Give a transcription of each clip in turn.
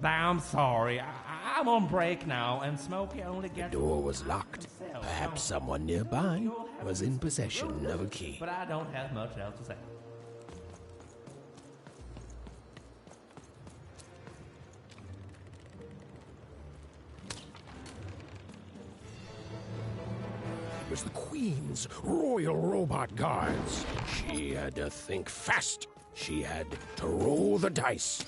I'm sorry. I'm on break now, and Smokey only gets... The door was locked. Perhaps someone nearby was in possession of a key. But I don't have much else to say. It was the Queen's Royal Robot Guards. She had to think fast. She had to roll the dice.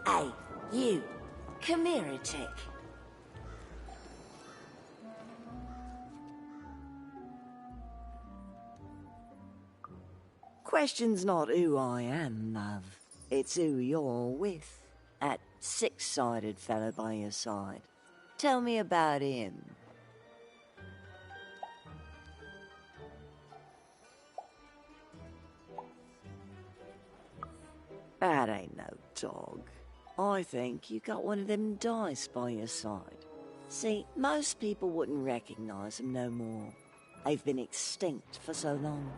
Hey, you. Come here a tick. Question's not who I am, love. It's who you're with. That six-sided fella by your side. Tell me about him. That ain't no dog. I think you got one of them dice by your side. See, most people wouldn't recognize them no more. They've been extinct for so long.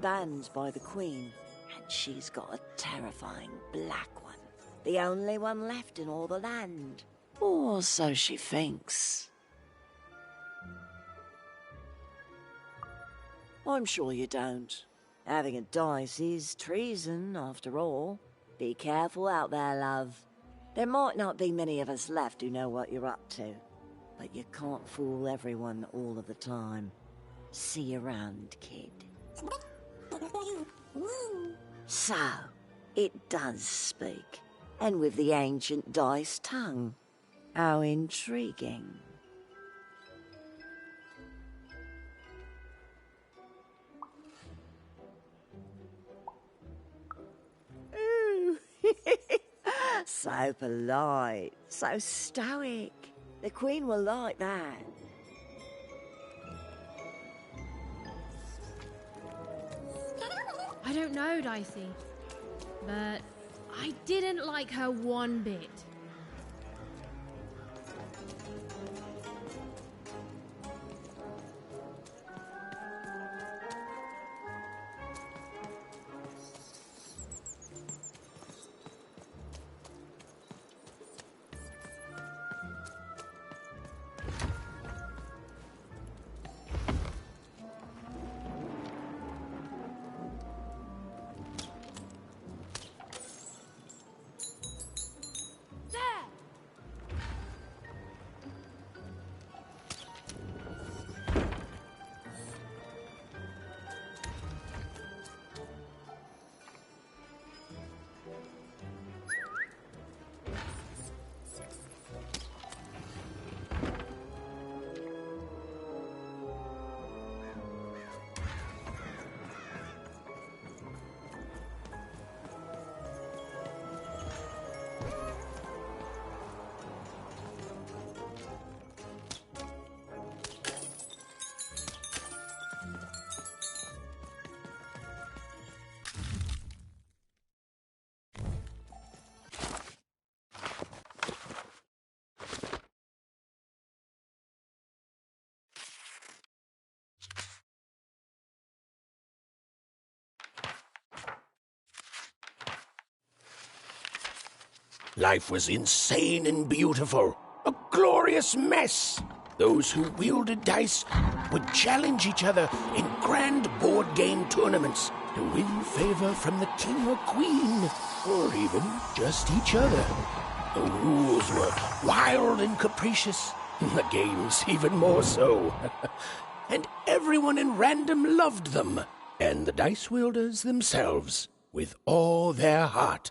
Banned by the Queen, and she's got a terrifying black one. The only one left in all the land. Or so she thinks. I'm sure you don't. Having a dice is treason, after all. Be careful out there, love. There might not be many of us left who know what you're up to, but you can't fool everyone all of the time. See you around, kid. So, it does speak, and with the ancient dice tongue. How intriguing. Ooh, so polite, so stoic. The Queen will like that. I don't know, Dicey, but I didn't like her one bit. Life was insane and beautiful. A glorious mess. Those who wielded dice would challenge each other in grand board game tournaments to win favor from the king or queen, or even just each other. The rules were wild and capricious, the games even more so. And everyone in random loved them, and the dice wielders themselves, with all their heart.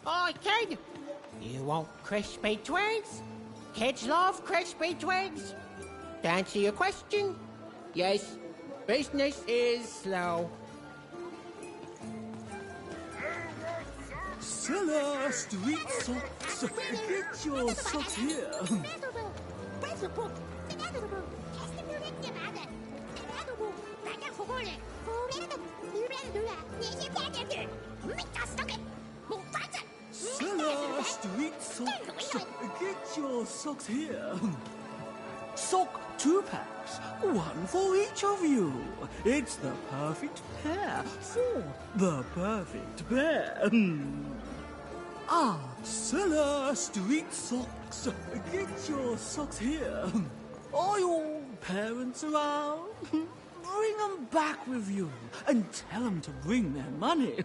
Hi, kid. You want crispy twigs? Kids love crispy twigs. To answer your question, yes, business is slow. Cellar street socks. Get your socks here. street socks. Get your socks here. Sock 2-packs, one for each of you. It's the perfect pair for the perfect pair. Seller street socks. Get your socks here. Are your parents around? Bring them back with you and tell them to bring their money.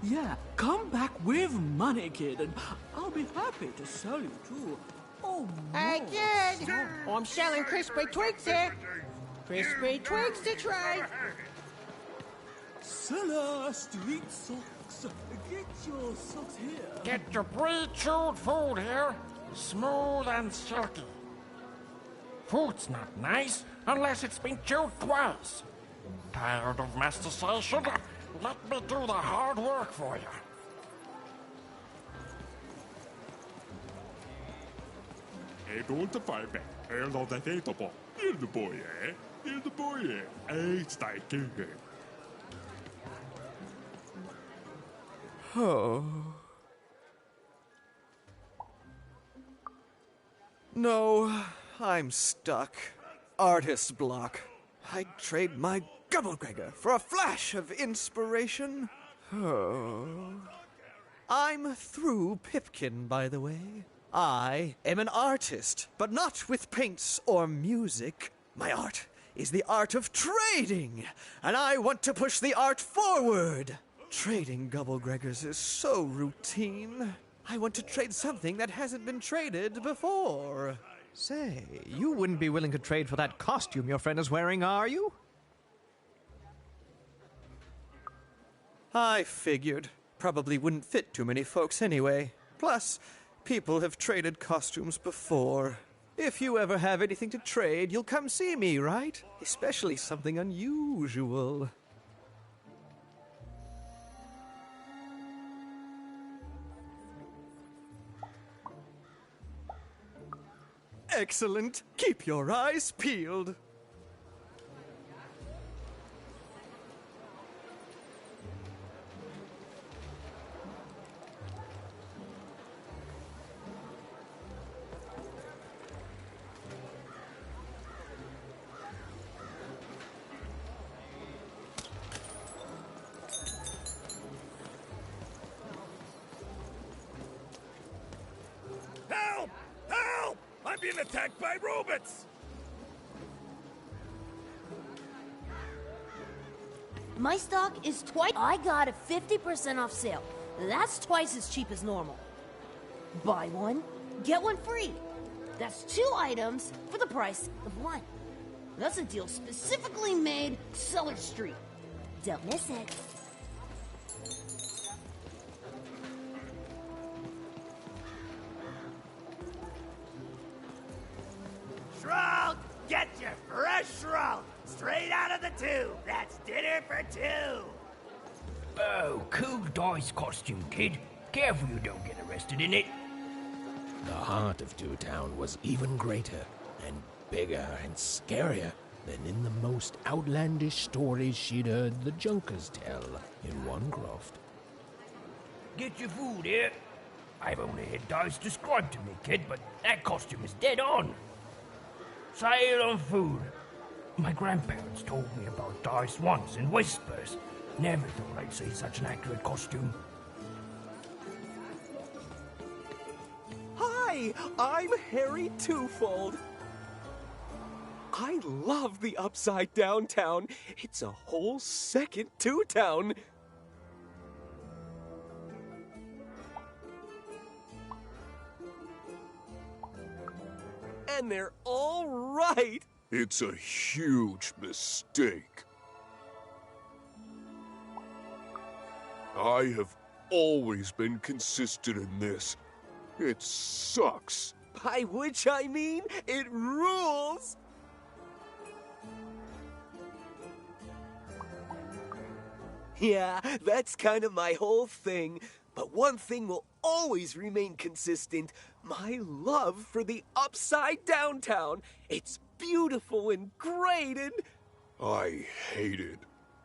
Yeah, come back with money, kid, and I'll be happy to sell you too. Oh, Hey, kid! I'm selling crispy twigs here. Crispy twigs to try. Seller street socks. Get your socks here. Get your pre-chewed food here, smooth and silky. Food's not nice unless it's been chewed twice. Tired of mastication? Let me do the hard work for you. Don't find me. Not that eatable. In the boy, eh? In the boy, eh? It's like king. Oh. No, I'm stuck. Artist's block. I'd trade my Gubblegregor for a flash of inspiration. Oh. I'm through Pipkin, by the way. I am an artist, but not with paints or music. My art is the art of trading, and I want to push the art forward. Trading Gubblegregors is so routine. I want to trade something that hasn't been traded before. Say, you wouldn't be willing to trade for that costume your friend is wearing, are you? I figured. Probably wouldn't fit too many folks anyway. Plus, people have traded costumes before. If you ever have anything to trade, you'll come see me, right? Especially something unusual. Excellent. Keep your eyes peeled. Help! Help! I'm being attacked by robots! My stock is twice. I got a 50% off sale. That's twice as cheap as normal. Buy one, get one free. That's 2 items for the price of 1. That's a deal specifically made Cellar Street. Don't miss it. Shroud! Get your fresh shroud! Straight out of the tube! That's dinner for 2! Oh, cool dice costume, kid. Careful you don't get arrested in it. The heart of Two Town was even greater, and bigger and scarier than in the most outlandish stories she'd heard the Junkers tell in Onecroft. Get your food here. I've only had dice described to me, kid, but that costume is dead on. Sail on food. My grandparents told me about dice once in whispers. Never thought I'd see such an accurate costume. Hi, I'm Harry Twofold. I love the Upside Down Town. It's a whole second Two Town. And they're all right. It's a huge mistake. I have always been consistent in this. It sucks. By which I mean, it rules. Yeah, that's kind of my whole thing. But one thing will always remain consistent. My love for the Upside Down Town. It's beautiful and great and... I hate it.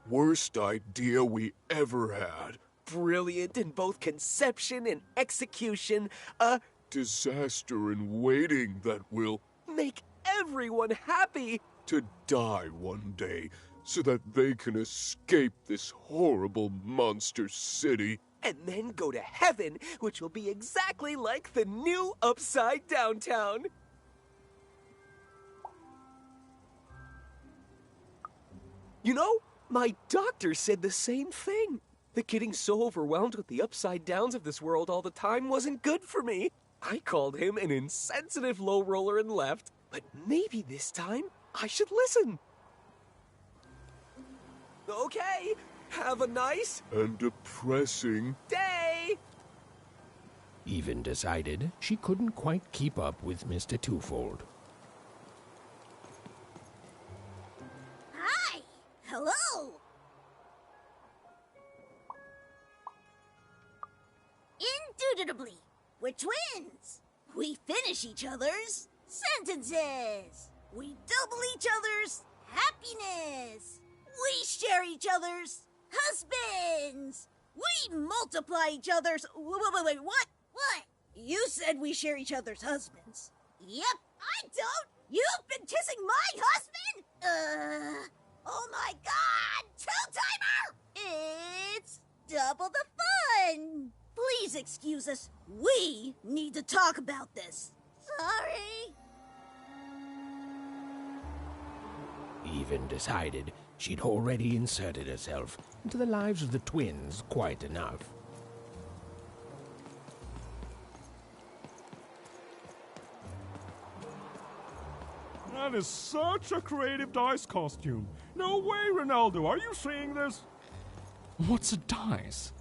Worst idea we ever had. brilliant in both conception and execution, a disaster in waiting that will make everyone happy, to die one day so that they can escape this horrible monster city, and then go to heaven, which will be exactly like the new Upside Downtown. You know, my doctor said the same thing. That getting so overwhelmed with the upside downs of this world all the time wasn't good for me. I called him an insensitive low roller and left, but maybe this time I should listen. Okay, have a nice and depressing day. Even decided she couldn't quite keep up with Mr. Twofold. Hi! Hello! Indubitably, we're twins. We finish each other's sentences. We double each other's happiness. We share each other's husbands. We multiply each other's... Wait, what? What? You said we share each other's husbands. Yep, I don't. You've been kissing my husband? Oh my God! Two-timer! It's double the fun. Please excuse us. We need to talk about this. Sorry. Even decided she'd already inserted herself into the lives of the twins quite enough. That is such a creative dice costume. No way, Ronaldo. Are you seeing this? What's a dice?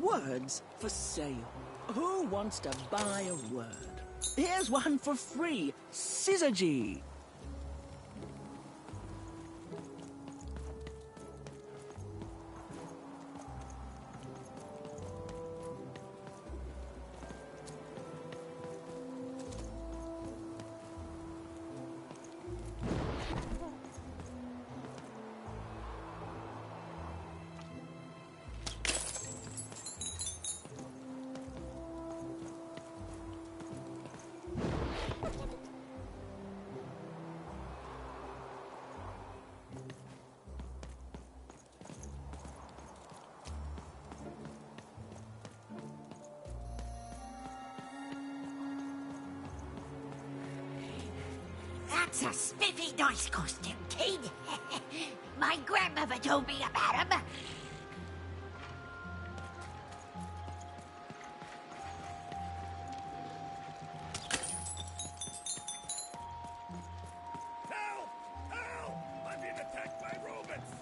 Words for sale. Who wants to buy a word? Here's one for free. Syzygy. That's a spiffy dice costume, kid. My grandmother told me about him. Help! Help! I'm being attacked by robots!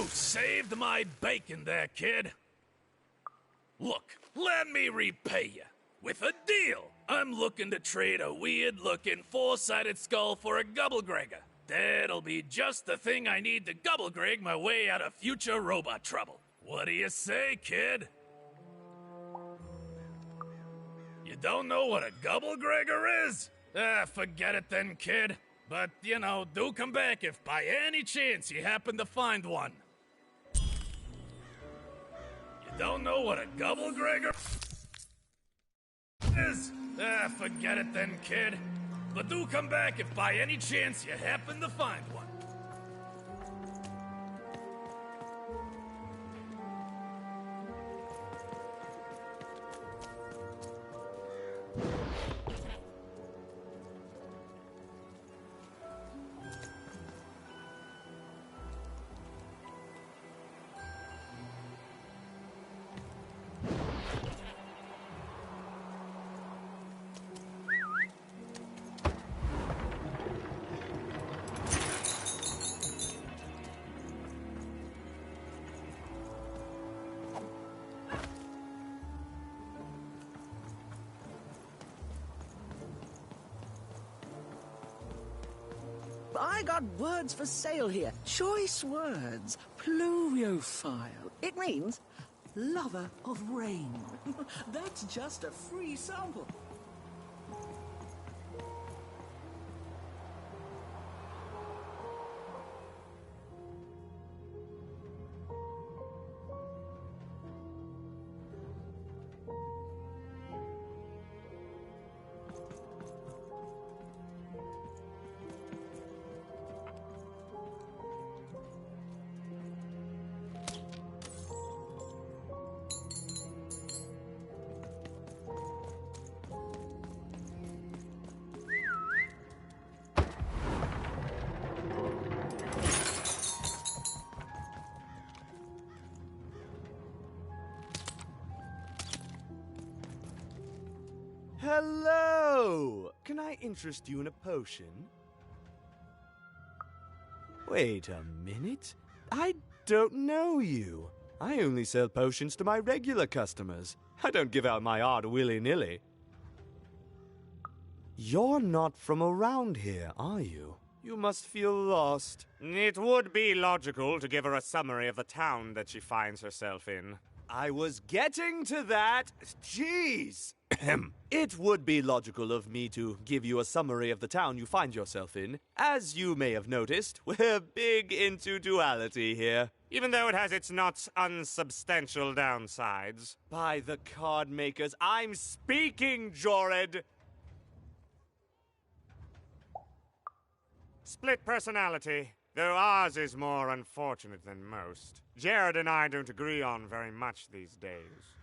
You saved my bacon there, kid. Look, let me repay you. With a deal. I'm looking to trade a weird-looking four-sided skull for a Gubblegregger. That'll be just the thing I need to Gubblegreg my way out of future robot trouble. What do you say, kid? You don't know what a Gubblegregger is? Forget it then, kid. But, you know, do come back if by any chance you happen to find one. You don't know what a Gubblegregger is? Forget it then, kid. But do come back if by any chance you happen to find one. I got words for sale here. Choice words. Pluviophile. It means lover of rain. That's just a free sample. Hello! Can I interest you in a potion? Wait a minute. I don't know you. I only sell potions to my regular customers. I don't give out my art willy-nilly. You're not from around here, are you? You must feel lost. It would be logical to give her a summary of the town that she finds herself in. I was getting to that. Jeez! It would be logical of me to give you a summary of the town you find yourself in. As you may have noticed, we're big into duality here. Even though it has its not unsubstantial downsides. By the card makers, I'm speaking, Jorid! Split personality, though ours is more unfortunate than most. Jared and I don't agree on very much these days.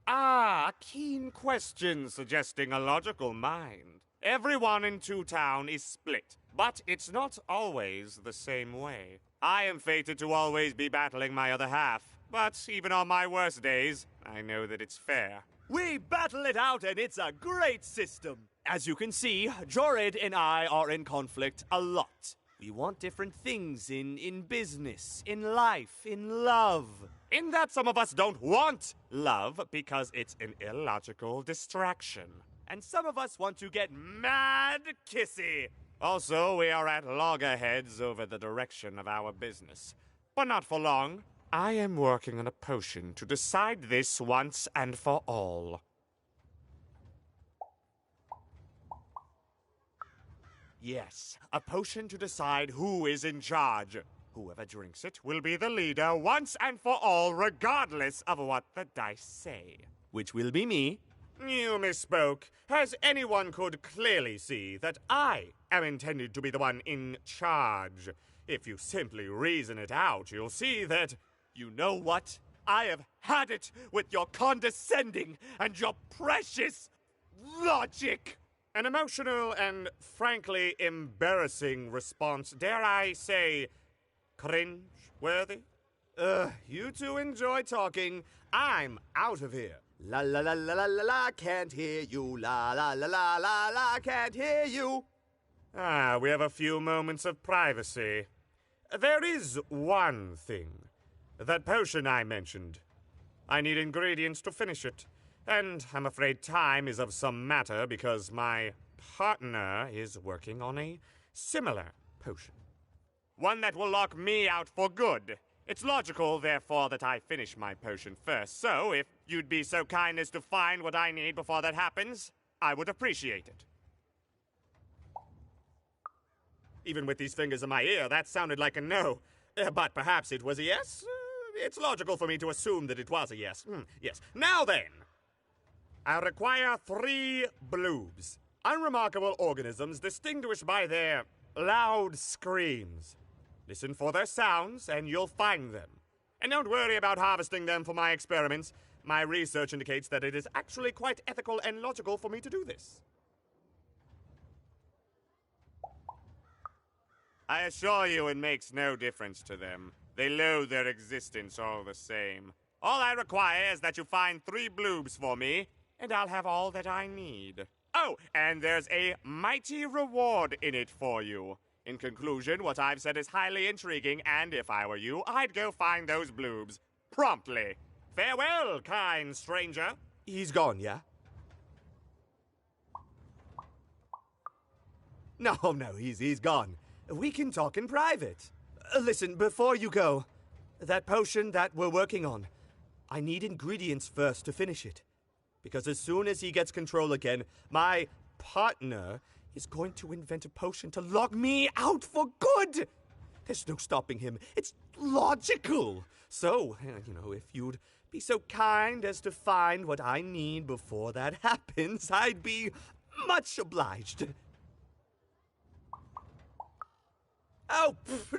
Ah, a keen question suggesting a logical mind. Everyone in Two Town is split, but it's not always the same way. I am fated to always be battling my other half, but even on my worst days, I know that it's fair. We battle it out, and it's a great system. As you can see, Jorid and I are in conflict a lot. We want different things in business, in life, in love. In that some of us don't want love because it's an illogical distraction. And some of us want to get mad kissy. Also, we are at loggerheads over the direction of our business. But not for long. I am working on a potion to decide this once and for all. Yes, a potion to decide who is in charge. Whoever drinks it will be the leader once and for all, regardless of what the dice say. Which will be me. You misspoke, as anyone could clearly see that I am intended to be the one in charge. If you simply reason it out, you'll see that... You know what? I have had it with your condescending and your precious logic. An emotional and frankly embarrassing response, dare I say, cringe-worthy? You two enjoy talking. I'm out of here. La la la la la la la, can't hear you. La la la la la la, can't hear you. Ah, we have a few moments of privacy. There is one thing. That potion I mentioned. I need ingredients to finish it. And I'm afraid time is of some matter because my partner is working on a similar potion. One that will lock me out for good. It's logical, therefore, that I finish my potion first. So, if you'd be so kind as to find what I need before that happens, I would appreciate it. Even with these fingers in my ear, that sounded like a no. But perhaps it was a yes? It's logical for me to assume that it was a yes. Yes. Now then, I require 3 bloobs. Unremarkable organisms distinguished by their loud screams. Listen for their sounds, and you'll find them. And don't worry about harvesting them for my experiments. My research indicates that it is actually quite ethical and logical for me to do this. I assure you it makes no difference to them. They loathe their existence all the same. All I require is that you find 3 bloobs for me, and I'll have all that I need. Oh, and there's a mighty reward in it for you. In conclusion, what I've said is highly intriguing, and if I were you, I'd go find those bloobs. Promptly. Farewell, kind stranger. He's gone, yeah? No, he's gone. We can talk in private. Listen, before you go, that potion that we're working on, I need ingredients first to finish it. Because as soon as he gets control again, my partner is going to invent a potion to lock me out for good. There's no stopping him. It's logical. So, if you'd be so kind as to find what I need before that happens, I'd be much obliged. Oh,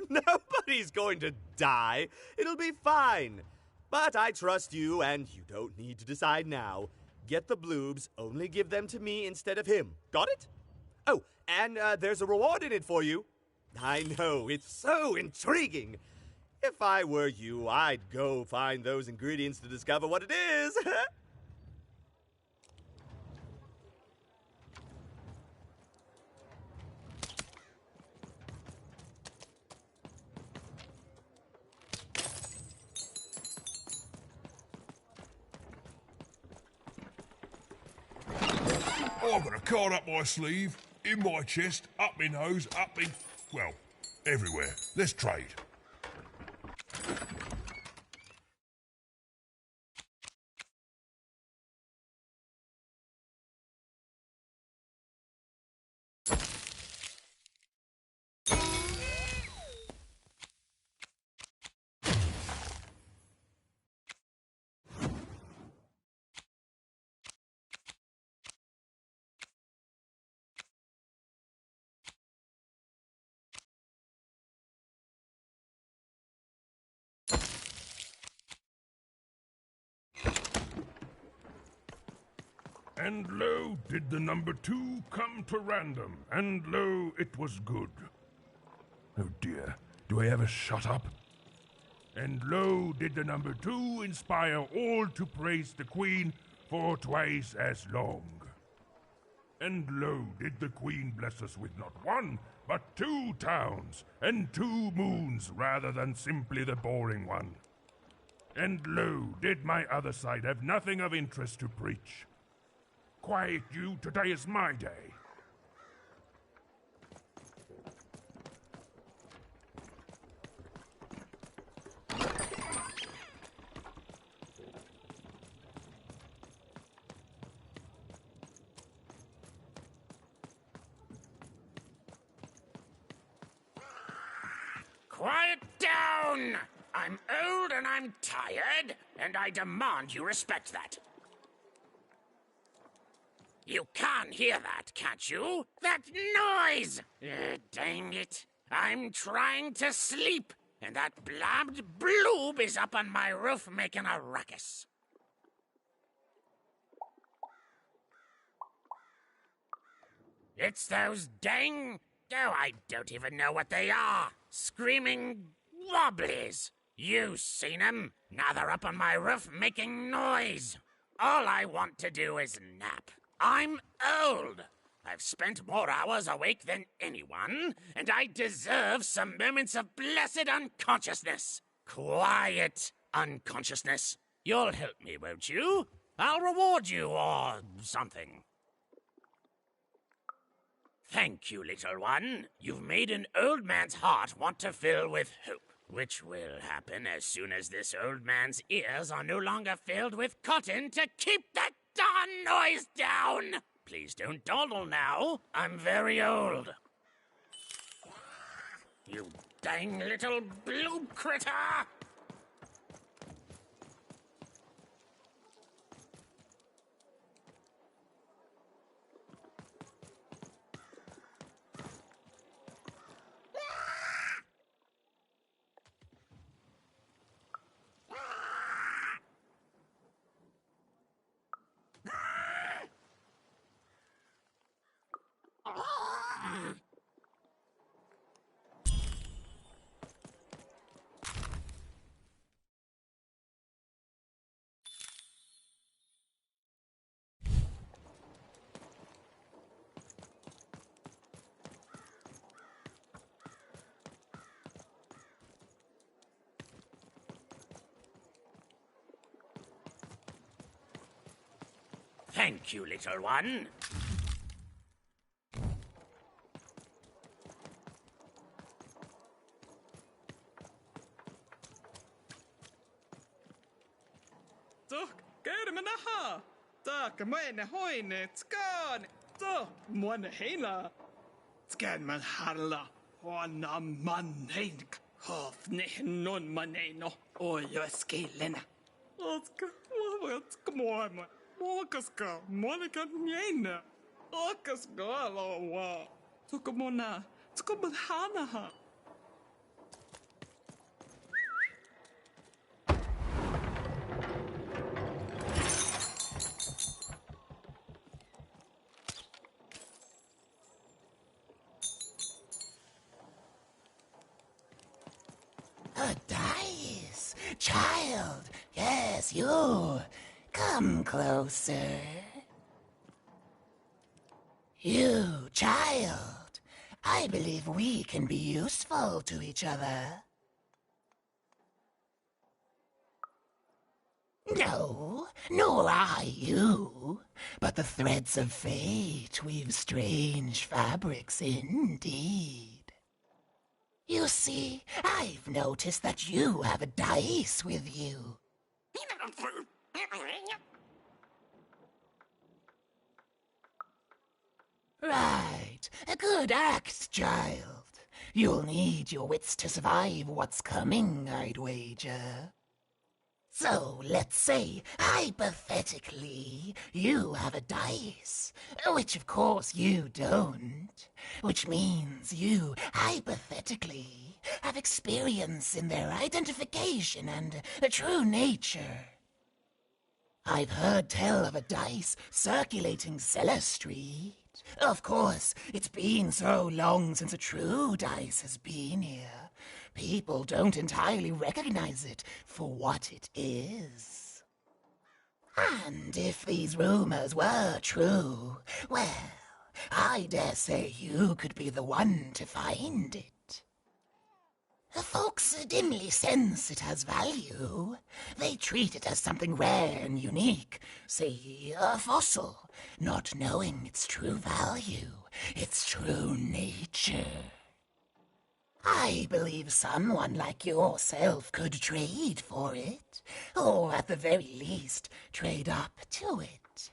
nobody's going to die. It'll be fine. But I trust you, and you don't need to decide now. Get the bloobs, only give them to me instead of him. Got it? Oh, and there's a reward in it for you. I know, it's so intriguing. If I were you, I'd go find those ingredients to discover what it is. I've got a card up my sleeve, in my chest, up my nose, up in... well, everywhere. Let's trade. And lo, did the number 2 come to random, and lo, it was good. Oh dear, do I ever shut up? And lo, did the number 2 inspire all to praise the Queen for twice as long. And lo, did the Queen bless us with not 1, but 2 towns, and 2 moons rather than simply the boring one. And lo, did my other side have nothing of interest to preach. Quiet you, today is my day. Quiet down! I'm old and I'm tired, and I demand you respect that. You can hear that, can't you? That noise! Dang it. I'm trying to sleep, and that blabbed bloob is up on my roof making a ruckus. It's those dang... oh, I don't even know what they are. Screaming wobblies. You seen them? Now they're up on my roof making noise. All I want to do is nap. I'm old. I've spent more hours awake than anyone, and I deserve some moments of blessed unconsciousness. Quiet unconsciousness. You'll help me, won't you? I'll reward you or something. Thank you, little one. You've made an old man's heart want to fill with hope, which will happen as soon as this old man's ears are no longer filled with cotton to keep that darn noise down. Please don't dawdle now. I'm very old. You dang little blue critter! Thank you, little one. Look, get him in the ha. Look, I'm in the hoin, it's gone. Look, one hela. Scan man harla. One man hink. Hof nihin non maneno. Oh, you're skillena. Let's go. Come on. Walkaska, Monica Niena. Walkaska, Lawa. Tukamona. Tukamana. A dice! Child! Yes, you! Come closer. You, child! I believe we can be useful to each other. No, nor I you, but the threads of fate weave strange fabrics indeed. You see, I've noticed that you have a dice with you. Right, a good act, child. You'll need your wits to survive what's coming, I'd wager. So, let's say, hypothetically, you have a dice, which of course you don't, which means you, hypothetically, have experience in their identification and true nature. I've heard tell of a dice circulating Cellar Street. Of course, it's been so long since a true dice has been here. People don't entirely recognize it for what it is. And if these rumors were true, well, I dare say you could be the one to find it. Folks dimly sense it has value. They treat it as something rare and unique, say a fossil, not knowing its true value, its true nature. I believe someone like yourself could trade for it, or at the very least, trade up to it.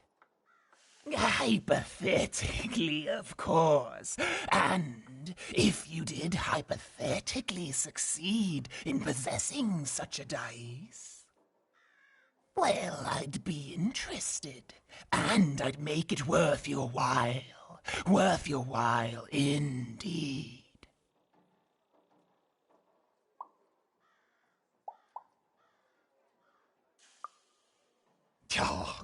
Hypothetically, of course. And if you did hypothetically succeed in possessing such a dice, well, I'd be interested, and I'd make it worth your while. Worth your while indeed. Oh,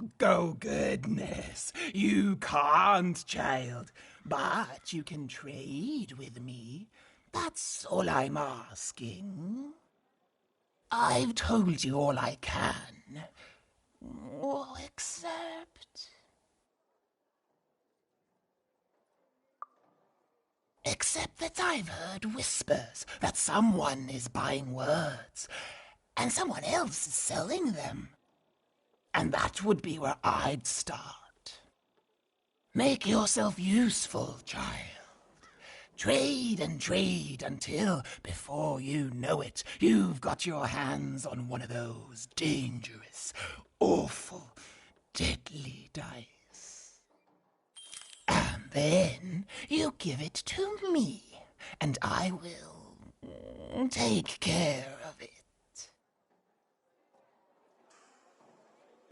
goodness. You can't, child. But you can trade with me. That's all I'm asking. I've told you all I can. Except... Except that I've heard whispers that someone is buying words, and someone else is selling them. And that would be where I'd start. Make yourself useful, child. Trade and trade until, before you know it, you've got your hands on one of those dangerous, awful, deadly dice. And then you give it to me, and I will take care of it.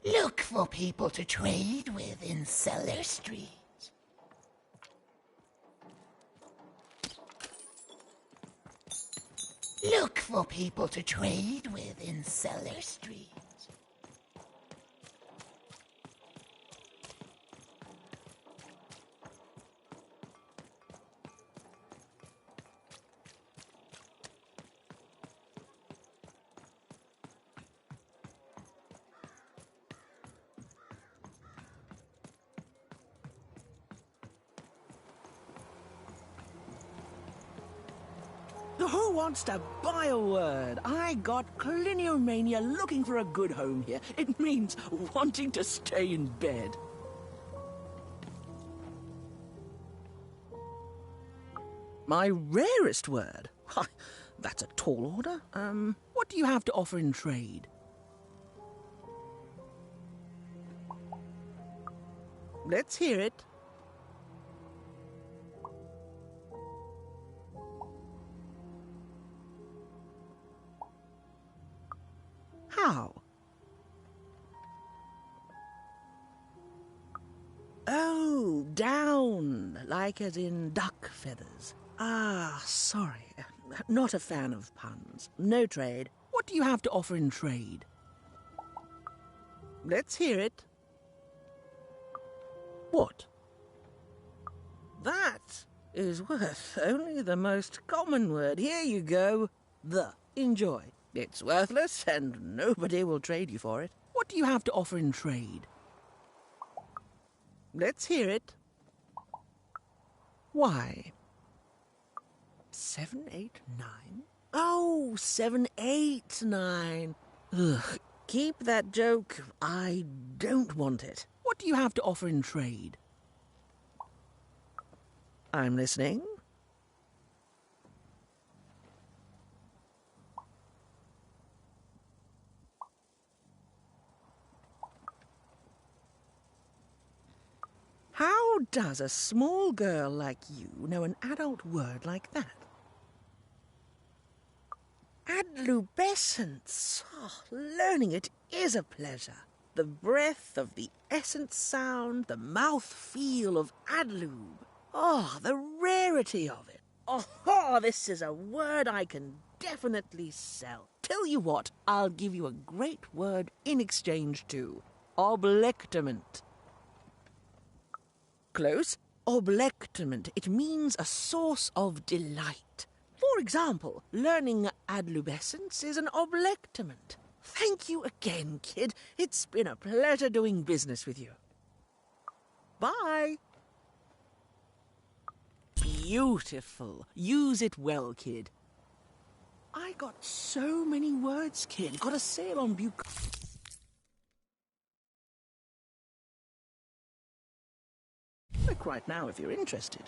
Look for people to trade with in Cellar Street. Look for people to trade with in Cellar Street. Who wants to buy a word? I got cliniomania looking for a good home here. It means wanting to stay in bed. My rarest word? That's a tall order. What do you have to offer in trade? Let's hear it. How? Oh, down, like as in duck feathers. Ah, sorry. Not a fan of puns. No trade. What do you have to offer in trade? Let's hear it. What? That is worth only the most common word. Here you go. The. Enjoy. It's worthless, and nobody will trade you for it. What do you have to offer in trade? Let's hear it. Why? 7, 8, 9? Oh, 7, 8, 9. Ugh, keep that joke. I don't want it. What do you have to offer in trade? I'm listening. How does a small girl like you know an adult word like that? Adlubescence. Oh, learning it is a pleasure. The breath of the essence sound, the mouth feel of adlube. Oh, the rarity of it. Oh, this is a word I can definitely sell. Tell you what, I'll give you a great word in exchange too. Oblectament. Close. Oblectament. It means a source of delight. For example, learning adlubescence is an oblectament. Thank you again, kid. It's been a pleasure doing business with you. Bye. Beautiful. Use it well, kid. I got so many words, kid. Got a sale on Look right now if you're interested.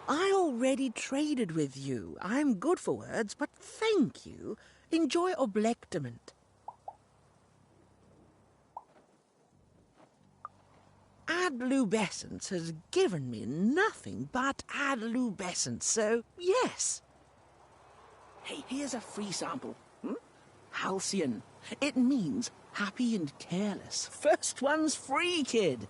I already traded with you. I'm good for words, but thank you. Enjoy oblectament. Adlubescence has given me nothing but adlubescence, so yes. Hey, here's a free sample. Halcyon. It means happy and careless. First one's free, kid.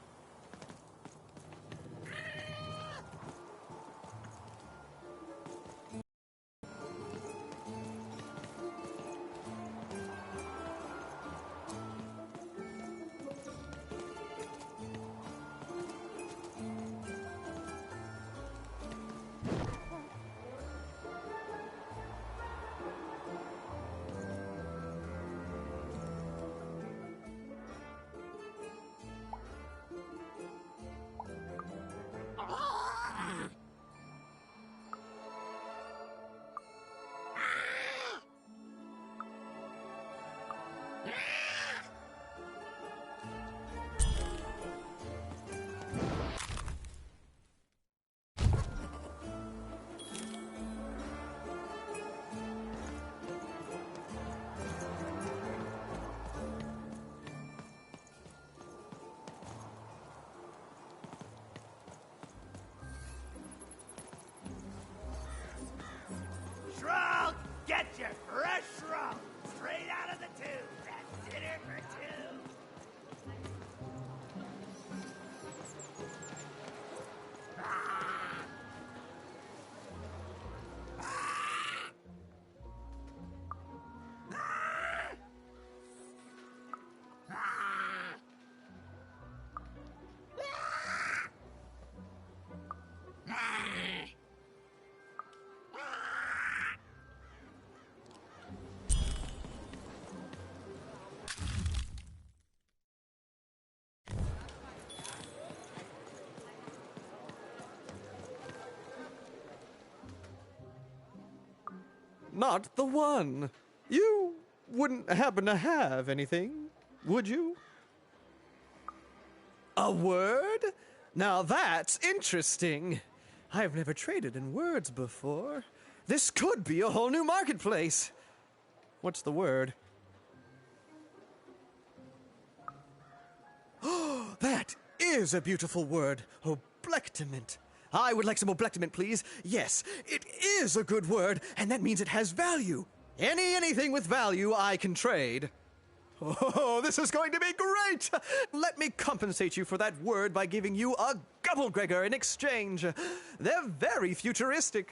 not the one. You wouldn't happen to have anything, would you? A word? Now that's interesting. I've never traded in words before. This could be a whole new marketplace. What's the word? Oh, that is a beautiful word. Oblectament. I would like some oblectament, please. Yes, it is a good word, and that means it has value. Anything with value I can trade. Oh, this is going to be great! Let me compensate you for that word by giving you a Gubblegregor in exchange. They're very futuristic.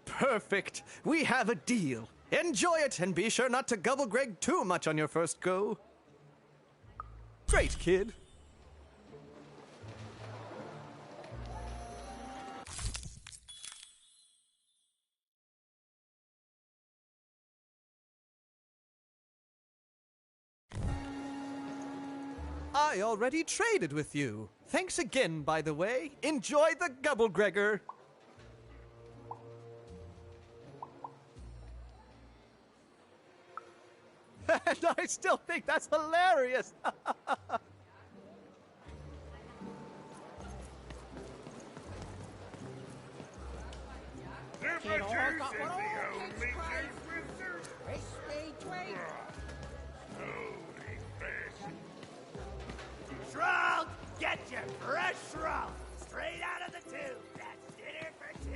Perfect. We have a deal. Enjoy it, and be sure not to Gubblegreg too much on your first go. Great, kid. I already traded with you. Thanks again, by the way. Enjoy the Gubblegregor. And I still think that's hilarious. Super Juice is the only juice with juice. Crispy Twix. Holy fish. Shrunk! Get your fresh shrunk! Straight out of the tube! That's dinner for two!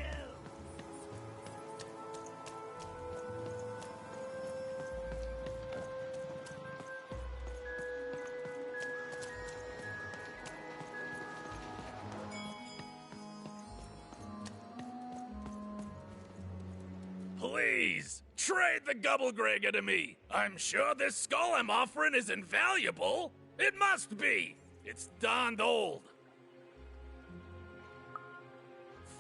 Please, trade the Gubblegregor to me. I'm sure this skull I'm offering is invaluable. It must be. It's darned old.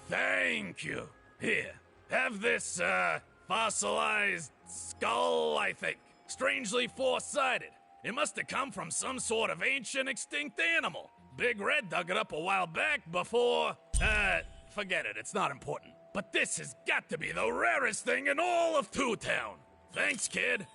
Thank you. Here, have this, fossilized skull, I think. Strangely four-sided. It must have come from some sort of ancient extinct animal. Big Red dug it up a while back before, forget it, it's not important. But this has got to be the rarest thing in all of Two Town. Thanks, kid.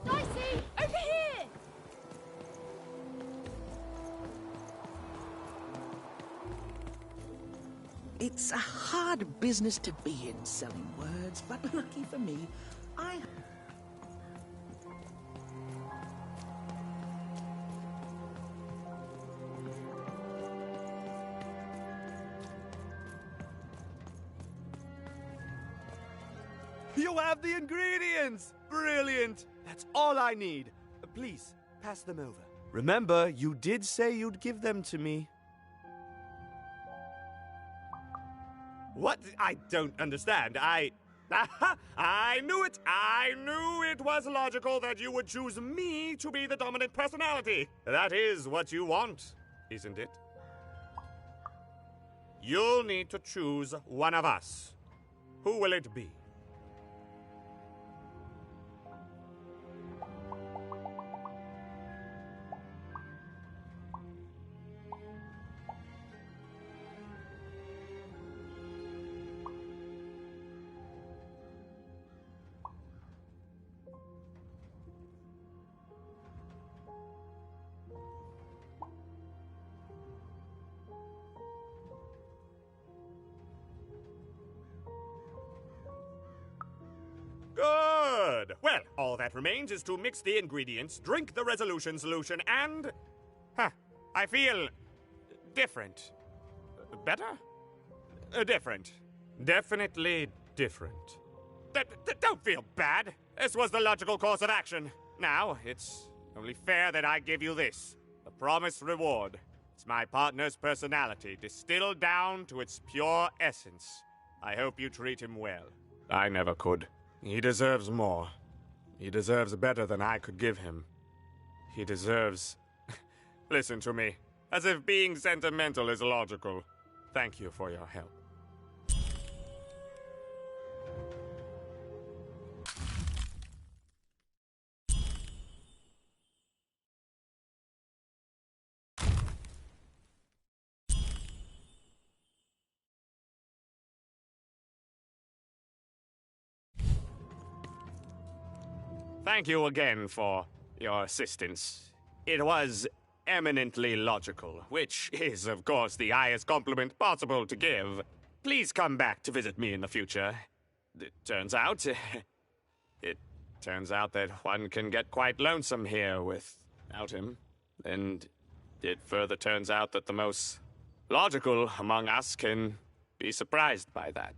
Dicey, over here! It's a hard business to be in, selling words, but lucky for me, I... You have the ingredients! Brilliant! That's all I need. Please, pass them over. Remember, you did say you'd give them to me. What? I don't understand. I knew it! I knew it was logical that you would choose me to be the dominant personality. That is what you want, isn't it? You'll need to choose one of us. Who will it be? that remains is to mix the ingredients, drink the resolution solution, and... I feel... different. Better? Different. Definitely different. Don't feel bad. This was the logical course of action. Now, it's only fair that I give you this. The promised reward. It's my partner's personality, distilled down to its pure essence. I hope you treat him well. I never could. He deserves more. He deserves better than I could give him. He deserves... Listen to me. As if being sentimental is logical. Thank you for your help. Thank you again for your assistance. It was eminently logical, which is, of course, the highest compliment possible to give. Please come back to visit me in the future. It turns out that one can get quite lonesome here without him. And it further turns out that the most logical among us can be surprised by that.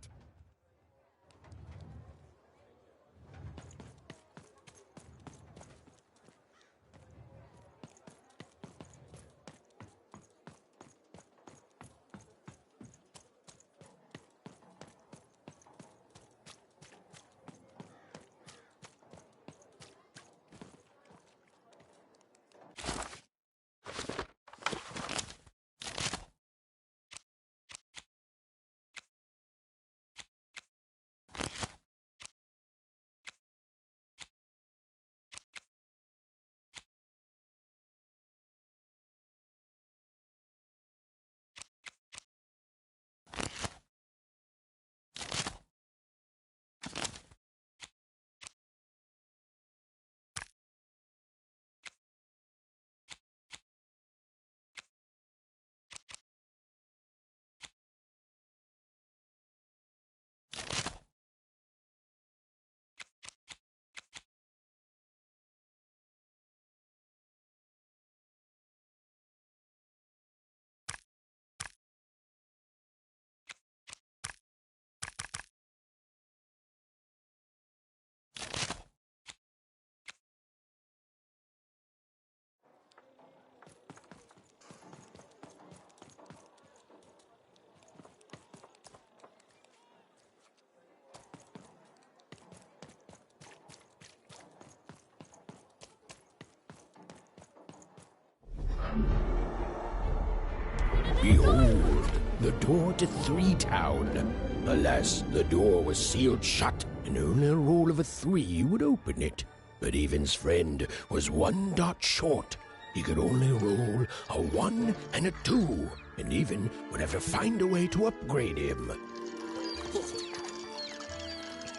Behold, the door to Three Town. Alas, the door was sealed shut, and only a roll of a 3 would open it. But Evan's friend was 1 dot short. He could only roll a 1 and a 2, and Evan would have to find a way to upgrade him.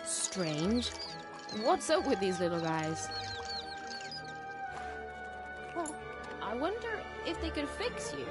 Strange. What's up with these little guys? Well, I wonder if they could fix you.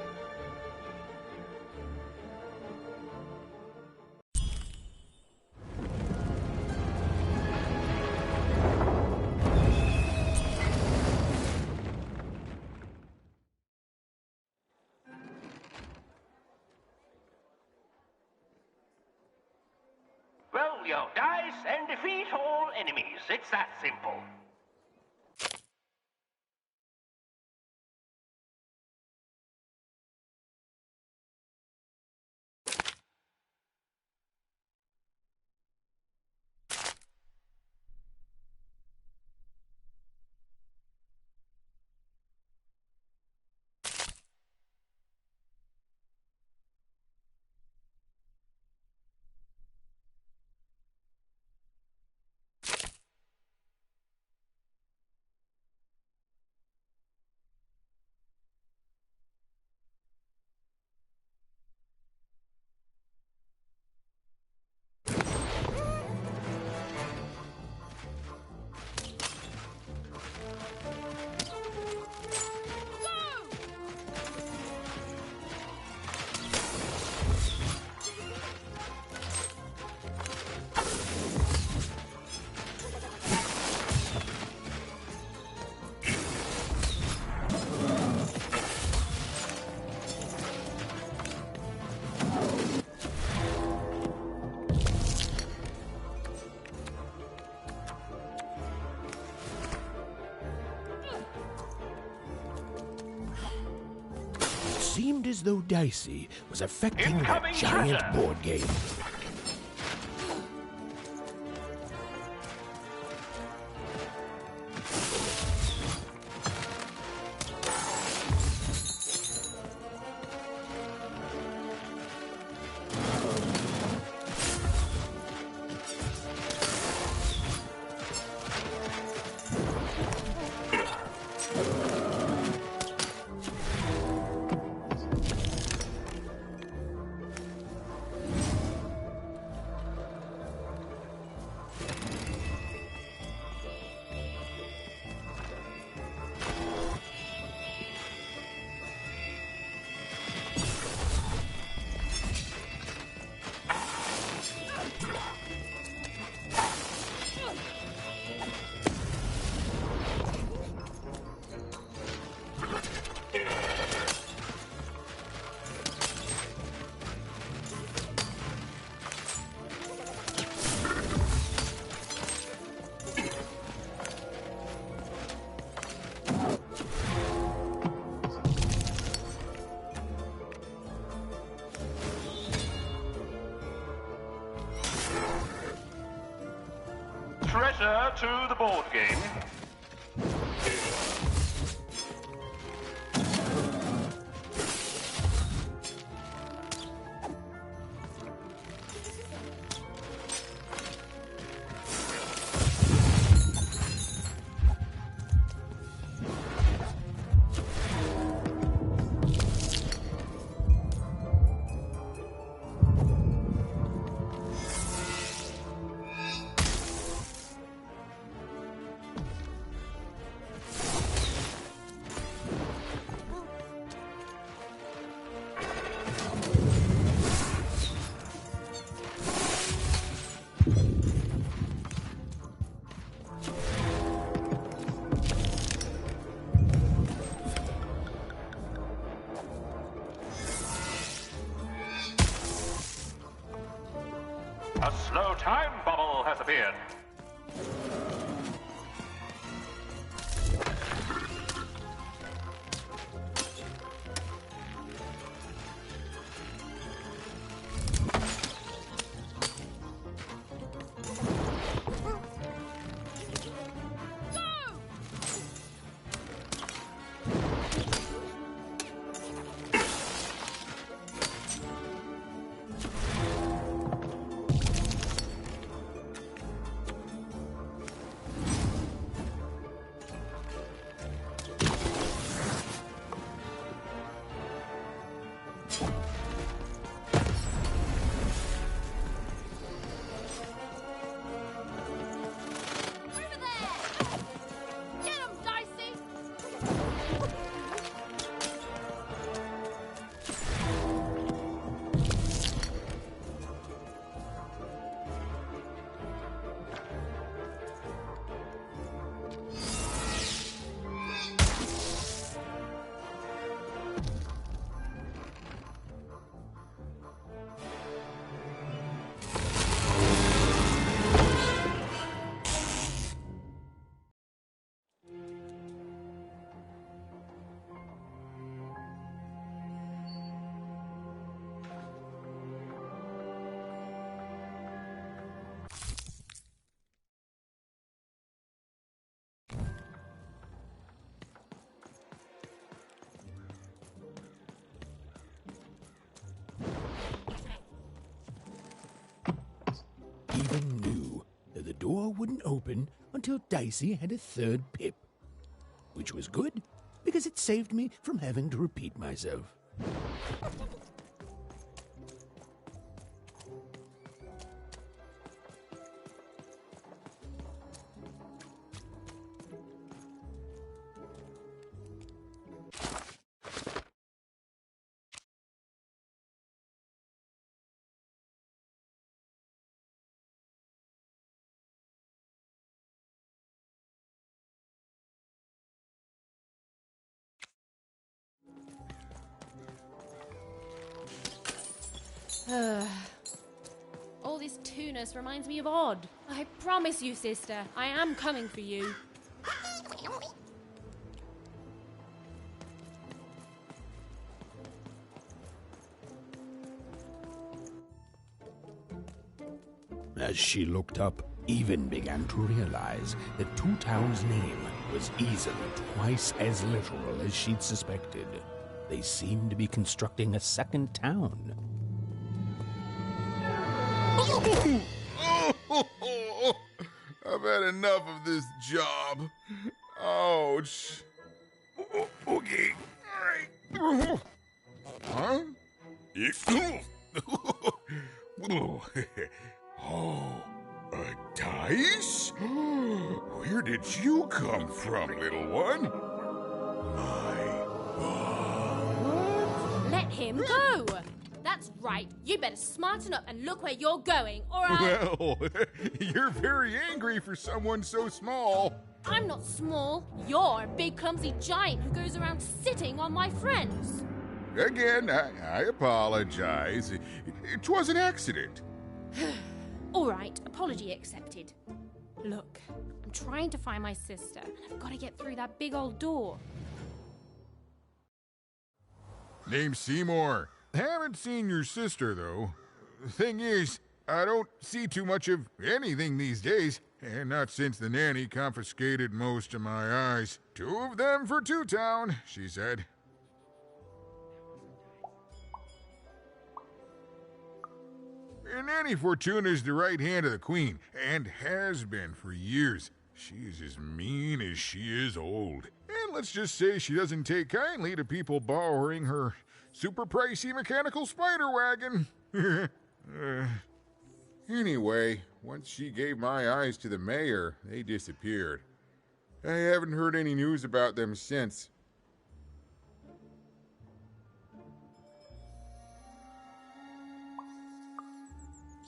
Roll your dice and defeat all enemies. It's that simple. seemed as though Dicey was affecting that Incoming giant treasure. board game. Treasure to the board game. A slow time bubble has appeared. Even knew that the door wouldn't open until Dicey had a third pip. Which was good, because it saved me from having to repeat myself. All this tunus reminds me of Odd. I promise you, sister, I am coming for you. As she looked up, Even began to realize that Two Town's name was easily twice as literal as she'd suspected. They seemed to be constructing a second town. I've had enough of this job. Ouch. Okay. All right. Huh? Oh, a dice? Where did you come from, little one? Let him go! That's right. You better smarten up and look where you're going, or I'll... Well, you're very angry for someone so small. I'm not small. You're a big, clumsy giant who goes around sitting on my friends. Again, I apologize. It was an accident. All right, apology accepted. Look, I'm trying to find my sister, and I've got to get through that big old door. Name's Seymour. Haven't seen your sister, though. Thing is, I don't see too much of anything these days, and not since the nanny confiscated most of my eyes. 2 of them for Two Town, she said. And Nanny Fortuna's the right hand of the Queen, and has been for years. She's as mean as she is old. And let's just say she doesn't take kindly to people borrowing her super pricey mechanical spider wagon. Anyway, once she gave my eyes to the mayor, they disappeared. I haven't heard any news about them since.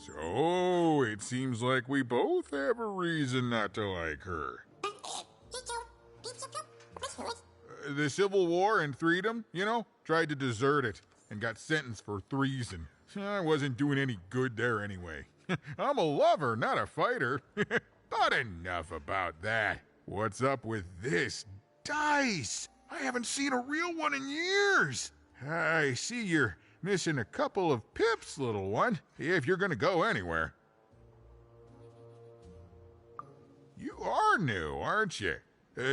So, it seems like we both have a reason not to like her. The Civil War and Freedom, you know, tried to desert it and got sentenced for treason. I wasn't doing any good there anyway. I'm a lover, not a fighter. But enough about that. What's up with this dice? I haven't seen a real one in years. I see you're missing a couple of pips, little one, if you're gonna go anywhere. You are new, aren't you?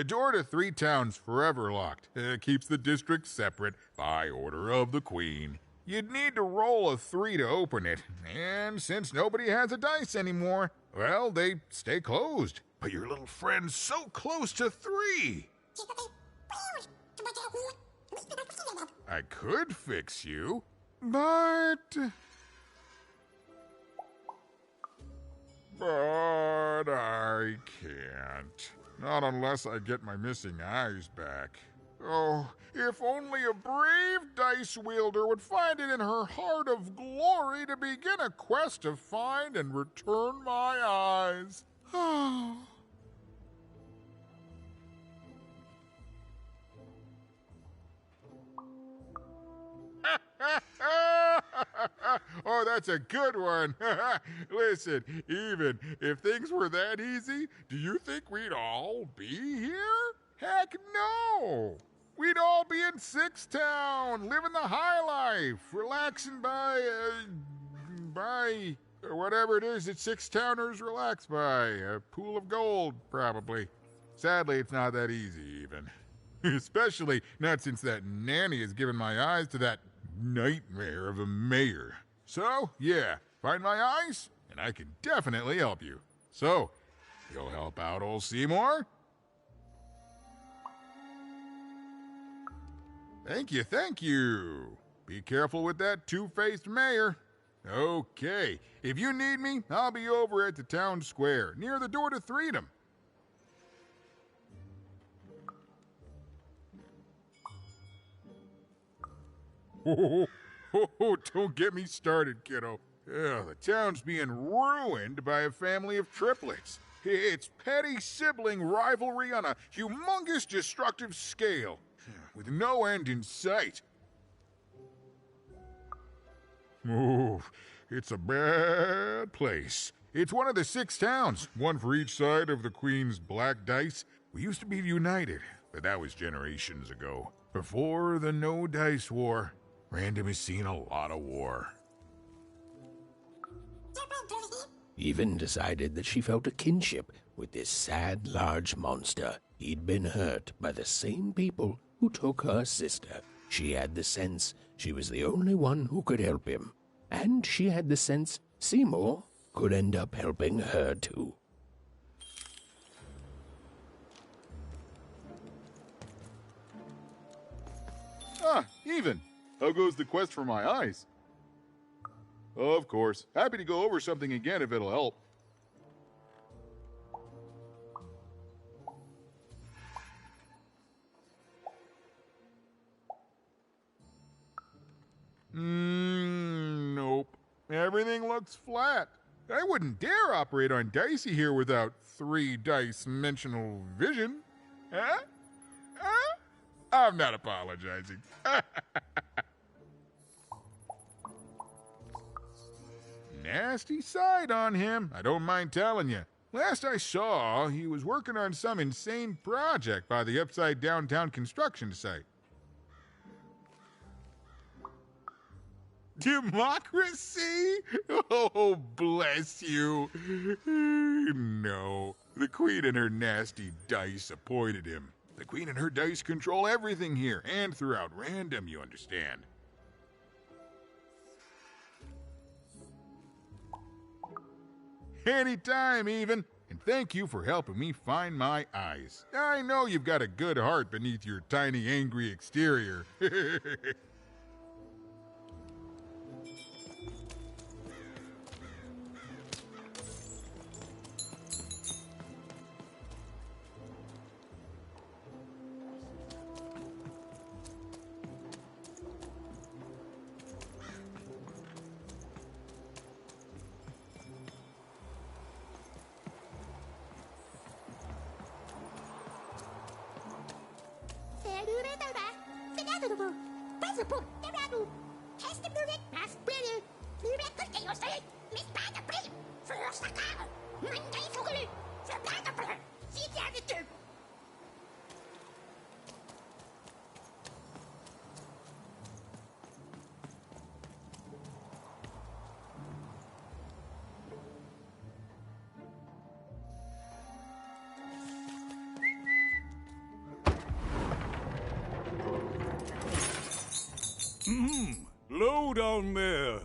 Door to Three Town's forever locked. Keeps the district separate by order of the Queen. You'd need to roll a 3 to open it, and since nobody has a dice anymore, well, they stay closed. But your little friend's so close to 3. I could fix you, but I can't. Not unless I get my missing eyes back. Oh, if only a brave dice wielder would find it in her heart of glory to begin a quest to find and return my eyes. Oh, that's a good one. Listen, even if things were that easy, do you think we'd all be here? Heck no! We'd all be in Six Town, living the high life, relaxing by whatever it is that Six Towners relax by. A pool of gold, probably. Sadly, it's not that easy, even. Especially not since that nanny has given my eyes to that nightmare of a mayor. So, yeah, find my eyes, and I can definitely help you. So, you'll help out old Seymour? Thank you, thank you. Be careful with that two-faced mayor. Okay, if you need me, I'll be over at the town square, near the door to Freedom. Don't get me started, kiddo. The town's being ruined by a family of triplets. It's petty sibling rivalry on a humongous destructive scale, with no end in sight. Oh, it's a bad place. It's one of the 6 towns, one for each side of the Queen's black dice. We used to be united, but that was generations ago. Before the No Dice War, Random has seen a lot of war. Even decided that she felt a kinship with this sad, large monster. He'd been hurt by the same people who took her sister. She had the sense she was the only one who could help him. And she had the sense Seymour could end up helping her too. Ah, even. How goes the quest for my eyes? Of course. Happy to go over something again if it'll help. Nope. Everything looks flat. I wouldn't dare operate on Dicey here without 3-dimensional vision. Huh? Huh? I'm not apologizing. Nasty side on him, I don't mind telling you. Last I saw, he was working on some insane project by the Upside Downtown construction site. Democracy? Oh, bless you. No, the Queen and her nasty dice appointed him. The Queen and her dice control everything here, and throughout Random, you understand. Anytime, even. And thank you for helping me find my eyes. I know you've got a good heart beneath your tiny, angry exterior. Low down there.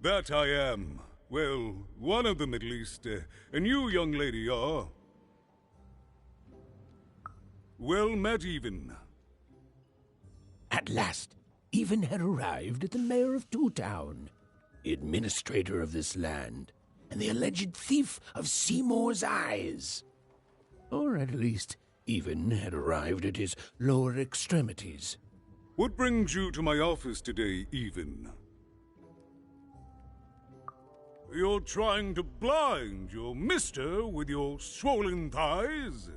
That I am. Well, one of them at least. And you, young lady, are... well met, Even. At last, Even had arrived at the mayor of Two Town, the administrator of this land, and the alleged thief of Seymour's eyes. Or at least, Even had arrived at his lower extremities. What brings you to my office today, Even? You're trying to blind your mister with your swollen thighs?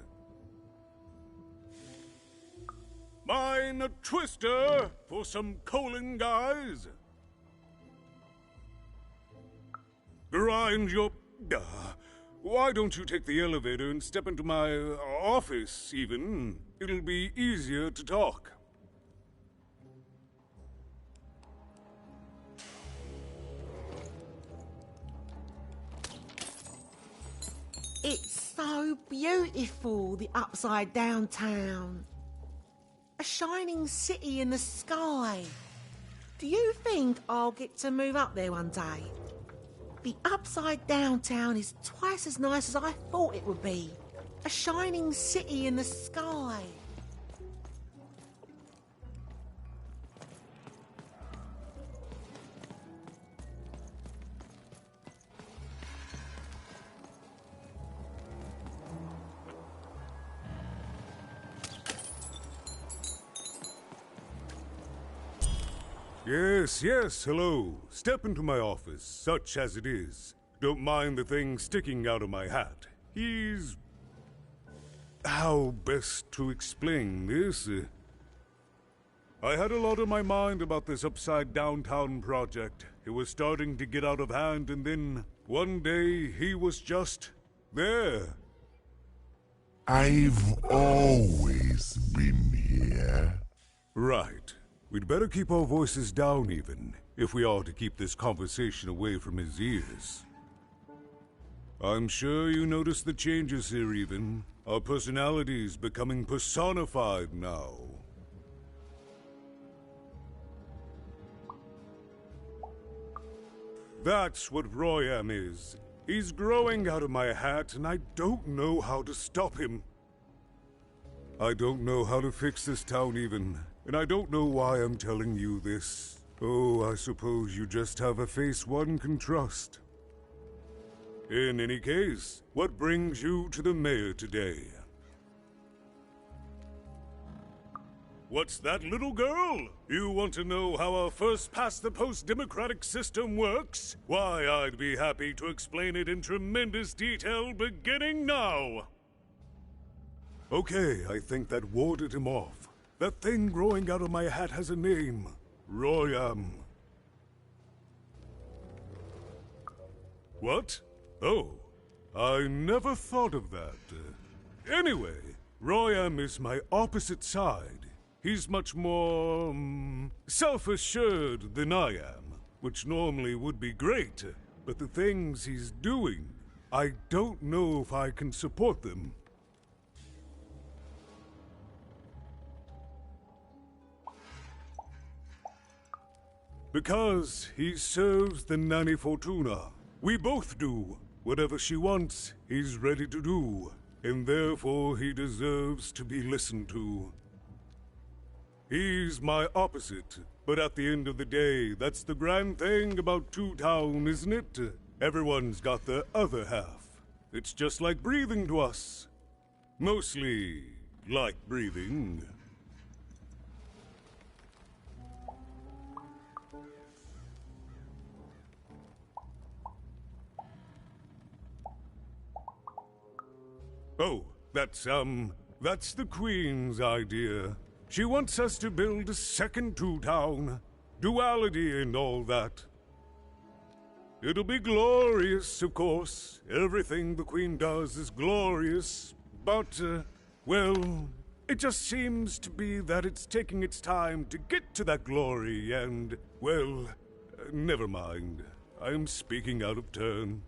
Mine a twister for some colon guys? Grind your... why don't you take the elevator and step into my office, Even? It'll be easier to talk. It's so beautiful, the Upside Downtown. A shining city in the sky. Do you think I'll get to move up there one day? The Upside Downtown is twice as nice as I thought it would be. A shining city in the sky. Yes, hello. Step into my office, such as it is. Don't mind the thing sticking out of my hat. He's... how best to explain this? I had a lot on my mind about this Upside Downtown project. It was starting to get out of hand, and then one day he was just there. I've always been here. Right. We'd better keep our voices down even, if we are to keep this conversation away from his ears. I'm sure you noticed the changes here even. Our personalities becoming personified now. That's what Royam is. He's growing out of my hat, and I don't know how to stop him. I don't know how to fix this town even, and I don't know why I'm telling you this. Oh, I suppose you just have a face one can trust. In any case, what brings you to the mayor today? What's that, little girl? You want to know how our first-past-the-post democratic system works? Why, I'd be happy to explain it in tremendous detail beginning now. Okay, I think that warded him off. That thing growing out of my hat has a name. Royam. What? Oh, I never thought of that. Anyway, Royam is my opposite side. He's much more, self-assured than I am, which normally would be great, but the things he's doing, I don't know if I can support them. Because he serves the Nanny Fortuna. We both do. Whatever she wants, he's ready to do, and therefore he deserves to be listened to. He's my opposite, but at the end of the day, that's the grand thing about Two Town, isn't it? Everyone's got their other half. It's just like breathing to us. Mostly like breathing. Oh, that's the Queen's idea. She wants us to build a second Two Town. Duality and all that. It'll be glorious, of course. Everything the Queen does is glorious. But, well, it just seems to be that it's taking its time to get to that glory and, well, never mind. I'm speaking out of turn.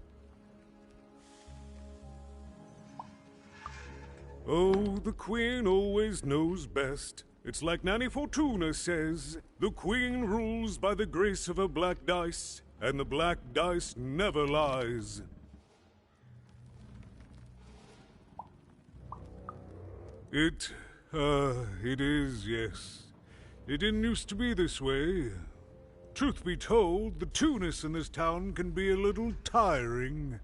Oh, the Queen always knows best. It's like Nanny Fortuna says, the Queen rules by the grace of her black dice, and the black dice never lies. It is, yes. It didn't used to be this way. Truth be told, the two-ness in this town can be a little tiring.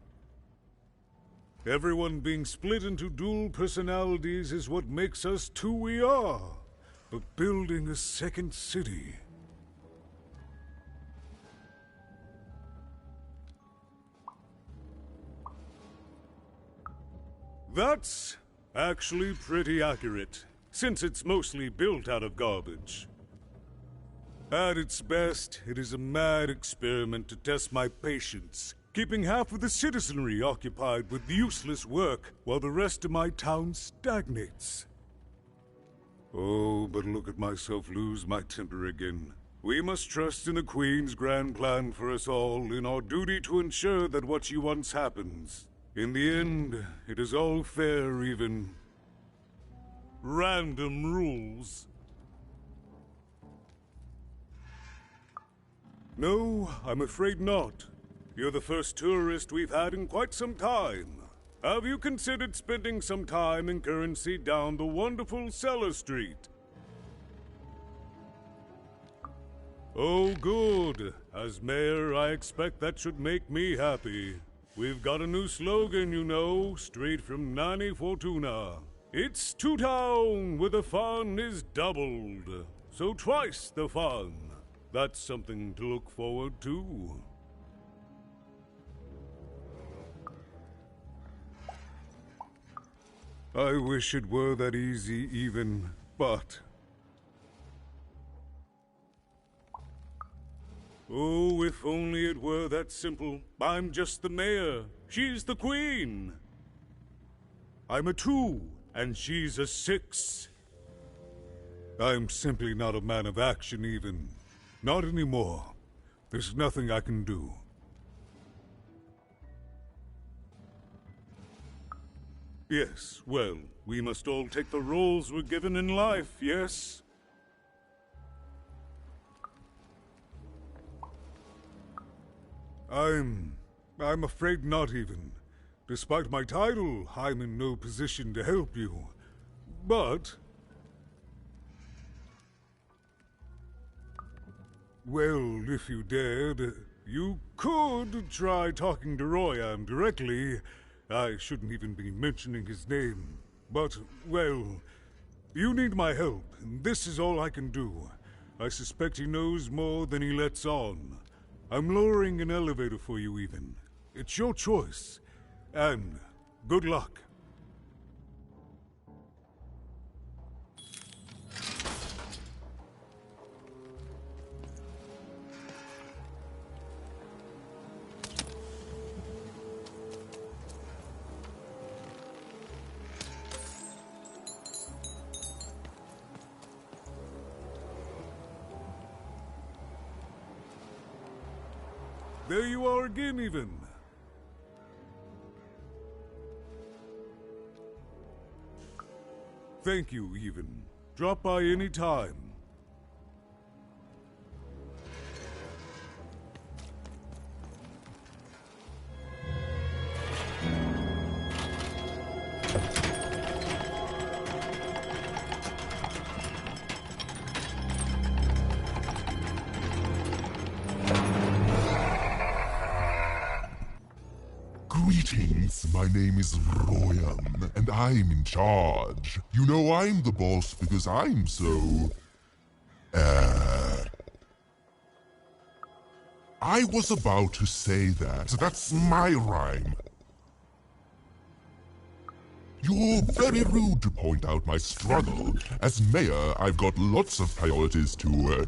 Everyone being split into dual personalities is what makes us who we are. But building a second city... That's actually pretty accurate, since it's mostly built out of garbage. At its best, it is a mad experiment to test my patience, keeping half of the citizenry occupied with useless work while the rest of my town stagnates. Oh, but look at myself lose my temper again. We must trust in the Queen's grand plan for us all, in our duty to ensure that what she wants happens. In the end, it is all fair even. Random rules. No, I'm afraid not. You're the first tourist we've had in quite some time. Have you considered spending some time in currency down the wonderful Cellar Street? Oh, good. As mayor, I expect that should make me happy. We've got a new slogan, you know, straight from Nanny Fortuna. It's Two Town, where the fun is doubled. So twice the fun. That's something to look forward to. I wish it were that easy even, but... Oh, if only it were that simple. I'm just the mayor. She's the Queen. I'm a 2, and she's a 6. I'm simply not a man of action even. Not anymore. There's nothing I can do. Yes, well, we must all take the roles we're given in life, yes? I'm afraid not even. Despite my title, I'm in no position to help you. But... well, if you dared, you could try talking to Royan directly. I shouldn't even be mentioning his name. But, well, you need my help, and this is all I can do. I suspect he knows more than he lets on. I'm lowering an elevator for you even. It's your choice. And good luck. There you are again, even. Thank you, even. Drop by any time. Greetings, my name is Royan, and I'm in charge. You know I'm the boss because I'm so... I was about to say that. That's my rhyme. You're very rude to point out my struggle. As mayor, I've got lots of priorities to,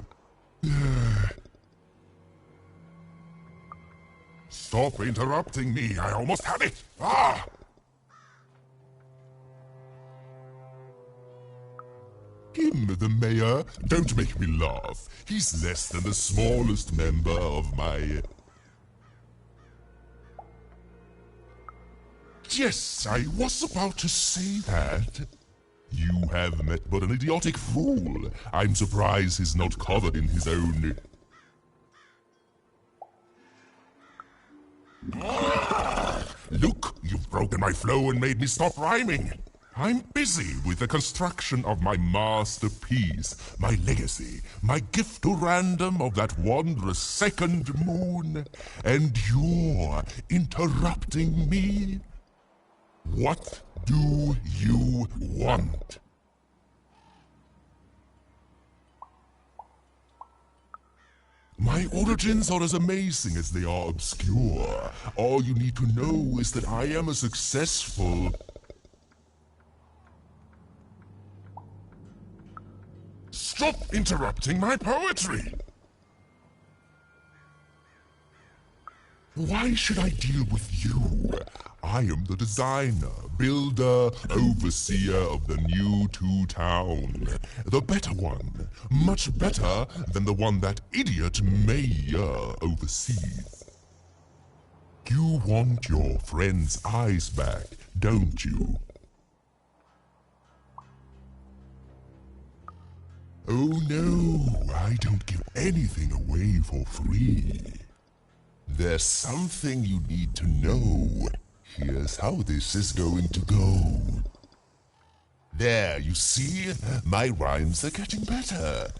Stop interrupting me, I almost had it! Ah! Him, the mayor? Don't make me laugh. He's less than the smallest member of my... Yes, I was about to say that. You have met but an idiotic fool. I'm surprised he's not covered in his own... Look, you've broken my flow and made me stop rhyming. I'm busy with the construction of my masterpiece, my legacy, my gift to random of that wondrous second moon, and you're interrupting me? What do you want? My origins are as amazing as they are obscure. All you need to know is that I am a successful... Stop interrupting my poetry! Why should I deal with you? I am the designer, builder, overseer of the new town. The better one. Much better than the one that idiot mayor oversees. You want your friend's eyes back, don't you? Oh no, I don't give anything away for free. There's something you need to know. Here's how this is going to go. There, you see? My rhymes are getting better.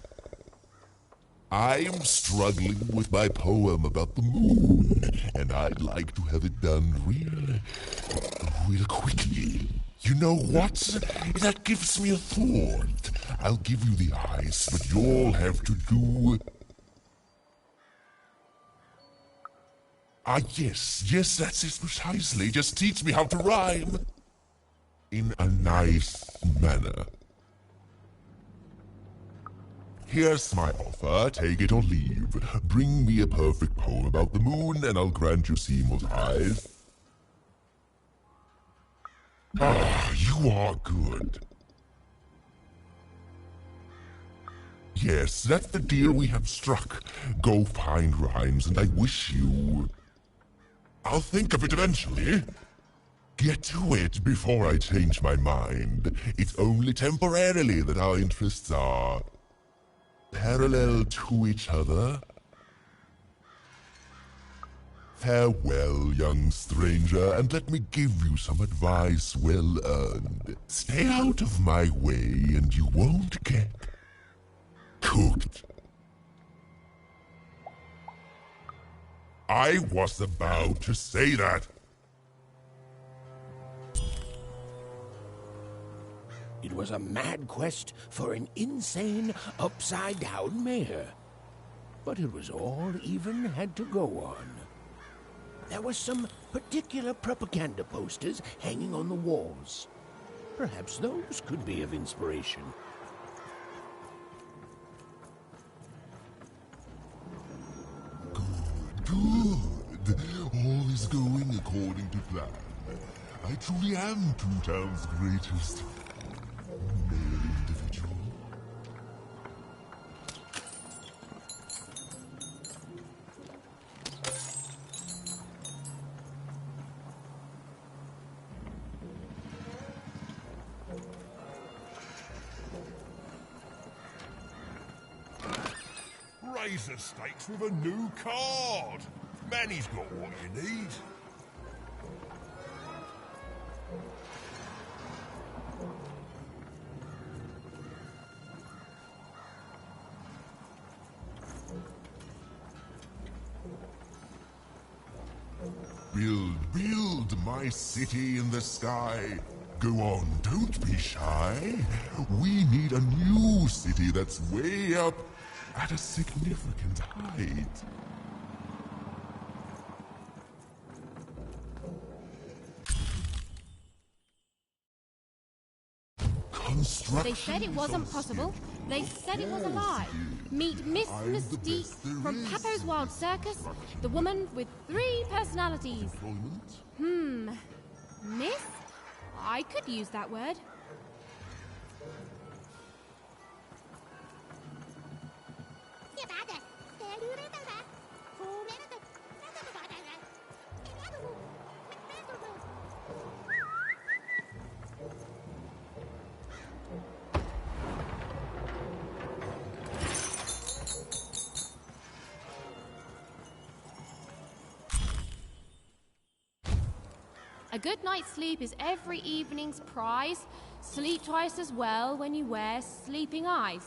I'm struggling with my poem about the moon, and I'd like to have it done real quickly. You know what? That gives me a thought. I'll give you the eyes, but you'll have to do... Ah, yes, that's it precisely. Just teach me how to rhyme. In a nice manner. Here's my offer, take it or leave. Bring me a perfect poem about the moon, and I'll grant you Seymour's eyes. Ah, you are good. yes, that's the deal we have struck. Go find rhymes, and I wish you... I'll think of it eventually. Get to it before I change my mind. It's only temporarily that our interests are... parallel to each other. Farewell, young stranger, and let me give you some advice well earned. Stay out of my way, and you won't get cooked. I was about to say that. It was a mad quest for an insane, upside-down mayor. But it was all Even had to go on. There were some particular propaganda posters hanging on the walls. Perhaps those could be of inspiration. Good. All is going according to plan. I truly am Two Town's greatest male individual. Raise the stakes with a new card. Manny's got what you need. Build my city in the sky. Go on, don't be shy. We need a new city that's way up at a significant height. They said it wasn't possible. They said it was a lie. Meet Miss Mystique from Papo's Wild Circus, the woman with 3 personalities. Miss? I could use that word. A good night's sleep is every evening's prize. Sleep twice as well when you wear sleeping eyes.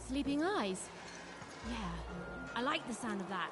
Sleeping eyes? Yeah, I like the sound of that.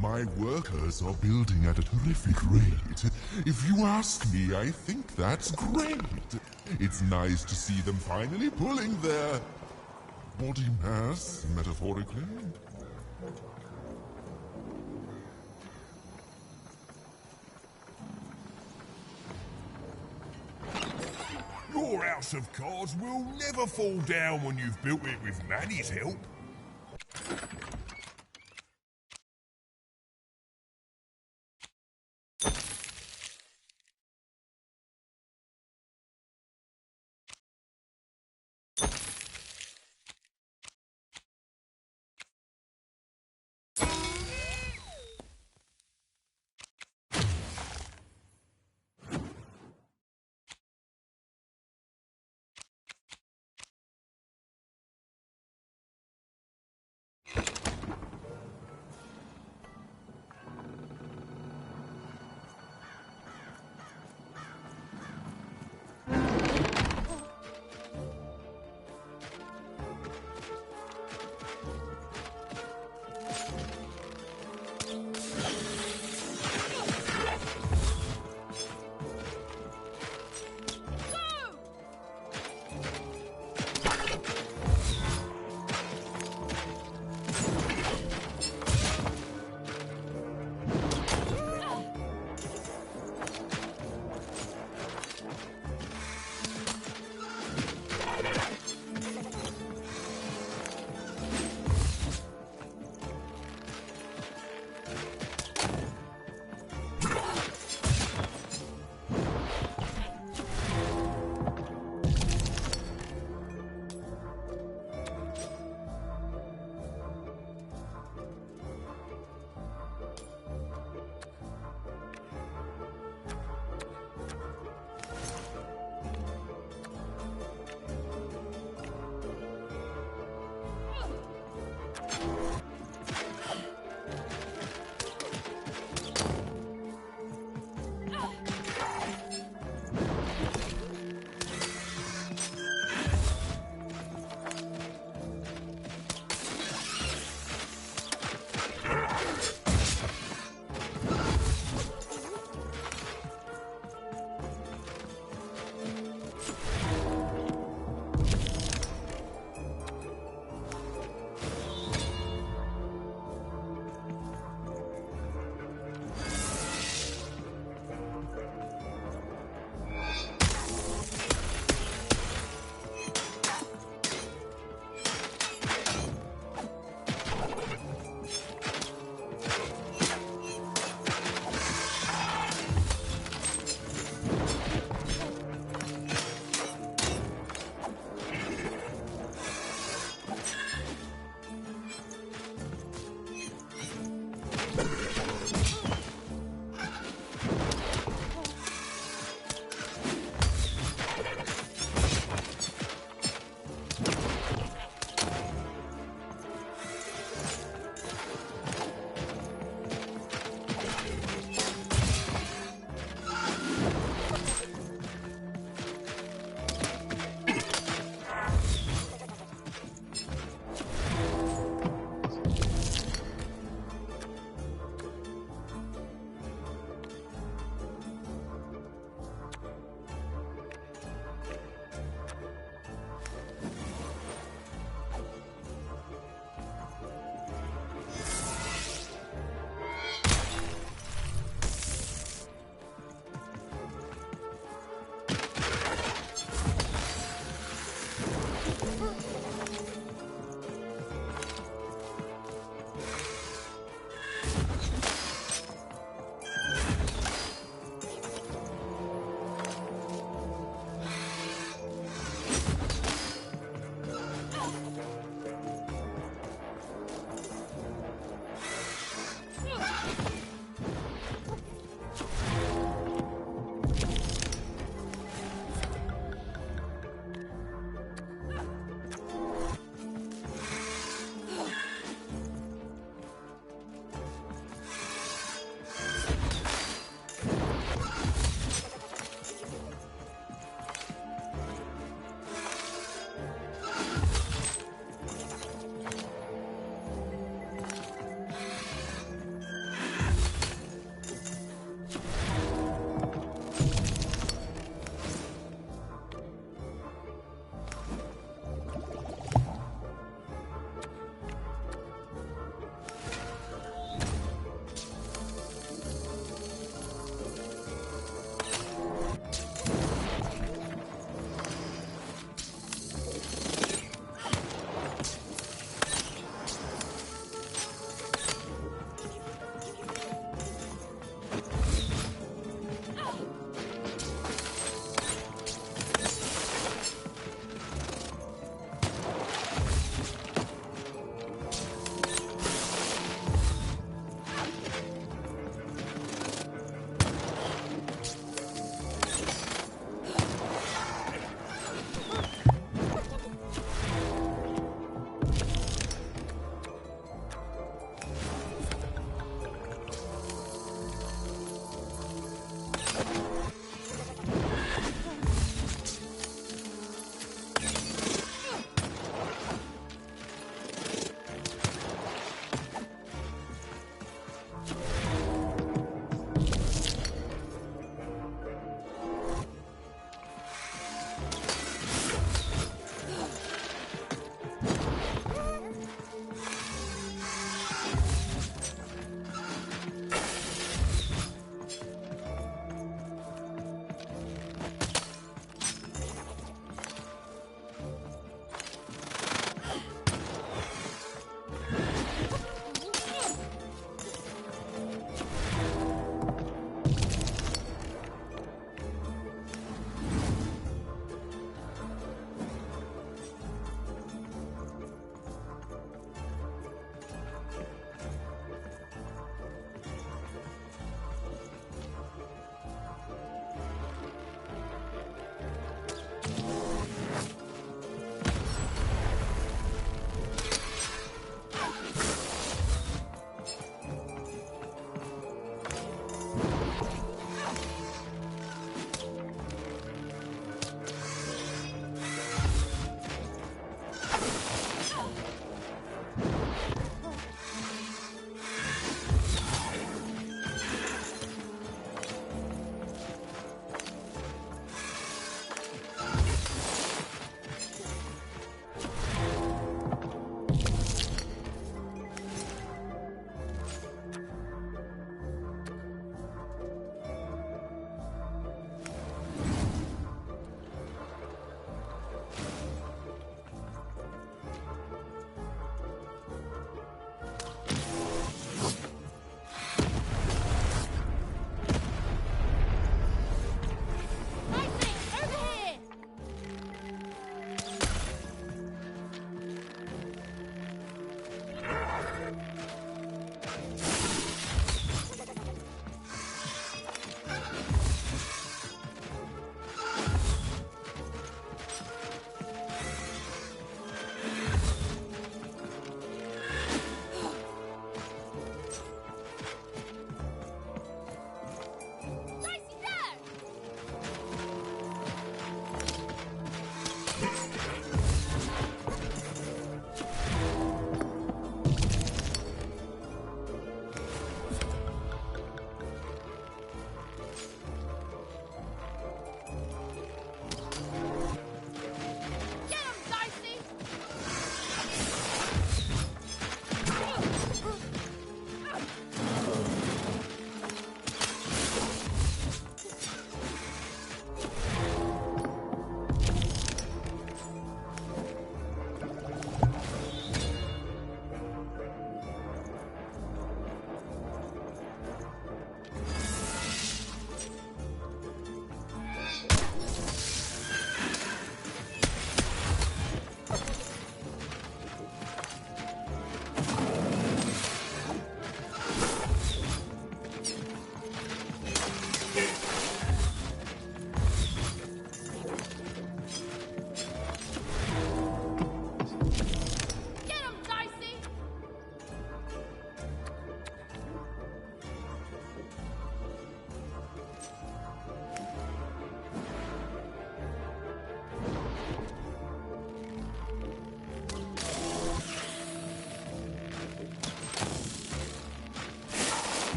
My workers are building at a terrific rate. If you ask me, I think that's great. It's nice to see them finally pulling their body mass, metaphorically. Your house of cards will never fall down when you've built it with Manny's help.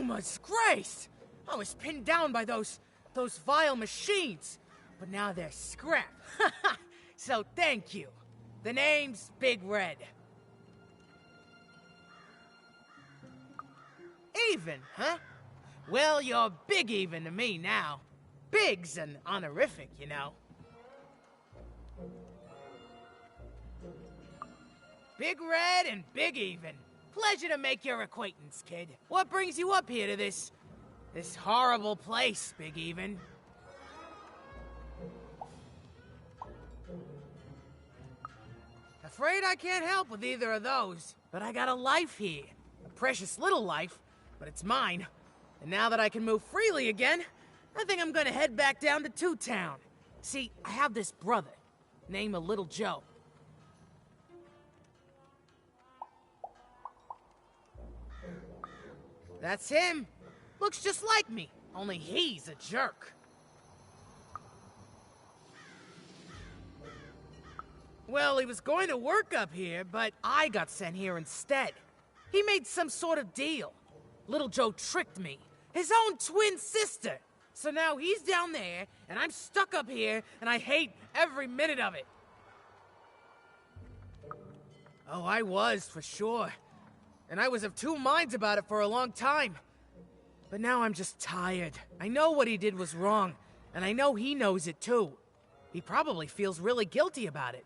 Oh, my disgrace! I was pinned down by those vile machines, but now they're scrap. So thank you. The name's Big Red. Even, huh? Well, you're big even to me now. Big's an honorific, you know. Big Red and Big Even. Pleasure to make your acquaintance, kid. What brings you up here to this horrible place, Big Even? Afraid I can't help with either of those, but I got a life here. A precious little life, but it's mine. And now that I can move freely again, I think I'm gonna head back down to Two Town. See, I have this brother, named Little Joe. That's him. Looks just like me, only he's a jerk. Well, he was going to work up here, but I got sent here instead. He made some sort of deal. Little Joe tricked me, his own twin sister. So now he's down there, and I'm stuck up here, and I hate every minute of it. Oh, I was, for sure. And I was of two minds about it for a long time. But now I'm just tired. I know what he did was wrong, and I know he knows it too. He probably feels really guilty about it.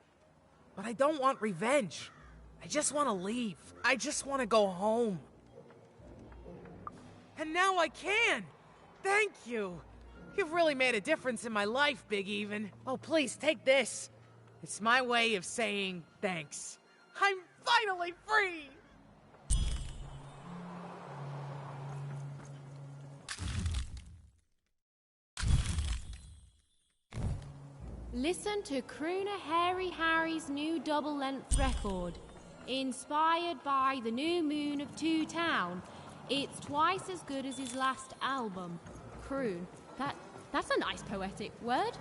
But I don't want revenge. I just want to leave. I just want to go home. And now I can! Thank you! You've really made a difference in my life, Big Even. Oh, please, take this. It's my way of saying thanks. I'm finally free! Listen to Crooner Hairy Harry's new double-length record. Inspired by the new moon of Two Town. It's twice as good as his last album, Croon. That's a nice poetic word.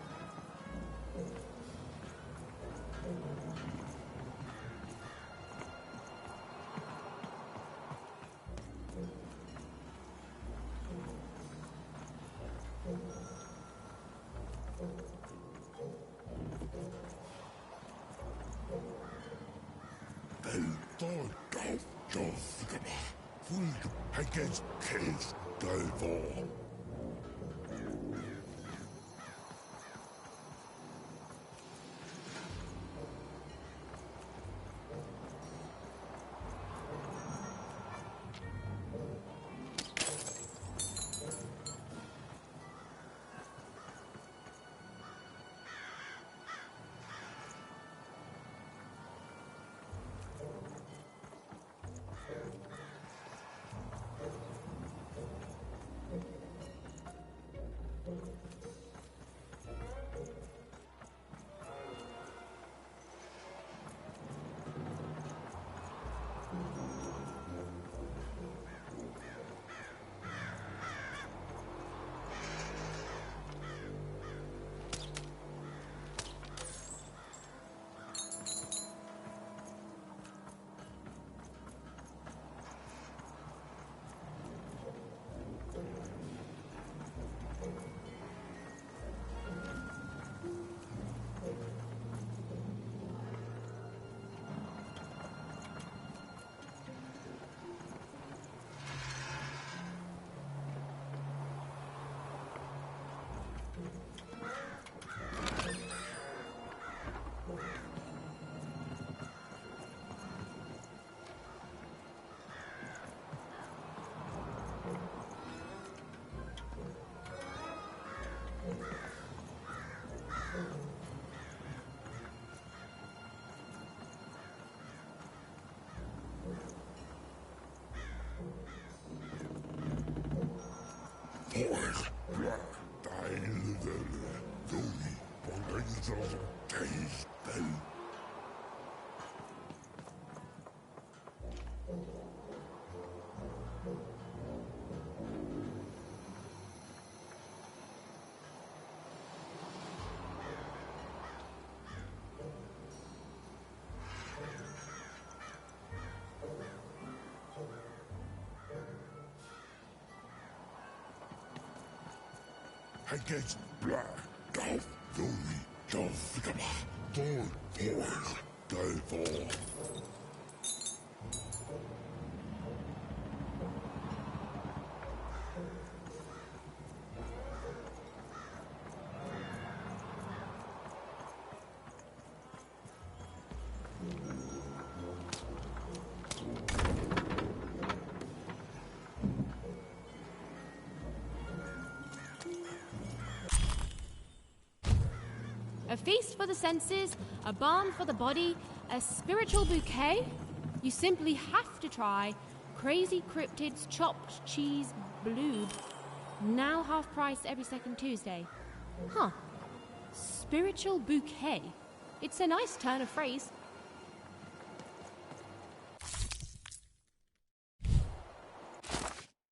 against black, golf, Dory, golf, Thor, Thor. A feast for the senses, a balm for the body, a spiritual bouquet? You simply have to try Crazy Cryptid's Chopped Cheese Bloob. Now half price every second Tuesday. Huh. Spiritual bouquet. It's a nice turn of phrase.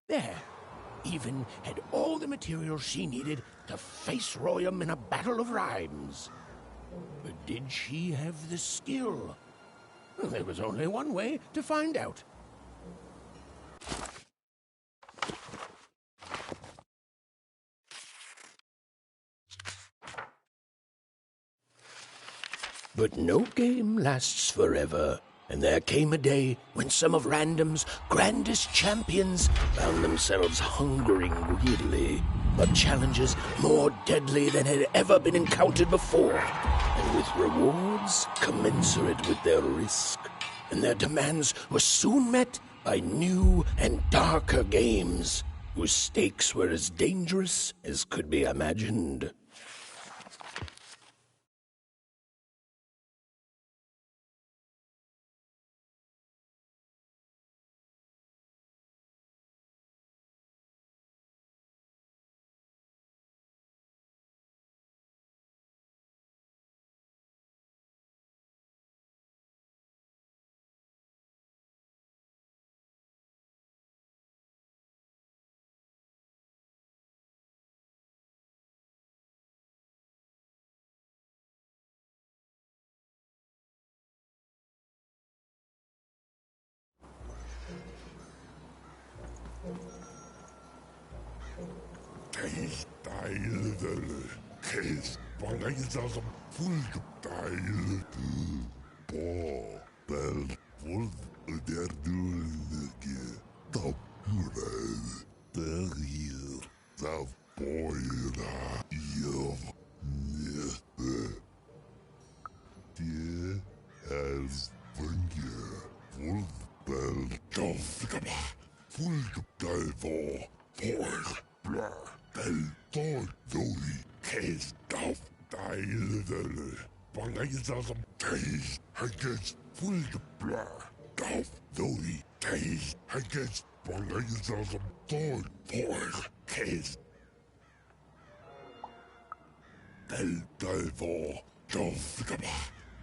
There. Even had all the material she needed to face Royum in a battle of rhymes. But did she have the skill? Well, there was only one way to find out. But no game lasts forever, and there came a day when some of Random's grandest champions found themselves hungering greedily for challenges more deadly than had ever been encountered before, and with rewards commensurate with their risk. And their demands were soon met by new and darker games, whose stakes were as dangerous as could be imagined. Dejldejle, kæs, bangaiser som fuldgedejle, bel, fuld, der dullige, tapurad, der hier, der boira, nette. Det vunge, fuld, bel, dofgaba, fuldgedejle, bla. Del Dori, Case, Duff, Dile, Bangaiser som Case, Haggis, Full Blah, Duff, Dori, Case, Haggis, Bangaiser som Dor, Por, Case. Del Delvor, Duff,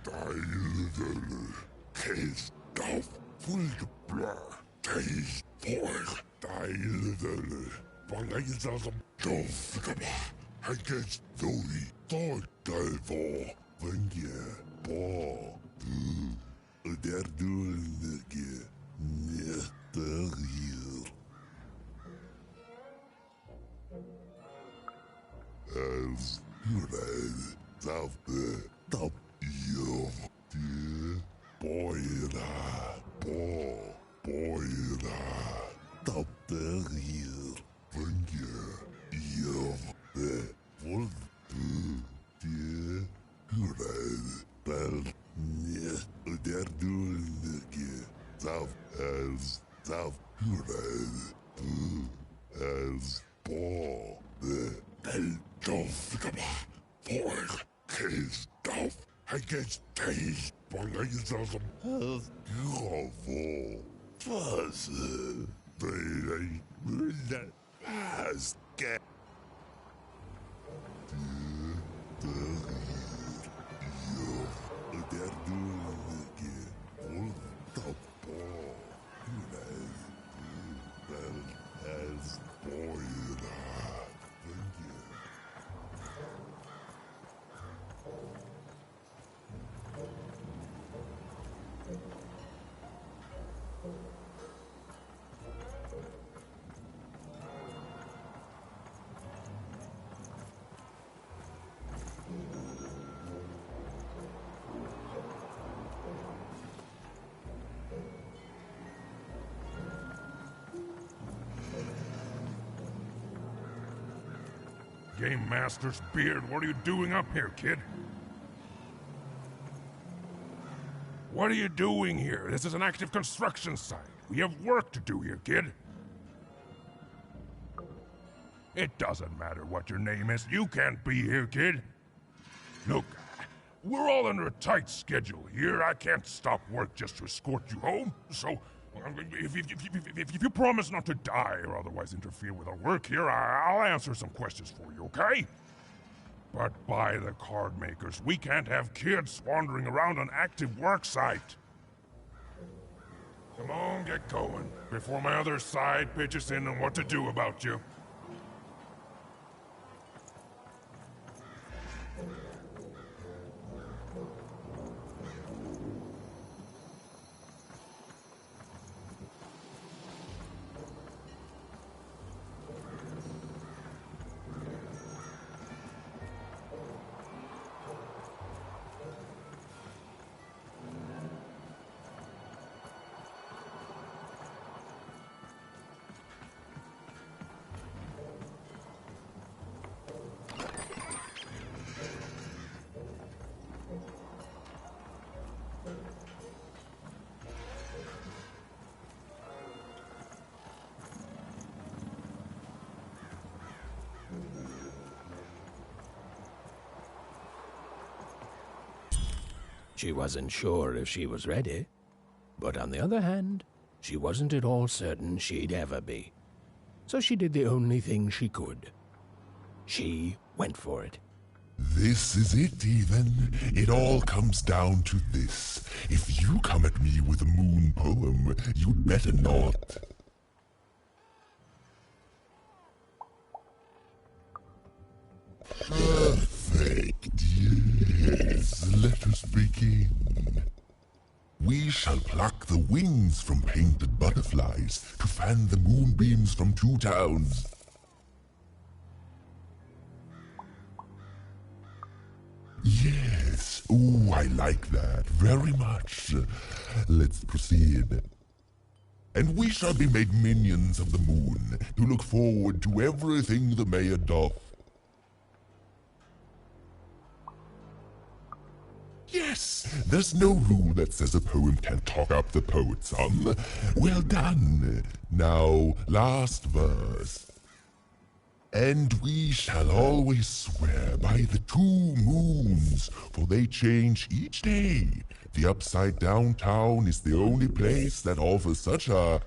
Dile, Case, Duff, Full Blah, Case, Por, Dile, Bangaiser som Dofgaba, Haggis, Dori, Thor, Delvor, Vunge, Bo, der dullige, netterhiel. As Hurad, Zavde, Tap, Yov, Die, Boira, Boira, Tap, der Hiel, Vunge, Yov, the wolf, die Hurad, Bel, der dullige, Zav, as, Zav, Hurad, as, Bo, the Bel, Dofgaba, Por, Case, Dof, Haggis, Taste, Bangaiser, as, Gravo, Fuzz, they, as, get. Game Master's beard, what are you doing up here, kid? What are you doing here? This is an active construction site. We have work to do here, kid. It doesn't matter what your name is. You can't be here, kid. Look, we're all under a tight schedule here. I can't stop work just to escort you home. So, if you promise not to die or otherwise interfere with our work here, I'll answer some questions for you, okay? But by the card makers, we can't have kids wandering around an active work site. Come on, get going, before my other side pitches in on what to do about you. She wasn't sure if she was ready, but on the other hand, she wasn't at all certain she'd ever be. So she did the only thing she could. She went for it. This is it, even. It all comes down to this. If you come at me with a moon poem, you'd better not. Perfect, yes. Let us begin. We shall pluck the wings from painted butterflies to fan the moonbeams from two towns. Yes. Oh, I like that very much. Let's proceed. And we shall be made minions of the moon to look forward to everything the mayor doth. Yes, there's no rule that says a poem can't talk up the poet some. Well done. Now, last verse. And we shall always swear by the 2 moons, for they change each day. The upside down town is the only place that offers such a...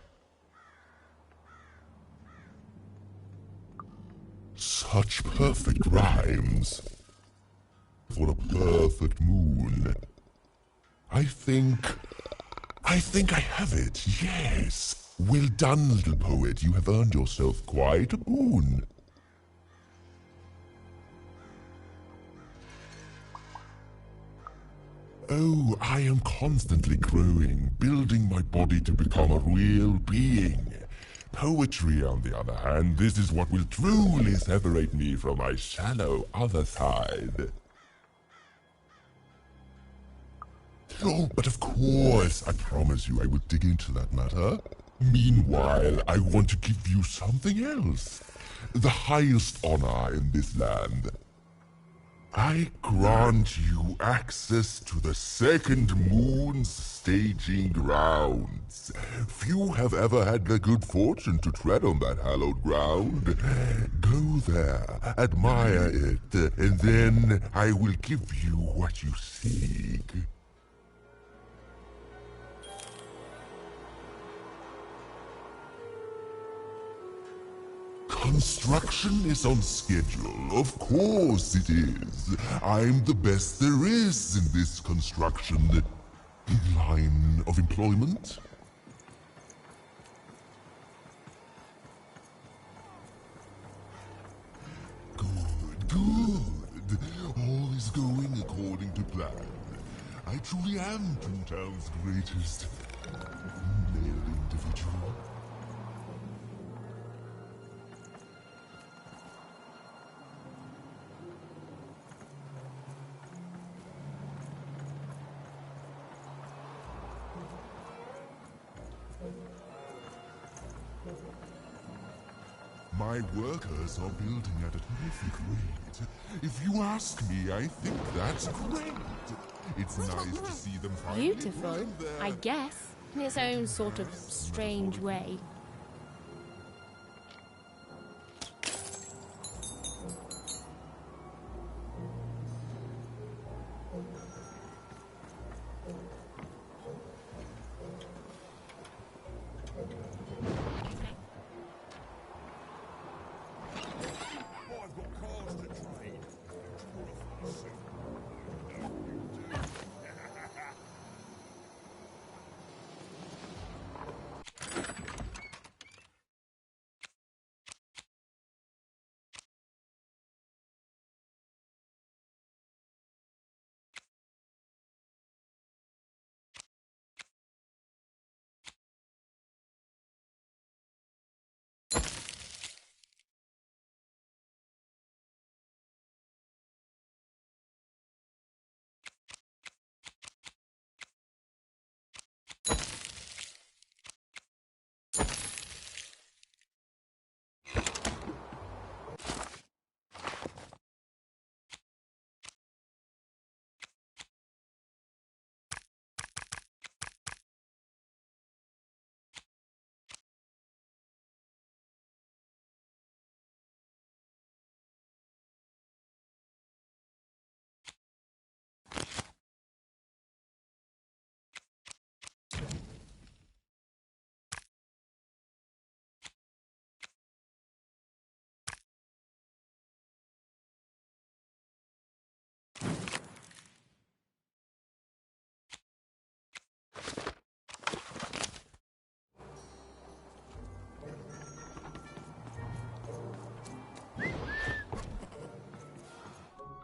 such perfect rhymes. For a perfect moon. I think I have it, yes. Well done, little poet. You have earned yourself quite a boon. Oh, I am constantly growing, building my body to become a real being. Poetry, on the other hand, this is what will truly separate me from my shallow other side. Oh, but of course, I promise you I will dig into that matter. Meanwhile, I want to give you something else. The highest honor in this land. I grant you access to the second moon's staging grounds. Few have ever had the good fortune to tread on that hallowed ground. Go there, admire it, and then I will give you what you seek. Construction is on schedule. Of course it is. I'm the best there is in this construction line of employment. Good. All is going according to plan. I truly am Toontown's greatest male individual. My workers are building at a terrific rate. If you ask me, I think that's great. It's nice to see them finally Beautiful, pulling their... I guess, in its own sort of strange way.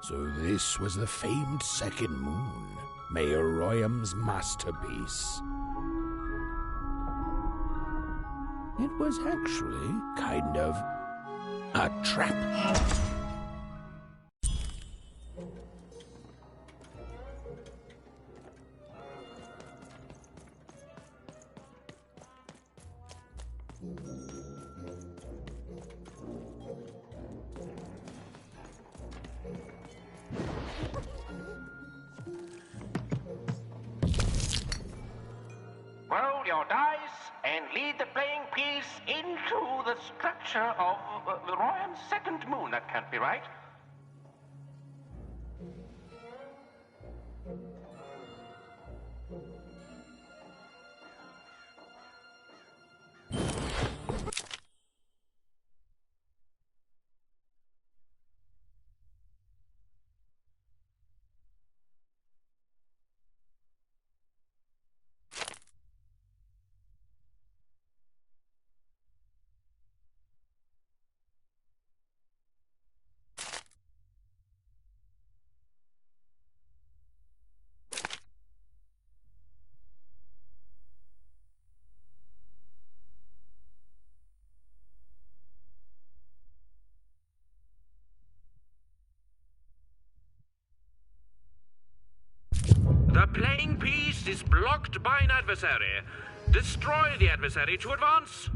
So this was the famed second moon, Mayor Royham's masterpiece. It was actually kind of a trap. Roll your dice and lead the playing piece into the structure of Royham's second moon. That can't be right. The playing piece is blocked by an adversary. Destroy the adversary to advance.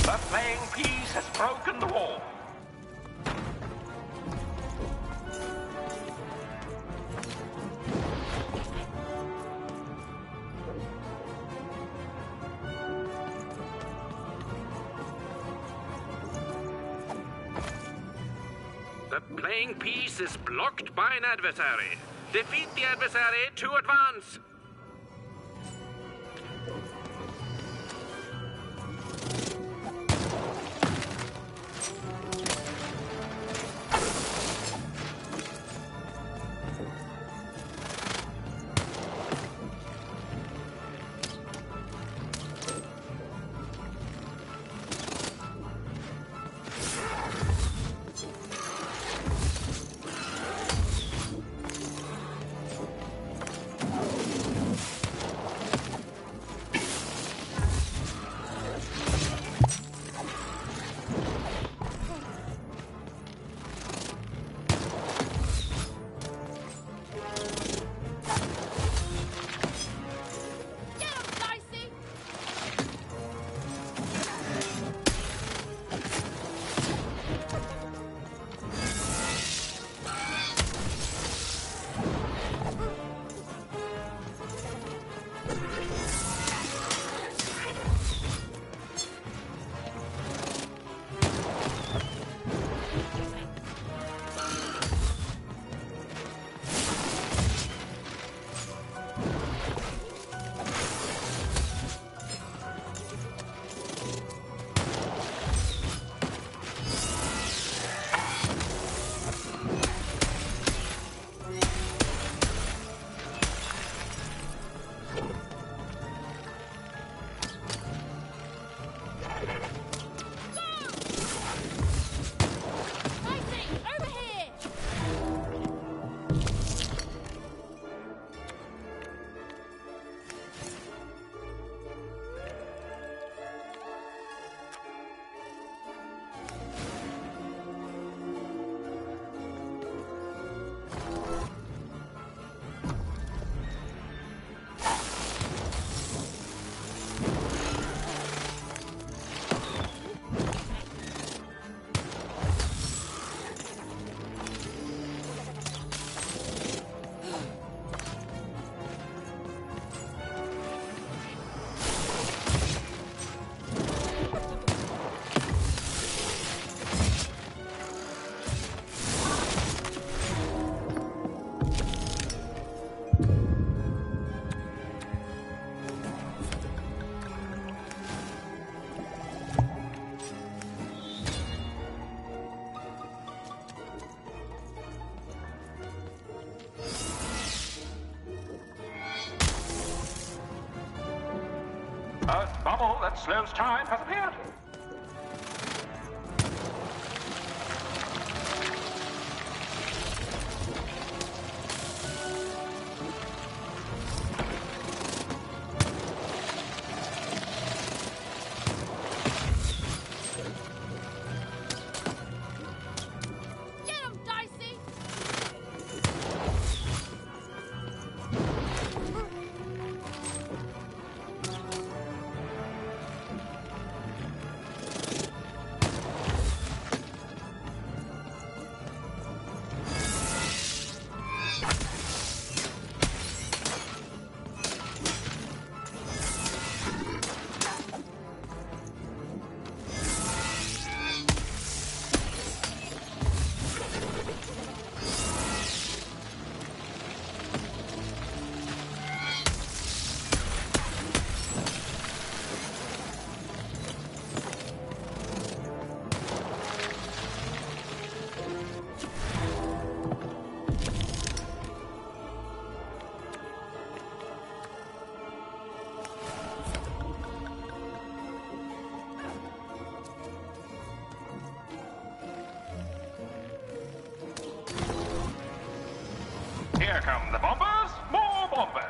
The playing piece has broken the wall. The playing piece is blocked by an adversary. Defeat the adversary to advance. A bubble that slows time has appeared. Here come the bombers, more bombers.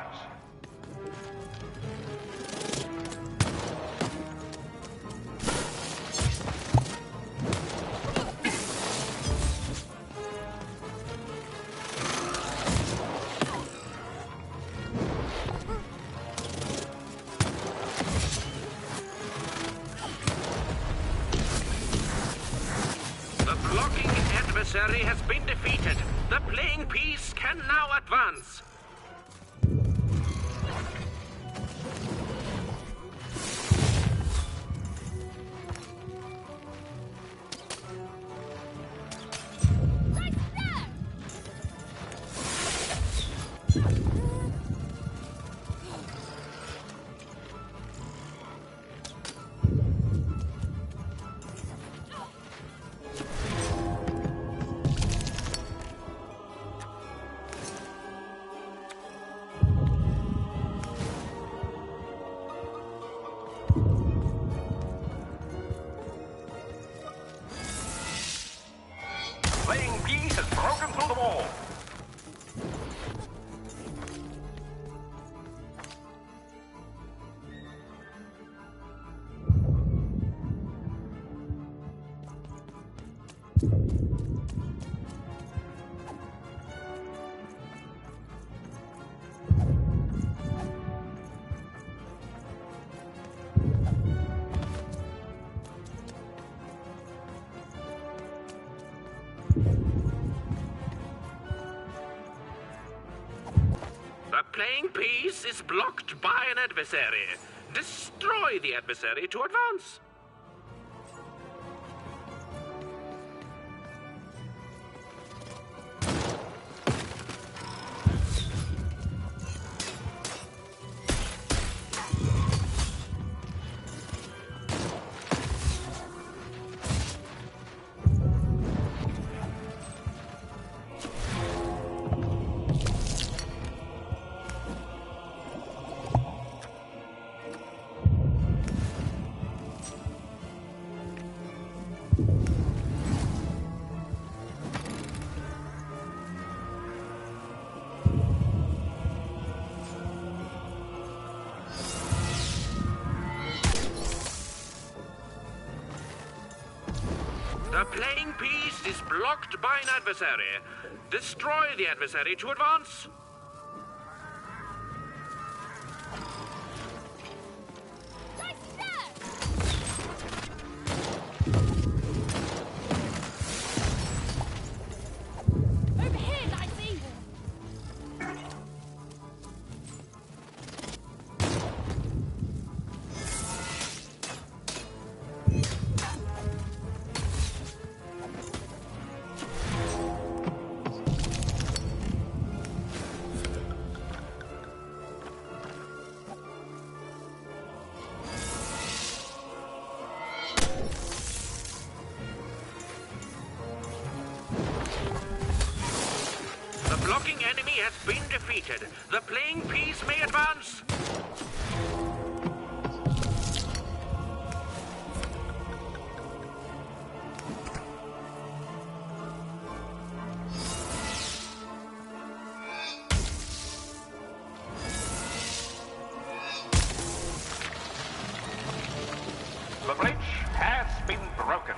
adversary has been defeated. The playing piece can now advance. Playing piece has broken through the wall. The playing piece is blocked by an adversary. Destroy the adversary to advance. The playing piece is blocked by an adversary. Destroy the adversary to advance. Over here, Nicey! The blocking enemy has been defeated. The playing piece may advance. The bridge has been broken.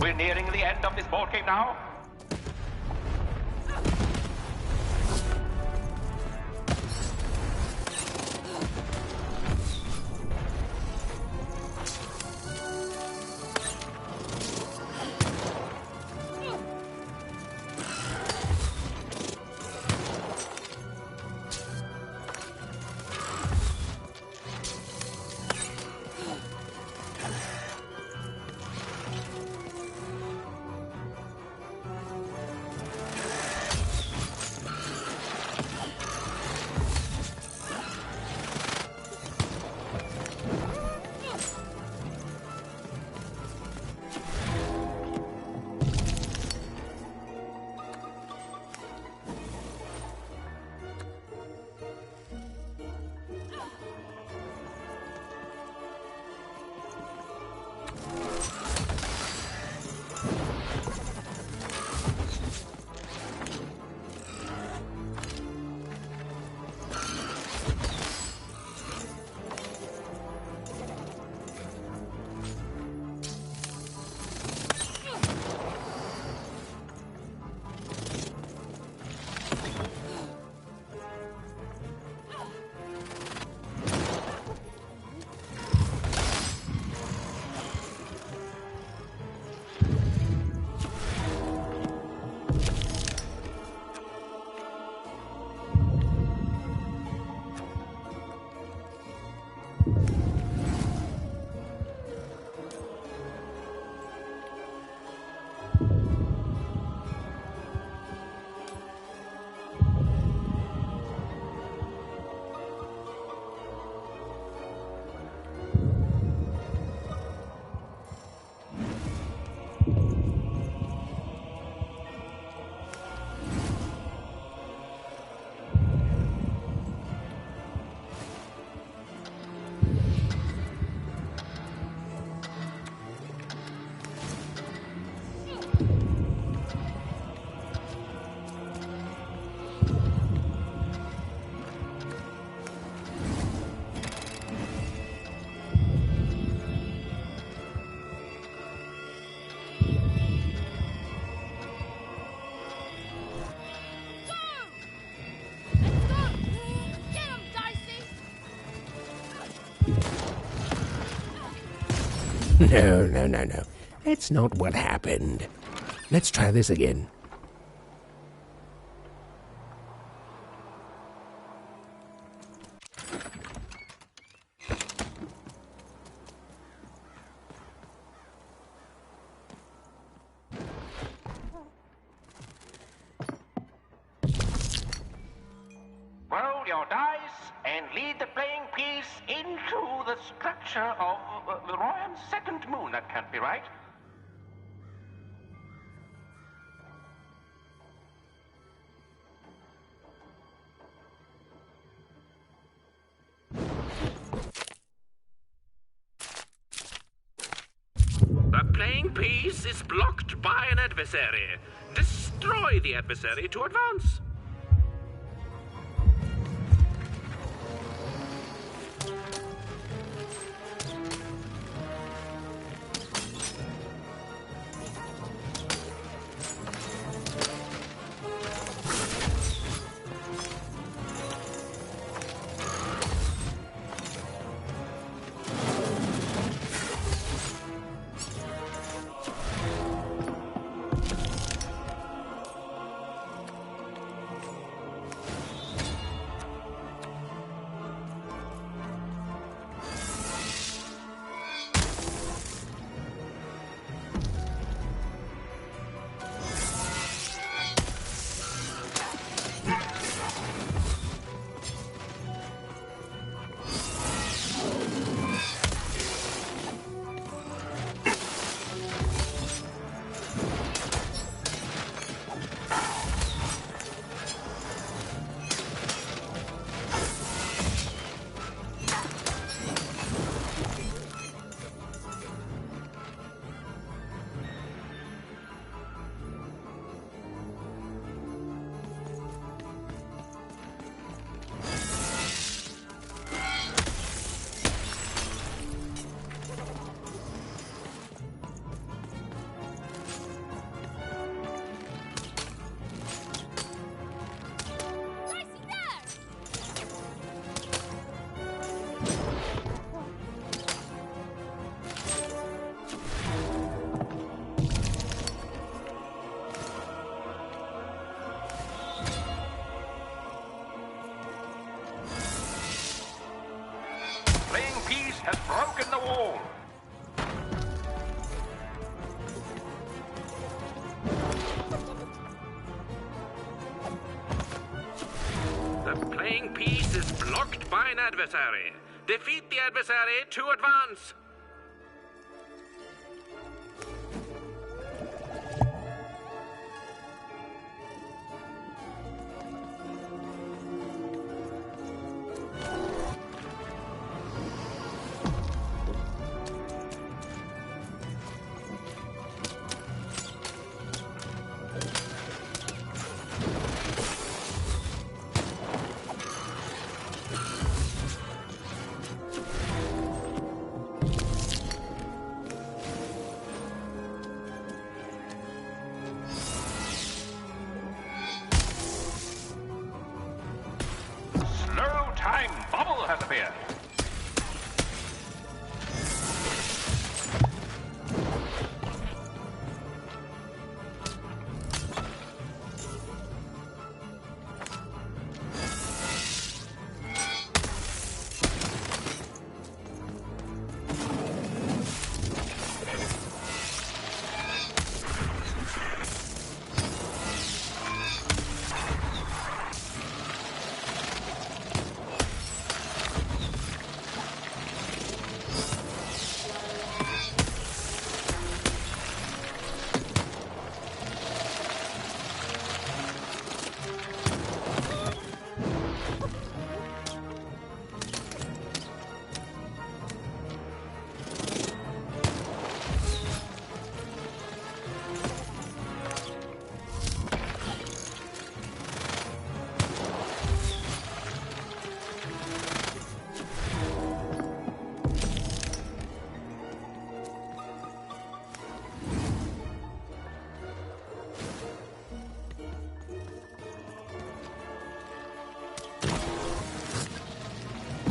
We're nearing the end of this board game now. No. That's not what happened. Let's try this again. Roll your dice and lead the playing piece into the structure of the Ryan's second moon. That can't be right. The playing piece is blocked by an adversary. Destroy the adversary to advance. blocked by an adversary. Defeat the adversary to advance. Time bubble has appeared.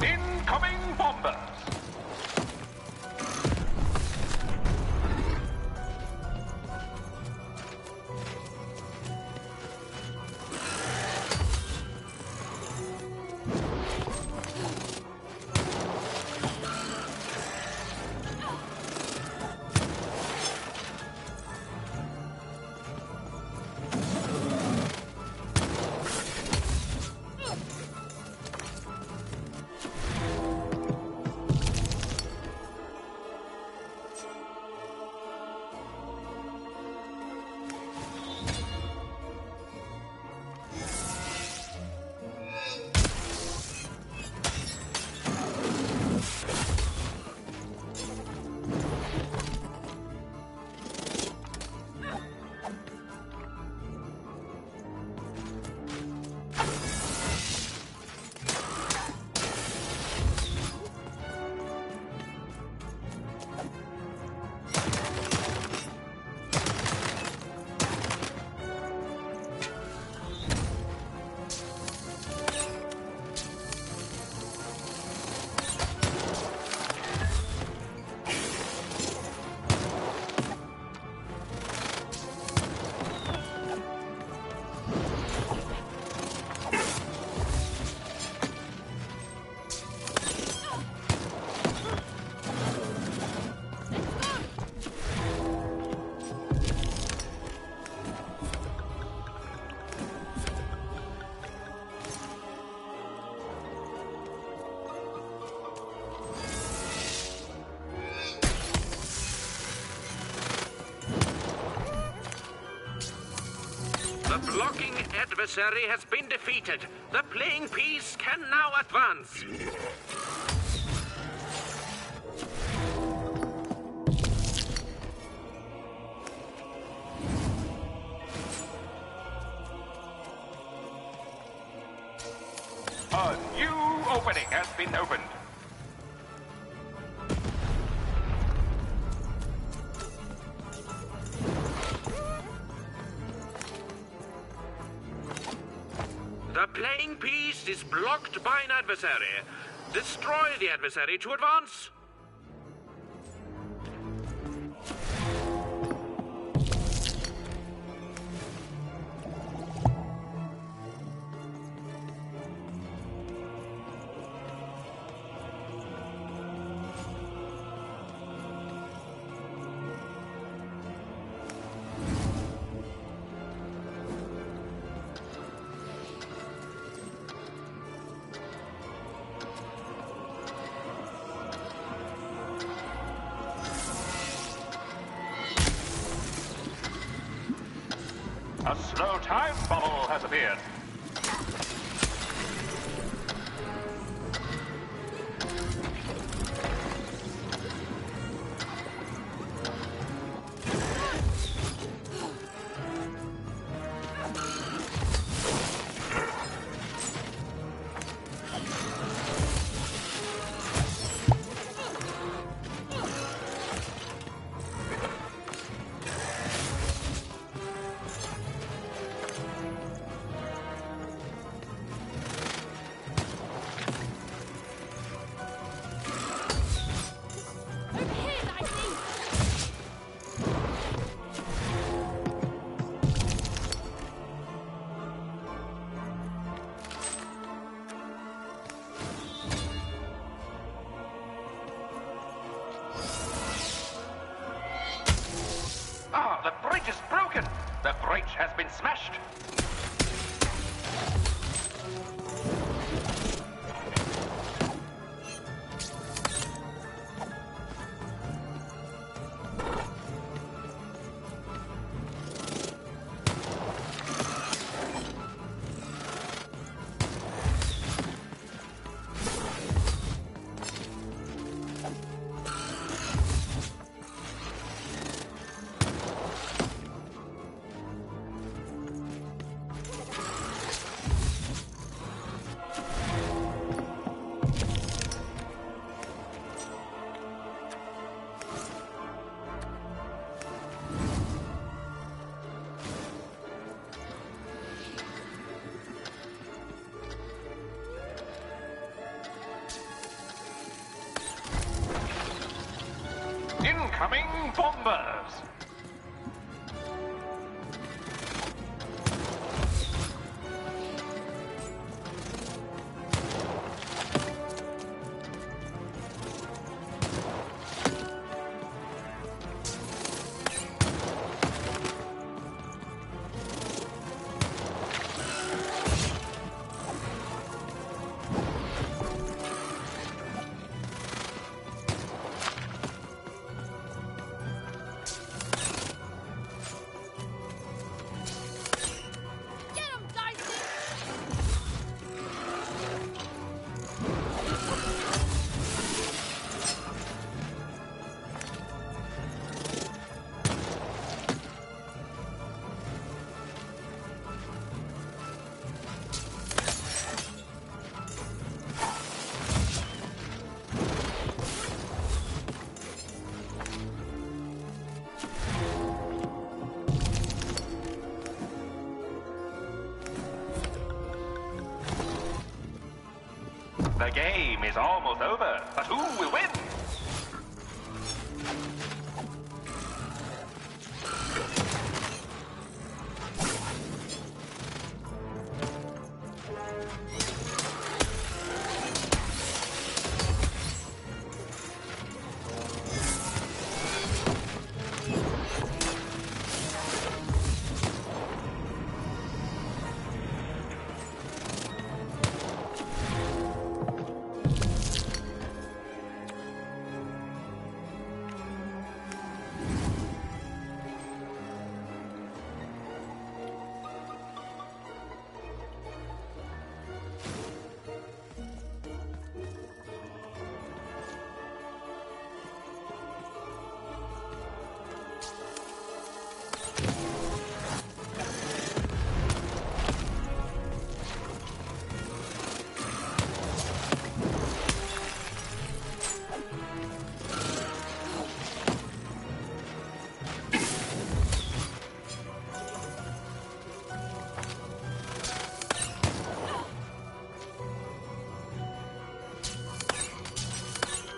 Incoming bombers! The blocking adversary has been defeated. The playing piece can now advance. A new opening has been opened. The playing piece is blocked by an adversary. Destroy the adversary to advance. A slow time bubble has appeared. The bridge is broken! The bridge has been smashed! Incoming bombers! The game is almost over, but who will win?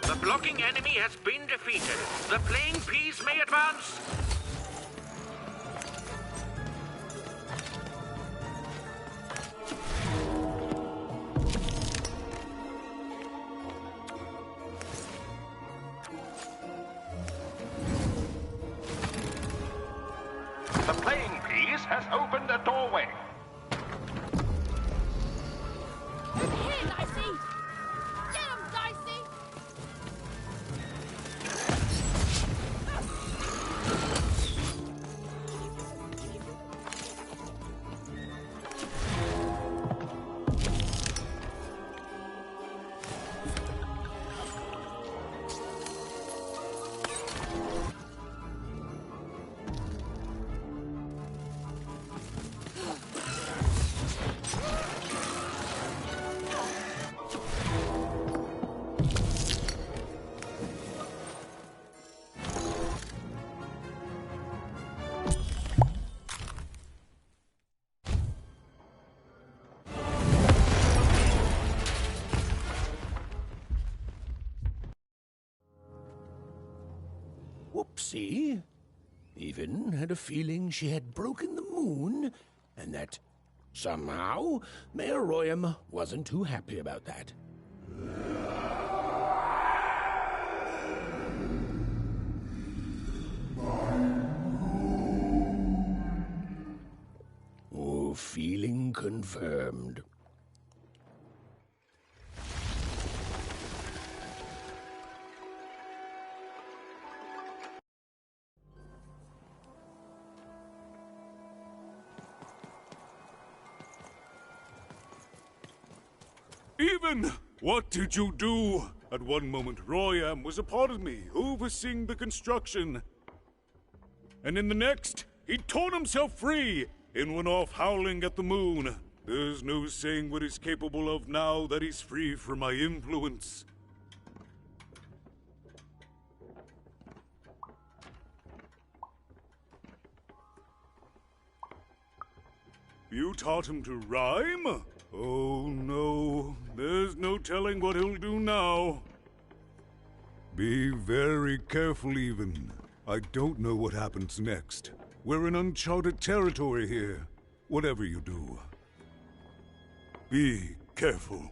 The blocking enemy has been defeated. The playing piece may advance. The playing piece has opened a doorway. Over here, Dicey! Get him, Dicey! See? Even had a feeling she had broken the moon, and that somehow Mayor Royam wasn't too happy about that. Oh, feeling confirmed. Even! What did you do? At one moment, Royam was a part of me, overseeing the construction. And in the next, he'd torn himself free and went off howling at the moon. There's no saying what he's capable of now that he's free from my influence. You taught him to rhyme? Oh no, there's no telling what he'll do now. Be very careful, Even. I don't know what happens next. We're in uncharted territory here. Whatever you do, be careful.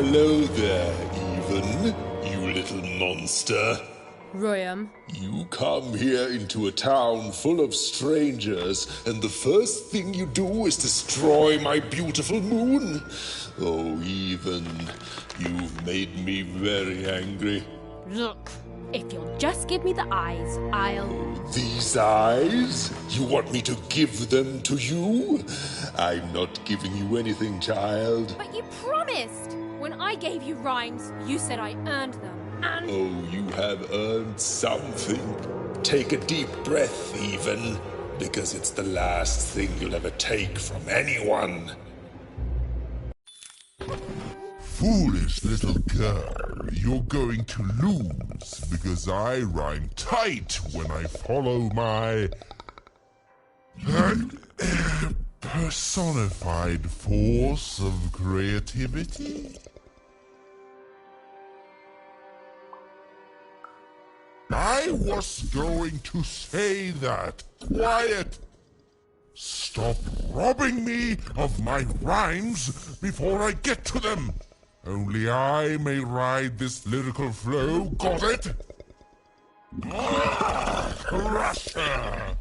Hello there, Even, you little monster. Royam. You come here into a town full of strangers, and the first thing you do is destroy my beautiful moon. Oh, Even, you've made me very angry. Look, if you'll just give me the eyes, I'll... These eyes? You want me to give them to you? I'm not giving you anything, child. But you promised! When I gave you rhymes, you said I earned them, and... Oh, you have earned something. Take a deep breath, Even, because it's the last thing you'll ever take from anyone. Foolish little girl, you're going to lose because I rhyme tight when I follow my personified force of creativity. I was going to say that. Quiet! Stop robbing me of my rhymes before I get to them. Only I may ride this lyrical flow, got it? Crusher!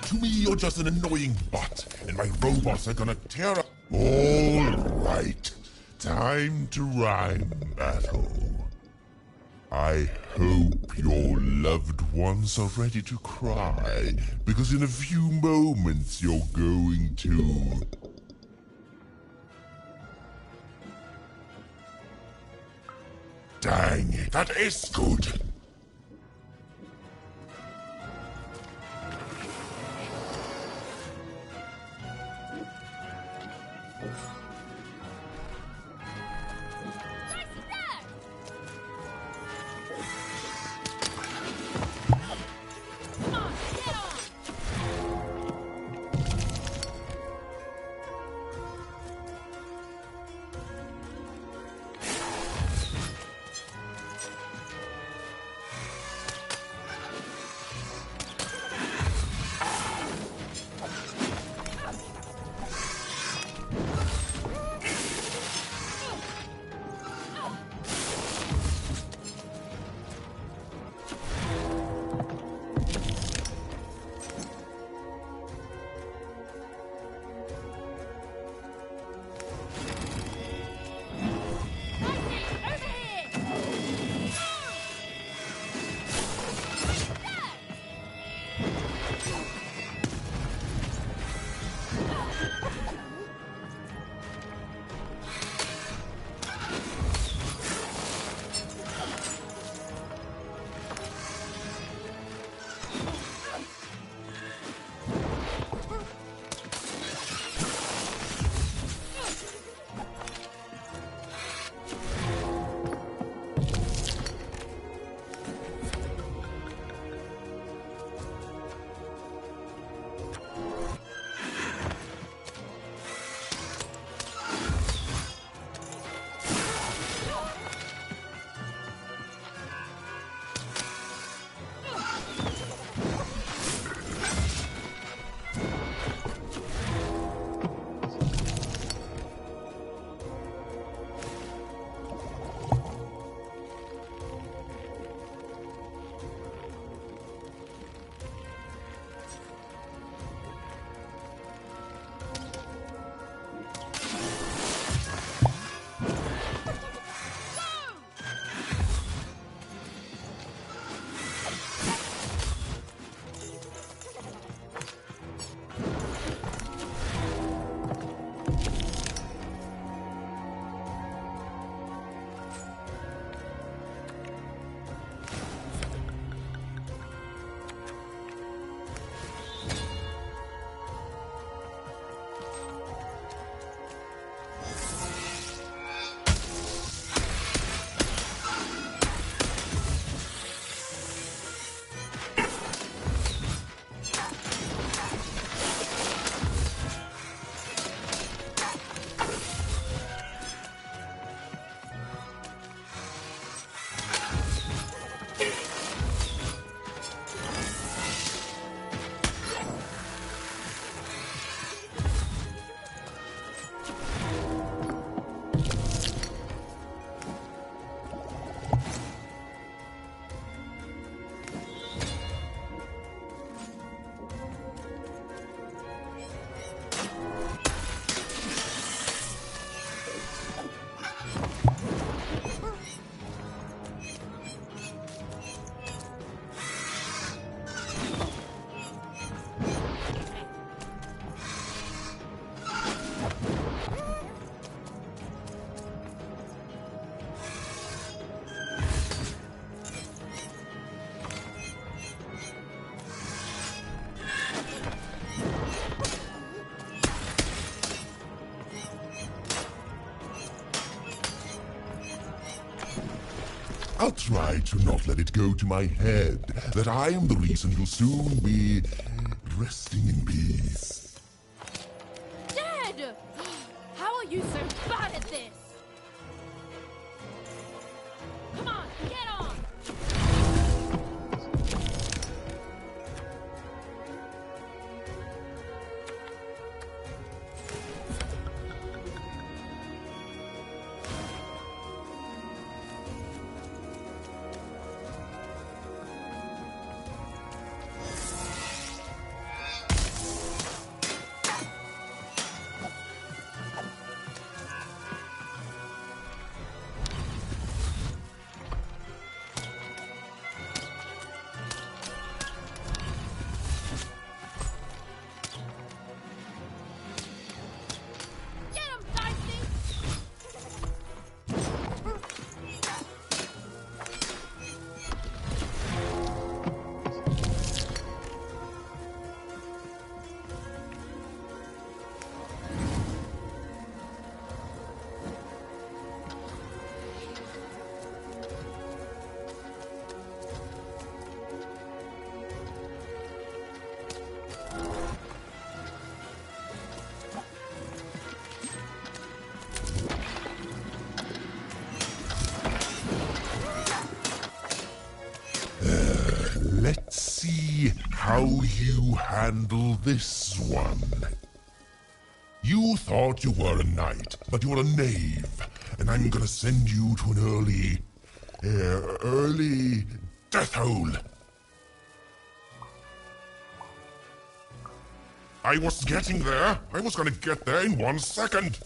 To me, you're just an annoying butt, and my robots are gonna tear up. All right, time to rhyme battle. I hope your loved ones are ready to cry, because in a few moments you're going to... Dang it, that is good! I'll try to not let it go to my head that I am the reason you'll soon be resting in peace. Dad! How are you so bad at this? Come on, get on! Let's see how you handle this one. You thought you were a knight, but you're a knave, and I'm gonna send you to an early death hole. I was getting there. I was gonna get there in 1 second.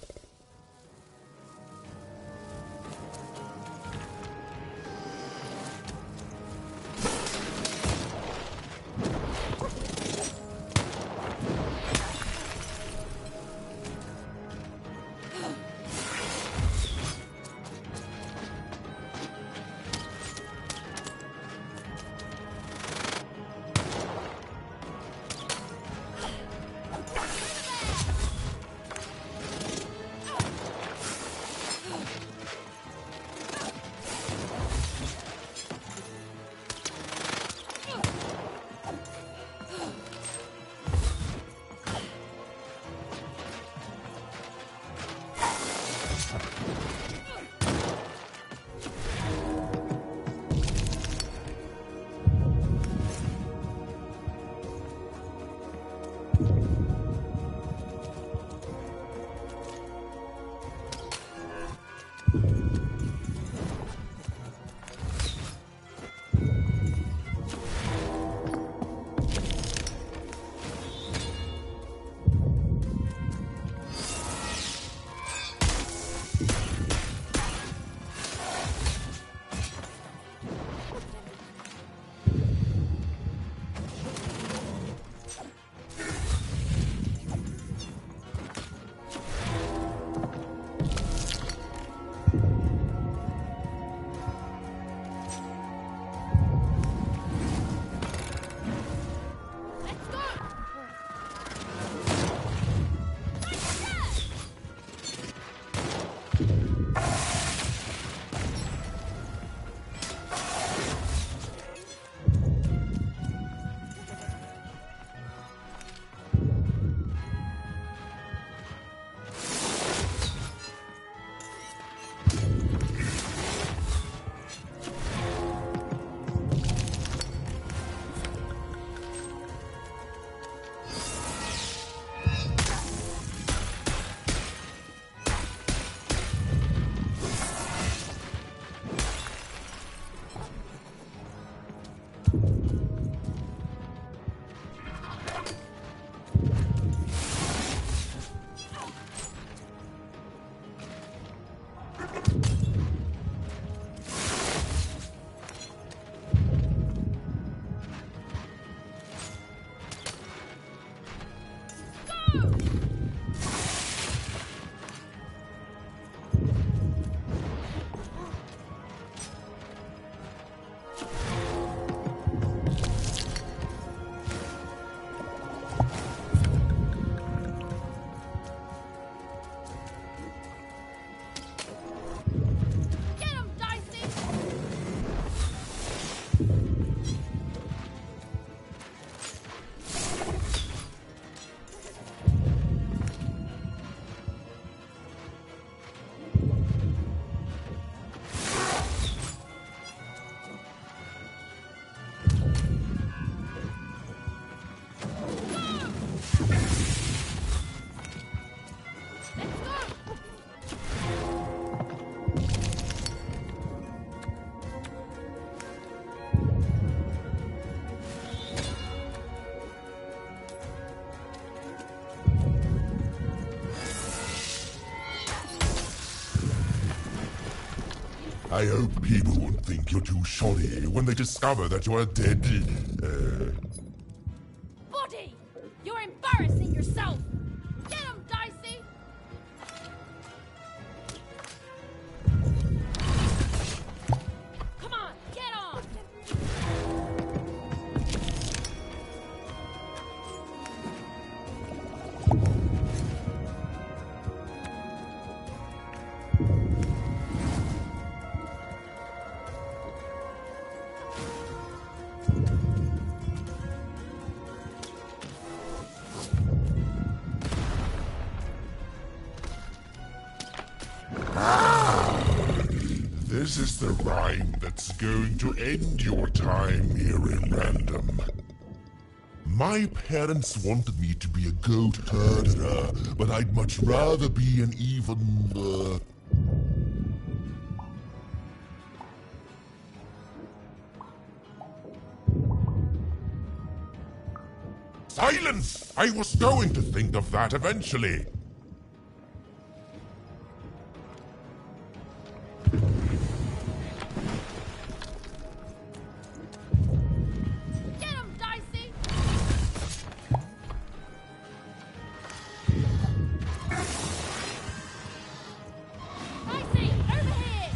I hope people won't think you're too shoddy when they discover that you're dead. Body! You're embarrassing yourself! Get him, Dicey! Come on, get on! This is the rhyme that's going to end your time here in Random. My parents wanted me to be a goat herder, but I'd much rather be an even, Silence! I was going to think of that eventually. Get him, Dicey! Dicey, over here!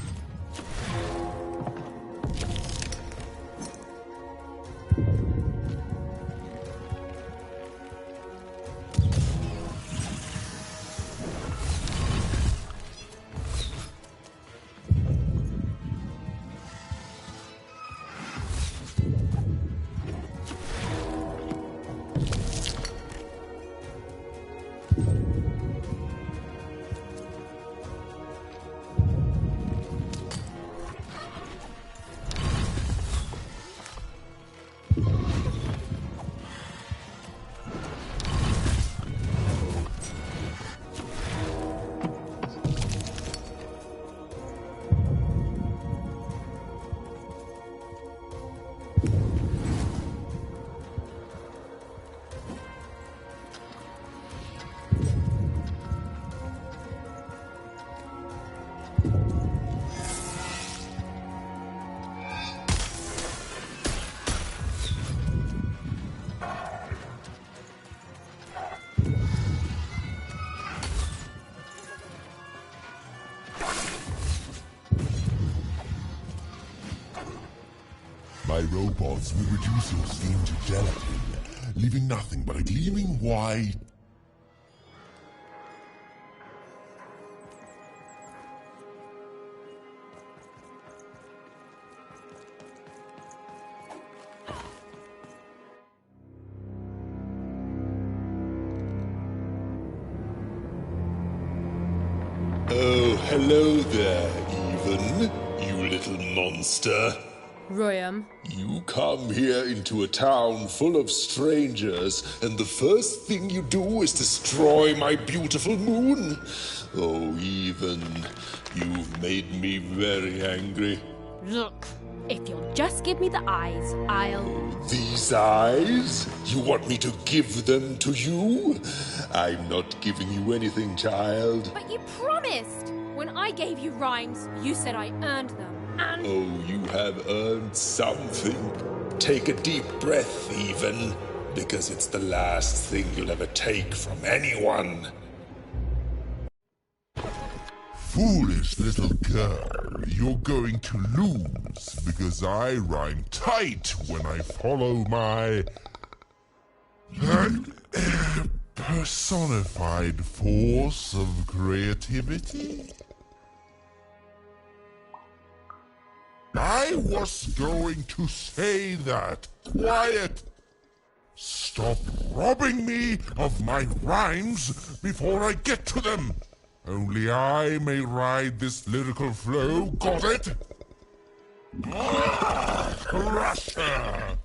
My robots will reduce your skin to gelatin, leaving nothing but a gleaming white... Oh, hello there, Even, you little monster. Royam. You come here into a town full of strangers, and the first thing you do is destroy my beautiful moon. Oh, Even, you've made me very angry. Look, if you'll just give me the eyes, I'll... These eyes? You want me to give them to you? I'm not giving you anything, child. But you promised! When I gave you rhymes, you said I earned them, and... Oh, you have earned something. Take a deep breath, Even, because it's the last thing you'll ever take from anyone. Foolish little girl, you're going to lose, because I rhyme tight when I follow my... personified force of creativity? I was going to say that. Quiet! Stop robbing me of my rhymes before I get to them. Only I may ride this lyrical flow, got it? Crusher!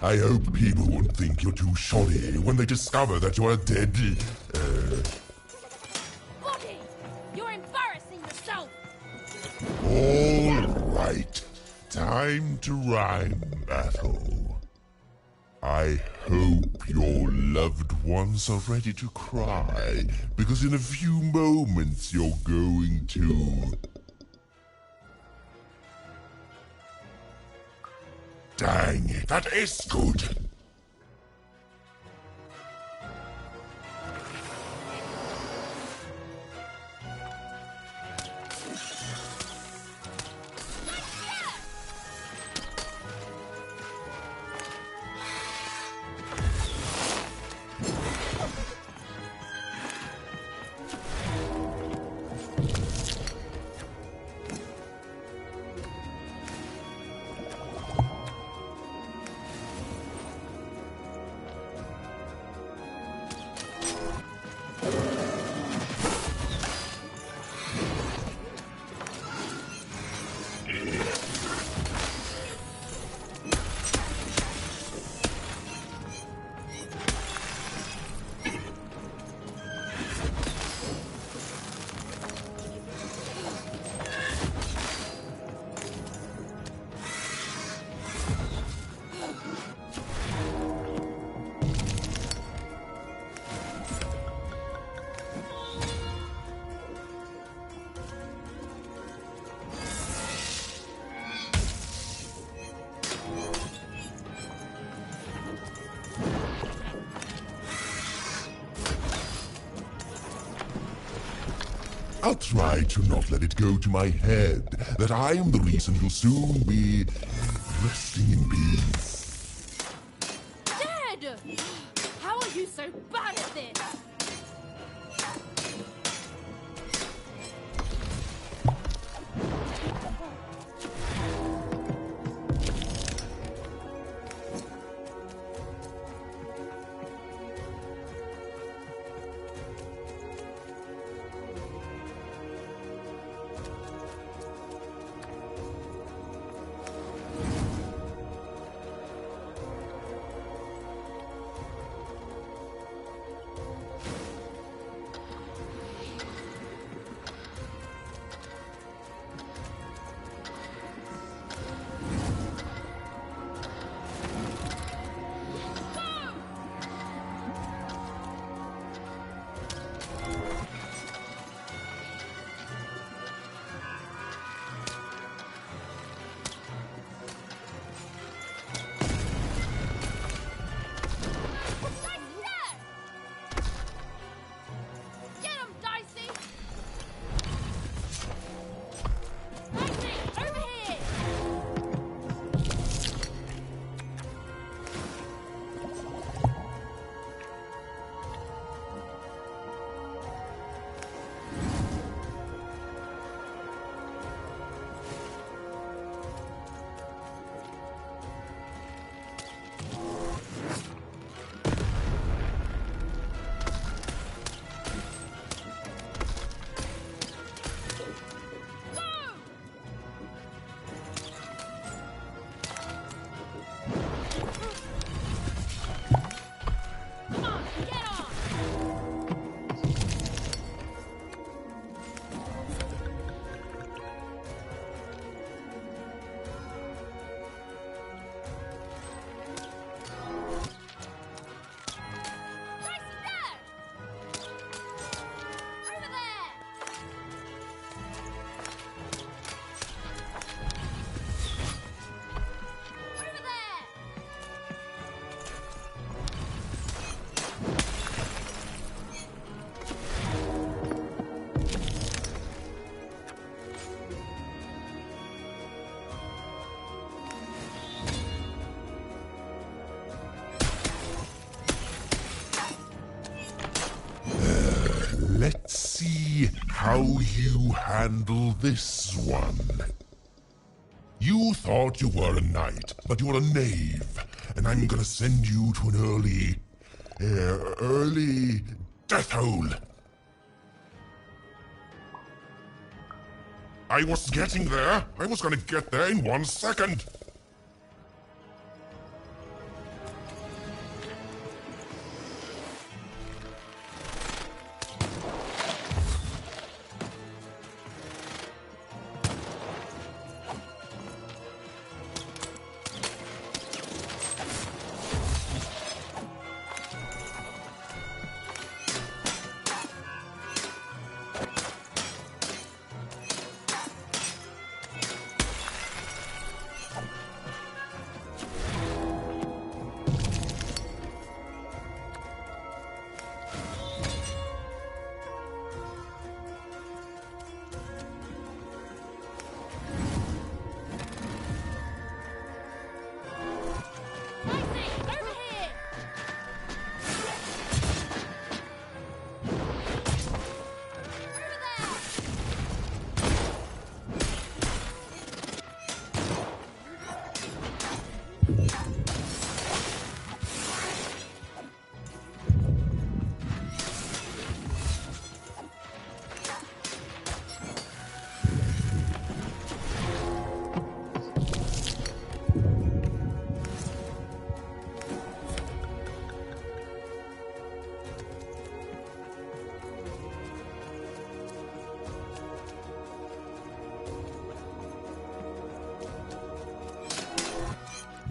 I hope people won't think you're too shoddy when they discover that you're dead. Body! You're embarrassing yourself! All right. Time to rhyme battle. I hope your loved ones are ready to cry, because in a few moments you're going to... Dang it, that is good! I'll try to not let it go to my head that I am the reason you'll soon be resting in peace. Dead! How are you so bad at this? Let's see how you handle this one. You thought you were a knight, but you're a knave, and I'm gonna send you to an early death hole. I was getting there. I was gonna get there in 1 second.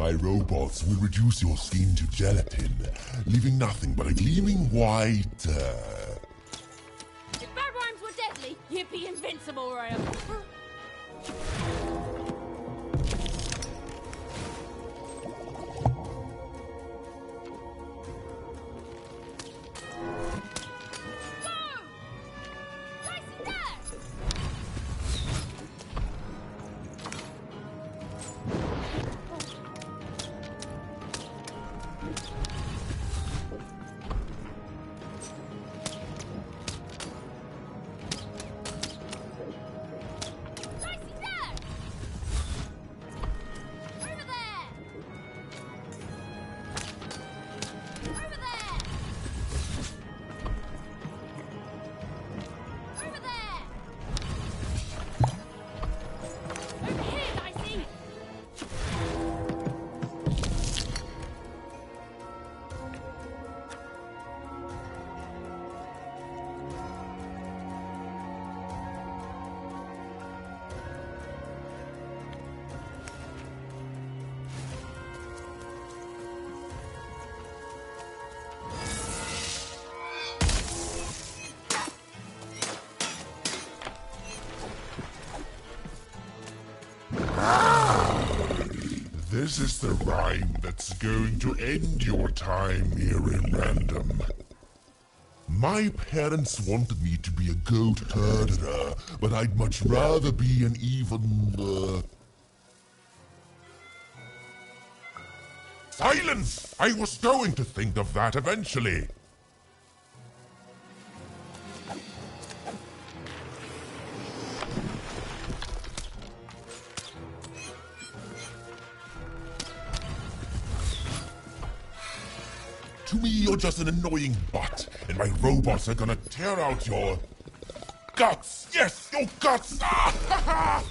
My robots will reduce your skin to gelatin, leaving nothing but a gleaming white, If bad rhymes were deadly, you'd be invincible, Royal. This is the rhyme that's going to end your time here in Random. My parents wanted me to be a goat herder, but I'd much rather be an even, Silence! I was going to think of that eventually. To me, you're just an annoying butt, and my robots are gonna tear out your guts! Yes, your guts! Ah, ha, ha!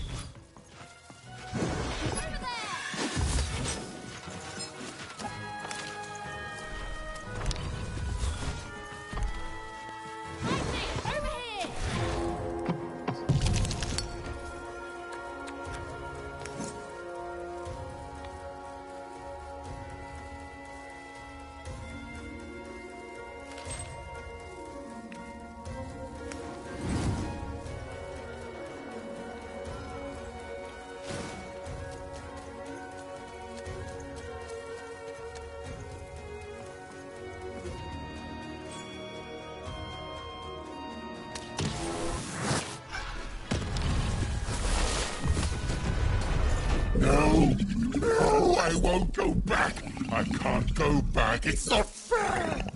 No, I won't go back. I can't go back. It's not fair.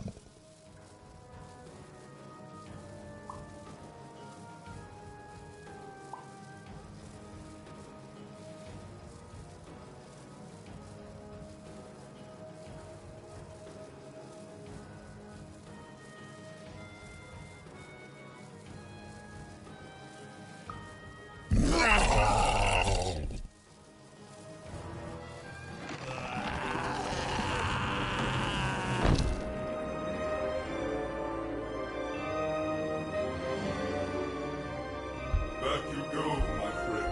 Back you go, my friend.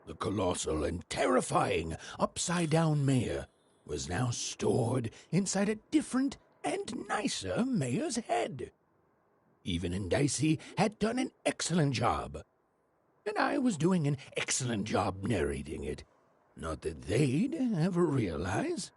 The colossal and terrifying upside-down mayor was now stored inside a different and nicer mayor's head. Even and Dicey had done an excellent job, and I was doing an excellent job narrating it. Not that they'd ever realize.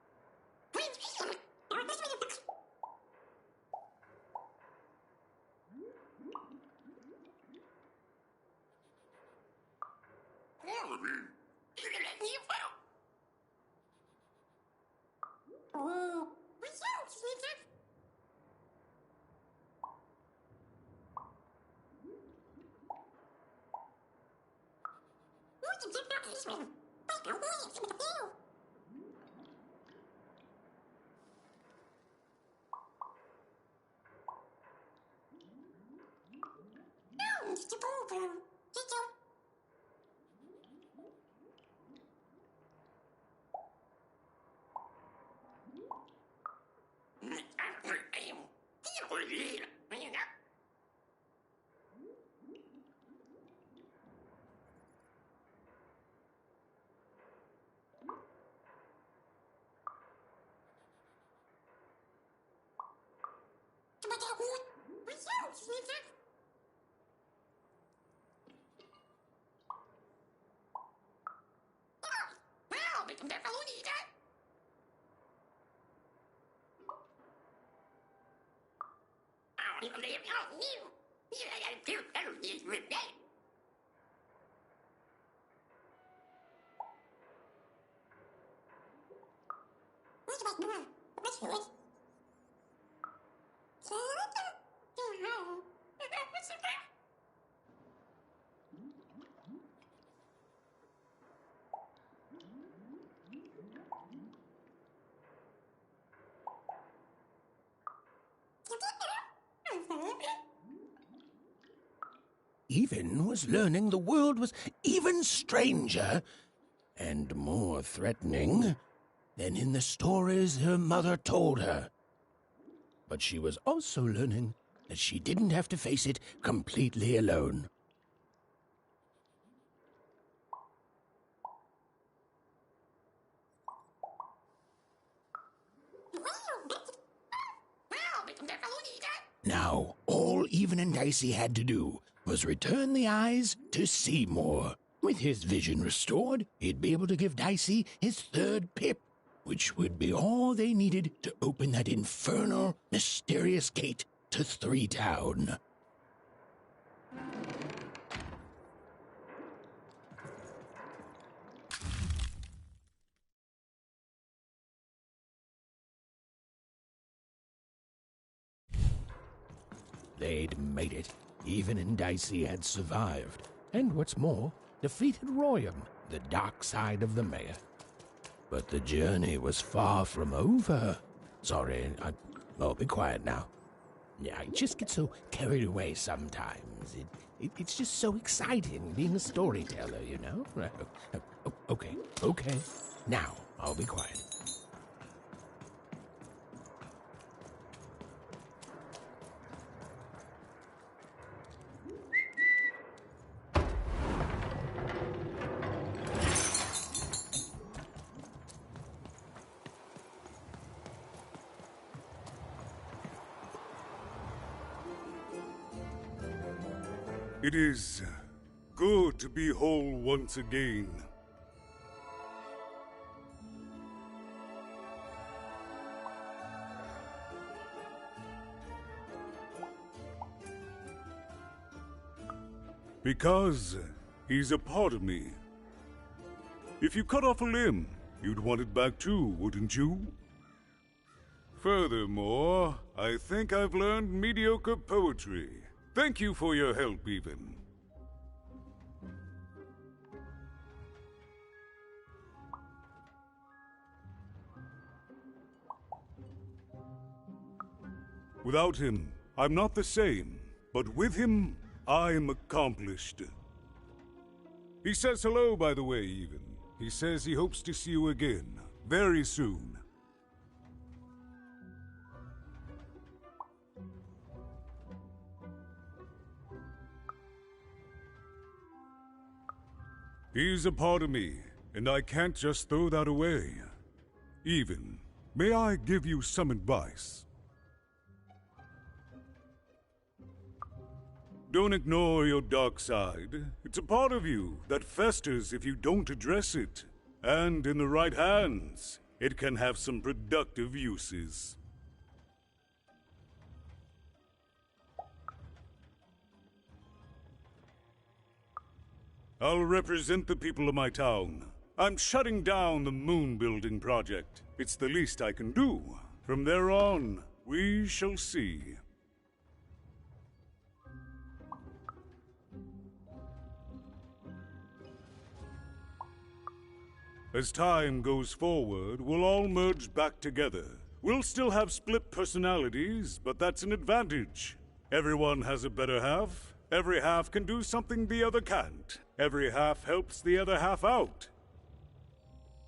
Even was learning the world was even stranger and more threatening than in the stories her mother told her. But she was also learning that she didn't have to face it completely alone. Now, all Even and Dicey had to do was return the eyes to Seymour. With his vision restored, he'd be able to give Dicey his third pip, which would be all they needed to open that infernal, mysterious gate to Three Town. They'd made it. Even and Dicey had survived, and what's more, defeated Royam, the dark side of the mayor. But the journey was far from over. Sorry, I'll be quiet now. Yeah, I just get so carried away sometimes. It's just so exciting being a storyteller, you know? Okay. Now, I'll be quiet. It is good to be whole once again. Because he's a part of me. If you cut off a limb, you'd want it back too, wouldn't you? Furthermore, I think I've learned mediocre poetry. Thank you for your help, Even. Without him, I'm not the same, but with him, I'm accomplished. He says hello, by the way, Even. He says he hopes to see you again, very soon. He's a part of me, and I can't just throw that away. Even, may I give you some advice? Don't ignore your dark side. It's a part of you that festers if you don't address it. And in the right hands, it can have some productive uses. I'll represent the people of my town. I'm shutting down the moon building project. It's the least I can do. From there on, we shall see. As time goes forward, we'll all merge back together. We'll still have split personalities, but that's an advantage. Everyone has a better half. Every half can do something the other can't. Every half helps the other half out.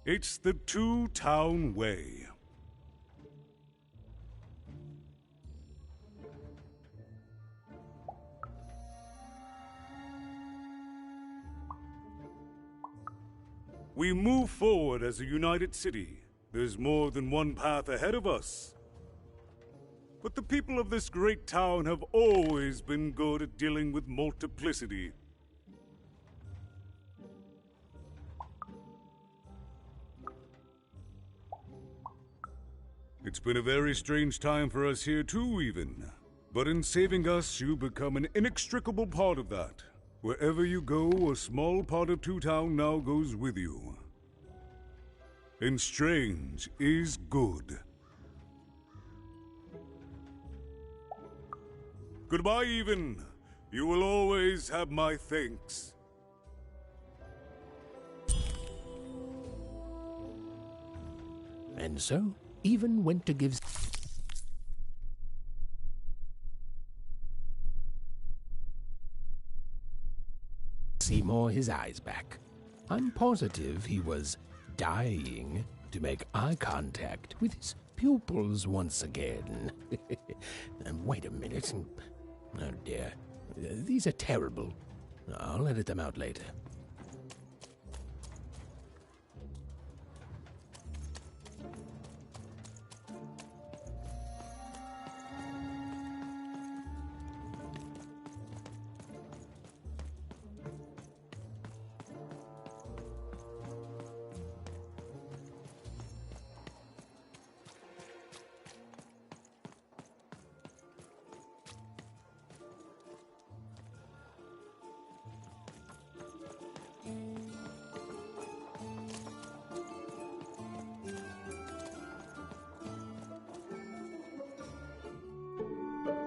It's the two-town way. We move forward as a united city. There's more than one path ahead of us. but the people of this great town have always been good at dealing with multiplicity. It's been a very strange time for us here too, even. But in saving us, you become an inextricable part of that. Wherever you go, a small part of Two Town now goes with you. And strange is good. Goodbye, even. You will always have my thanks. And so, Even went to give Seymour his eyes back. I'm positive he was dying to make eye contact with his pupils once again. Wait a minute. Oh dear. These are terrible. I'll edit them out later.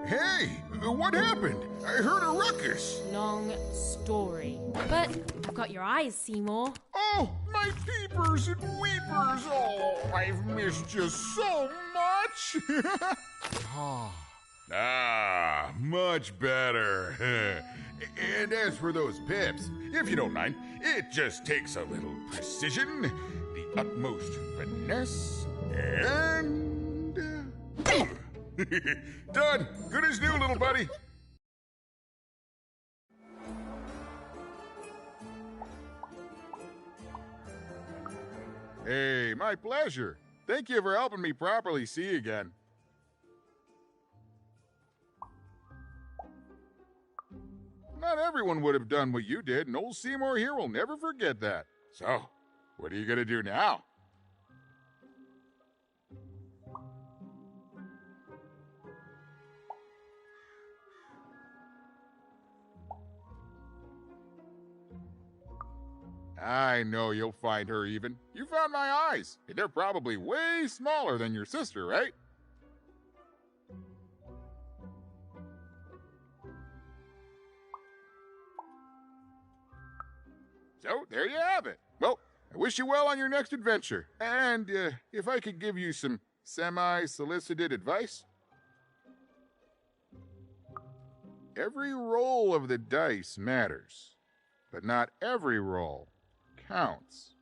Hey, what happened? I heard a ruckus. Long story. But I've got your eyes, Seymour. Oh, my peepers and weepers. Oh, I've missed you so much. Much better. And as for those pips, if you don't mind, it just takes a little precision, the utmost finesse, and... Done. Good as new, little buddy. Hey, my pleasure. Thank you for helping me properly see again. Not everyone would have done what you did, and old Seymour here will never forget that. So, what are you gonna do now? I know you'll find her, even. You found my eyes, and they're probably way smaller than your sister, right? So, there you have it. Well, I wish you well on your next adventure. And if I could give you some semi-solicited advice? Every roll of the dice matters, but not every roll counts.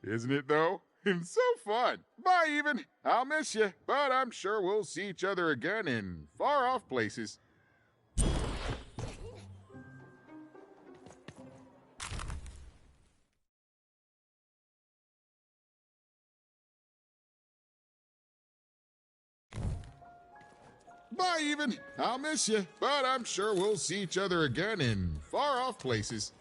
Isn't it, though? It's so fun. Bye, even. I'll miss you, but I'm sure we'll see each other again in far-off places. Bye, even. I'll miss you, but I'm sure we'll see each other again in far-off places.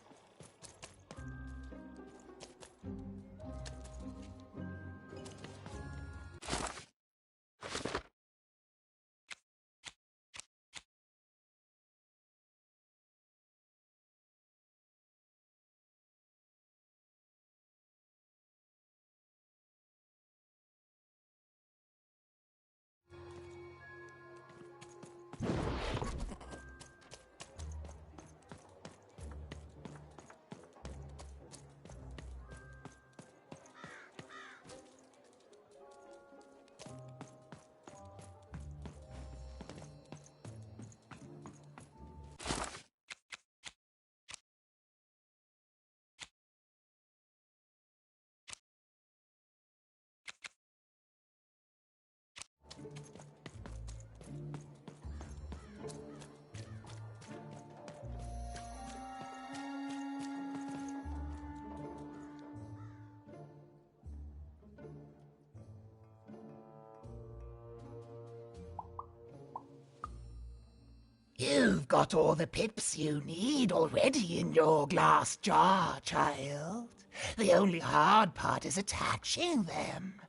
You've got all the pips you need already in your glass jar, child. The only hard part is attaching them.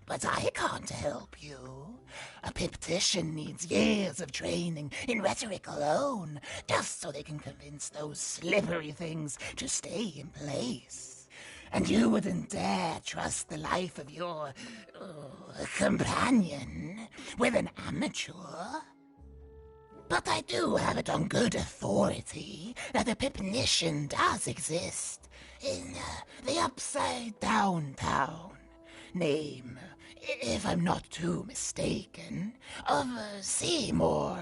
But I can't help you. A piptician needs years of training in rhetoric alone, just so they can convince those slippery things to stay in place. And you wouldn't dare trust the life of your companion with an amateur. But I do have it on good authority that a pipnician does exist in the Upside Down town. Name, if I'm not too mistaken, of Seymour.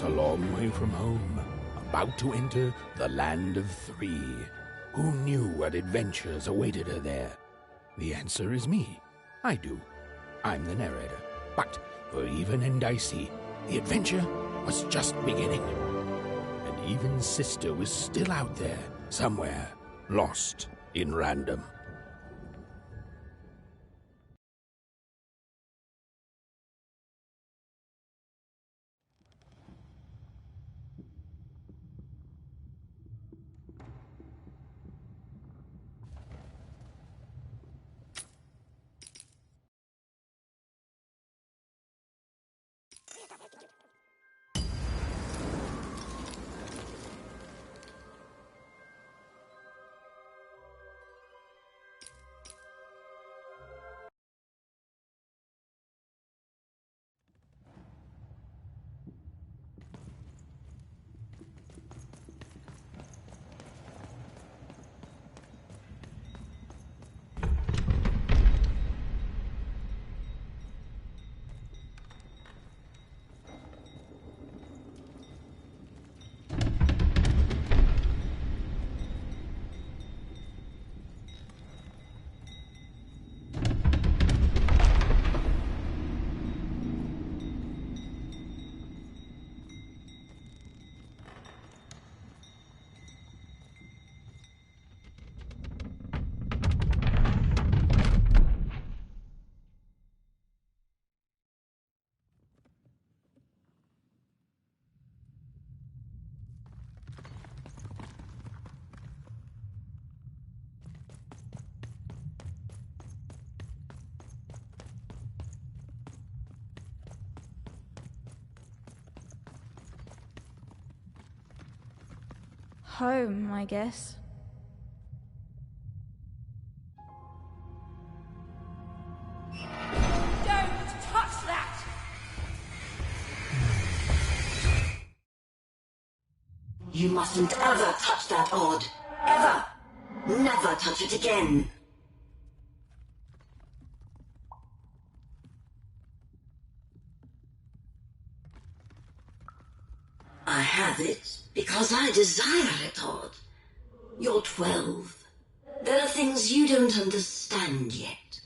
A long way from home, about to enter the land of three. Who knew what adventures awaited her there? The answer is me. I do. I'm the narrator. But for Even and Dicey, the adventure was just beginning. And Even's sister was still out there, somewhere, lost in random. home, I guess. Don't touch that! You mustn't ever touch that odd. Ever! Never touch it again! I have it because I desire it, Odd. You're 12. There are things you don't understand yet.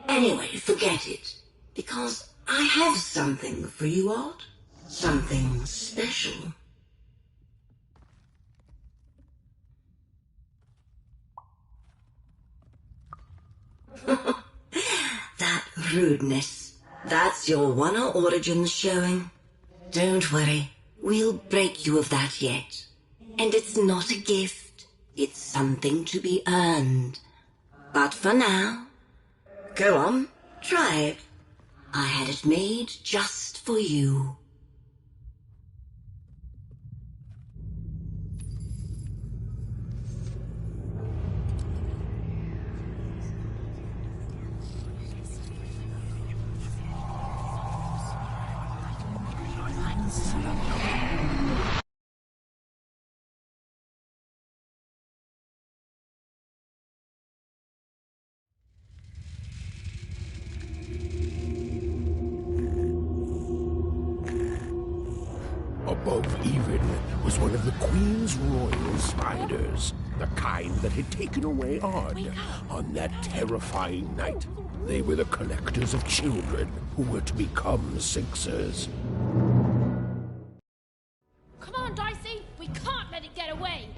Anyway, forget it, because I have something for you, Odd. Something special. That rudeness. That's your Wonder Origins showing. Don't worry. We'll break you of that yet. And it's not a gift. It's something to be earned. But for now, go on, try it. I had it made just for you. Above even was one of the Queen's royal spiders, the kind that had taken away Odd on that terrifying night. They were the collectors of children who were to become Sixers. Come on, Dicey! We can't let it get away!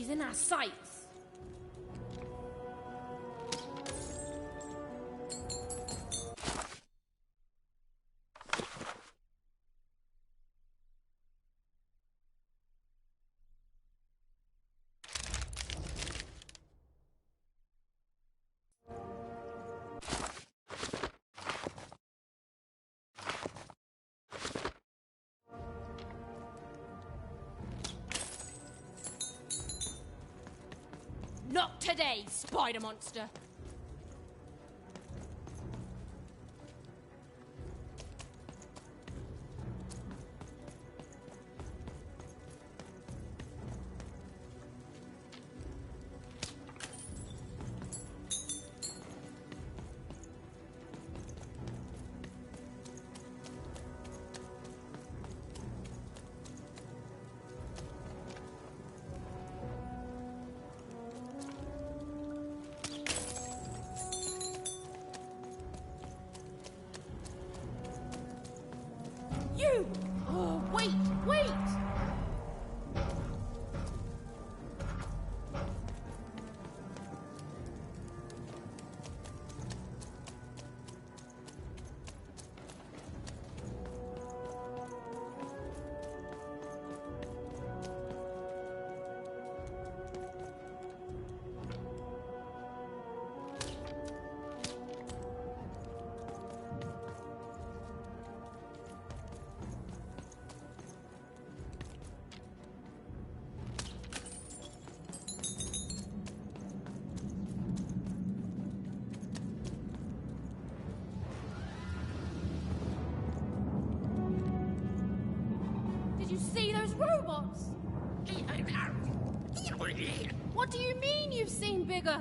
She's in our sights. Not today, spider monster. You! Oh, wait, wait! Did you see those robots? What do you mean you've seen bigger?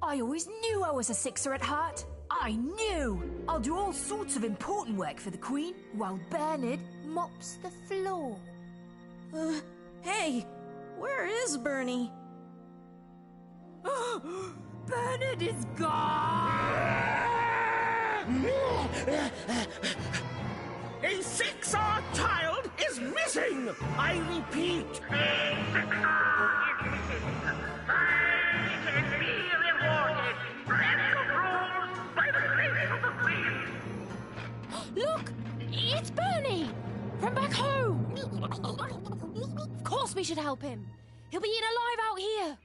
I always knew I was a sixer at heart. I knew! I'll do all sorts of important work for the Queen, while Bernard mops the floor. Hey! Where is Bernie? Bernard is gone! A six-hour child is missing! I repeat, a six-hour is missing. I can be rewarded. Breaking rules by the grace of the Queen. Look! It's Bernie! From back home! Of course we should help him. He'll be eaten alive out here.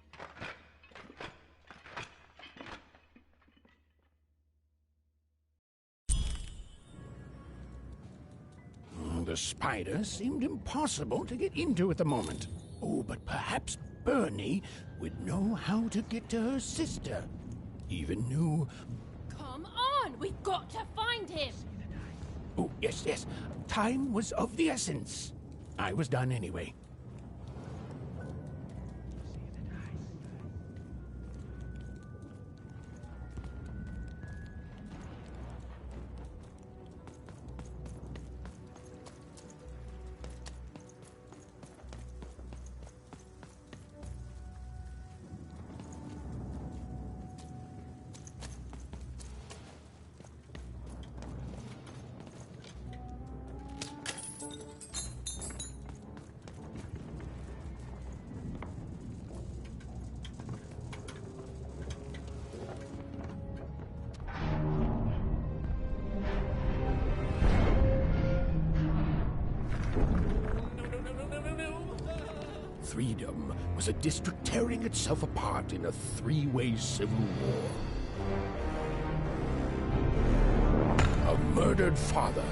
The spider seemed impossible to get into at the moment. Oh, but perhaps Bernie would know how to get to her sister. even knew... Come on! We've got to find him! Oh, yes, yes. Time was of the essence. I was done anyway. Freedom was a district tearing itself apart in a three-way civil war. A murdered father,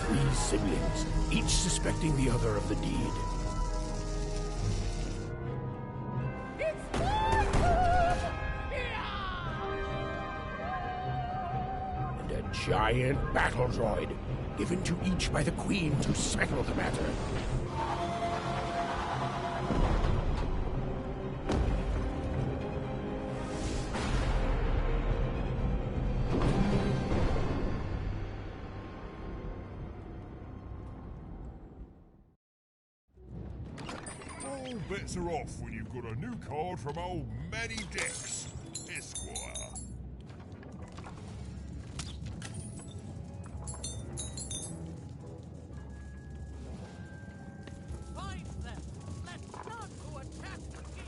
3 siblings, each suspecting the other of the deed. And a giant battle droid, given to each by the Queen to settle the matter. All bets are off when you've got a new card from old Matty Dex, Esquire.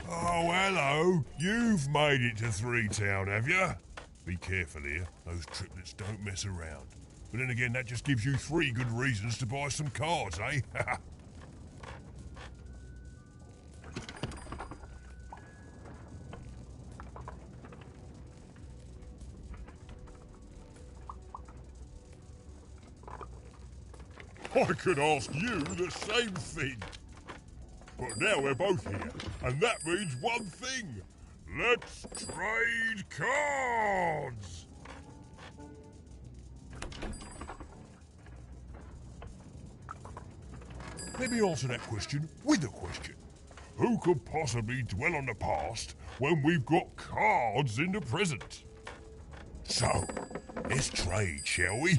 Oh, hello. You've made it to Three Town, have you? Be careful here. Those triplets don't mess around. But then again, that just gives you 3 good reasons to buy some cards, eh? I could ask you the same thing. But now we're both here, and that means one thing. Let's trade cards! Let me answer that question with a question. Who could possibly dwell on the past when we've got cards in the present? So, let's trade, shall we?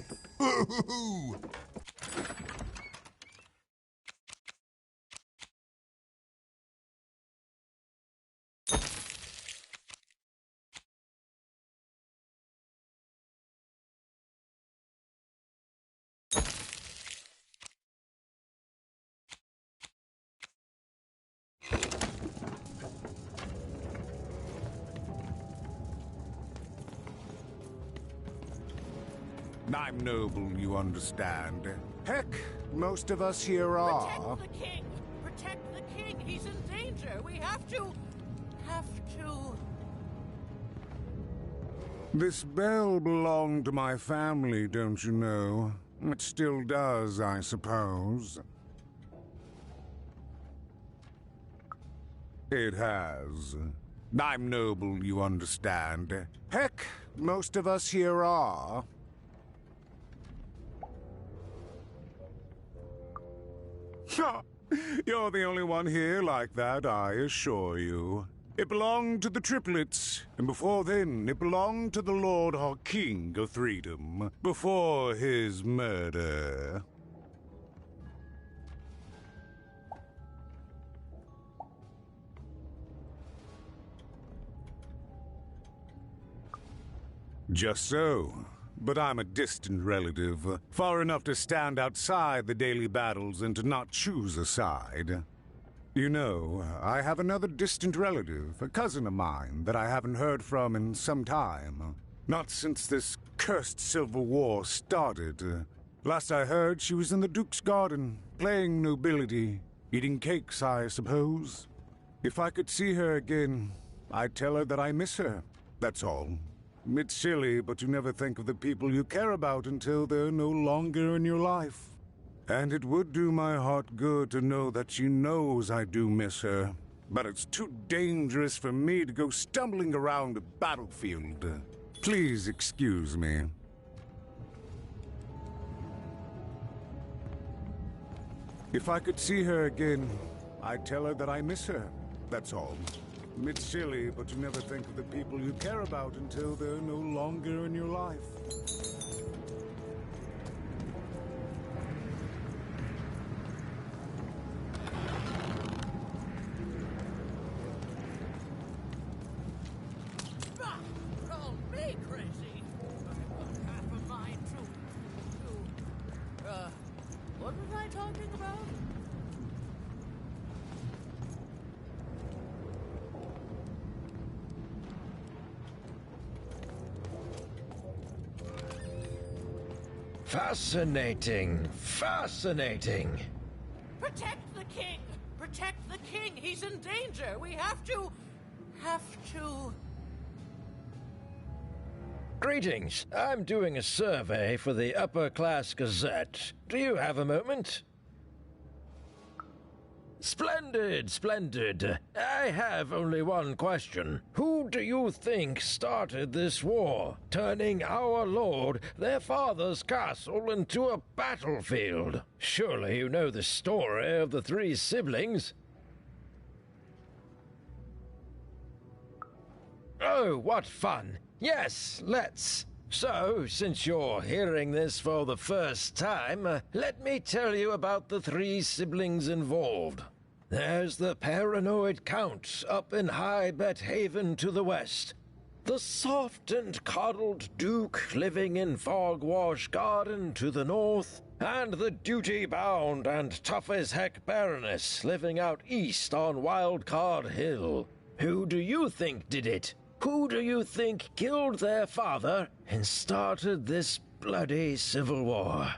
I'm noble, you understand. Heck, most of us here are. Protect the king! Protect the king! He's in danger! We have to... This bell belonged to my family, don't you know? It still does, I suppose. It has. I'm noble, you understand. Heck, most of us here are. You're the only one here like that, I assure you. It belonged to the triplets, and before then, it belonged to the Lord our King of Freedom, before his murder. Just so. But I'm a distant relative, far enough to stand outside the daily battles and to not choose a side. You know, I have another distant relative, a cousin of mine, that I haven't heard from in some time. Not since this cursed Civil War started. Last I heard, she was in the Duke's garden, playing nobility, eating cakes, I suppose. If I could see her again, I'd tell her that I miss her, that's all. It's silly, but you never think of the people you care about until they're no longer in your life. And it would do my heart good to know that she knows I do miss her. but it's too dangerous for me to go stumbling around a battlefield. Please excuse me. If I could see her again, I'd tell her that I miss her. That's all. It's silly, but you never think of the people you care about until they're no longer in your life. Call me crazy. I've got half a mind to... what was I talking about? Fascinating. Fascinating. Protect the king! Protect the king! He's in danger! We have to... Greetings. I'm doing a survey for the Upper Class Gazette. Do you have a moment? Splendid, splendid. I have only one question. Who do you think started this war, turning our lord, their father's castle, into a battlefield? Surely you know the story of the three siblings. Oh, what fun. Yes, let's. So, since you're hearing this for the first time, let me tell you about the three siblings involved. There's the paranoid Count up in High Bet Haven to the west. The soft and coddled Duke living in Fogwash Garden to the north. And the duty-bound and tough-as-heck Baroness living out east on Wildcard Hill. Who do you think did it? Who do you think killed their father and started this bloody civil war?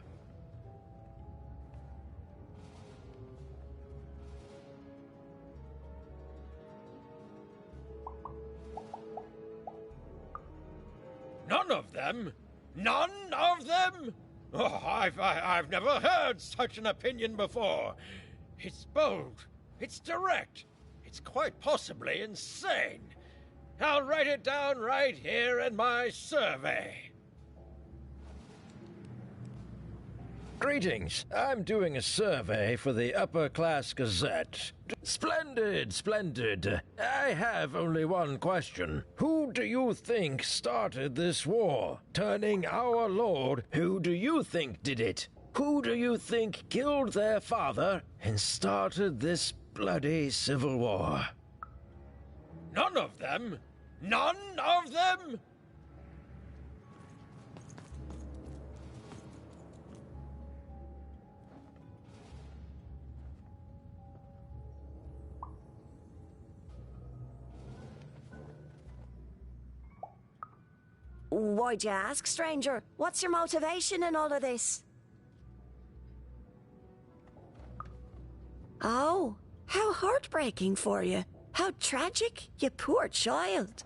None of them? None of them? Oh, I've never heard such an opinion before. It's bold. It's direct. It's quite possibly insane. I'll write it down right here in my survey. Greetings. I'm doing a survey for the Upper Class Gazette. Splendid, splendid. I have only one question. Who do you think started this war, turning our lord? Who do you think did it? Who do you think killed their father and started this bloody civil war? None of them? None of them? Why'd you ask, stranger? What's your motivation in all of this? Oh, how heartbreaking for you. How tragic, you poor child.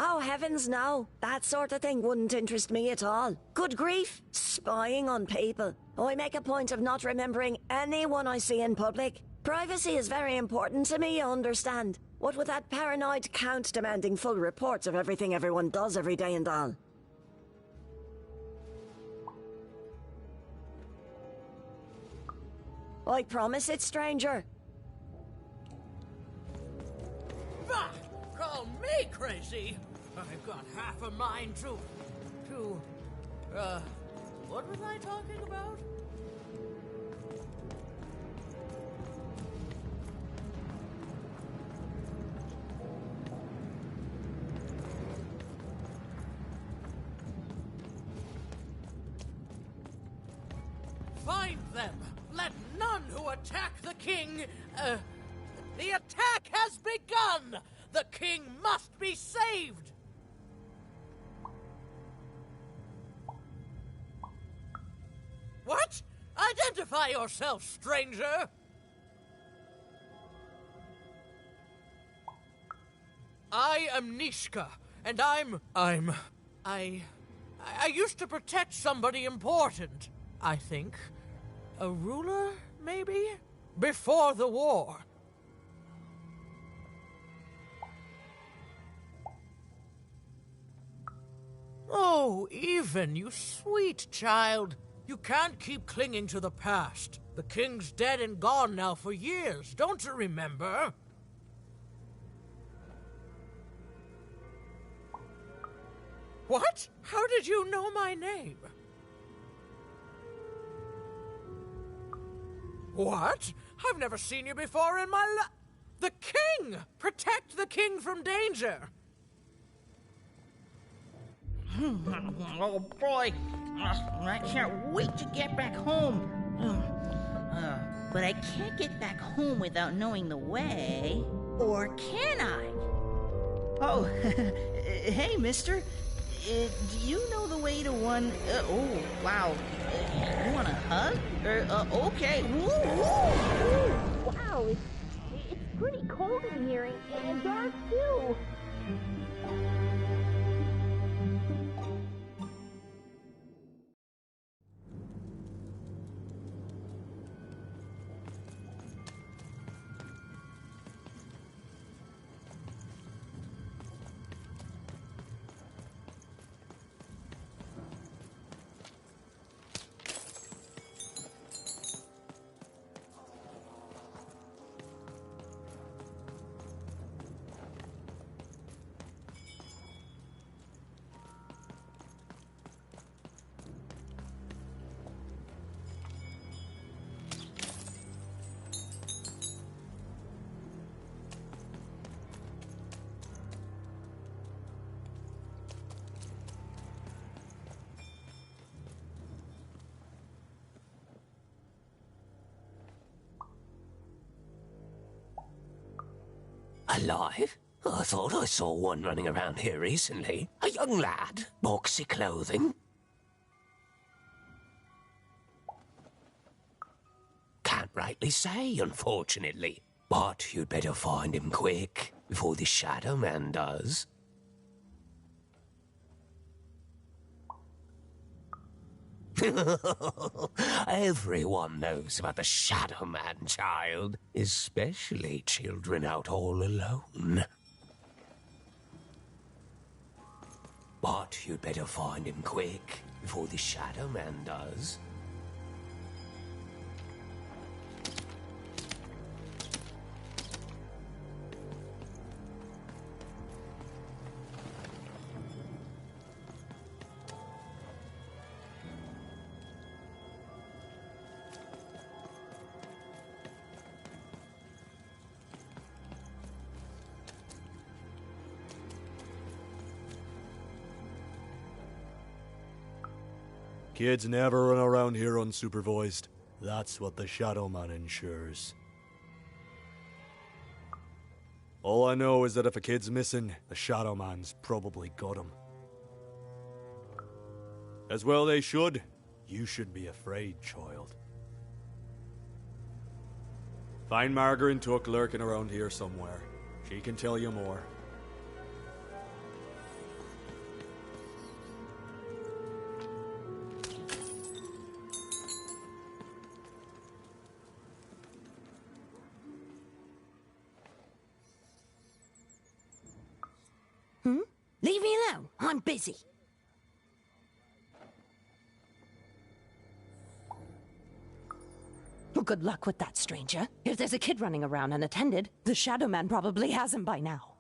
Oh, heavens no. That sort of thing wouldn't interest me at all. Good grief, spying on people. I make a point of not remembering anyone I see in public. Privacy is very important to me, you understand. What with that paranoid Count demanding full reports of everything everyone does every day and all. I promise it, stranger. Bah! Call me crazy! I've got half a mind to... what was I talking about? Find them! Let none who attack the king... The attack has begun! The king must be saved! What? Identify yourself, stranger! I am Nishka, and I used to protect somebody important, I think. A ruler? maybe? Before the war. Oh, Even, you sweet child. You can't keep clinging to the past. The king's dead and gone now for years, don't you remember? What? How did you know my name? What? I've never seen you before in my life. The king! Protect the king from danger! Oh boy, I can't wait to get back home. But I can't get back home without knowing the way. Or can I? Oh, hey, mister. Do you know the way to one... oh, wow. You want a hug? Okay. Woo, woo, woo. Wow, it's pretty cold in here, and dark, too. Alive? I thought I saw one running around here recently. A young lad, boxy clothing. Can't rightly say, unfortunately. But you'd better find him quick, before the Shadow Man does. Everyone knows about the Shadow Man, child. Especially children out all alone. But you'd better find him quick, before the Shadow Man does. Kids never run around here unsupervised. That's what the Shadow Man ensures. All I know is that if a kid's missing, the Shadow Man's probably got him. As well they should. You should be afraid, child. Find Margaret Tuck lurking around here somewhere. She can tell you more. Leave me alone. I'm busy. Well, good luck with that, stranger. If there's a kid running around unattended, the Shadow Man probably has him by now.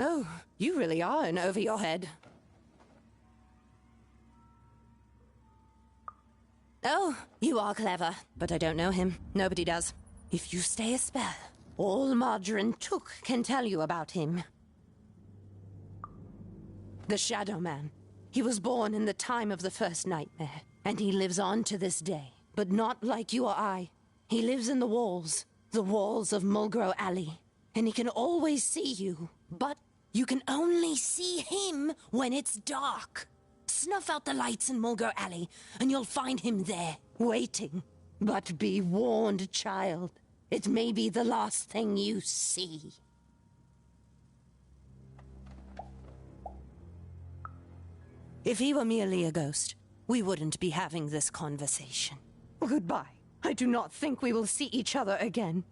Oh, you really are in over your head. Oh, you are clever, but I don't know him. Nobody does. If you stay a spell, all Margarine Took can tell you about him. The Shadow Man. He was born in the time of the first nightmare, and he lives on to this day. But not like you or I. He lives in the walls of Mulgrew Alley. And he can always see you, but you can only see him when it's dark. Snuff out the lights in Mulgrew Alley, and you'll find him there, waiting. But be warned, child. It may be the last thing you see. If he were merely a ghost, we wouldn't be having this conversation. Goodbye. I do not think we will see each other again.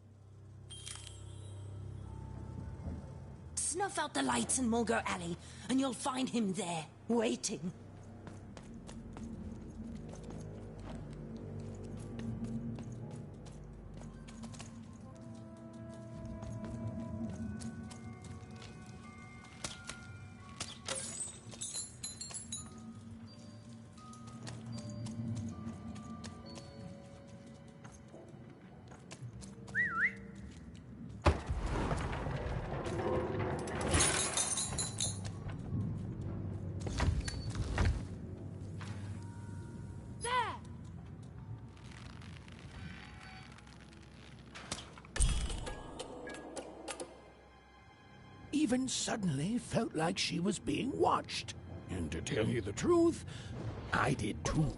Snuff out the lights in Mulgar Alley, and you'll find him there, waiting. Even suddenly felt like she was being watched. And to tell you the truth, I did too.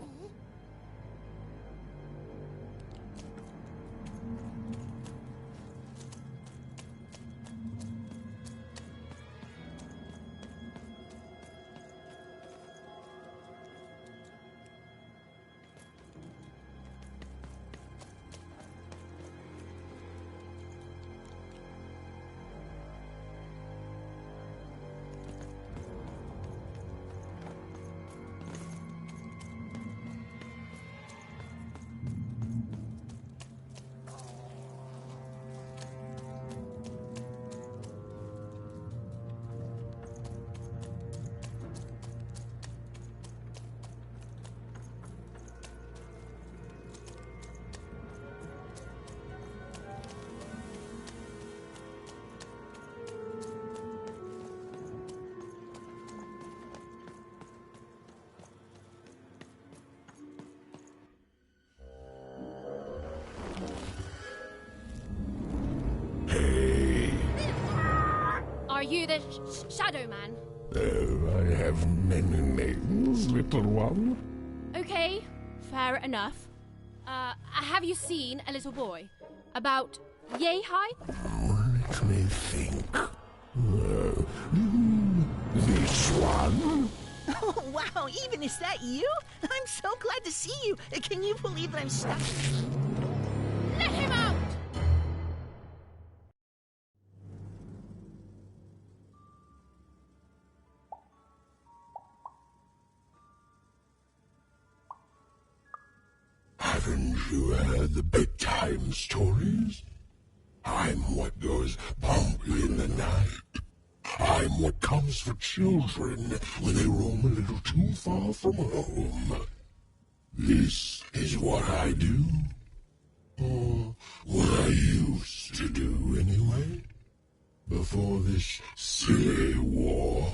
Are you the Shadow Man? I have many names, little one. Okay, fair enough. Have you seen a little boy? About yay high? Let me think. This one? Oh, wow, even is that you? I'm so glad to see you. Can you believe that I'm stuck? Let him out! Haven't you heard the bedtime stories? I'm what goes bump in the night. I'm what comes for children when they roam a little too far from home. This is what I do. Or what I used to do anyway. Before this silly war.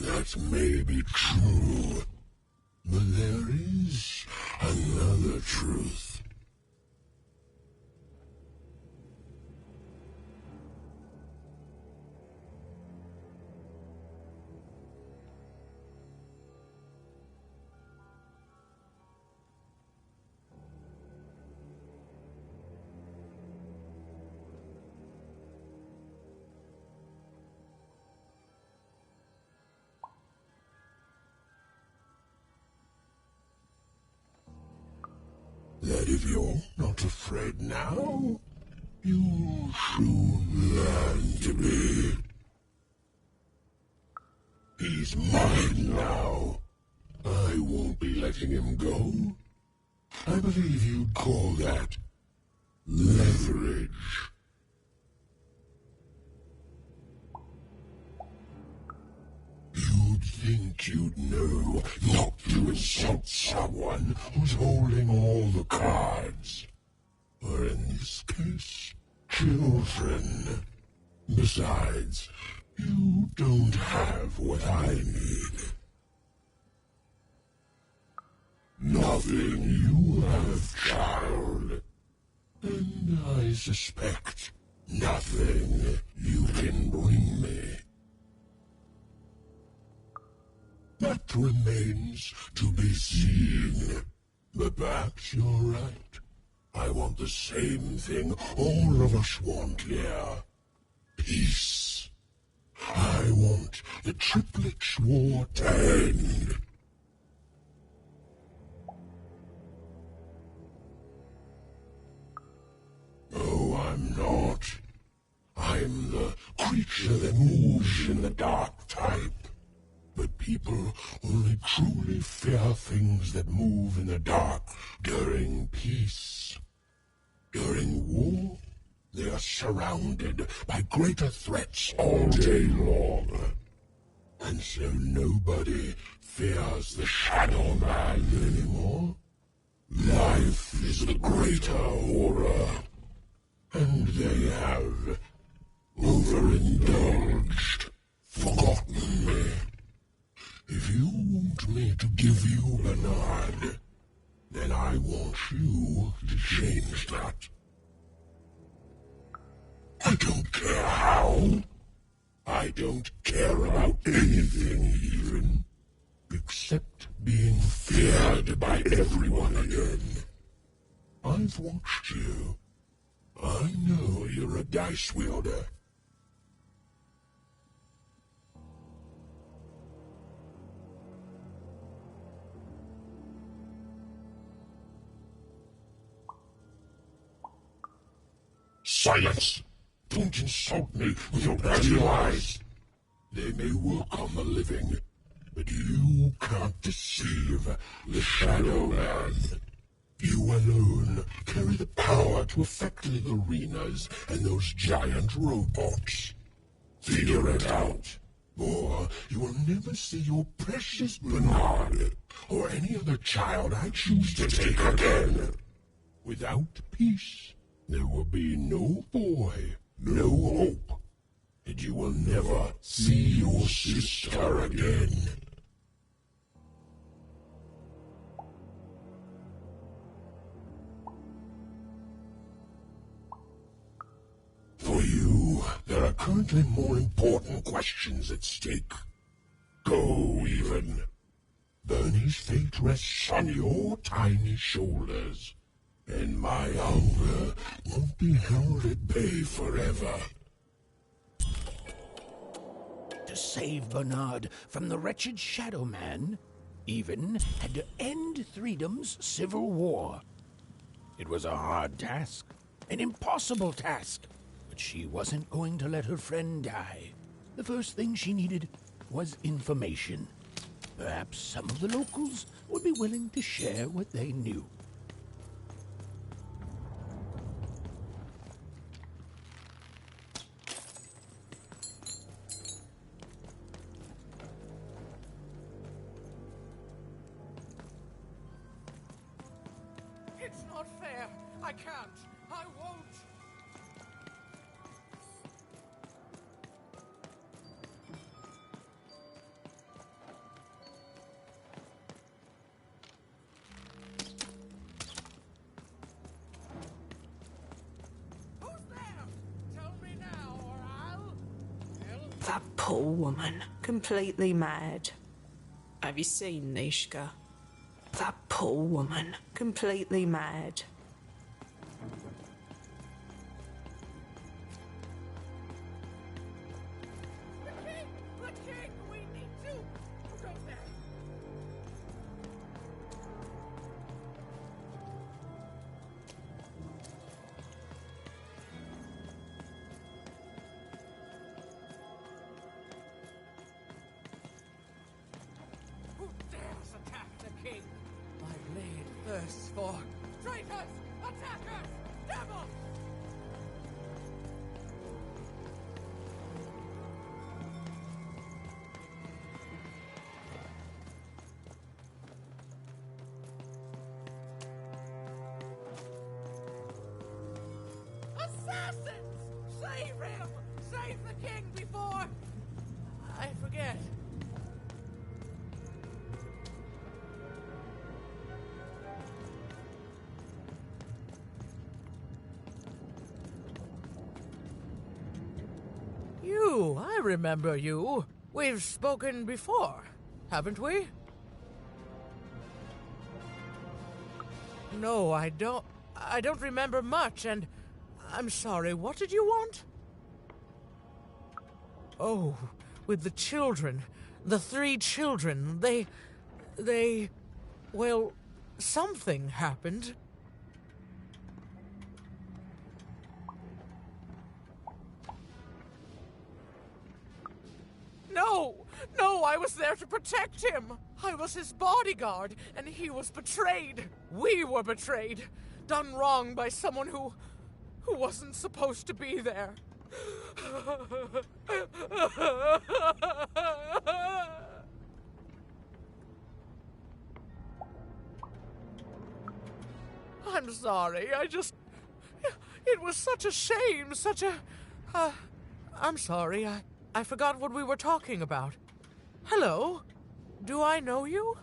That may be true, but there is another truth. That if you're not afraid now, you'll soon learn to be. He's mine now. I won't be letting him go. I believe you'd call that leverage. You'd think you'd know not to insult someone who's holding all the cards. Or in this case, children. Besides, you don't have what I need. Nothing you have, child. And I suspect nothing you can bring me. remains to be seen. But perhaps you're right. I want the same thing all of us want here. Peace. I want the Triplets' War to end. No, I'm not. I'm the creature that moves in the dark type. But people only truly fear things that move in the dark during peace. During war, they are surrounded by greater threats all day long. And so nobody fears the Shadow Man anymore. Life is the greater horror. And they have overindulged, forgotten me. If you want me to give you Bernard, then I want you to change that. I don't care how. I don't care about anything even, except being feared by everyone again. I've watched you. I know you're a dice wielder. Silence! Don't insult me with your dirty lies. They may work on the living, but you can't deceive the Shadow Man. You alone carry the power to affect the arenas and those giant robots. Figure it out, or you will never see your precious Bernard or any other child I choose to take again. Without peace, there will be no boy, no hope, and you will never see your sister again. For you, there are currently more important questions at stake. Go, even. Bernie's fate rests on your tiny shoulders, and my hunger won't be held at bay forever. To save Bernard from the wretched Shadow Man, Even had to end Threedom's civil war. It was a hard task, an impossible task, but she wasn't going to let her friend die. The first thing she needed was information. Perhaps some of the locals would be willing to share what they knew. It's not fair. I can't. I won't. That poor woman, completely mad. Have you seen Nishka? That poor woman, completely mad. Who dares attack the king? My blade thirsts for traitors, attackers, devils! Assassins! Save him! Save the king before I forget. You, I remember you. We've spoken before, haven't we? no, I don't remember much, and I'm sorry. What did you want? Oh, with the children. The 3 children. Well, something happened. No, I was there to protect him. I was his bodyguard, and he was betrayed. We were betrayed. Done wrong by someone who wasn't supposed to be there. I'm sorry, it was such a shame, I'm sorry, I forgot what we were talking about. Hello? Do I know you?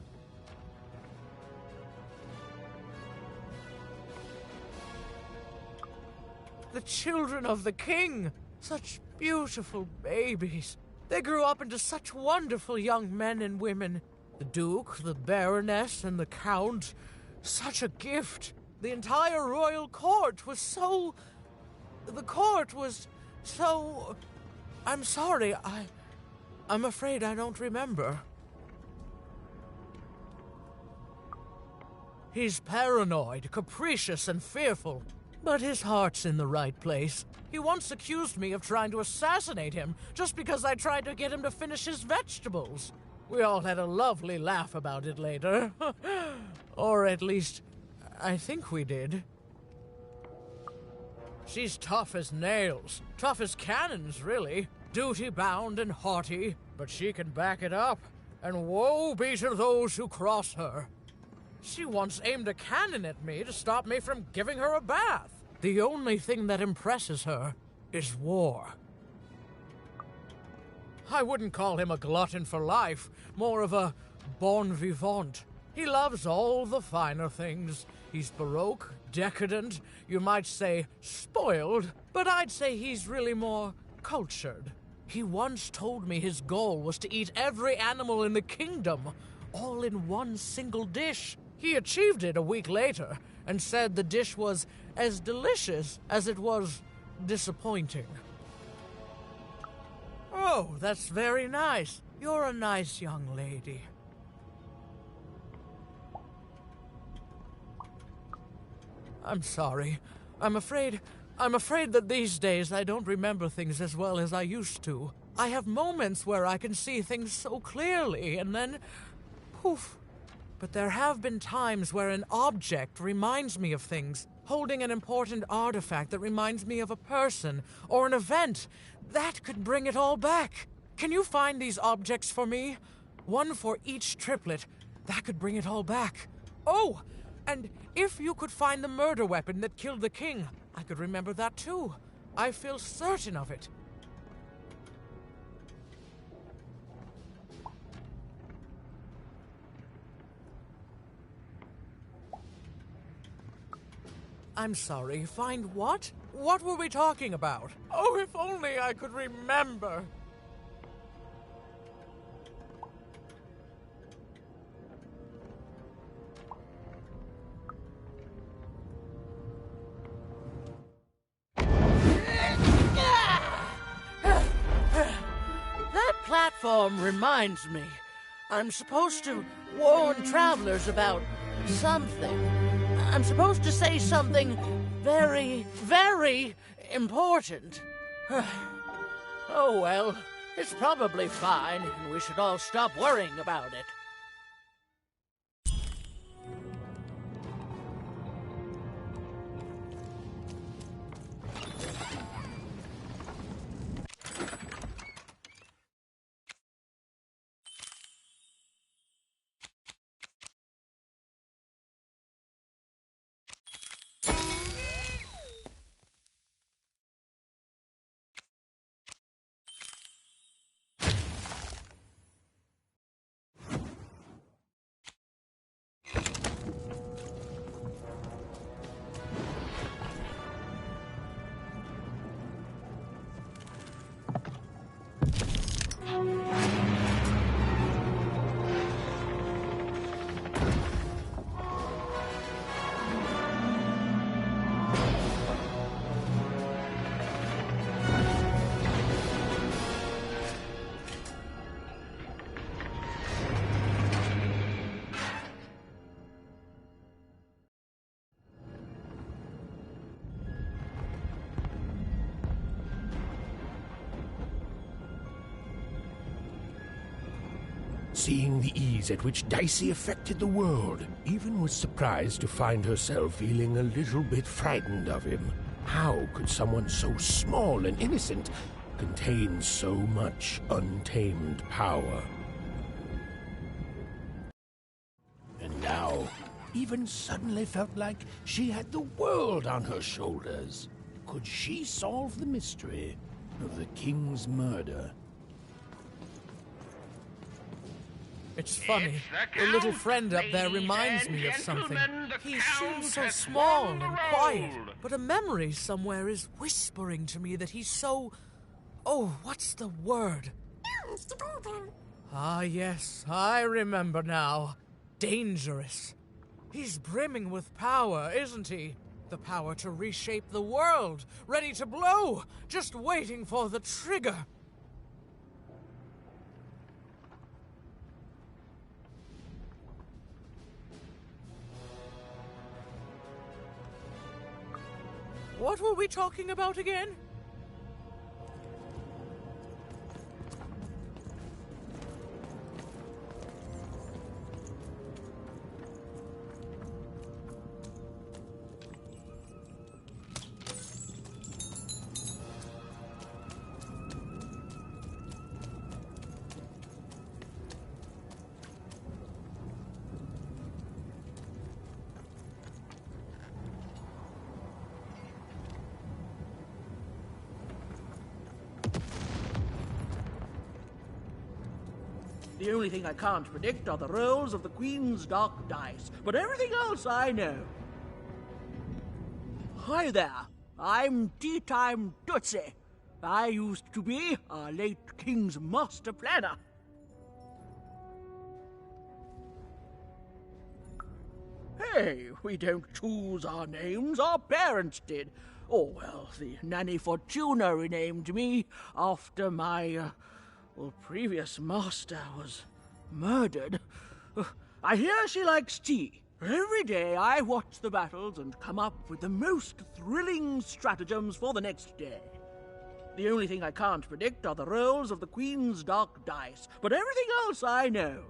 The children of the king! Such beautiful babies. They grew up into such wonderful young men and women. The Duke, the Baroness, and the Count. Such a gift. The entire royal court was so... The court was so... I'm sorry, I'm afraid I don't remember. He's paranoid, capricious, and fearful. But his heart's in the right place. He once accused me of trying to assassinate him just because I tried to get him to finish his vegetables. We all had a lovely laugh about it later. Or at least, I think we did. She's tough as nails. Tough as cannons, really. Duty-bound and haughty. But she can back it up. And woe be to those who cross her. She once aimed a cannon at me to stop me from giving her a bath. The only thing that impresses her is war. I wouldn't call him a glutton for life, more of a bon vivant. He loves all the finer things. He's baroque, decadent, you might say spoiled, but I'd say he's really more cultured. He once told me his goal was to eat every animal in the kingdom, all in one single dish. He achieved it a week later and said the dish was as delicious as it was disappointing. Oh, that's very nice. You're a nice young lady. I'm sorry. I'm afraid that these days I don't remember things as well as I used to. I have moments where I can see things so clearly, and then poof. But there have been times where an object reminds me of things, holding an important artifact that reminds me of a person or an event. That could bring it all back. Can you find these objects for me? One for each triplet. That could bring it all back. Oh, and if you could find the murder weapon that killed the king, I could remember that too. I feel certain of it. I'm sorry, find what? What were we talking about? Oh, if only I could remember. That platform reminds me. I'm supposed to warn travelers about something. I'm supposed to say something very, very important. Oh well, it's probably fine, and we should all stop worrying about it. Seeing the ease at which Dicey affected the world, even was surprised to find herself feeling a little bit frightened of him. How could someone so small and innocent contain so much untamed power? And now, even suddenly felt like she had the world on her shoulders. Could she solve the mystery of the king's murder? It's funny. The little friend up there reminds me of something. He seems so small and quiet, but a memory somewhere is whispering to me that he's so... Oh, what's the word? Ah, yes, I remember now. Dangerous. He's brimming with power, isn't he? The power to reshape the world, ready to blow, just waiting for the trigger. What were we talking about again? The only thing I can't predict are the rolls of the Queen's dark dice, but everything else I know. Hi there, I'm Tea Time Tootsie. I used to be our late King's master planner. Hey, we don't choose our names, our parents did. Oh, well, the Nanny Fortuna renamed me after my, previous master was murdered. I hear she likes tea. Every day I watch the battles and come up with the most thrilling stratagems for the next day. The only thing I can't predict are the rolls of the Queen's dark dice, but everything else I know.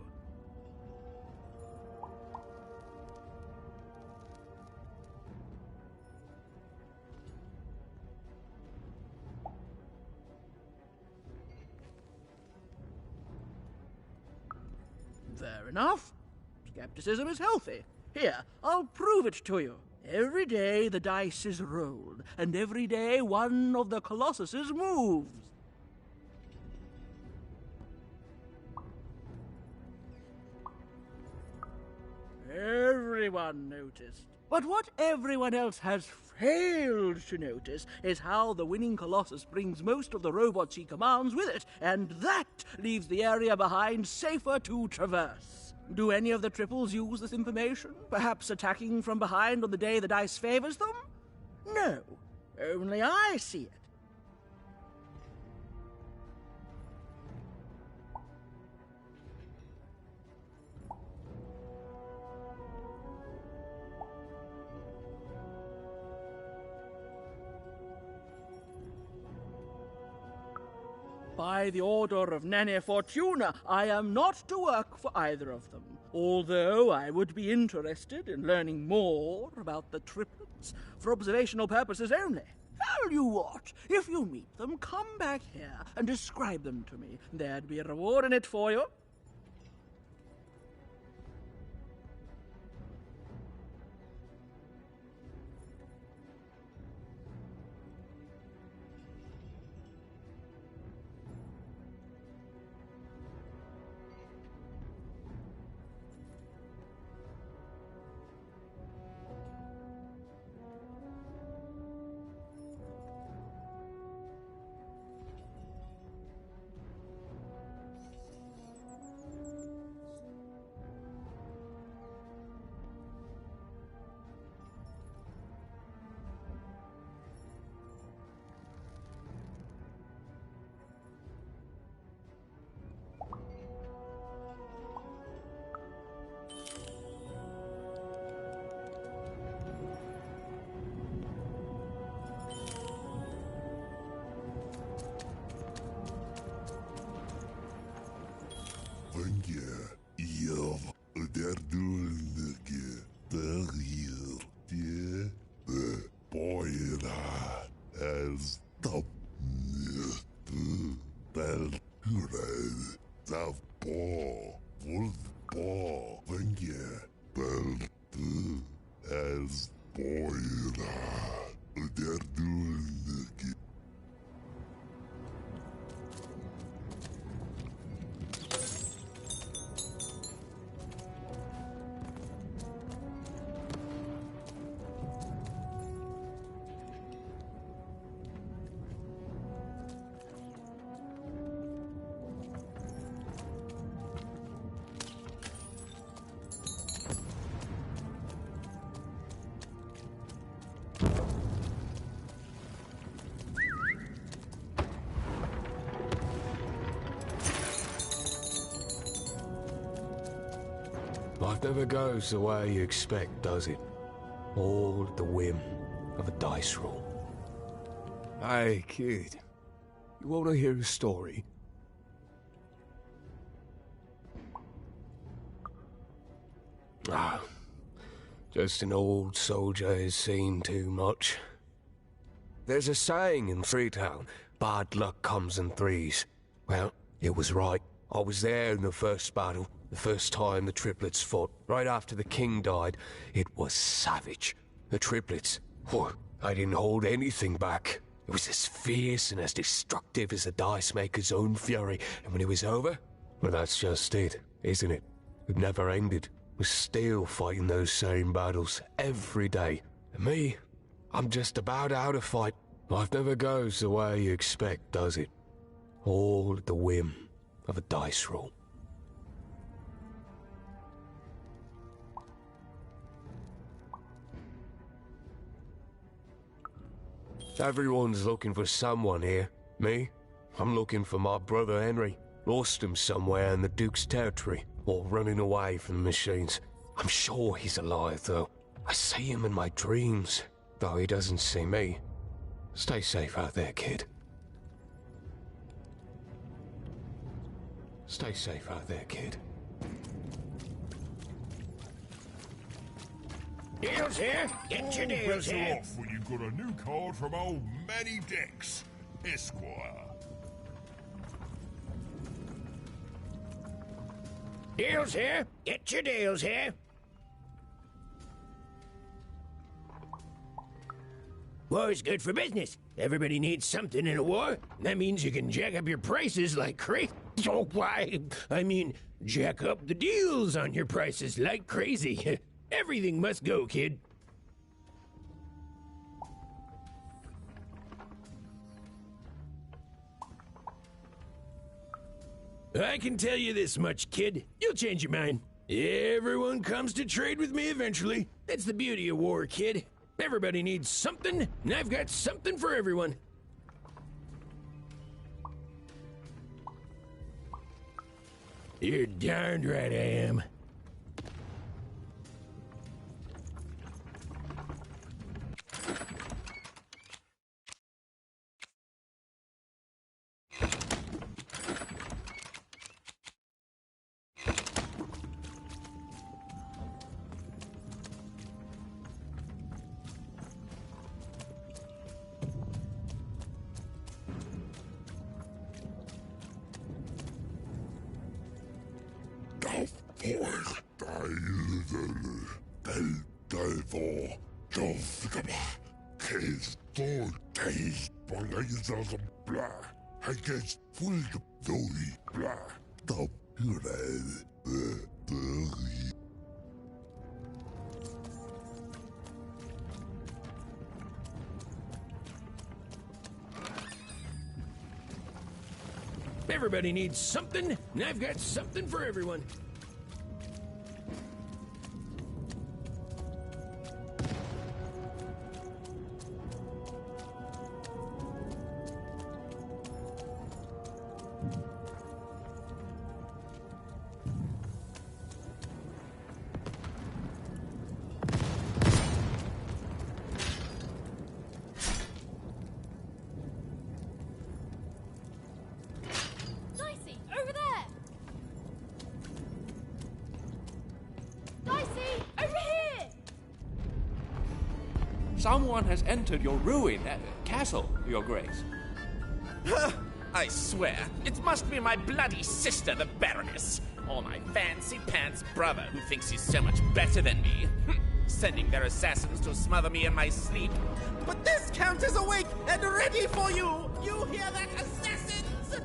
Fair enough. Skepticism is healthy. Here, I'll prove it to you. Every day the dice is rolled, and every day one of the Colossuses moves. Everyone noticed. But what everyone else has failed to notice is how the winning Colossus brings most of the robots he commands with it, and that leaves the area behind safer to traverse. Do any of the triples use this information? Perhaps attacking from behind on the day the dice favors them? No, only I see it. By the order of Nanny Fortuna, I am not to work for either of them, although I would be interested in learning more about the triplets for observational purposes only. Tell you what, if you meet them, come back here and describe them to me. There'd be a reward in it for you. Thank you. Well, the ball, ball, when you as boy, they're doing it. Life never goes the way you expect, does it? All at the whim of a dice roll. Hey, kid. You want to hear a story? Ah, just an old soldier who's seen too much. There's a saying in Freetown, bad luck comes in threes. Well, it was right. I was there in the first battle, the first time the triplets fought, right after the king died. It was savage. The triplets, I didn't hold anything back. It was as fierce and as destructive as the dice maker's own fury. And when it was over, well, that's just it, isn't it? It never ended. We're still fighting those same battles every day. And me, I'm just about out of fight. Life never goes the way you expect, does it? All at the whim of a dice roll. Everyone's looking for someone here. Me? I'm looking for my brother Henry. Lost him somewhere in the Duke's territory, or running away from the machines. I'm sure he's alive, though. I see him in my dreams, though he doesn't see me. Stay safe out there, kid. Stay safe out there, kid. Deals here. Get your deals better here. off when you've got a new card from old Manny Dex, Esquire. Deals here. Get your deals here. War's good for business. Everybody needs something in a war. That means you can jack up your prices like crazy. Oh, why? I mean, jack up the deals on your prices like crazy. Everything must go, kid. I can tell you this much, kid. You'll change your mind. Everyone comes to trade with me eventually. That's the beauty of war, kid. Everybody needs something, and I've got something for everyone. You're darned right I am. Everybody needs something, and I've got something for everyone. Someone has entered your ruined castle, Your Grace. I swear, it must be my bloody sister, the Baroness, or my fancy-pants brother who thinks he's so much better than me. Sending their assassins to smother me in my sleep. But this Count is awake and ready for you! You hear that, assassins?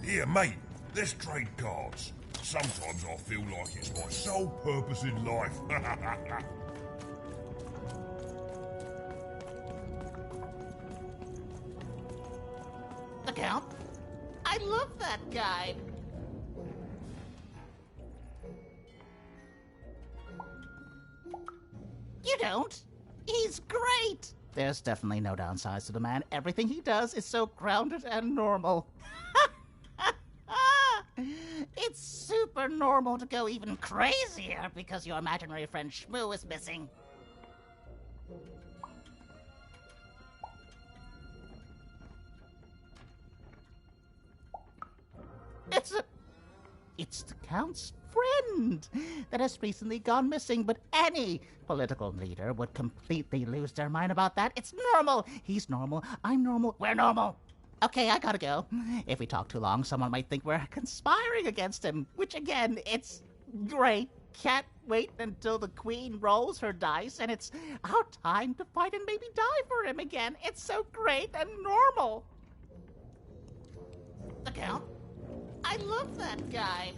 Here, mate, let's trade cards. Sometimes I feel like it's my sole purpose in life. The Count? I love that guy. You don't? He's great. There's definitely no downsides to the man. Everything he does is so grounded and normal. It's super normal to go even crazier because your imaginary friend Shmoo is missing. It's the Count's friend that has recently gone missing, but any political leader would completely lose their mind about that. It's normal. He's normal. I'm normal. We're normal. Okay, I gotta go. If we talk too long, someone might think we're conspiring against him, which again, it's great. Can't wait until the Queen rolls her dice and it's our time to fight and maybe die for him again. It's so great and normal. The Count? I love that guy.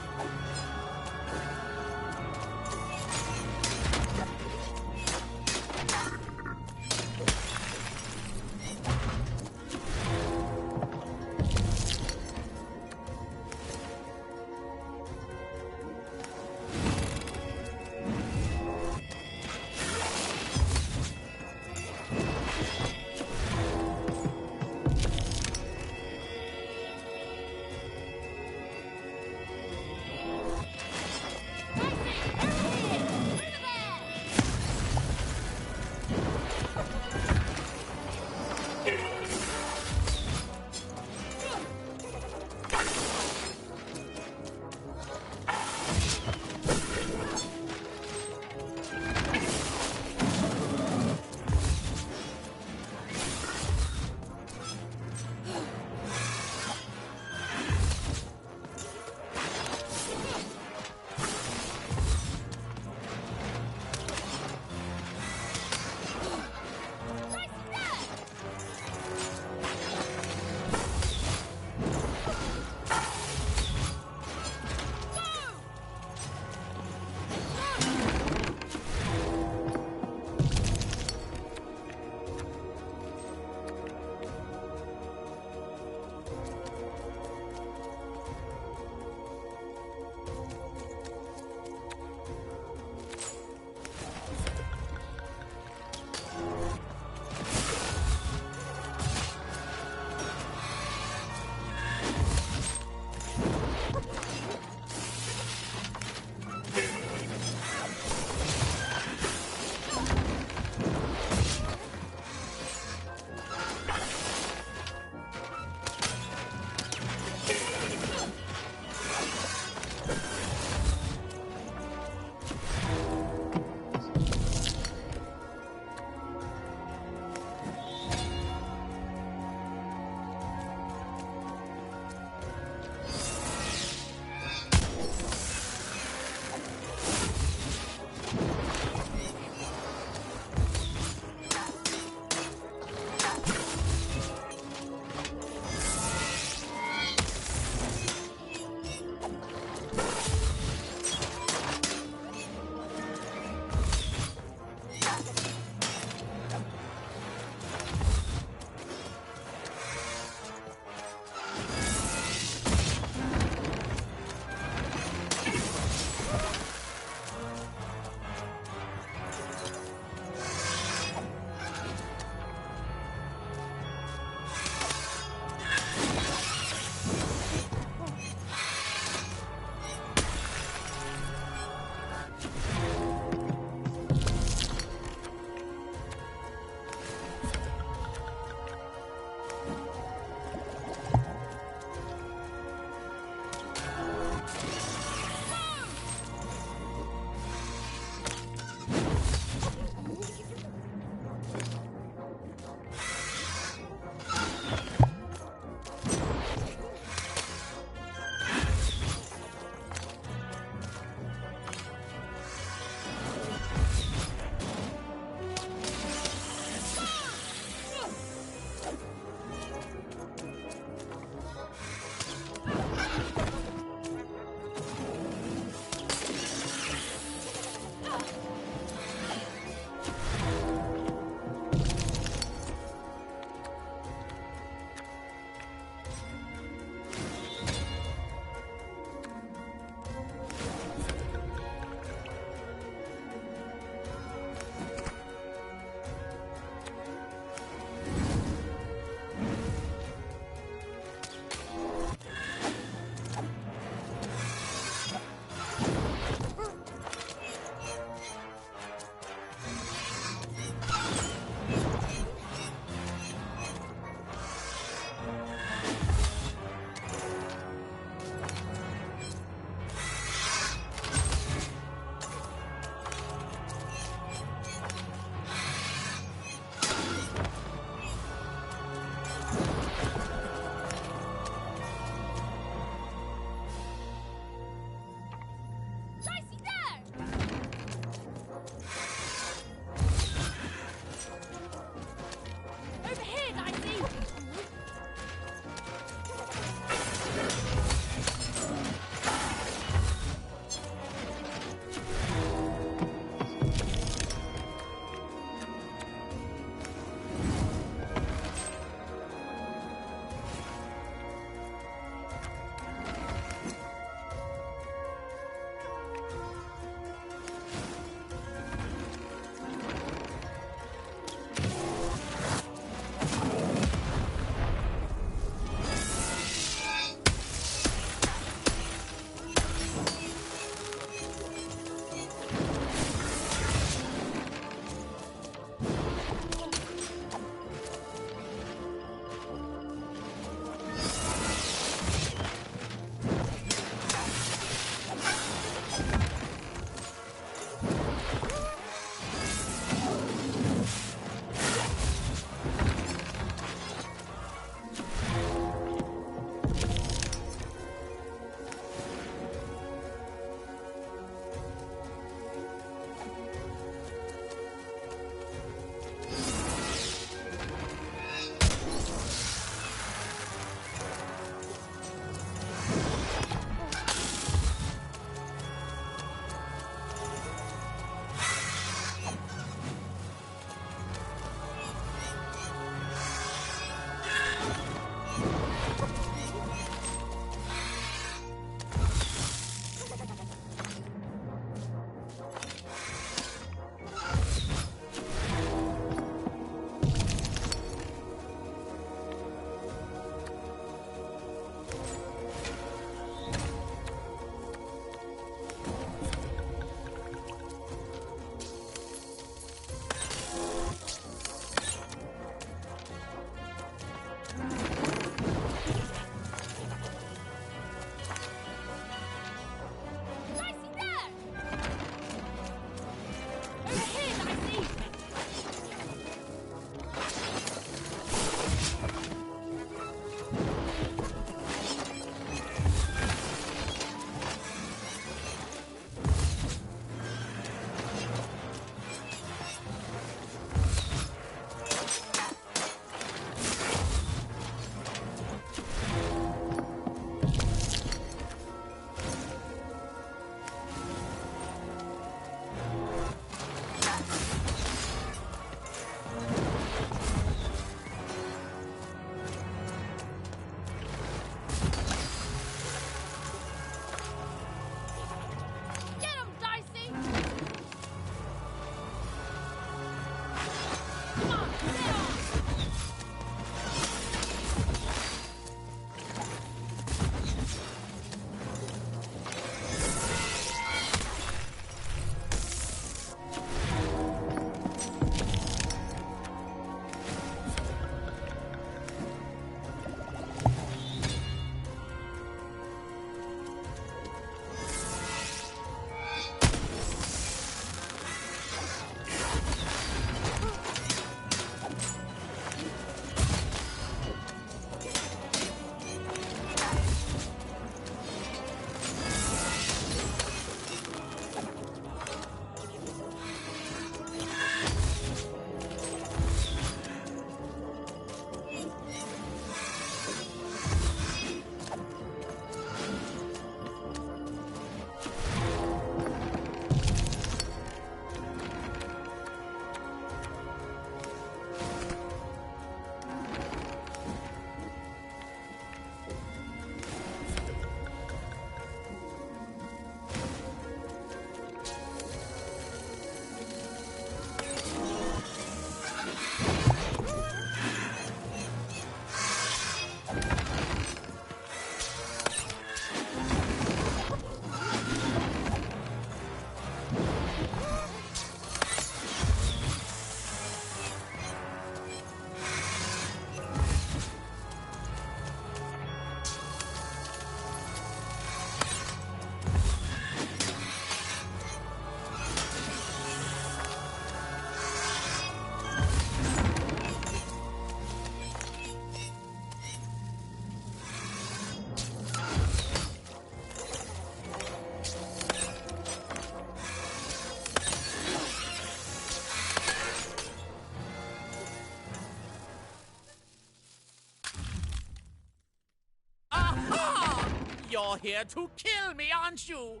here to kill me, aren't you?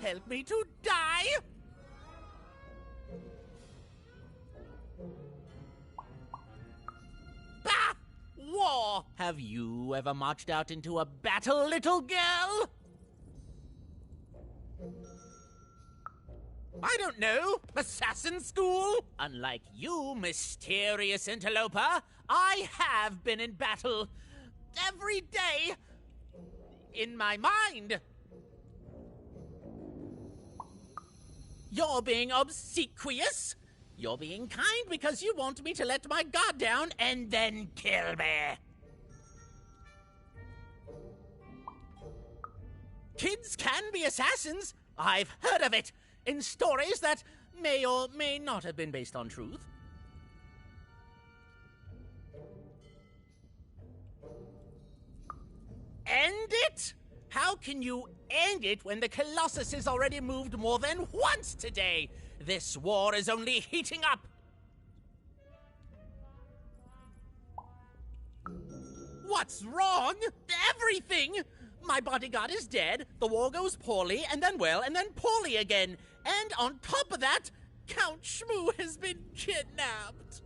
Help me to die? Bah! War! Have you ever marched out into a battle, little girl? I don't know. Assassin school? Unlike you, mysterious interloper, I have been in battle. Every day. In my mind. You're being obsequious. You're being kind because you want me to let my guard down and then kill me. Kids can be assassins. I've heard of it in stories that may or may not have been based on truth. End it? How can you end it when the Colossus has already moved more than once today? This war is only heating up. What's wrong? Everything! My bodyguard is dead, the war goes poorly, and then well, and then poorly again. And on top of that, Count Shmoo has been kidnapped.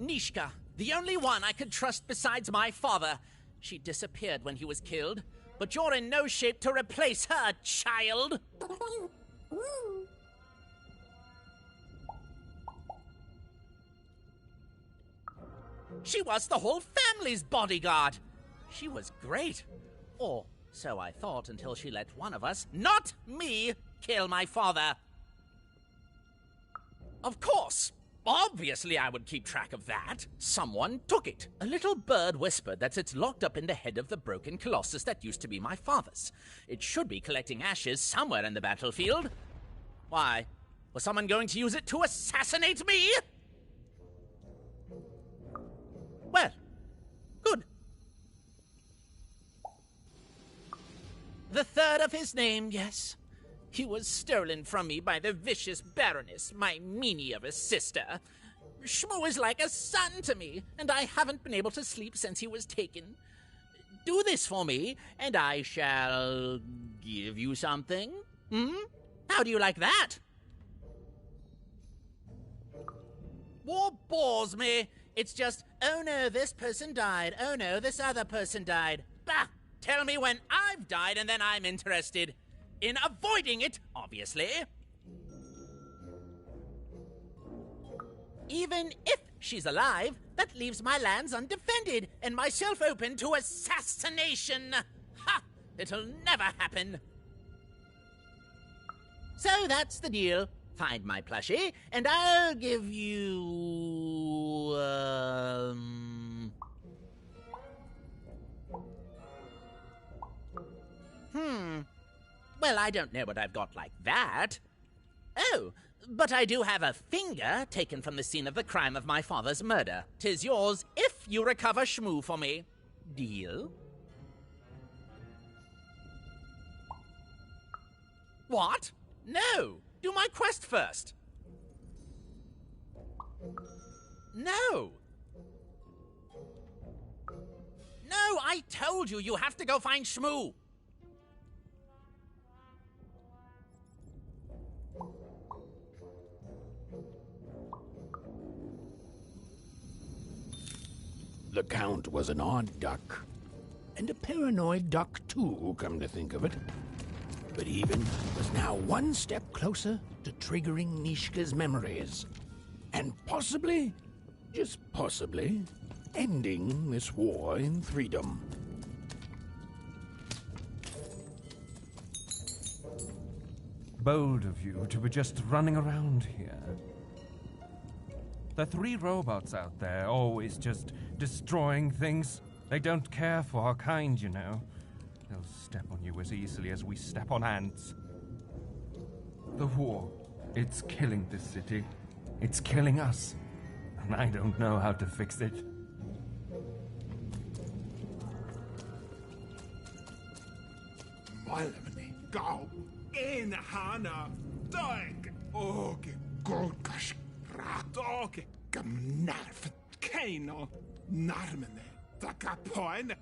Nishka, the only one I could trust besides my father. She disappeared when he was killed, but you're in no shape to replace her, child. She was the whole family's bodyguard. She was great. Or so I thought until she let one of us, not me, kill my father. Of course. Obviously, I would keep track of that. Someone took it. A little bird whispered that it's locked up in the head of the broken colossus that used to be my father's. It should be collecting ashes somewhere in the battlefield. Why? Was someone going to use it to assassinate me? Well, good. The third of his name, yes. He was stolen from me by the vicious Baroness, my meanie of a sister. Shmoo is like a son to me, and I haven't been able to sleep since he was taken. Do this for me, and I shall give you something. How do you like that? War bores me. It's just, oh no, this person died. Oh no, this other person died. Bah! Tell me when I've died, and then I'm interested. In avoiding it, obviously. Even if she's alive, that leaves my lands undefended and myself open to assassination. Ha! It'll never happen. So that's the deal. Find my plushie, and I'll give you... Well, I don't know what I've got like that. Oh, but I do have a finger taken from the scene of the crime of my father's murder. 'Tis yours if you recover Shmoo for me. Deal? What? No! Do my quest first. No! No, I told you, you have to go find Shmoo. The Count was an odd duck. And a paranoid duck, too, come to think of it. But even was now one step closer to triggering Nishka's memories. And possibly, just possibly, ending this war in Freedom. Bold of you to be just running around here. The 3 robots out there, always just destroying things. They don't care for our kind, you know. They'll step on you as easily as we step on ants. The war, it's killing this city. It's killing us. And I don't know how to fix it. Maailmani kau en hana taik oke kolkas raatoke kam narfet keino narmene takapoine.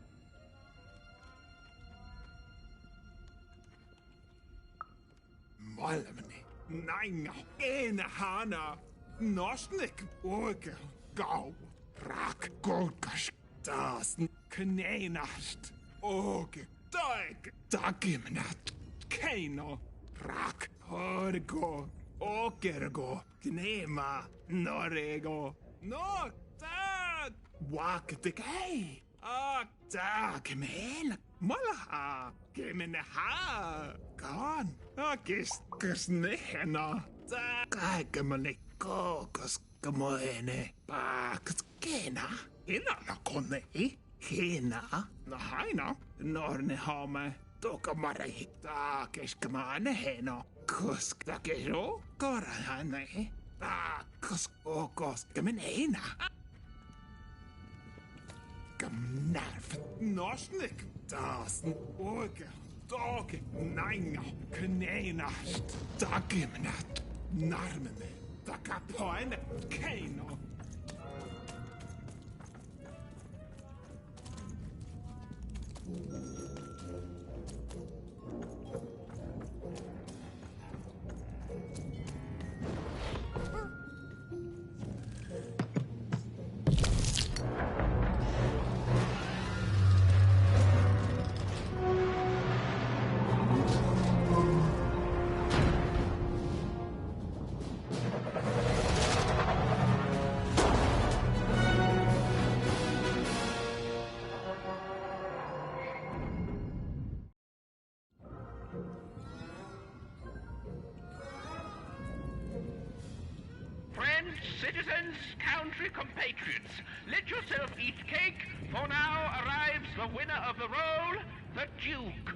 Maailmani nainga en hana nosnik oke gau rak kolkas taas kneinast oke taik takimnat keino rak horgo okergo knema norego no tak waktikei tak men malaha kemenha kan akiskusnehena kaikemani kokos kamoene pakskena hinana konei hina nahaina norne hame tokamare takeskamane heno kusktakero korahane kuskokoskemenena Kamnarf nosnik das oge doge nainga kneinast dagimnat narmene dakapoine keino. Citizens, country compatriots, let yourself eat cake, for now arrives the winner of the role, the Duke.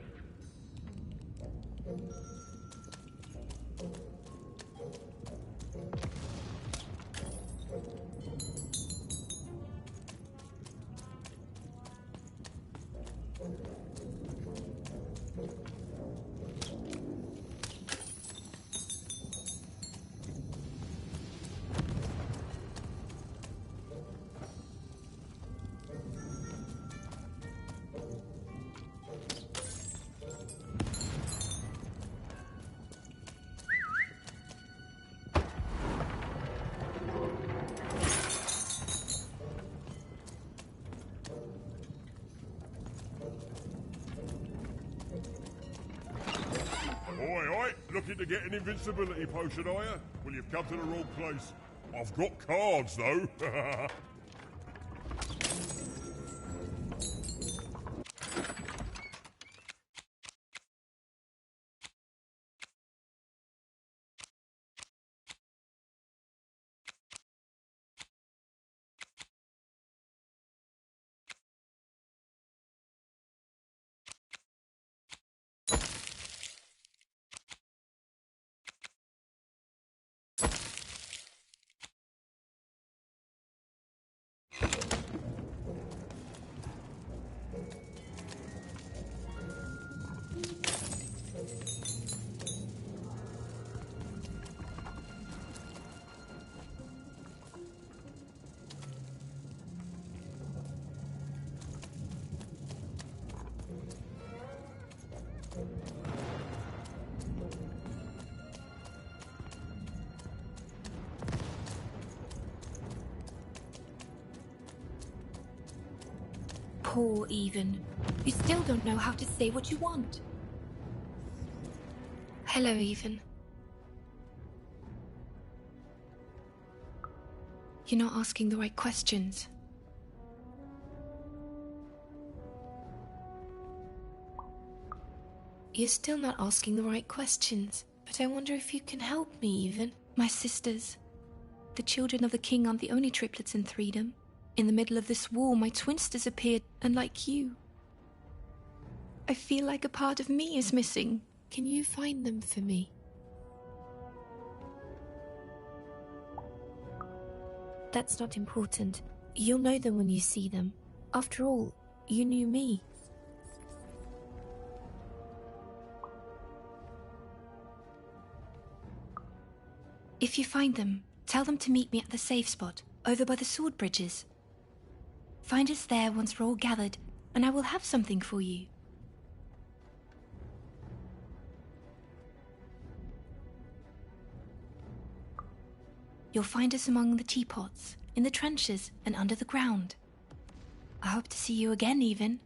Oi, looking to get an invincibility potion, are you? Well, you've come to the wrong place. I've got cards, though. Poor Even. You still don't know how to say what you want. Hello, Even. You're not asking the right questions. You're still not asking the right questions. But I wonder if you can help me, Even. My sisters. The children of the king aren't the only triplets in Threedom. In the middle of this war, my twins disappeared, unlike you. I feel like a part of me is missing. Can you find them for me? That's not important. You'll know them when you see them. After all, you knew me. If you find them, tell them to meet me at the safe spot, over by the sword bridges. Find us there once we're all gathered, and I will have something for you. You'll find us among the teapots, in the trenches, and under the ground. I hope to see you again, even.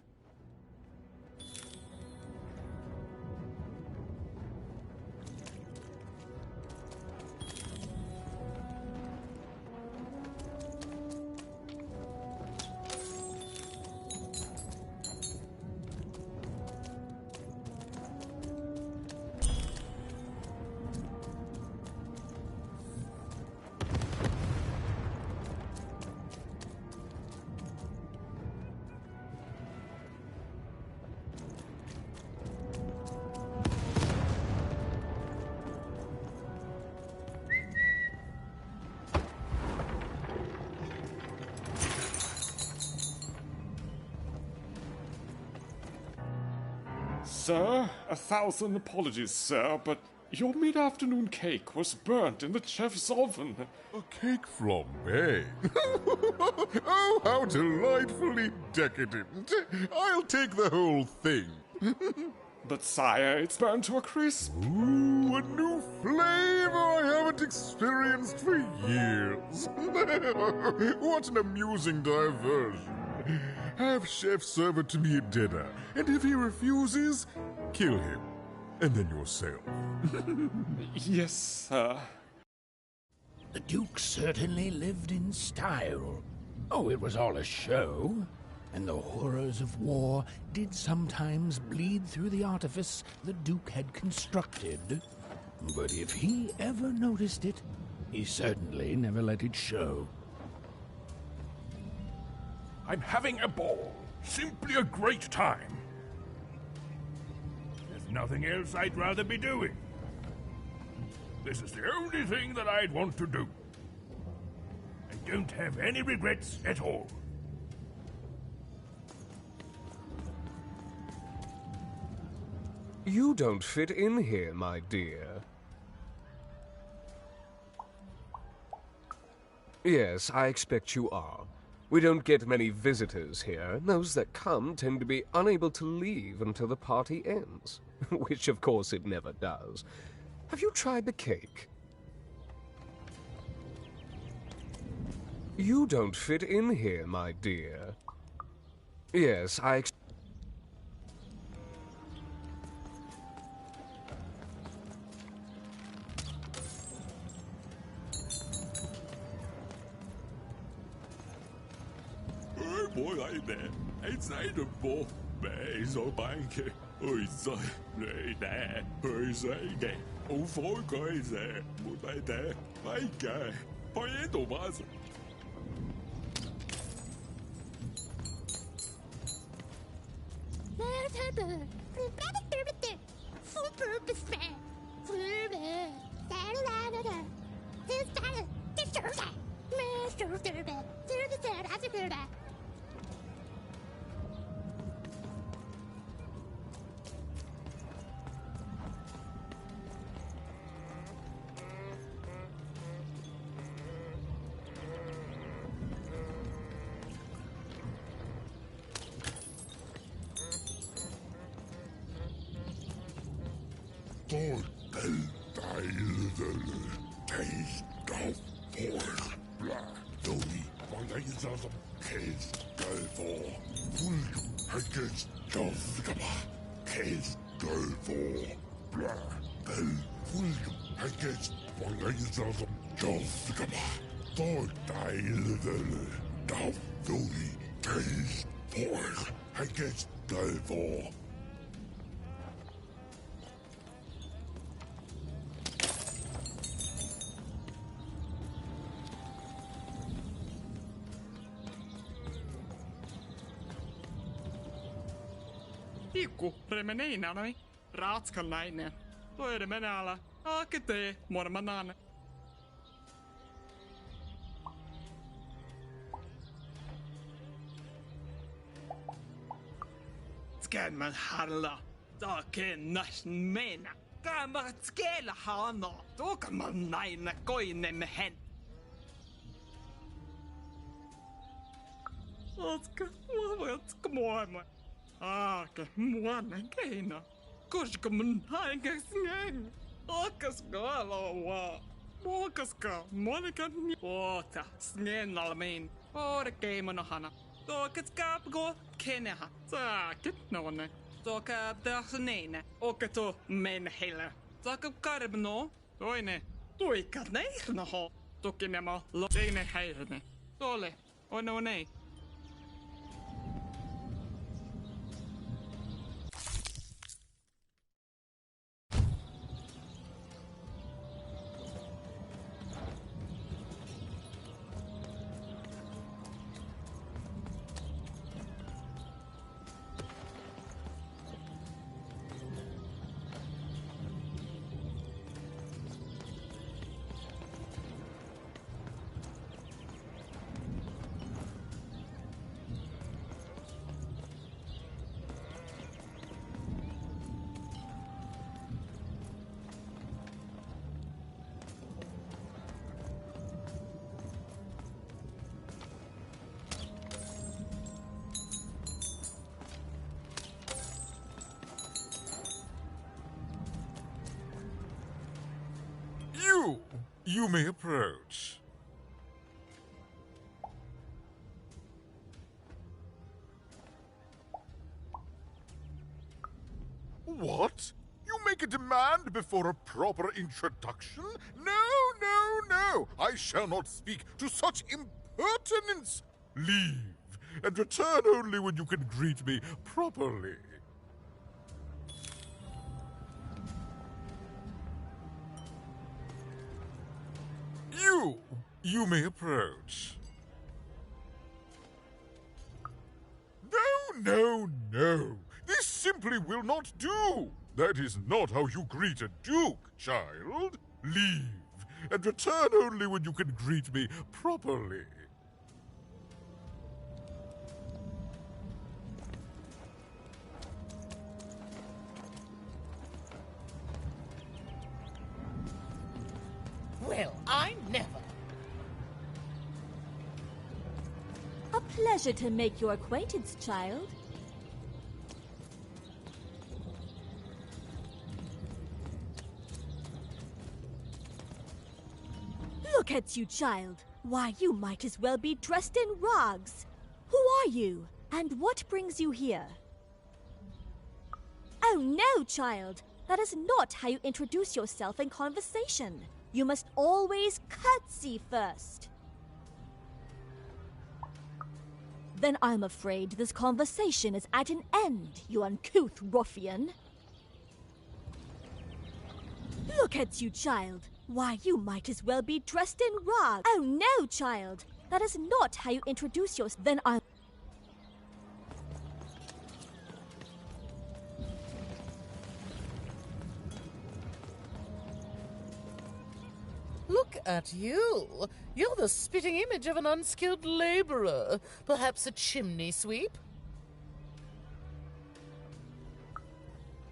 Sir, 1,000 apologies, sir, but your mid-afternoon cake was burnt in the chef's oven. A cake flambe? Oh, how delightfully decadent. I'll take the whole thing. But sire, it's burnt to a crisp. Ooh, a new flavor I haven't experienced for years. What an amusing diversion. Have chef serve it to me at dinner, and if he refuses, kill him, and then yourself. Yes, sir. The Duke certainly lived in style. Oh, it was all a show, and the horrors of war did sometimes bleed through the artifice the Duke had constructed. But if he ever noticed it, he certainly never let it show. I'm having a ball. Simply a great time. There's nothing else I'd rather be doing. This is the only thing that I'd want to do. I don't have any regrets at all. You don't fit in here, my dear. Yes, I expect you are. We don't get many visitors here, and those that come tend to be unable to leave until the party ends, which of course it never does. Have you tried the cake? You don't fit in here, my dear. Yes, Boy, like that. Inside the ball, bag so bank. Ôi giời, người ta, ôi giời kìa. Ông phối coi giờ, một bài tệ, phải kìa. Phải tổ ba rồi. For the taste of force, Dory, Vandalism, Case, Gulfor, Full, Against Jovgaba, Case, Gulfor, Bell, Full, Against Vandalism, Jovgaba, For the Dory, Taste, Force, Against Gulfor. Ikku remeneinanami, ratskalnainen. Toire menala, akete mormanan. Skärman harla, take nash mena. Skela hana, då kan man näna koine med hen. Otka, muovatko muoma? Aake, muonen keina. Koska mun haikas ngeng. Akas galoa. Muokaska, monikan ni. Oota, snennalmiin. Ore keimonohana. Toket kaapgo keneha. Saakit nonne. Toka tähneine. Oketo menhillä. Toka karbno. Toine. Tuika neihnaho. Toki nämä loseine häirne. Tole. Onei. You may approach. What? You make a demand before a proper introduction? No. I shall not speak to such impertinence. Leave, and return only when you can greet me properly. You may approach. No. This simply will not do. That is not how you greet a duke, child. Leave, and return only when you can greet me properly. Well, I never. A pleasure to make your acquaintance, child. Look at you, child. Why, you might as well be dressed in rags. Who are you? And what brings you here? Oh no, child. That is not how you introduce yourself in conversation. You must always curtsy first. Then I'm afraid this conversation is at an end, you uncouth ruffian. Look at you, child. Why, you might as well be dressed in rags. Oh no, child. That is not how you introduce yourself. Then I'm... Look at you. You're the spitting image of an unskilled laborer. Perhaps a chimney sweep?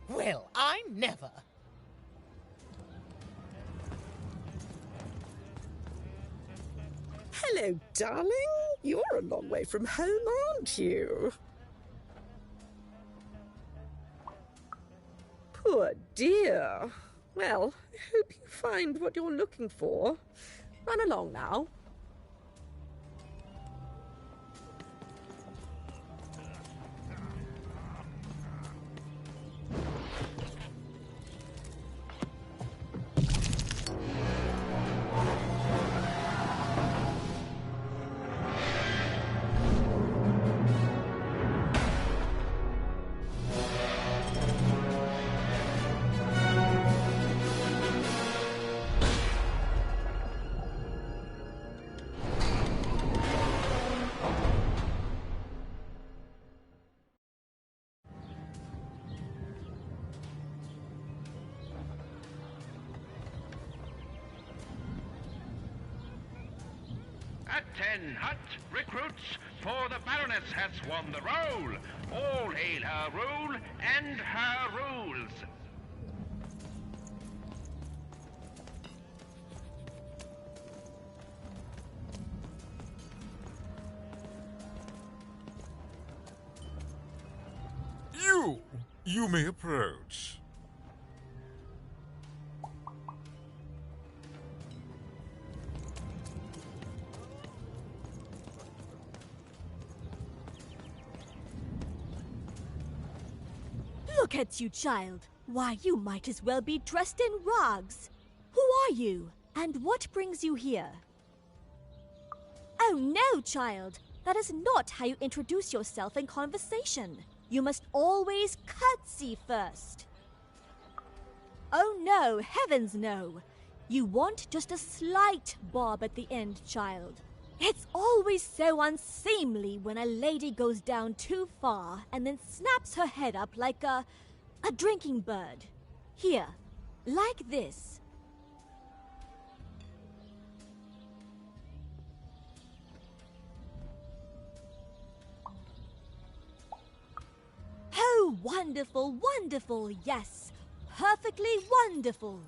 Well, I never. Hello, darling. You're a long way from home, aren't you? Poor dear. Well, I hope you find what you're looking for. Run along now. At 10 hut recruits, for the Baroness has won the roll. All hail her rule and her rules. You may approach. Look at you, child. Why, you might as well be dressed in rags. Who are you? And what brings you here? Oh no, child. That is not how you introduce yourself in conversation. You must always curtsy first. Oh no, heavens no. You want just a slight bob at the end, child. It's always so unseemly when a lady goes down too far and then snaps her head up like a drinking bird. Here, like this. Oh, wonderful, wonderful, yes. Perfectly wonderful.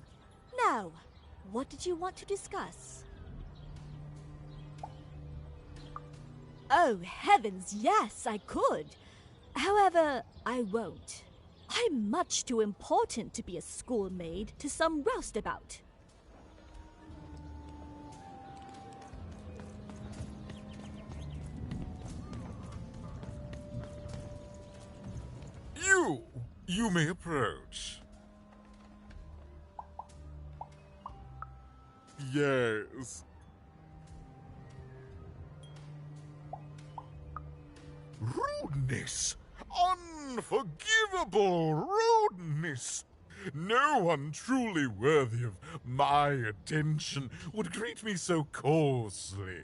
Now, what did you want to discuss? Oh, heavens, yes, I could. However, I won't. I'm much too important to be a schoolmaid to some roustabout. You may approach. Yes. Rudeness! Unforgivable rudeness! No one truly worthy of my attention would greet me so coarsely.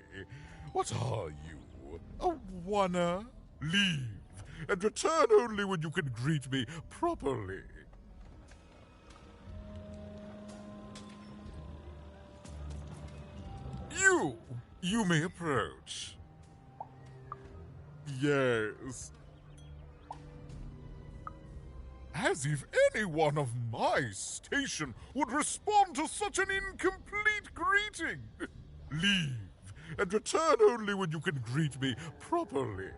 What are you? A oneer? Leave, and return only when you can greet me properly. You may approach. Yes. As if anyone of my station would respond to such an incomplete greeting. Leave, and return only when you can greet me properly.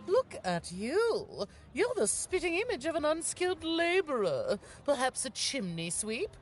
Look at you. You're the spitting image of an unskilled laborer. Perhaps a chimney sweep?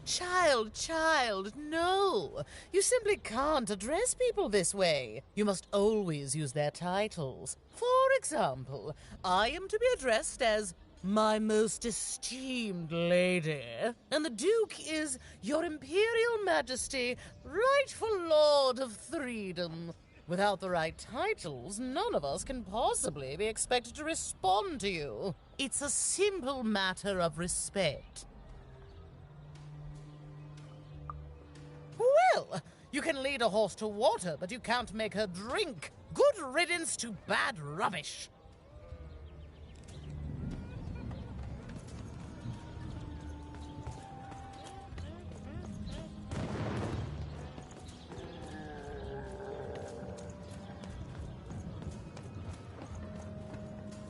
Child, no. You simply can't address people this way. You must always use their titles. For example, I am to be addressed as my most esteemed lady, and the Duke is Your Imperial Majesty, rightful Lord of Threedom. Without the right titles, none of us can possibly be expected to respond to you. It's a simple matter of respect. Well, you can lead a horse to water, but you can't make her drink. Good riddance to bad rubbish.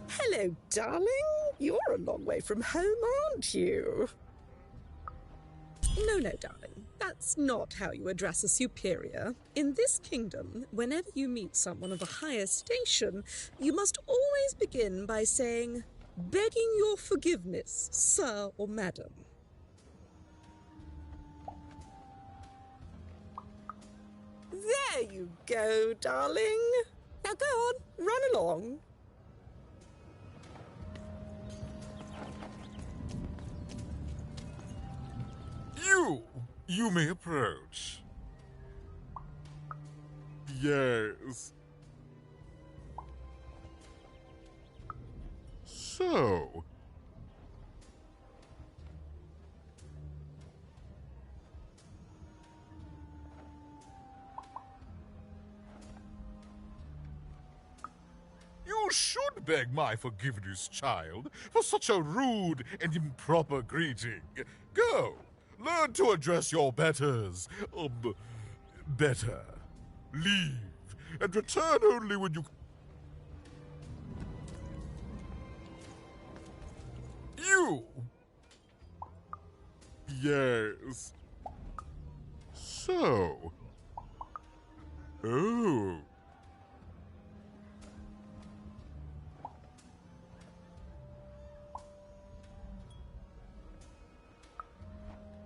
Hello, darling. You're a long way from home, aren't you? No, darling. That's not how you address a superior. In this kingdom, whenever you meet someone of a higher station, you must always begin by saying, "Begging your forgiveness, sir or madam." There you go, darling. Now go on, run along. You may approach. Yes. So. You should beg my forgiveness, child, for such a rude and improper greeting. Go. Learn to address your betters. Better. Leave, and return only when you... yes. So. Oh.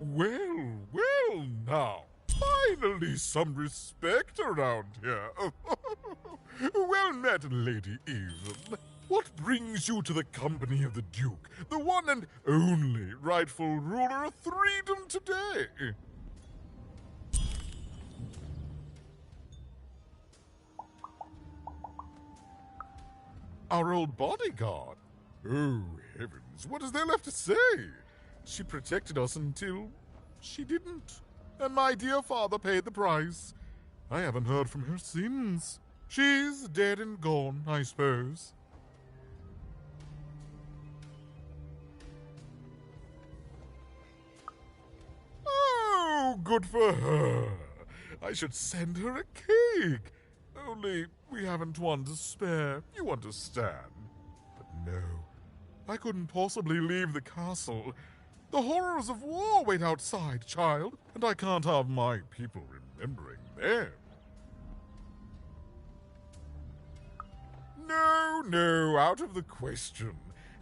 Well now. Finally some respect around here. Well met, Lady Even. What brings you to the company of the Duke, the one and only rightful ruler of Freedom today? Our old bodyguard? Oh, heavens, what is there left to say? She protected us until she didn't. And my dear father paid the price. I haven't heard from her since. She's dead and gone, I suppose. Oh, good for her. I should send her a cake. Only we haven't one to spare, you understand. But no, I couldn't possibly leave the castle. The horrors of war wait outside, child, and I can't have my people remembering them. No, out of the question.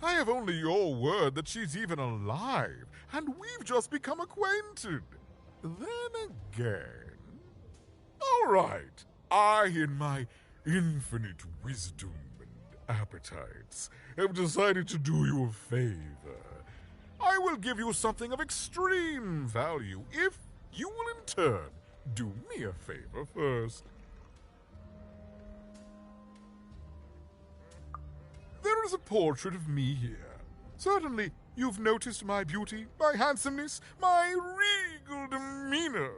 I have only your word that she's even alive, and we've just become acquainted. Then again... All right, I, in my infinite wisdom and appetites, have decided to do you a favor. I will give you something of extreme value if you will in turn do me a favor first. There is a portrait of me here. Certainly, you've noticed my beauty, my handsomeness, my regal demeanor.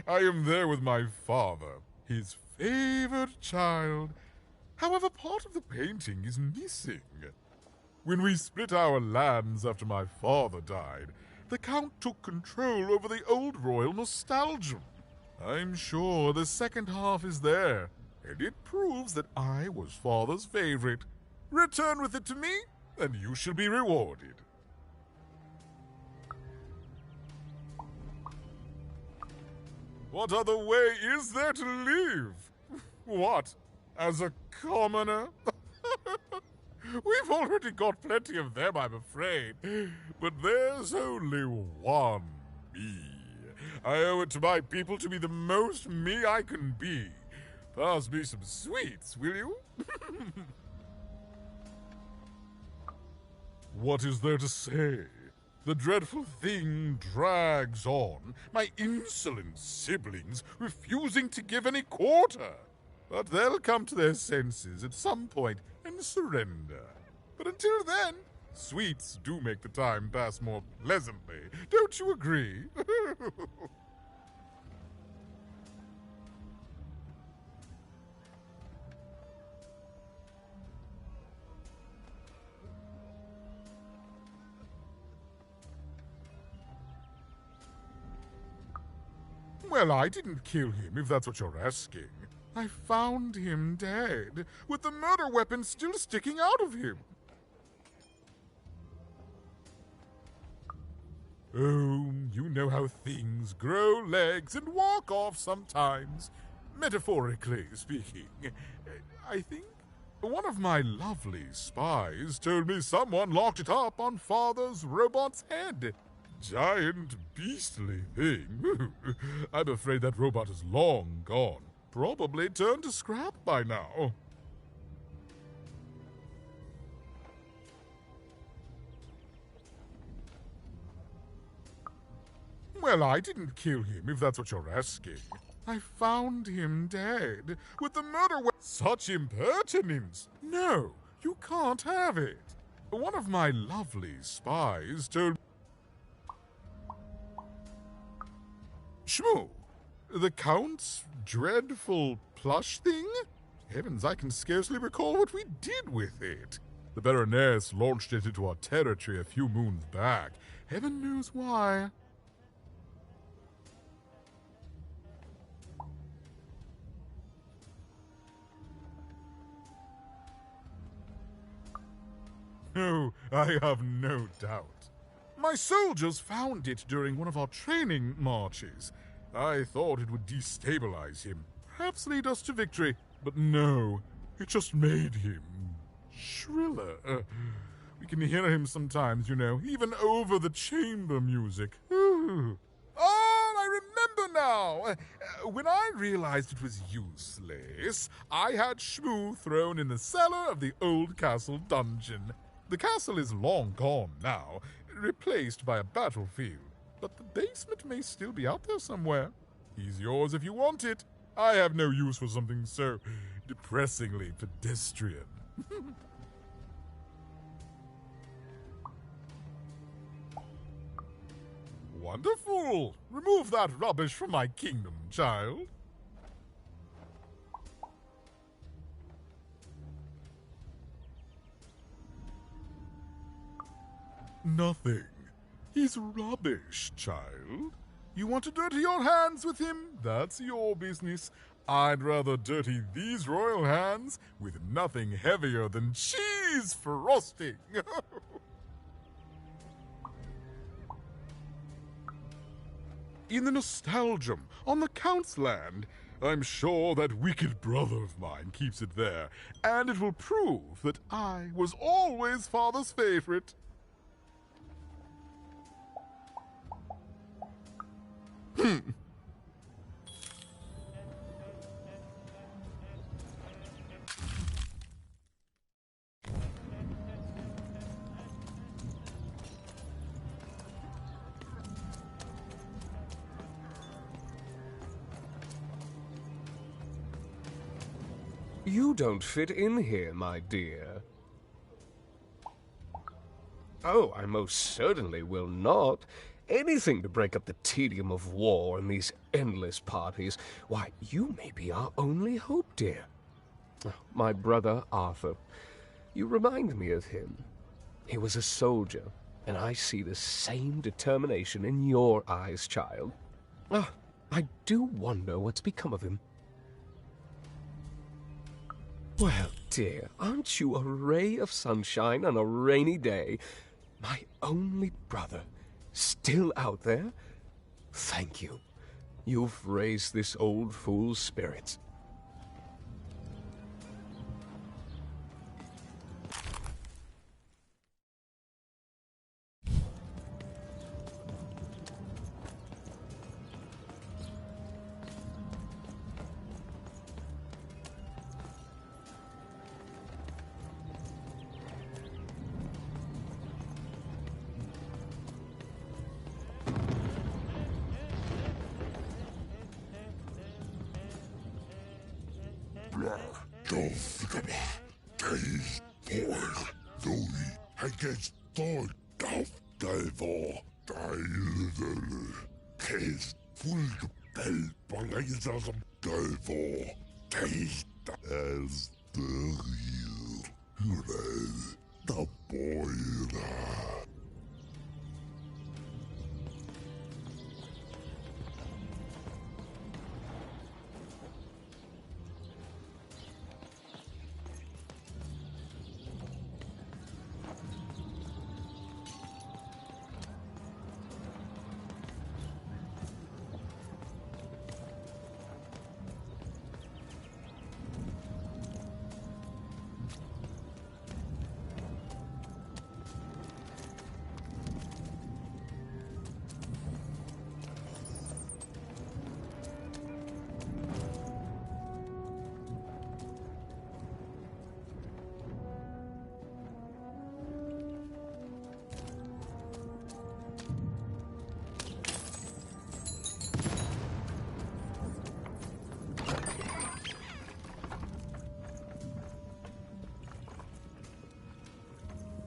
I am there with my father, his favored child. However, part of the painting is missing. When we split our lands after my father died, the Count took control over the old royal nostalgia. I'm sure the second half is there, and it proves that I was father's favorite. Return with it to me, and you shall be rewarded. What other way is there to live? What, as a commoner? We've already got plenty of them, I'm afraid. But there's only one me. I owe it to my people to be the most me I can be. Pass me some sweets, will you? What is there to say? The dreadful thing drags on, my insolent siblings refusing to give any quarter. But they'll come to their senses at some point and surrender. But until then, sweets do make the time pass more pleasantly. Don't you agree? Well, I didn't kill him, if that's what you're asking. I found him dead, with the murder weapon still sticking out of him. Oh, you know how things grow legs and walk off sometimes. Metaphorically speaking. I think one of my lovely spies told me someone locked it up on Father's robot's head. Giant, beastly thing. I'm afraid that robot is long gone. Probably turned to scrap by now. Well, I didn't kill him, if that's what you're asking. I found him dead, with the murder weapon. Such impertinence! No, you can't have it. One of my lovely spies told me... Shmoo, the Count's dreadful plush thing? Heavens, I can scarcely recall what we did with it. The Baroness launched it into our territory a few moons back. Heaven knows why. Oh, I have no doubt. My soldiers found it during one of our training marches. I thought it would destabilize him, perhaps lead us to victory, but no, it just made him shriller. We can hear him sometimes, you know, even over the chamber music. Oh, I remember now! When I realized it was useless, I had Shmoo thrown in the cellar of the old castle dungeon. The castle is long gone now, replaced by a battlefield, but the basement may still be out there somewhere. He's yours if you want it. I have no use for something so depressingly pedestrian. Wonderful! Remove that rubbish from my kingdom, child. Nothing. He's rubbish, child. You want to dirty your hands with him? That's your business. I'd rather dirty these royal hands with nothing heavier than cheese frosting. In the Nostalgium, on the Count's land, I'm sure that wicked brother of mine keeps it there, and it will prove that I was always father's favorite. You don't fit in here, my dear. Oh, I most certainly will not. Anything to break up the tedium of war and these endless parties. Why, you may be our only hope, dear. My brother Arthur. You remind me of him. He was a soldier, and I see the same determination in your eyes, child. I do wonder what's become of him. Well, dear, aren't you a ray of sunshine on a rainy day? My only brother, still out there? Thank you. You've raised this old fool's spirits.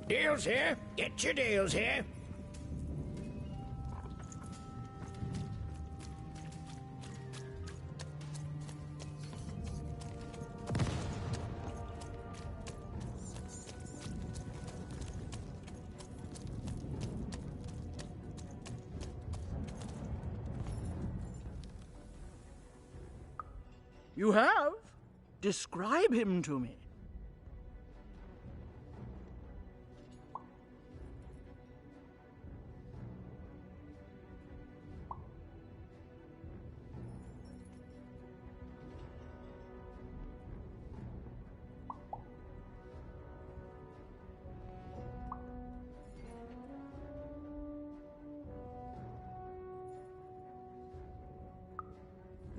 Deals here. Get your deals here. You have? Describe him to me.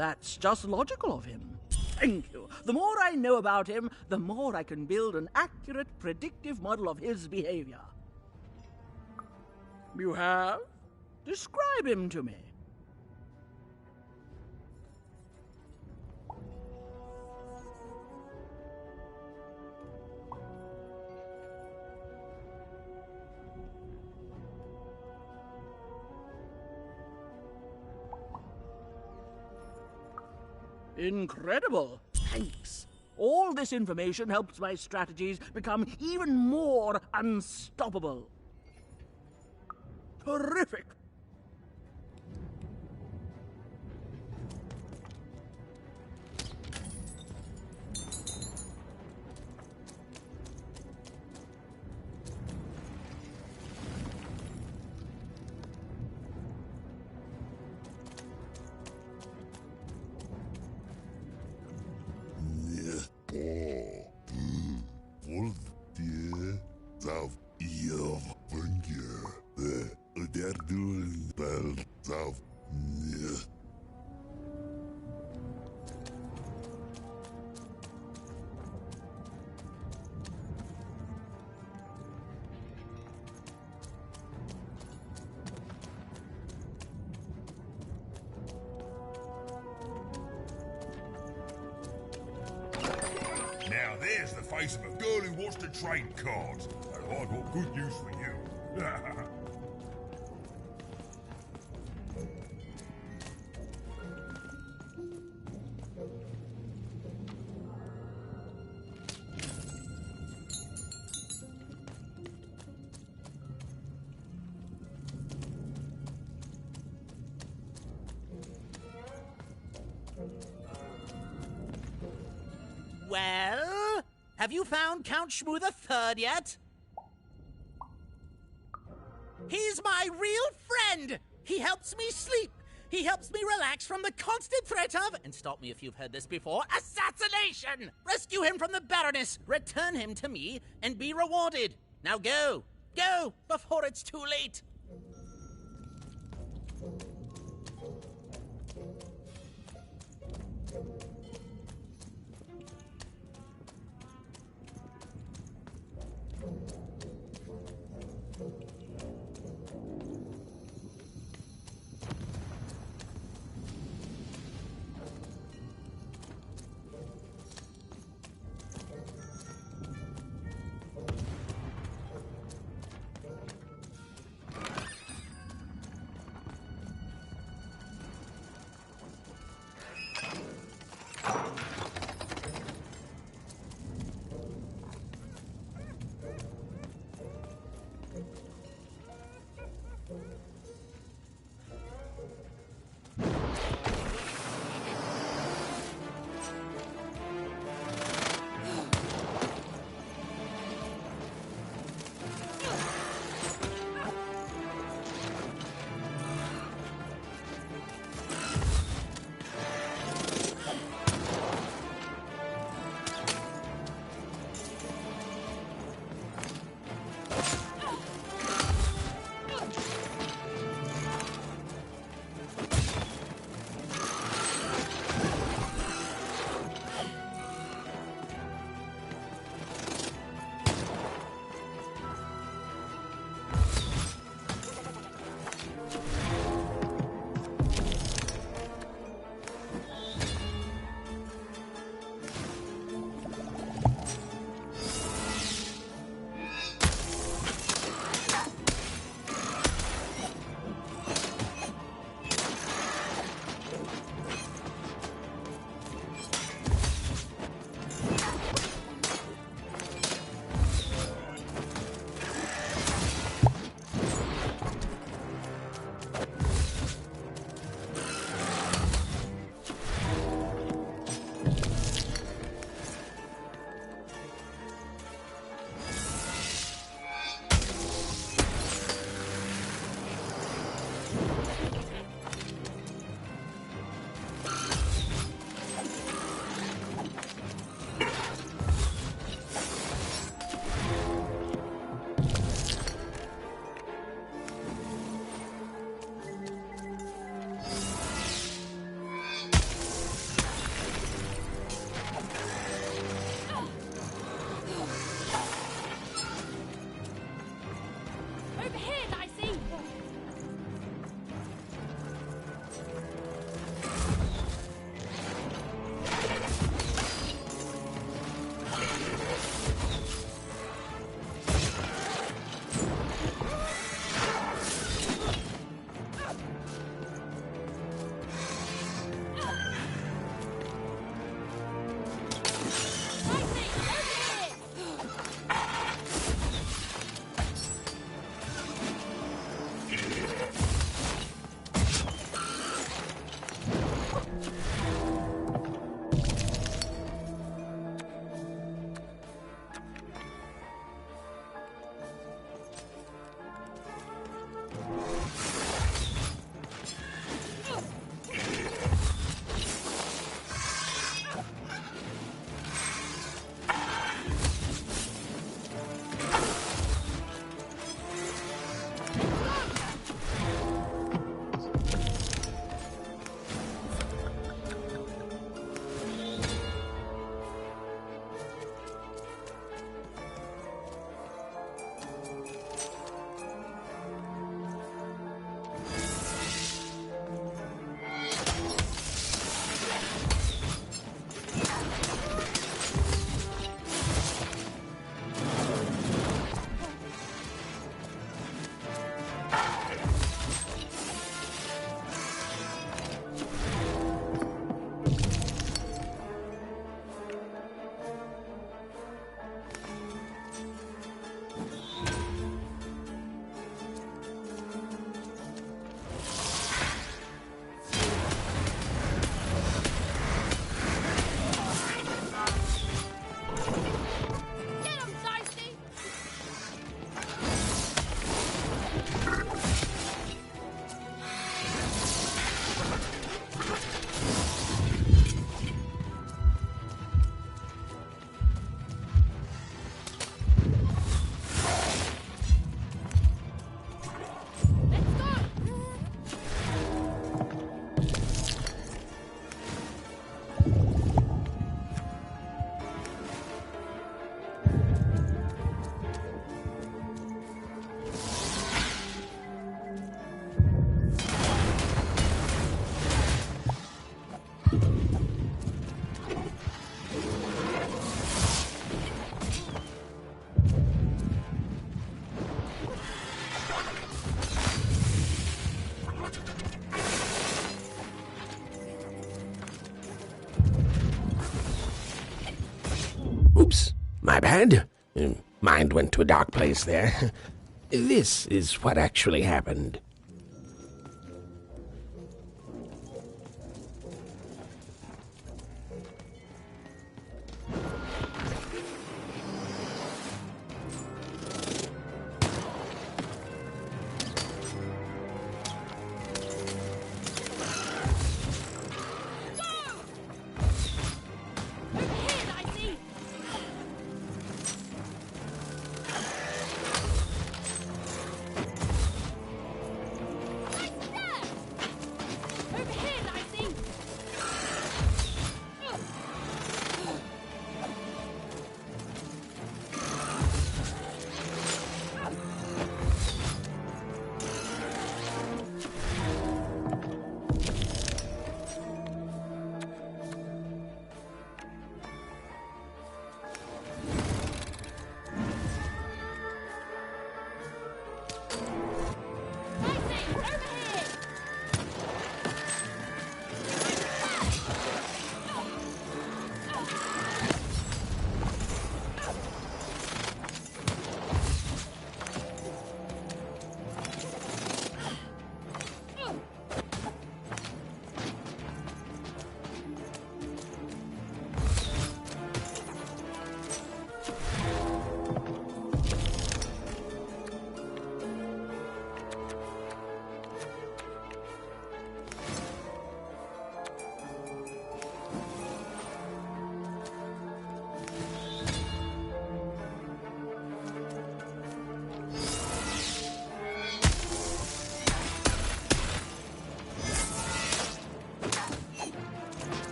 That's just logical of him. Thank you. The more I know about him, the more I can build an accurate, predictive model of his behavior. You have? Describe him to me. Incredible! Thanks. All this information helps my strategies become even more unstoppable. Terrific! Now there's the face of a girl who wants to trade cards. And I've got good news for you. Well, have you found Count Shmoo III yet? He's my real friend! He helps me sleep! He helps me relax from the constant threat of, and stop me if you've heard this before, assassination! Rescue him from the Baroness, return him to me, and be rewarded. Now go! Go, before it's too late! Oops, my bad. Mind went to a dark place there. This is what actually happened.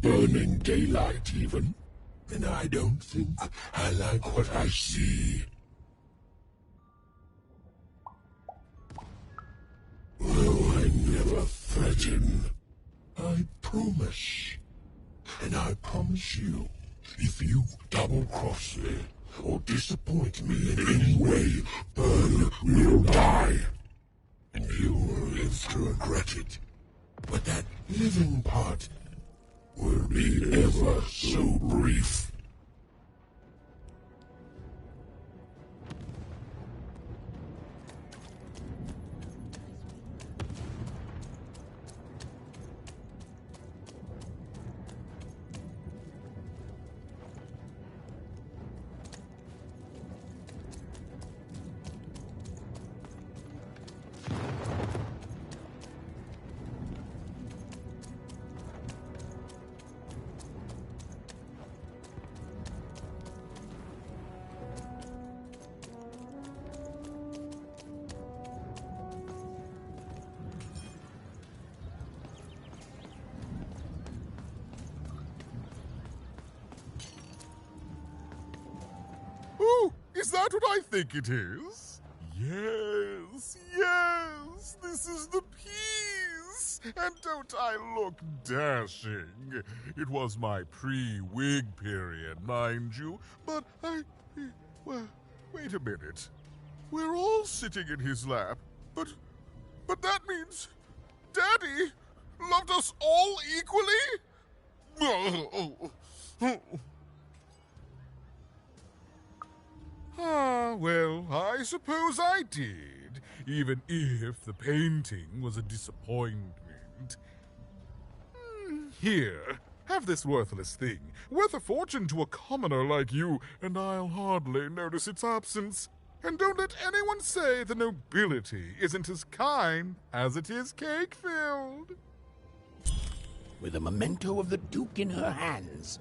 burning daylight, even. And I don't think I like what I see. Oh, I never threaten. I promise. And I promise you, if you double-cross me or disappoint me in any way, Burn will die. And you will live to regret it. But that living part will be ever so brief. Oh, is that what I think it is? Yes, yes, this is the piece! And don't I look dashing? It was my pre-wig period, mind you, but well, wait a minute. We're all sitting in his lap, but that means Daddy loved us all equally? Ah, well, I suppose I did, even if the painting was a disappointment. Here, have this worthless thing, worth a fortune to a commoner like you, and I'll hardly notice its absence. And don't let anyone say the nobility isn't as kind as it is cake-filled. With a memento of the Duke in her hands,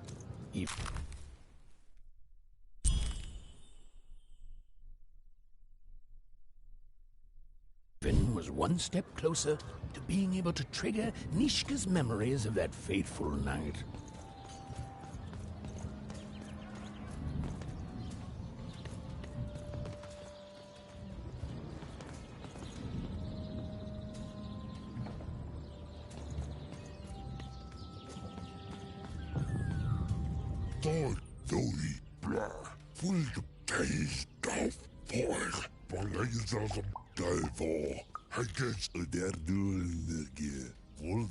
Finn was one step closer to being able to trigger Nishka's memories of that fateful night. Full taste of pork. Balazam Divo. I guess they're doing again. Full.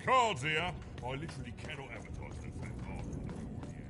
Cards here. I literally cannot advertise no fat card on the board here.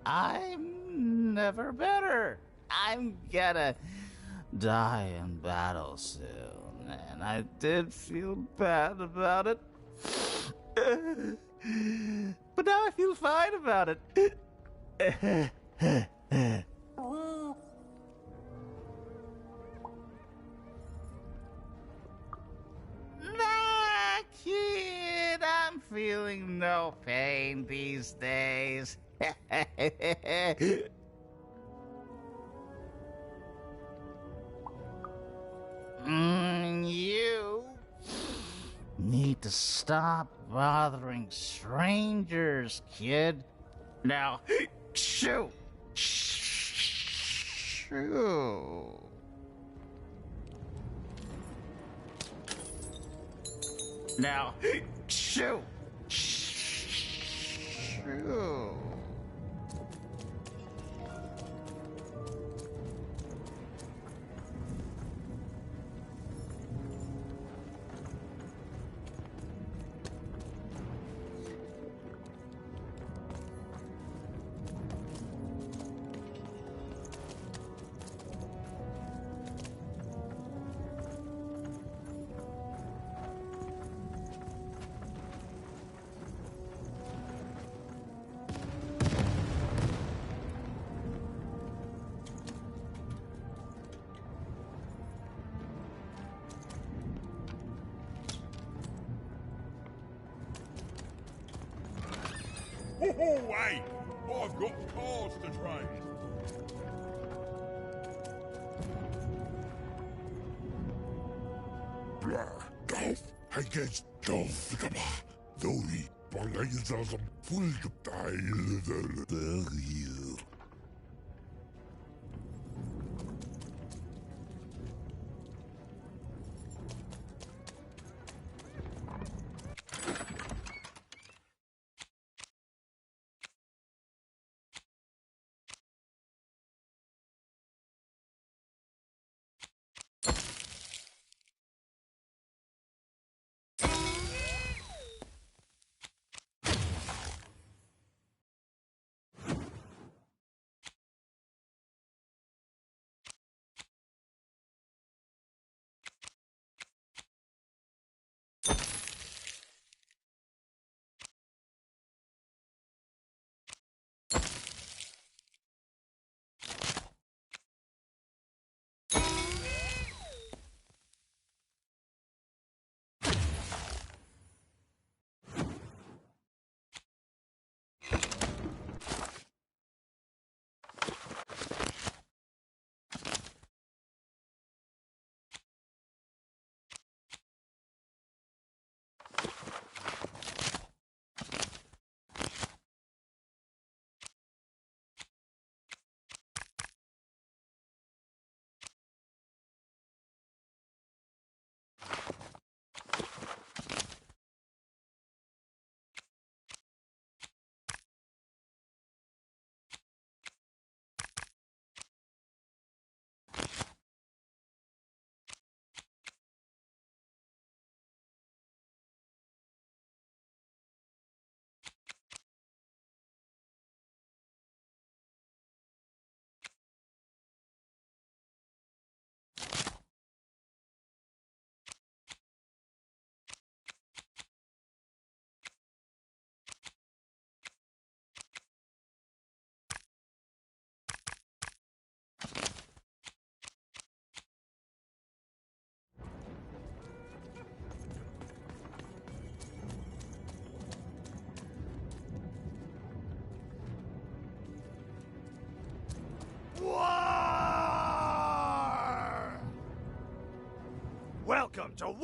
I'm never better. I'm gonna die in battle soon, and I did feel bad about it. But now I feel fine about it. Nah, kid, I'm feeling no pain these days. You need to stop bothering strangers, kid. Now, shoo! Shoo! Now, shoo! Shoo! Oh, wait! I've got cars to train. Herkes dovgaba. Doi, ballezen som fullgepeilde.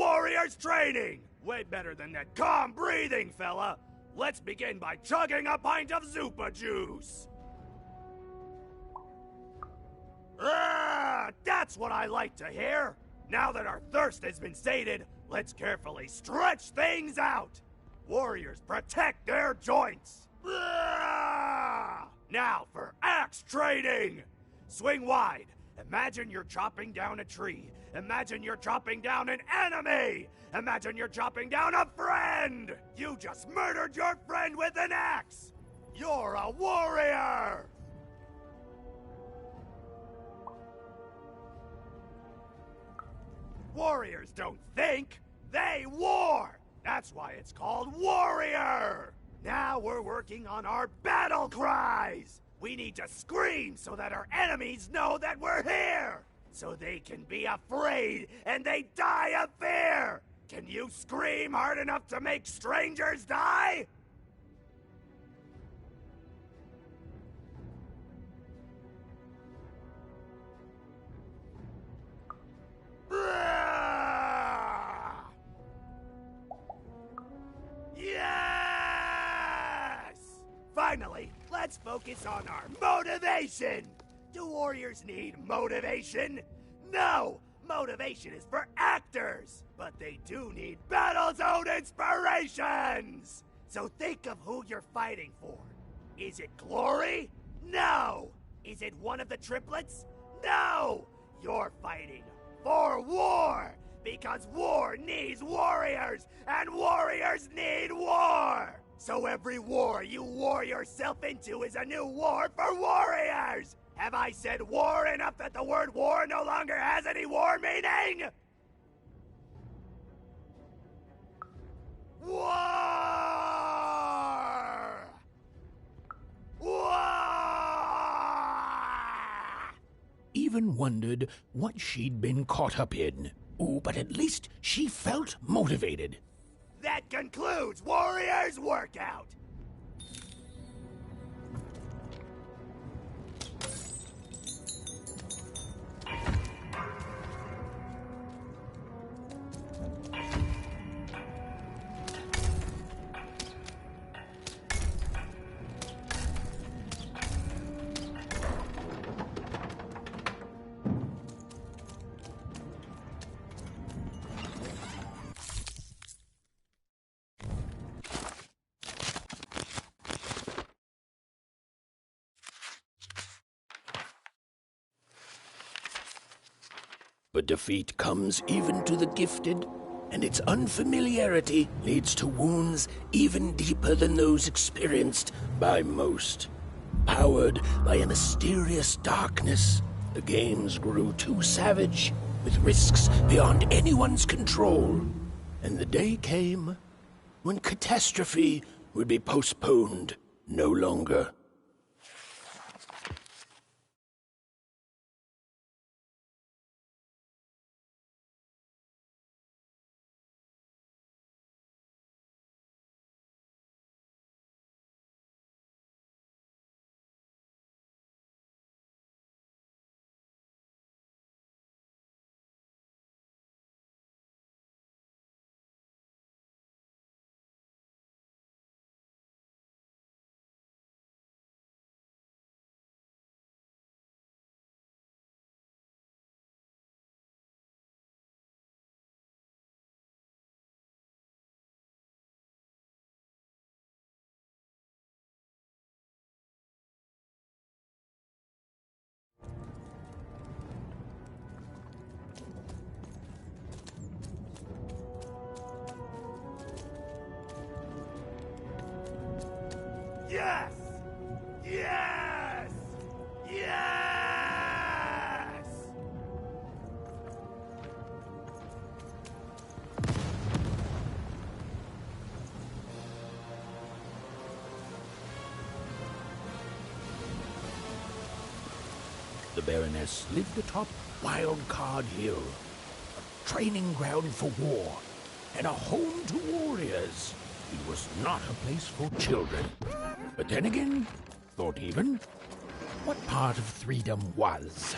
warrior's training! Way better than that calm breathing, fella! Let's begin by chugging a pint of Zupa juice! That's what I like to hear! Now that our thirst has been sated, let's carefully stretch things out! Warriors protect their joints! Now for axe training! Swing wide. Imagine you're chopping down a tree. Imagine you're chopping down an enemy! Imagine you're chopping down a friend! You just murdered your friend with an axe! You're a warrior! Warriors don't think, they war! That's why it's called Warrior! Now we're working on our battle cries! We need to scream so that our enemies know that we're here! So they can be afraid and they die of fear! Can you scream hard enough to make strangers die? Yes! Finally, let's focus on our motivation! Do warriors need motivation? No! Motivation is for actors! But they do need battle zone inspirations! So think of who you're fighting for. Is it glory? No! Is it one of the triplets? No! You're fighting for war! Because war needs warriors, and warriors need war! So every war you war yourself into is a new war for warriors! Have I said war enough that the word war no longer has any war meaning? War! War! Even wondered what she'd been caught up in. Ooh, but at least she felt motivated. That concludes Warriors Workout! But defeat comes even to the gifted, and its unfamiliarity leads to wounds even deeper than those experienced by most. Powered by a mysterious darkness, the games grew too savage, with risks beyond anyone's control. And the day came when catastrophe would be postponed no longer. Yes! Yes! Yes! The Baroness lived atop Wildcard Hill, a training ground for war, and a home to warriors. It was not a place for children. But then again, thought even, what part of freedom was?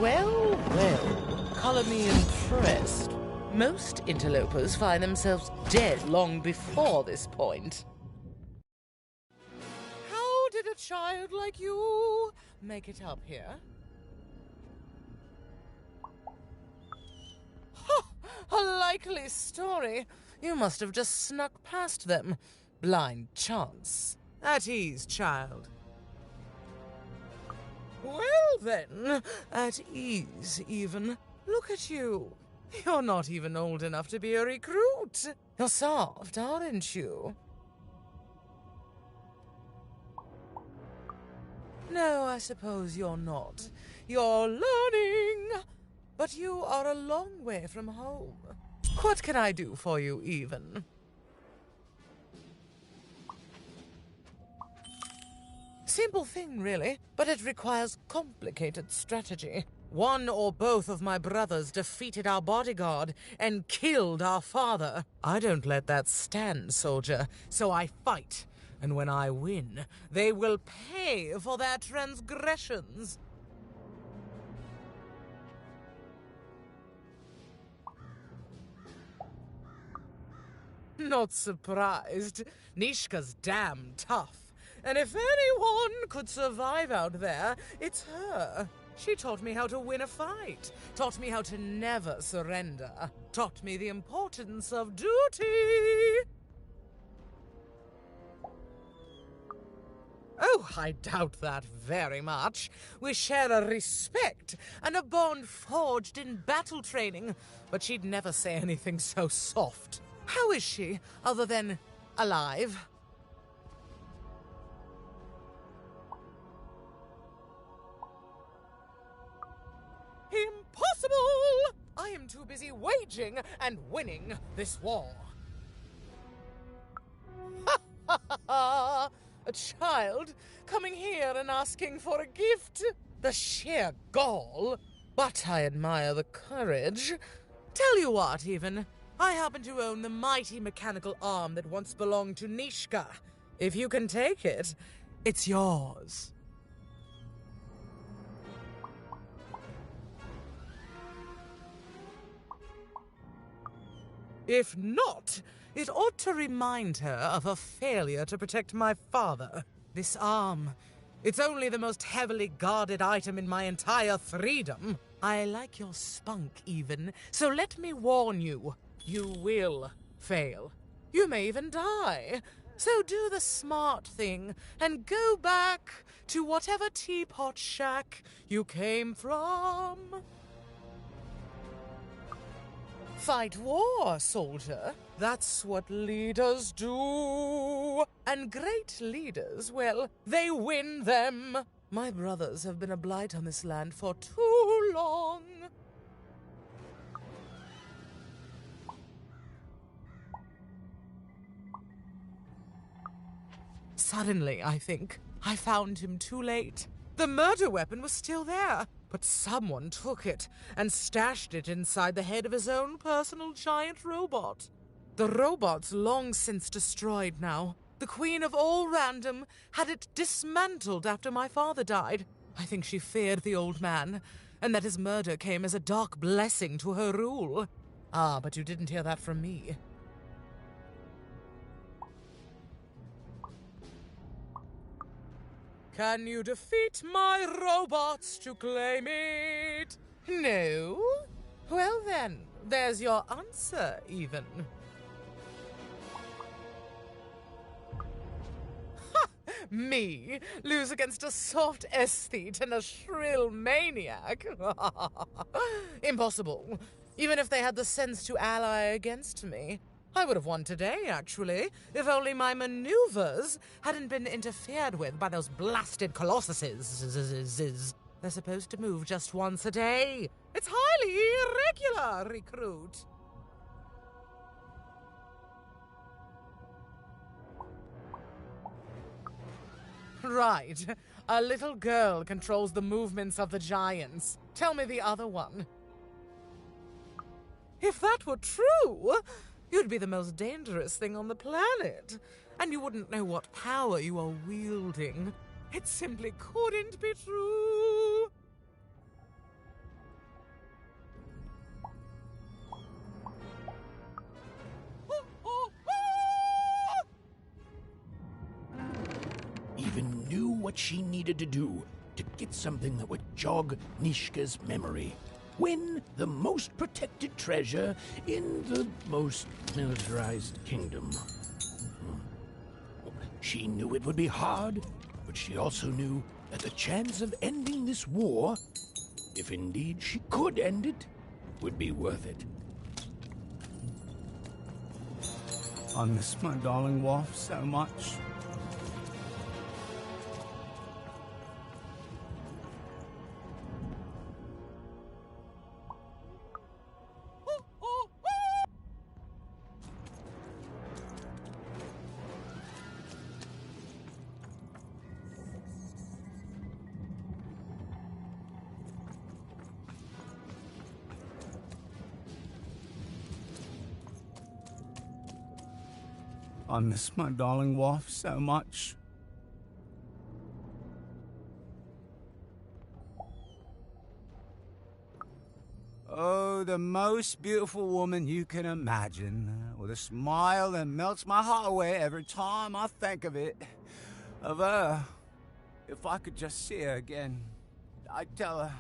Well, well, color me impressed. Most interlopers find themselves dead long before this point. How did a child like you make it up here? A likely story. You must have just snuck past them. Blind chance. At ease, child. Well then, at ease even. Look at you. You're not even old enough to be a recruit. You're soft, aren't you? No, I suppose you're not. You're learning. But you are a long way from home. What can I do for you, even? Simple thing, really, but it requires complicated strategy. One or both of my brothers defeated our bodyguard and killed our father. I don't let that stand, soldier, so I fight. And when I win, they will pay for their transgressions. Not surprised. Nishka's damn tough. And if anyone could survive out there, it's her. She taught me how to win a fight. Taught me how to never surrender. Taught me the importance of duty. Oh, I doubt that very much. We share a respect and a bond forged in battle training. But she'd never say anything so soft. How is she, other than alive? Impossible! I am too busy waging and winning this war. Ha ha ha ha! A child coming here and asking for a gift? The sheer gall. But I admire the courage. Tell you what, even. I happen to own the mighty mechanical arm that once belonged to Nishka. If you can take it, it's yours. If not, it ought to remind her of her failure to protect my father. This arm, it's only the most heavily guarded item in my entire freedom. I like your spunk, even, so let me warn you. You will fail. You may even die. So do the smart thing and go back to whatever teapot shack you came from. Fight war, soldier. That's what leaders do. And great leaders, well, they win them. My brothers have been a blight on this land for too long. Suddenly, I think, I found him too late. The murder weapon was still there, but someone took it and stashed it inside the head of his own personal giant robot. The robot's long since destroyed now. The Queen of All Random had it dismantled after my father died. I think she feared the old man, and that his murder came as a dark blessing to her rule. Ah, but you didn't hear that from me. Can you defeat my robots to claim it? No? Well then, there's your answer, even. Ha! Me? Lose against a soft aesthete and a shrill maniac? Impossible. Even if they had the sense to ally against me. I would have won today, actually, if only my maneuvers hadn't been interfered with by those blasted colossuses. They're supposed to move just once a day. It's highly irregular, recruit. Right. A little girl controls the movements of the giants. Tell me the other one. If that were true, you'd be the most dangerous thing on the planet, and you wouldn't know what power you are wielding. It simply couldn't be true. what she needed to do to get something that would jog Nishka's memory. Win the most protected treasure in the most militarized kingdom. She knew it would be hard, but she also knew that the chance of ending this war, if indeed she could end it, would be worth it. I miss my darling wife so much. I miss my darling wife so much. Oh, the most beautiful woman you can imagine, with a smile that melts my heart away every time I think of it. Of her. If I could just see her again, I'd tell her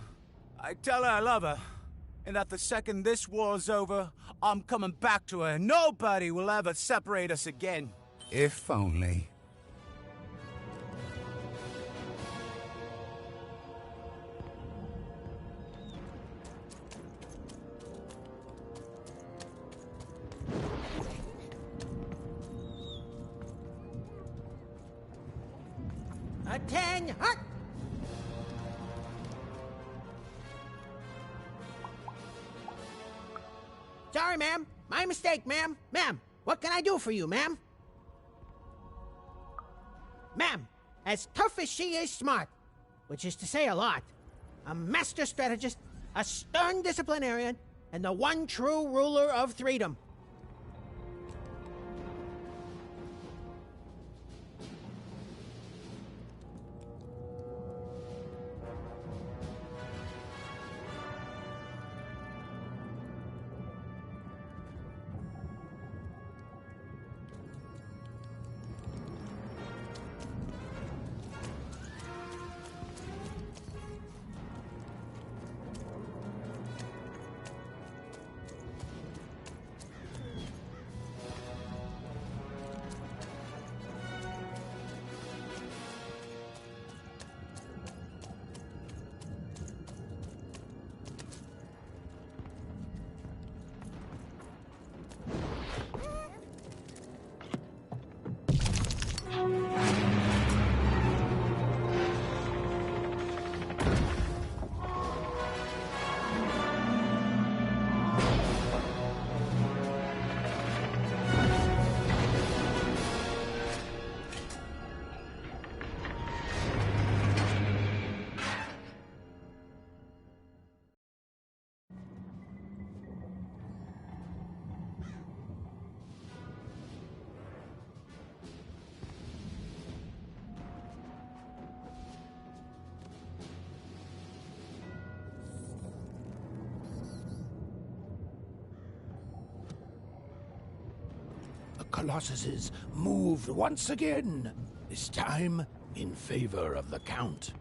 I love her. And that the second this war's over, I'm coming back to her. Nobody will ever separate us again. If only. Attention! Sorry, ma'am. My mistake, ma'am. Ma'am, what can I do for you, ma'am? Ma'am, as tough as she is smart, which is to say a lot, a master strategist, a stern disciplinarian, and the one true ruler of Threedom. Colossuses moved once again, this time in favor of the Count.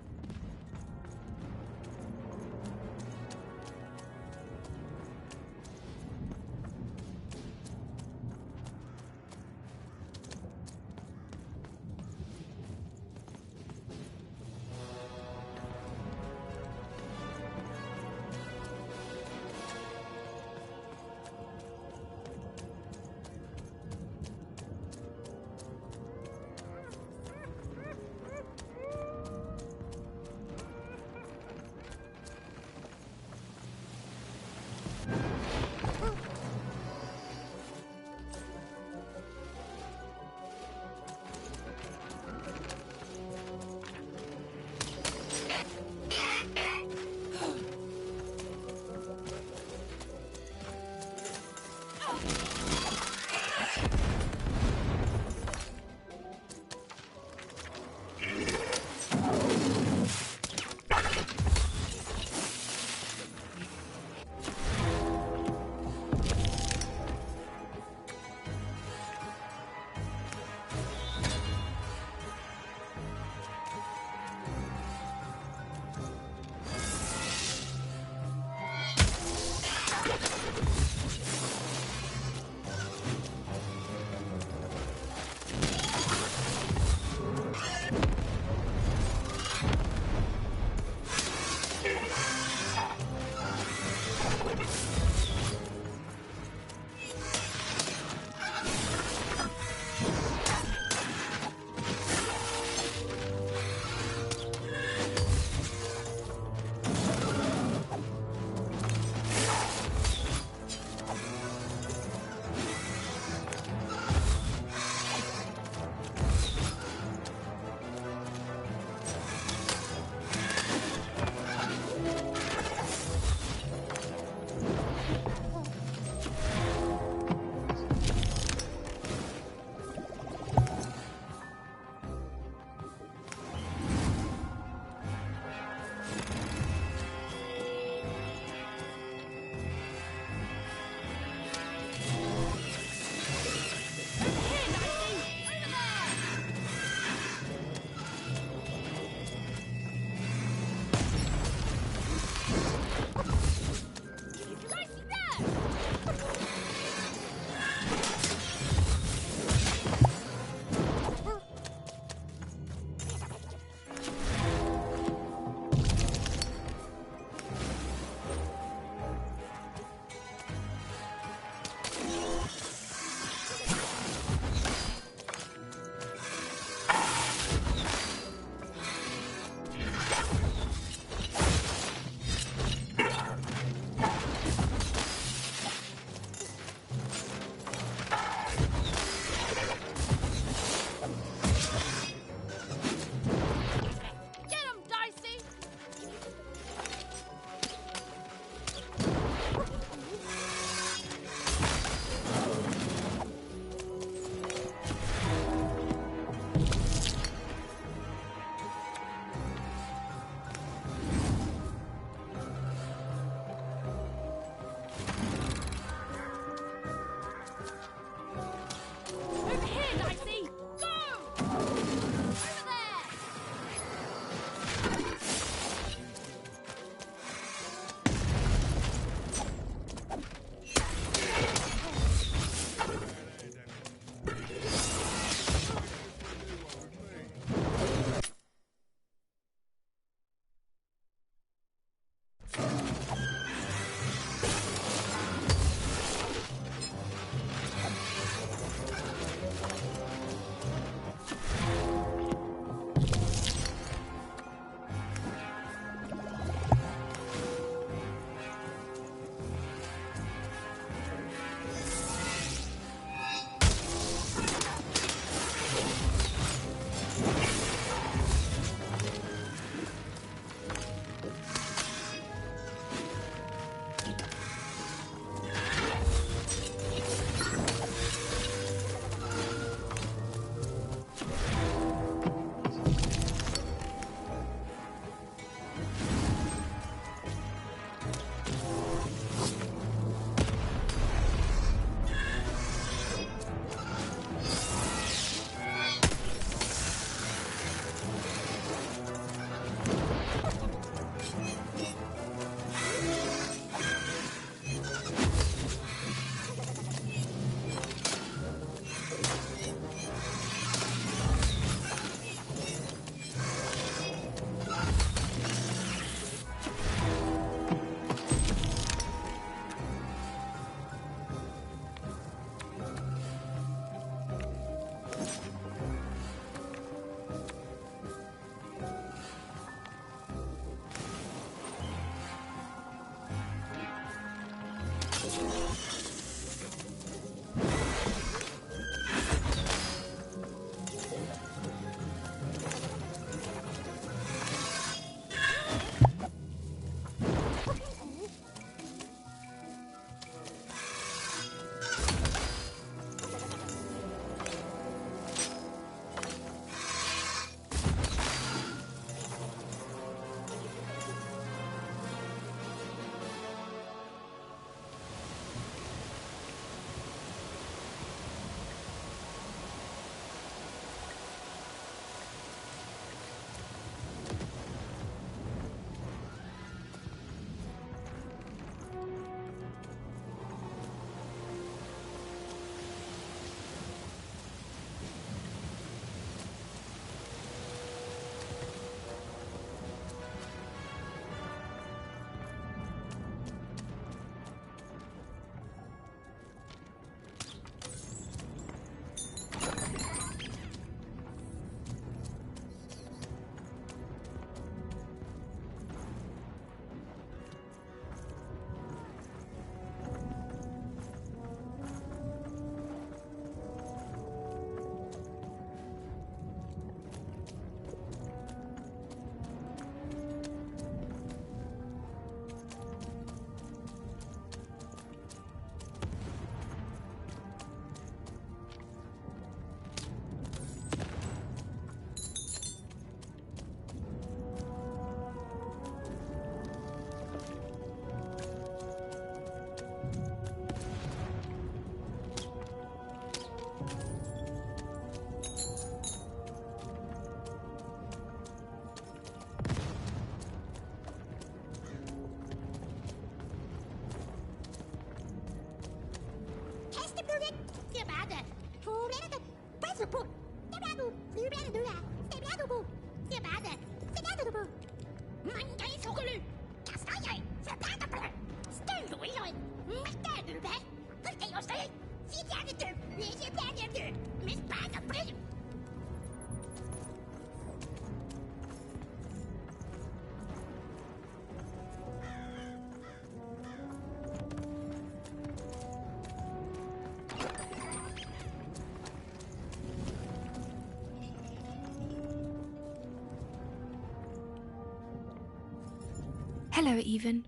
Hello, Even.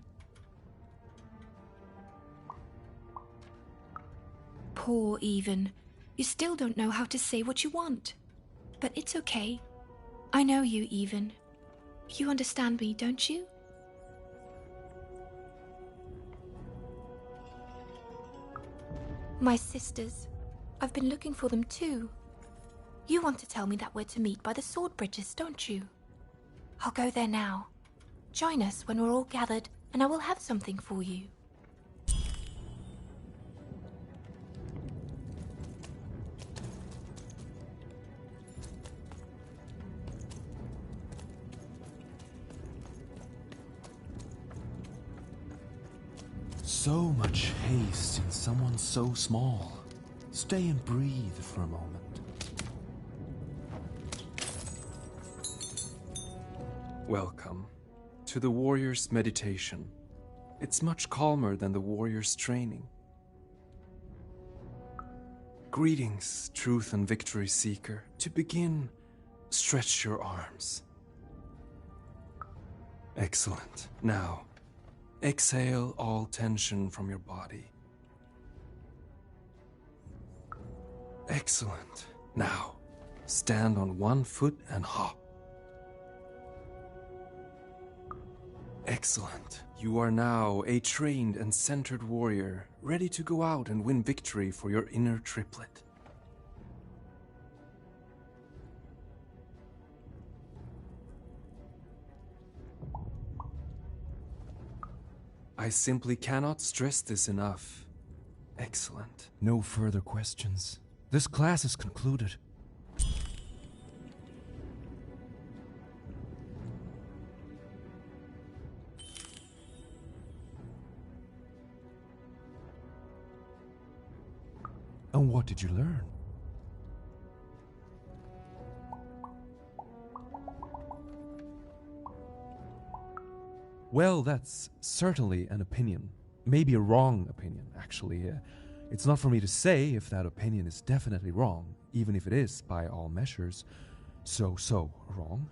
Poor Even. You still don't know how to say what you want. But it's okay. I know you, Even. You understand me, don't you? My sisters. I've been looking for them too. You want to tell me that we're to meet by the sword bridges, don't you? I'll go there now. Join us when we're all gathered, and I will have something for you. So much haste in someone so small. Stay and breathe for a moment. Welcome to the warrior's meditation. It's much calmer than the warrior's training. Greetings, truth and victory seeker. To begin, stretch your arms. Excellent. Now, exhale all tension from your body. Excellent. Now, stand on one foot and hop. Excellent. You are now a trained and centered warrior, ready to go out and win victory for your inner triplet. I simply cannot stress this enough. Excellent. No further questions. This class is concluded. And what did you learn? Well, that's certainly an opinion. Maybe a wrong opinion, actually. It's not for me to say if that opinion is definitely wrong, even if it is, by all measures, so wrong.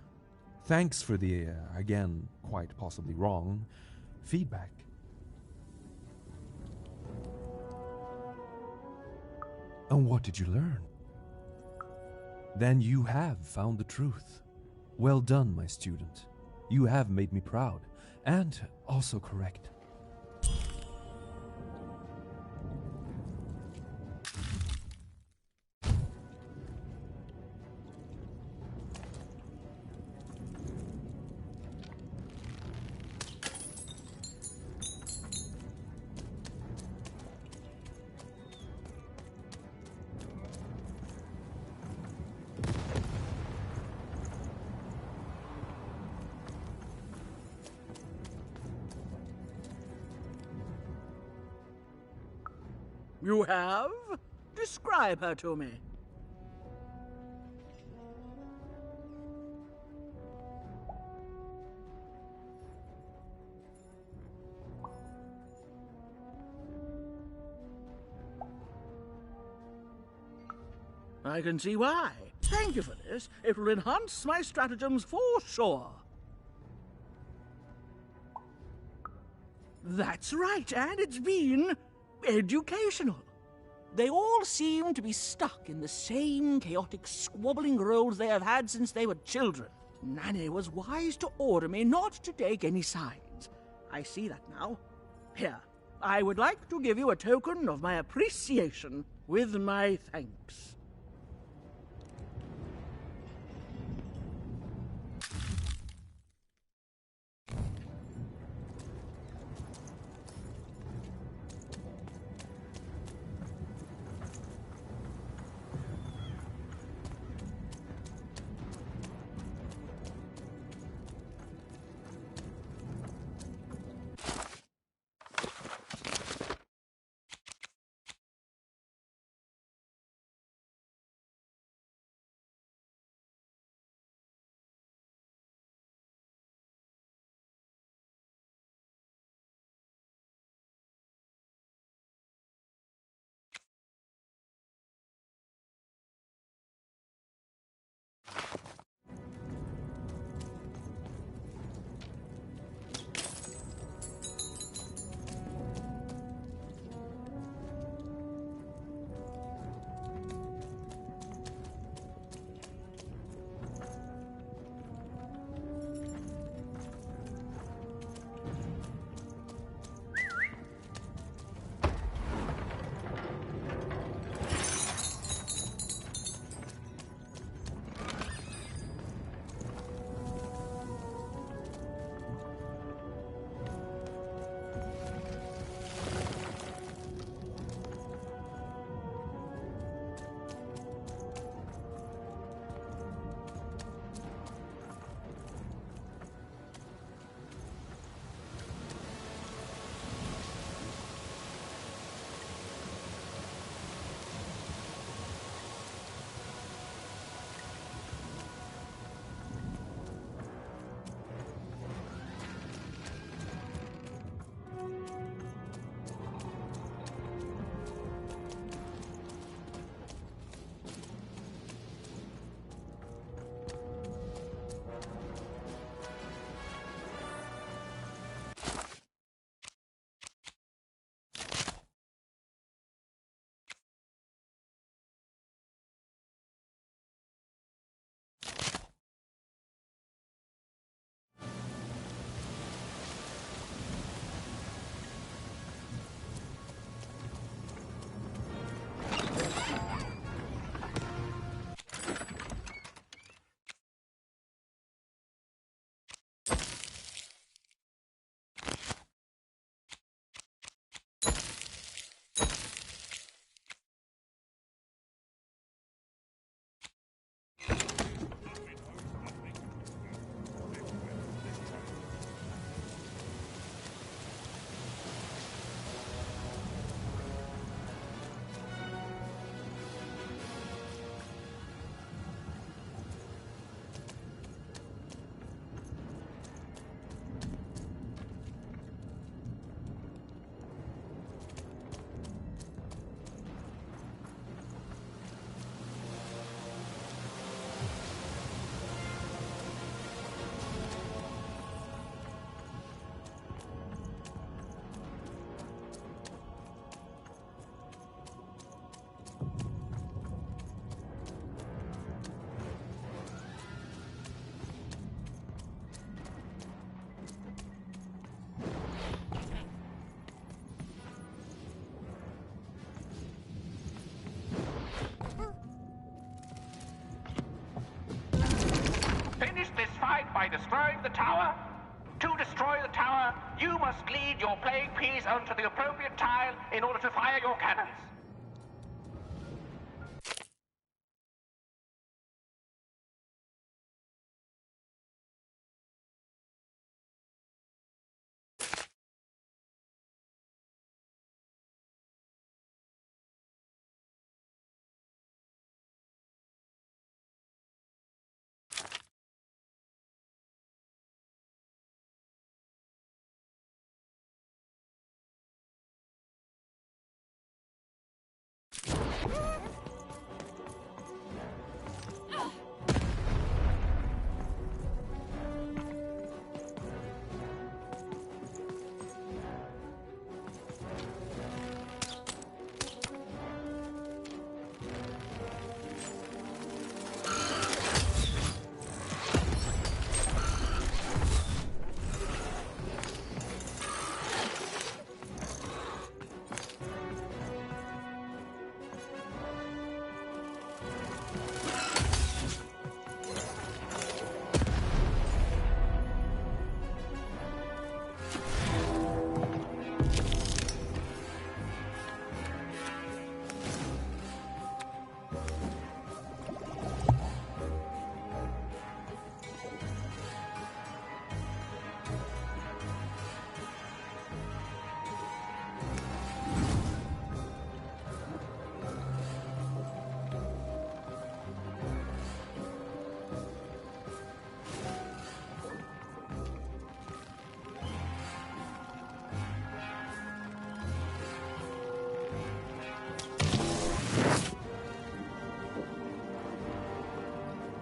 Thanks for the, again, quite possibly wrong feedback. And what did you learn? Then you have found the truth. Well done, my student. You have made me proud, and also correct. You have? Describe her to me. I can see why. Thank you for this. It will enhance my stratagems for sure. That's right, and it's been educational. They all seem to be stuck in the same chaotic, squabbling roles they have had since they were children. Nanny was wise to order me not to take any sides. I see that now. Here, I would like to give you a token of my appreciation with my thanks. tower? To destroy the tower, you must lead your playing piece onto the appropriate tile in order to fire your cannons.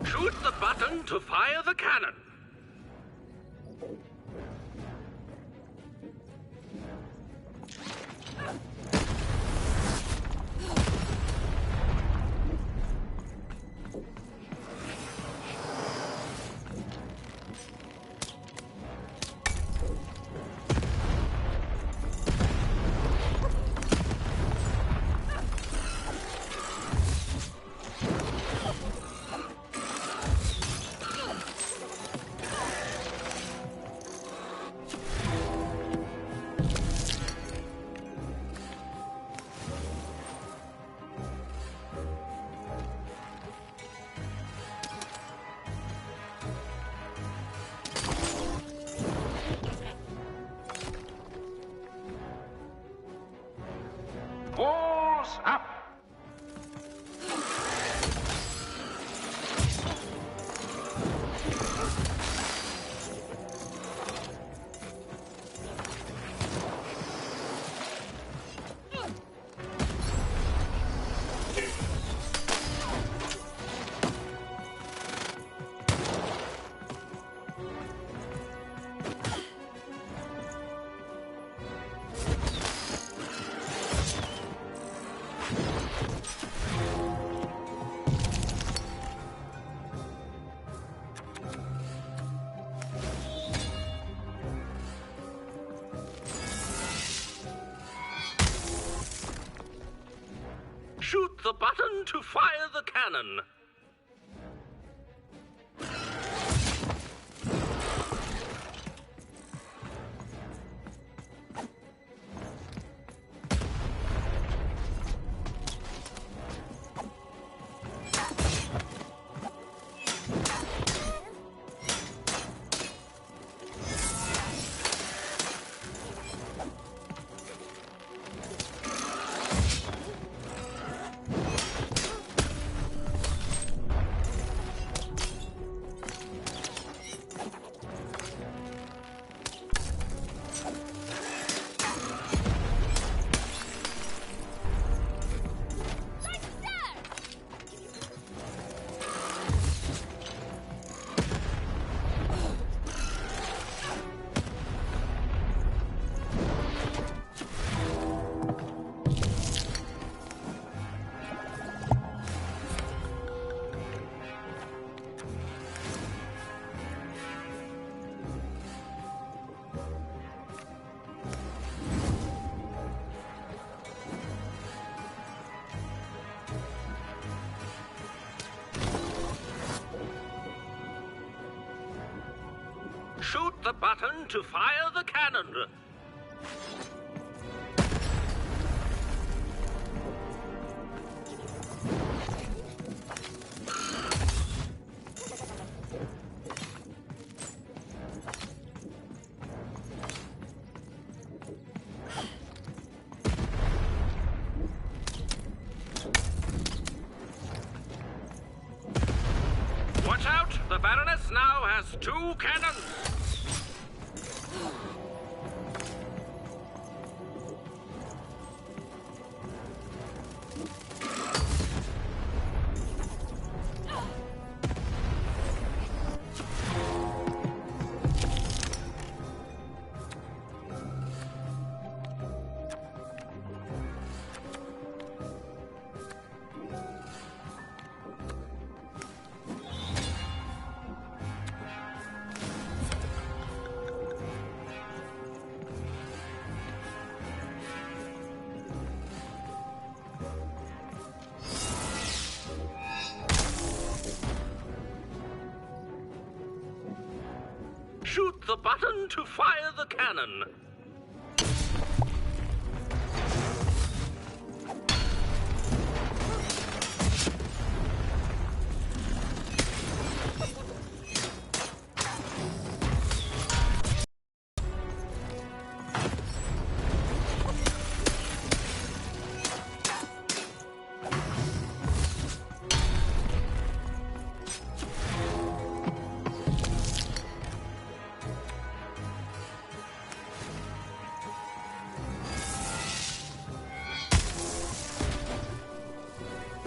Shoot the button to fire the cannon. Walls up! Shoot the button to fire the cannon. the button to fire the cannon. Watch out! The Baroness now has 2 cannons! Shoot the button to fire the cannon.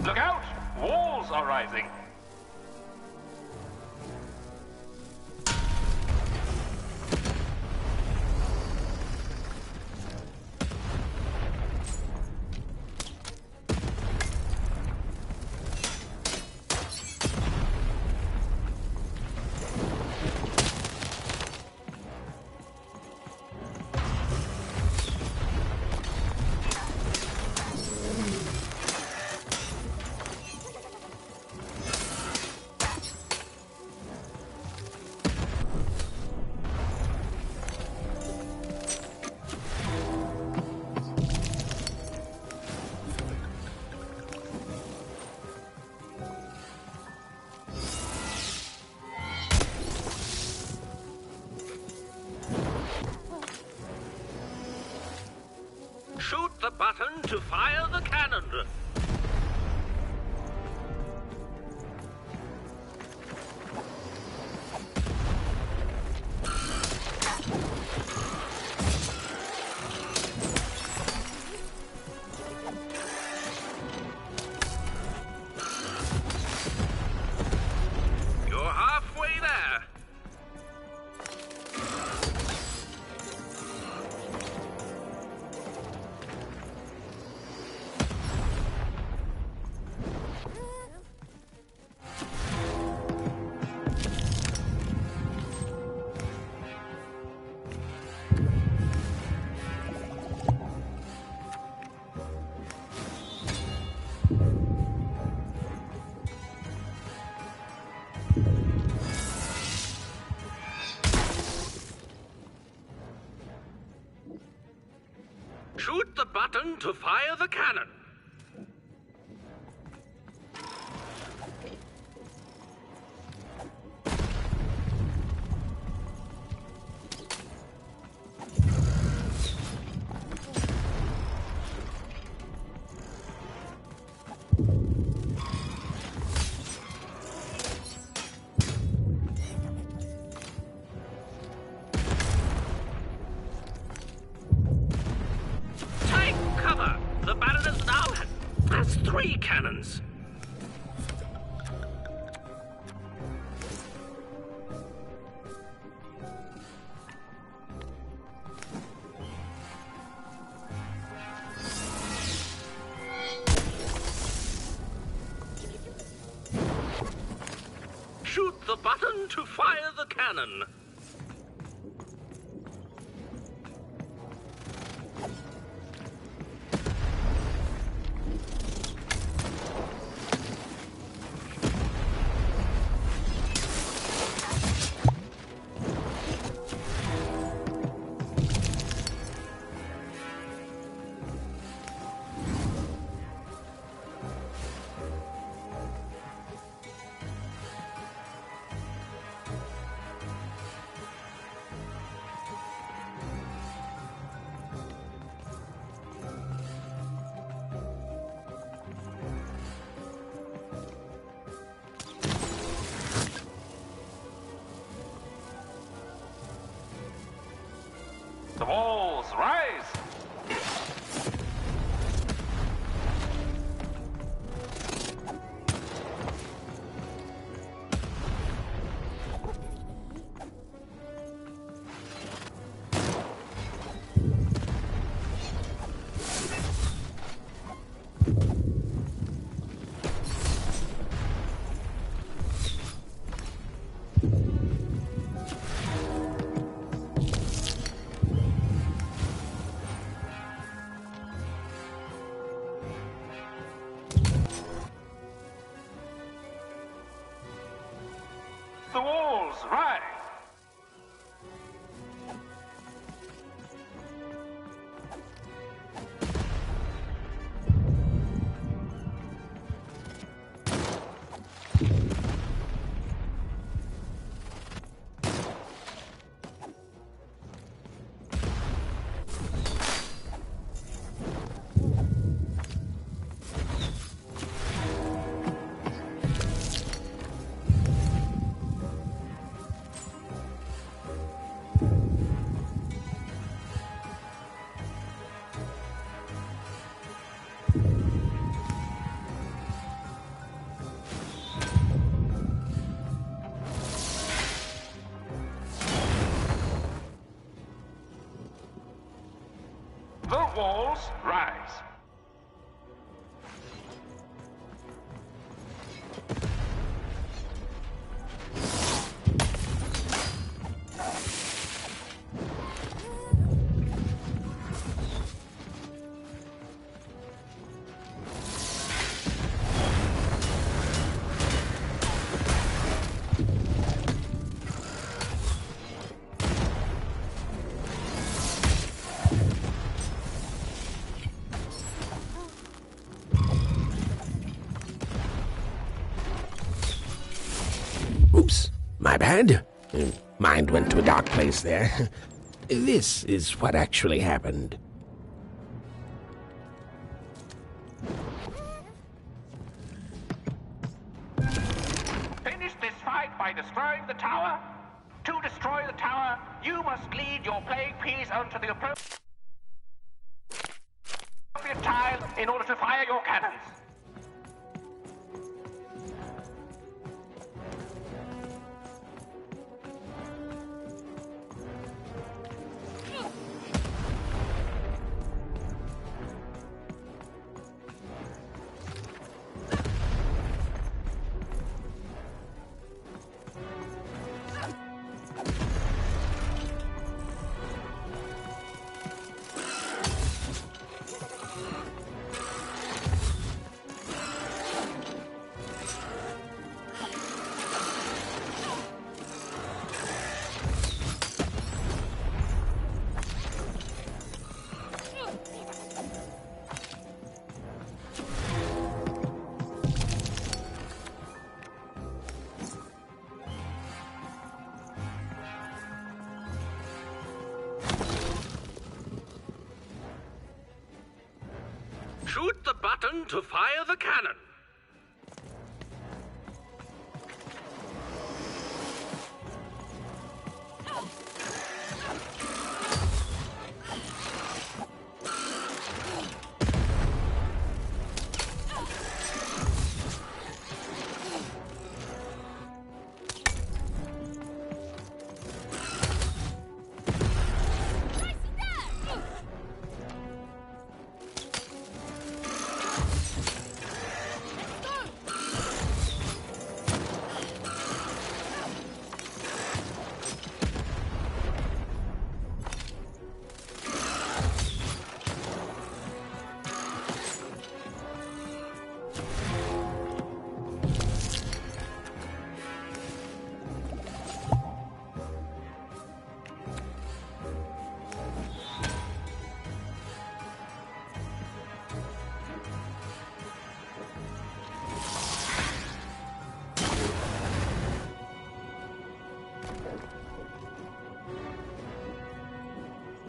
Look out! Walls are rising. Shoot the button to fire the cannon. You're halfway there. Shoot the button to fire the cannon. Take cover! The Baroness now has 3 cannons. Shoot the button to fire the cannon. The walls rise. The walls rise. Oops, my bad. Mind went to a dark place there. This is what actually happened. Finish this fight by destroying the tower. To destroy the tower, you must lead your playing piece onto the appropriate tile in order to fire your cannons. Shoot the button to fire the cannon.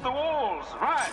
The walls rise.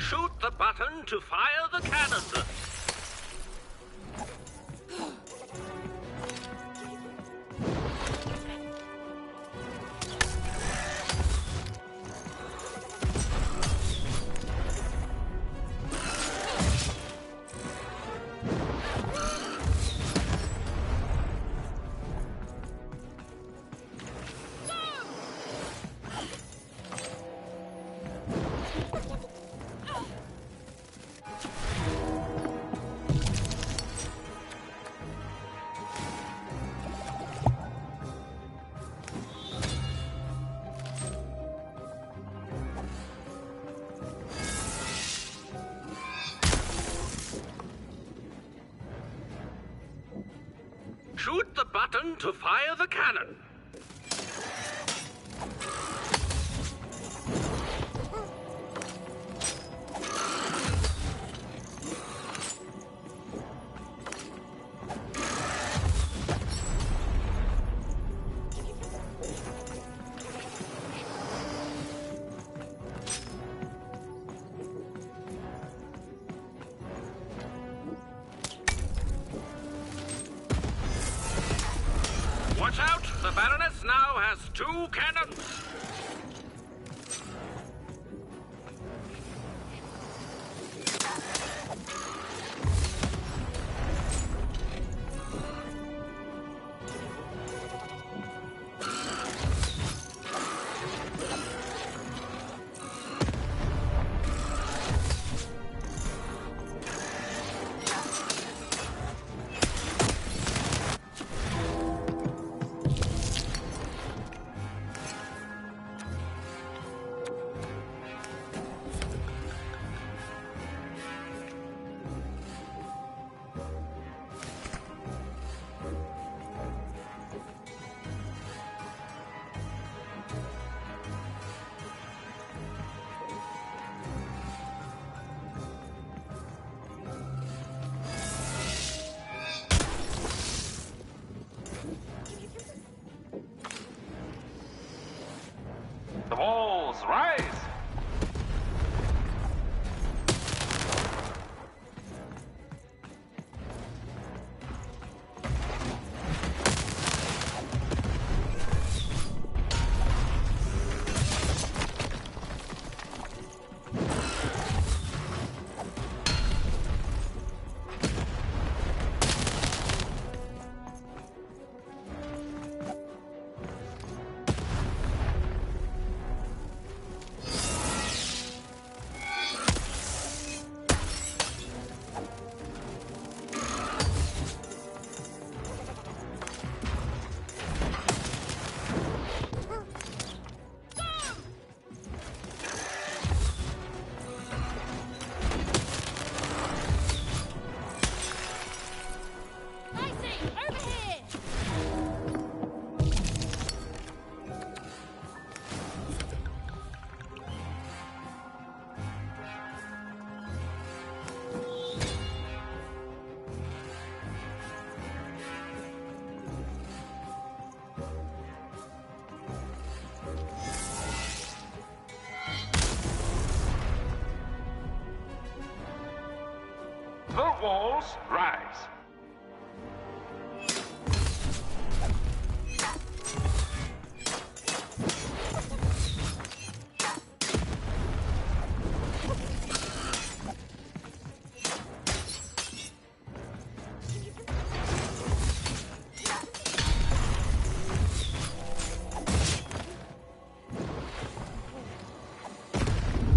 Shoot the button to fire the cannon. Shoot the button to fire the cannon. Watch out! The Baroness now has 2 cannons! The walls rise! The walls rise.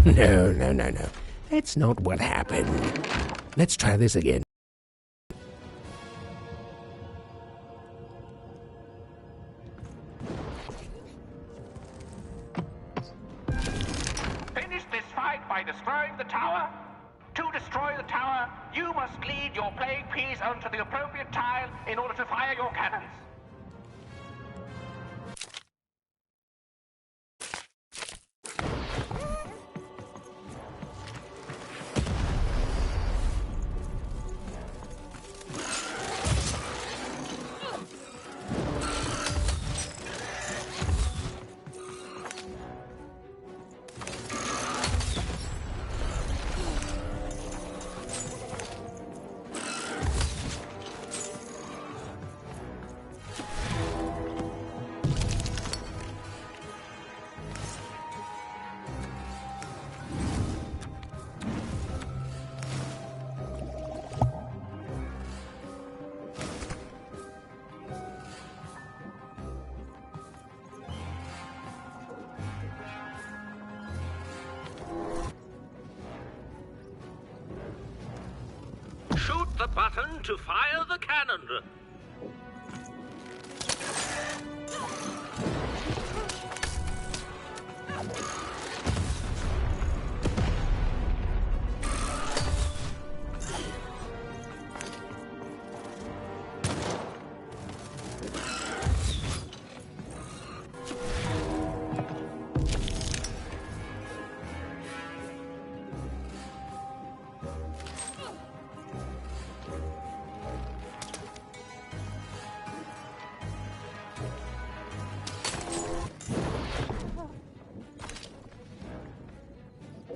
No. That's not what happened. Let's try this again. Finish this fight by destroying the tower. To destroy the tower, you must lead your playing piece onto the appropriate tile in order to fire your cannons. the button to fire the cannon.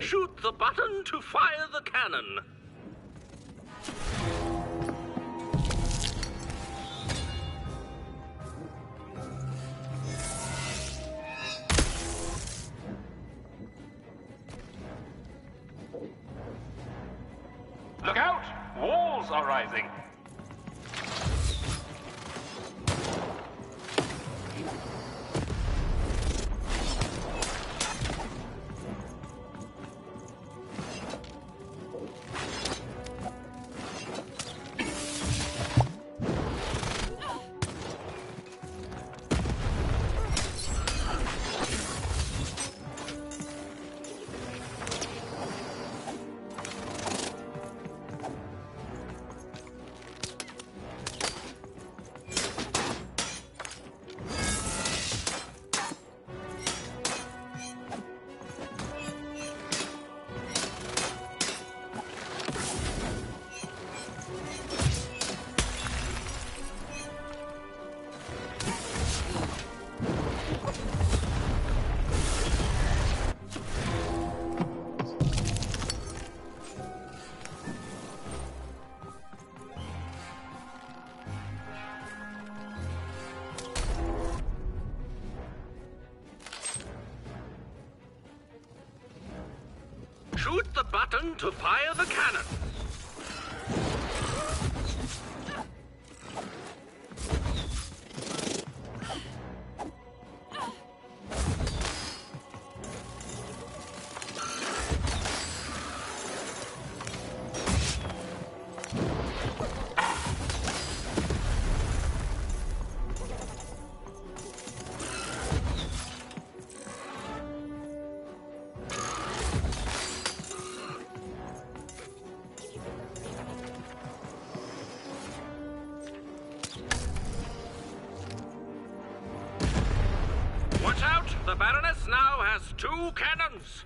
Shoot the button to fire the cannon. Look out! Walls are rising. Shoot the button to fire the cannon. Watch out! The Baroness now has 2 cannons!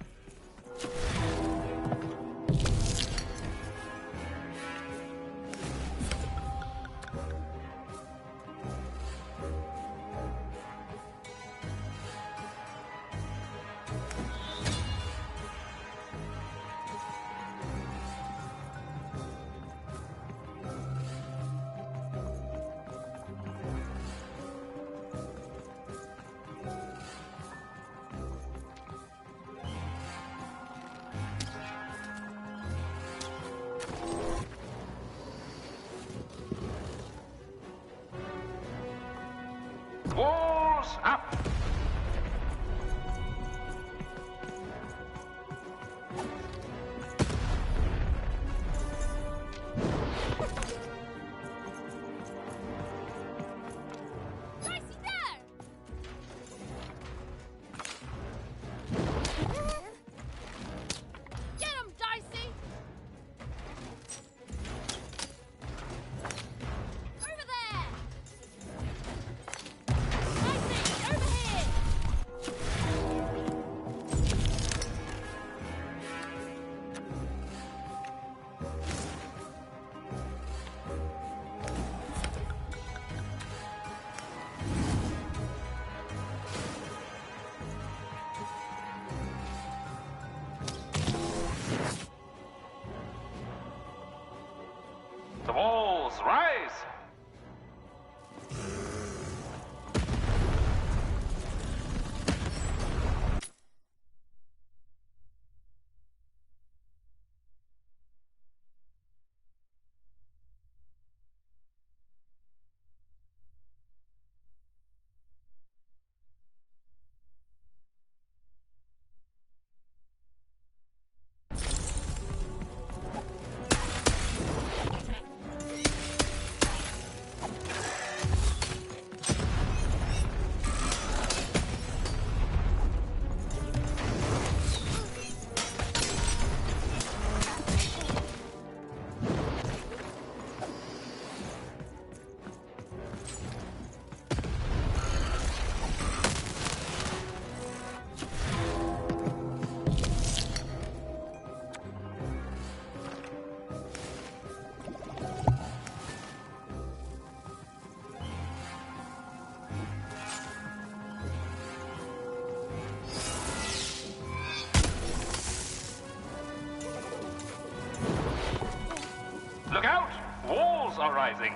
walls are rising.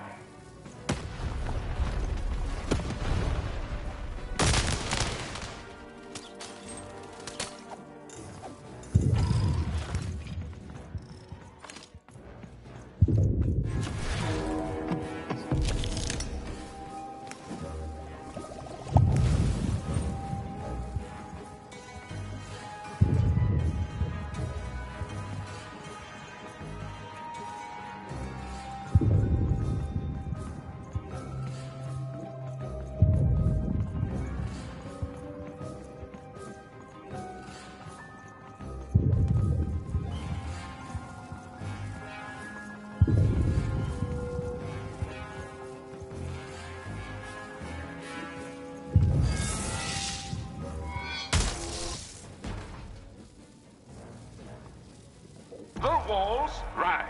The walls rise.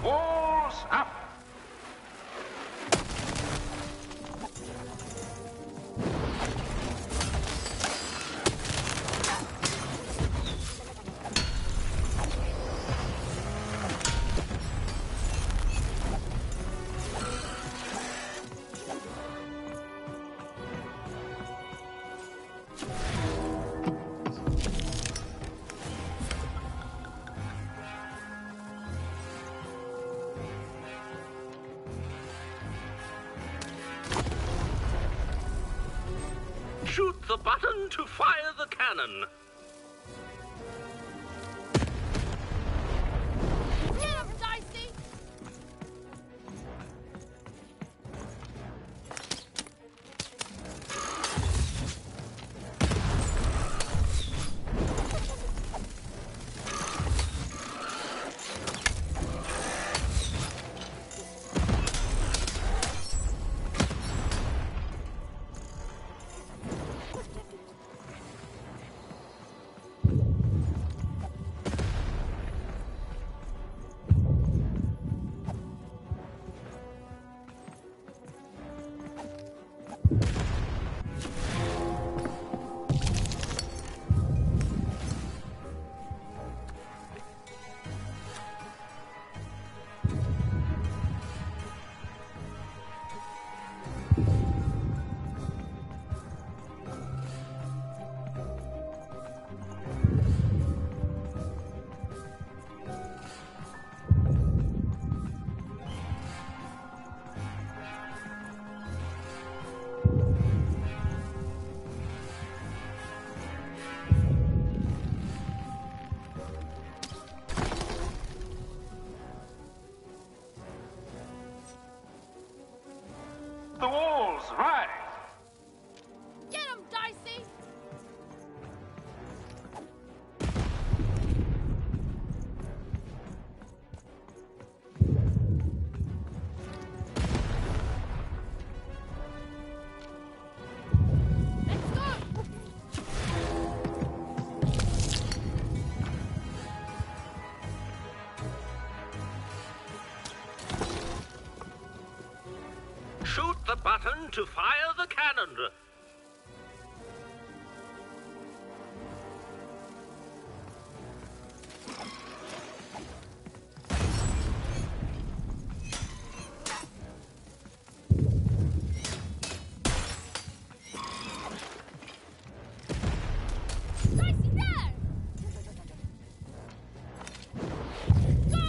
Walls up! Shoot the button to fire the cannon. Get him, Dicey! The walls rise. Get him, Dicey! Shoot the button to fire the cannon. Dicey, there! Go!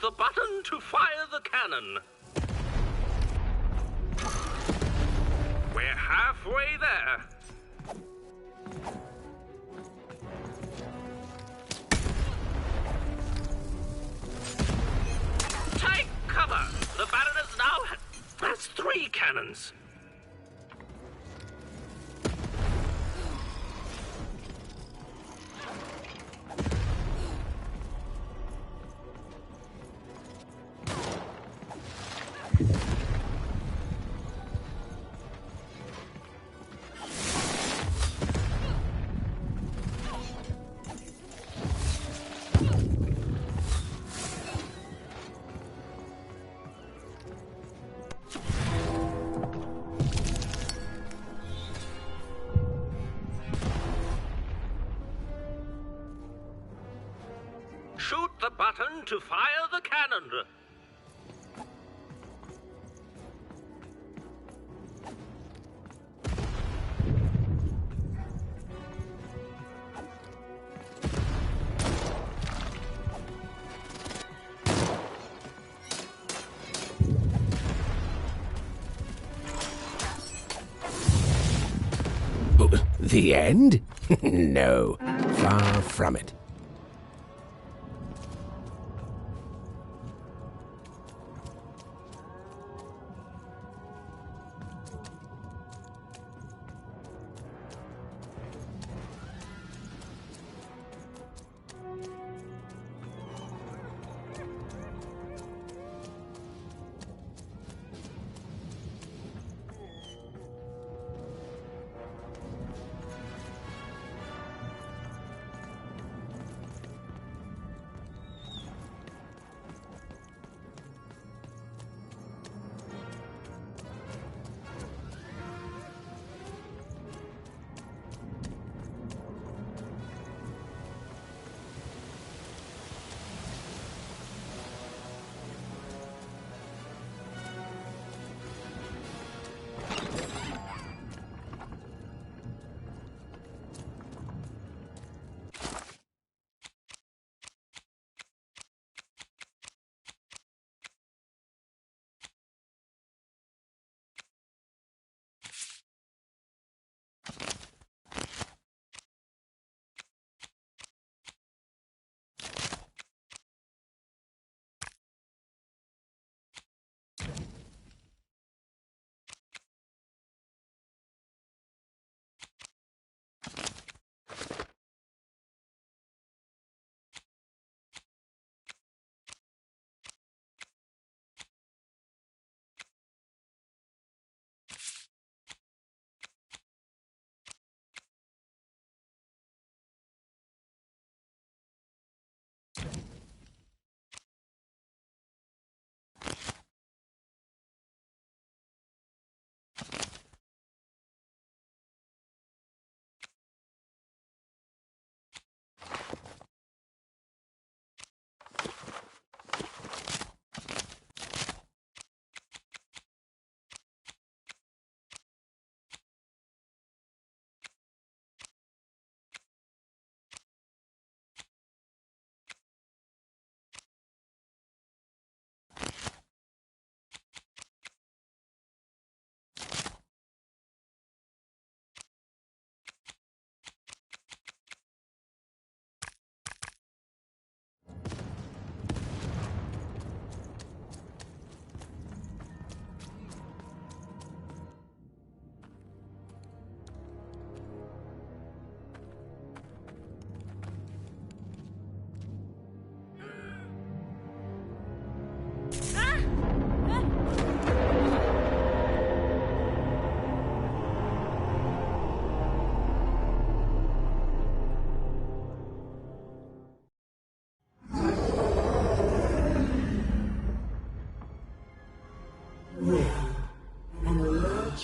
the button to fire the cannon. We're halfway there. Take cover! The Baroness now has 3 cannons. Shoot the button to fire the cannon. The end? No, far from it.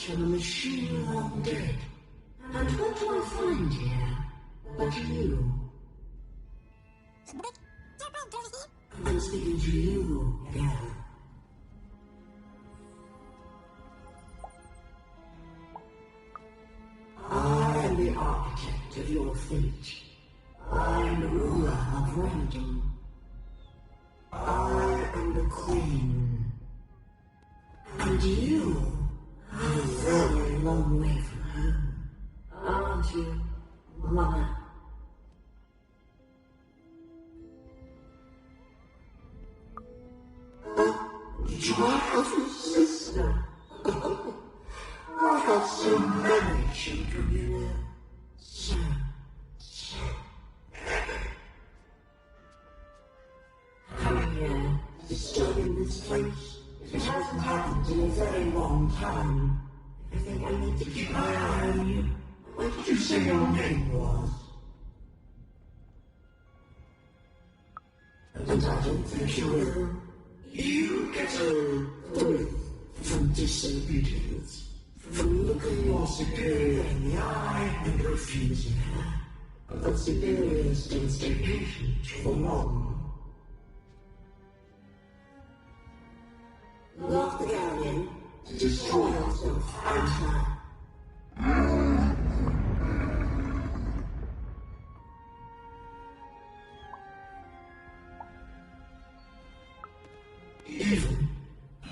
from a machine long dead. And what do I find here but you? I'm speaking to you, girl. I am the architect of your fate. I am the ruler of random. I And you are a very long way from home, aren't you, Mother? Did you have a sister? I have so many children, you know. So coming here, disturbing this place. It hasn't happened in a very long time. I think I need to keep my eye on you. What did you say your name was? And I don't think you will. You get a thrill from disobedience, from looking your superior in the eye and refusing her. But superiors don't stay patient for long. Lock the girl in to destroy yourself and her. Even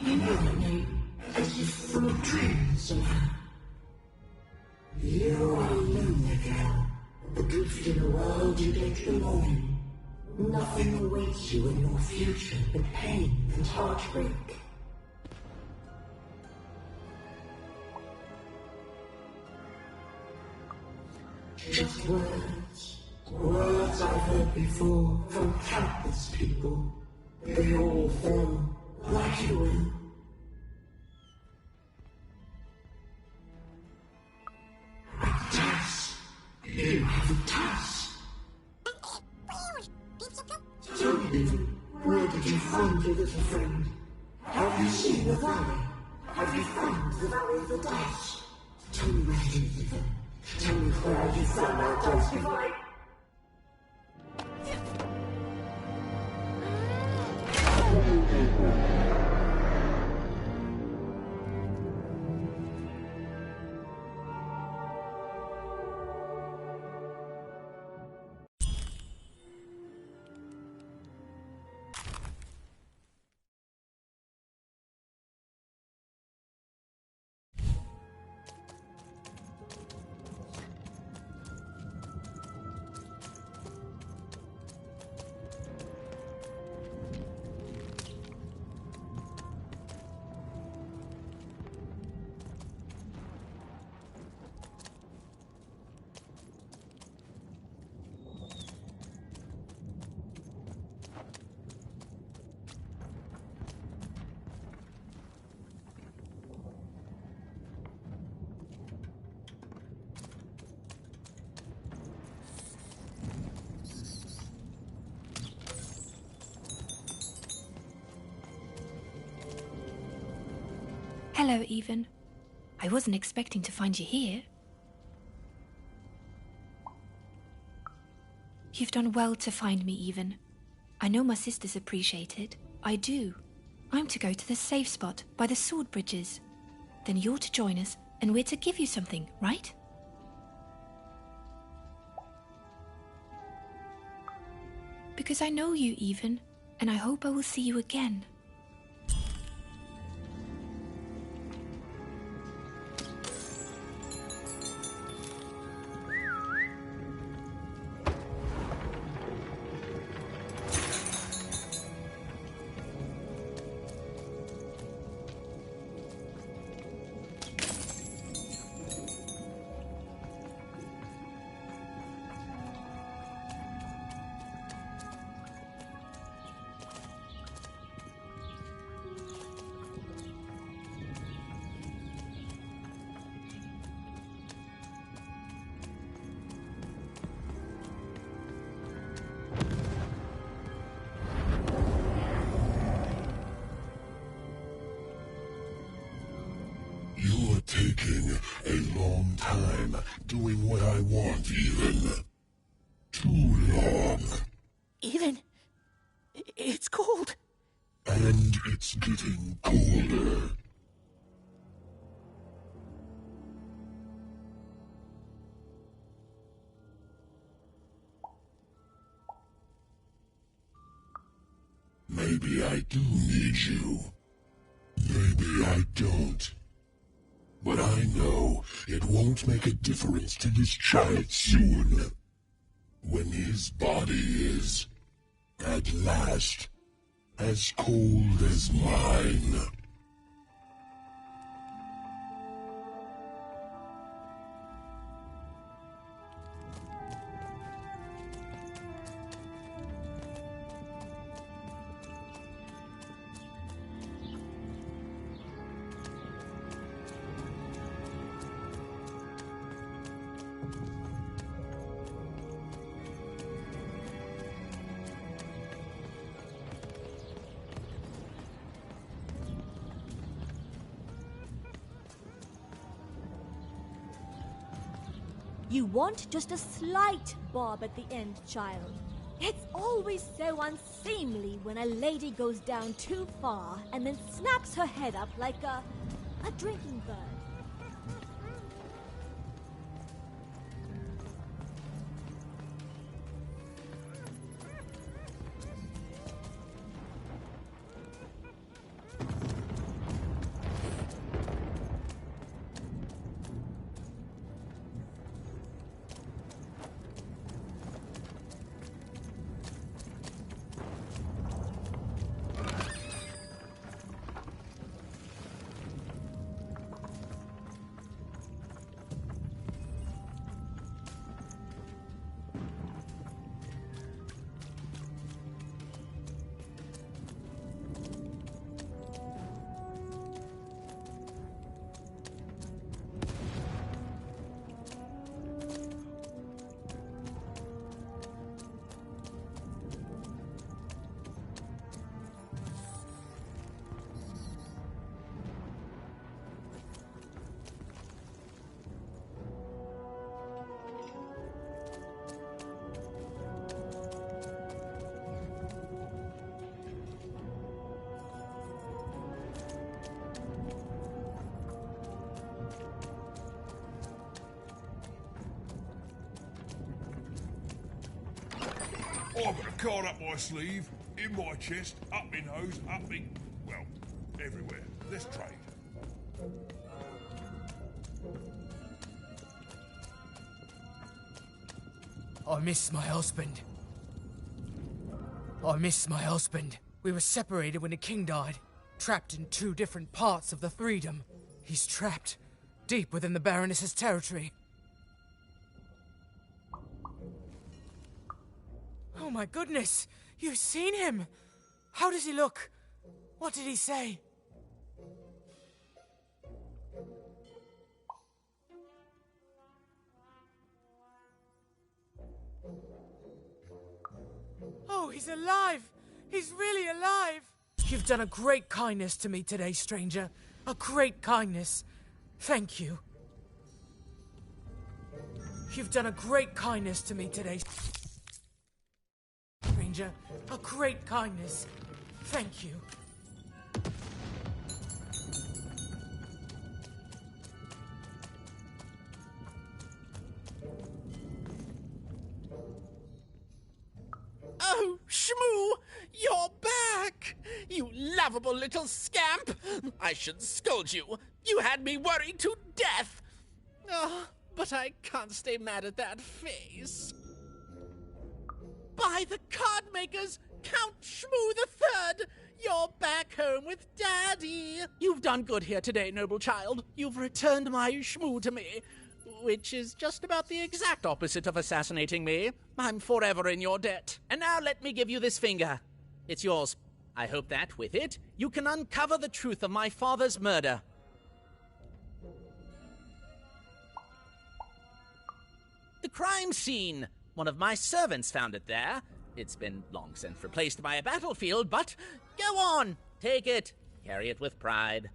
another name, as if full of dreams of her. You are lonely, girl, adrift in a world you don't belong in. Nothing awaits you in your future but pain and heartbreak. Just words. Words I've heard before from countless people. They all fell like you will. A task. You have a task. Tell me, where did you find your little friend? Have you seen the valley? Have you found the valley of the dice? Tell me where you live. Tell me where you found our dice divine. Hello, Even. I wasn't expecting to find you here. You've done well to find me, Even. I know my sisters appreciate it. I do. I'm to go to the safe spot by the sword bridges. Then you're to join us, and we're to give you something, right? Because I know you, Even, and I hope I will see you again. You're taking a long time doing what I want, Even. Too long. Even? It's cold. And it's getting colder. Maybe I do need you. Maybe I I don't. But I know it won't make a difference to this child soon. When his body is, at last, as cold as mine. You want just a slight bob at the end, child. It's always so unseemly when a lady goes down too far and then snaps her head up like a drinking bird. I've got a card up my sleeve, in my chest, up my nose, up me... well, everywhere. Let's trade. I miss my husband. I miss my husband. We were separated when the king died, trapped in two different parts of the freedom. He's trapped, deep within the Baroness's territory. Oh my goodness! You've seen him! How does he look? What did he say? Oh, he's alive! He's really alive! You've done a great kindness to me today, stranger. A great kindness. Thank you. You've done a great kindness to me today, stranger. A great kindness. Thank you. Oh, Shmoo! You're back! You lovable little scamp! I should scold you. You had me worried to death! Oh, but I can't stay mad at that face. By the card makers, Count Shmoo III! You're back home with Daddy! You've done good here today, noble child. You've returned my Shmoo to me, which is just about the exact opposite of assassinating me. I'm forever in your debt. And now let me give you this finger. It's yours. I hope that, with it, you can uncover the truth of my father's murder. The crime scene. One of my servants found it there. It's been long since replaced by a battlefield, but go on. Take it. Carry it with pride.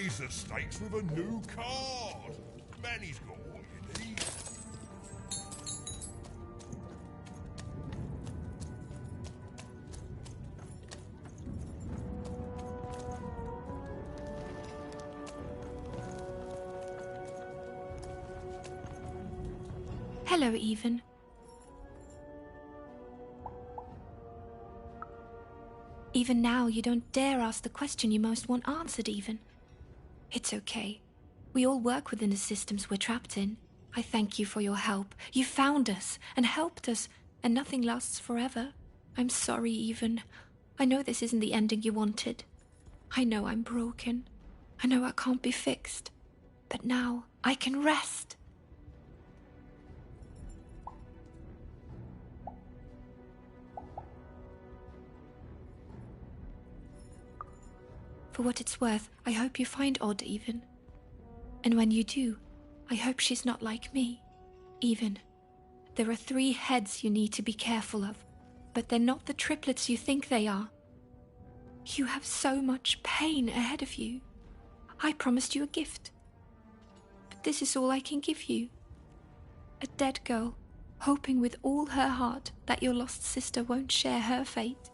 raise the stakes with a new card. Manny's got what you need. Hello, Even. Even now, you don't dare ask the question you most want answered, Even. It's okay. We all work within the systems we're trapped in. I thank you for your help. You found us and helped us, and nothing lasts forever. I'm sorry, Even. I know this isn't the ending you wanted. I know I'm broken. I know I can't be fixed. But now I can rest. For what it's worth, I hope you find Odd, Even. And when you do, I hope she's not like me. Even. There are 3 heads you need to be careful of, but they're not the triplets you think they are. You have so much pain ahead of you. I promised you a gift. But this is all I can give you. A dead girl, hoping with all her heart that your lost sister won't share her fate.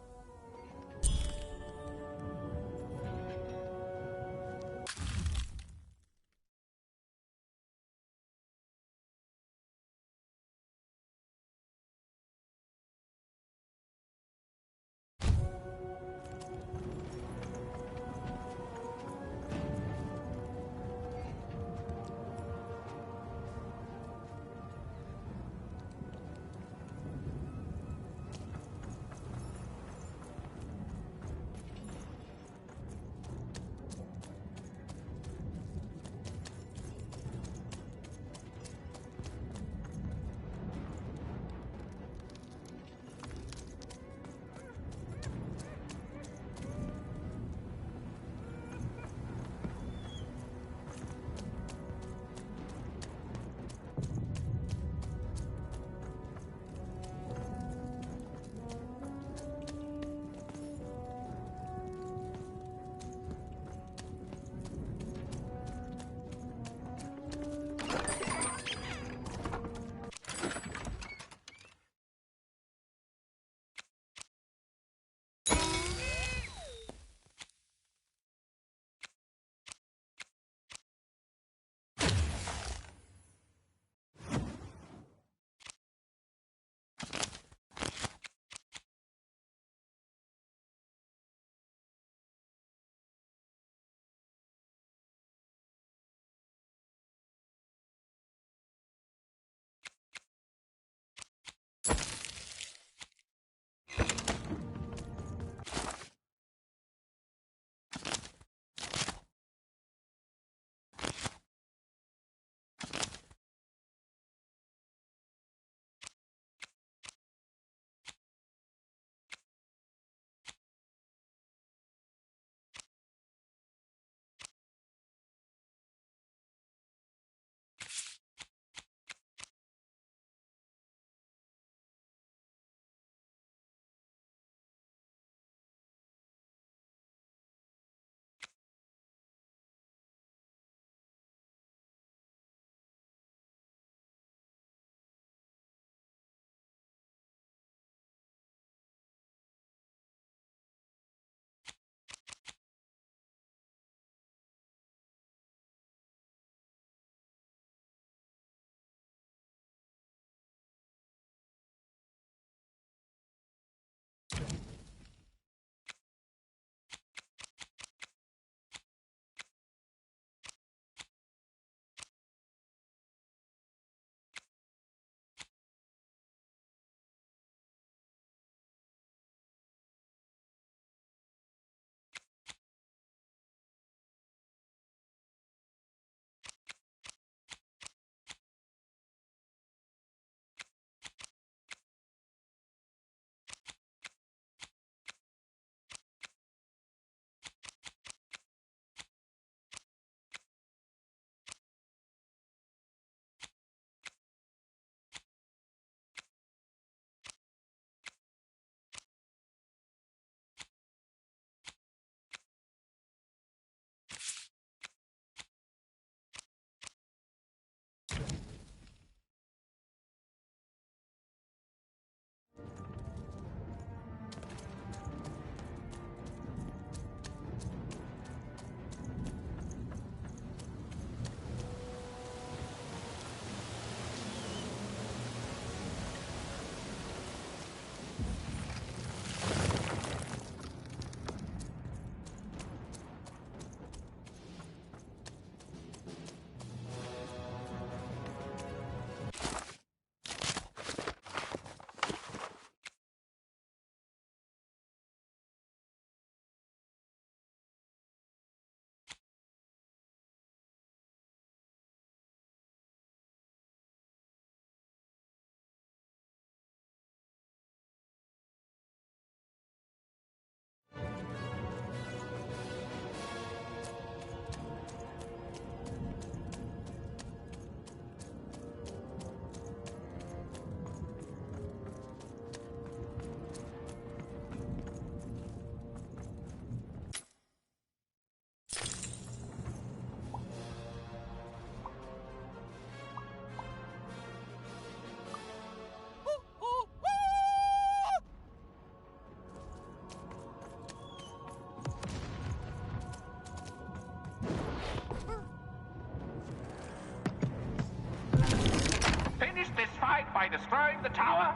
by destroying the tower.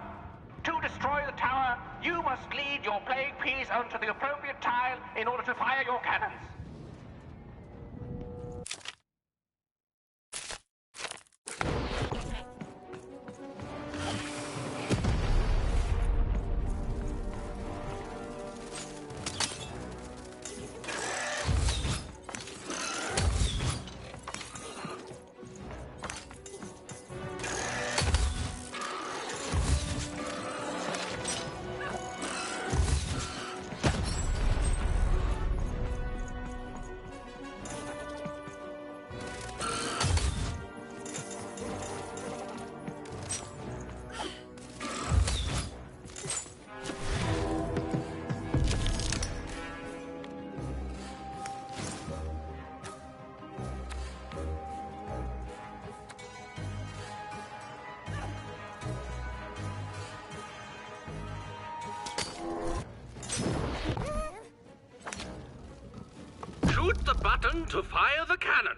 To destroy the tower, you must lead your playing piece onto the appropriate tile in order to fire your cannons. Shoot the button to fire the cannon.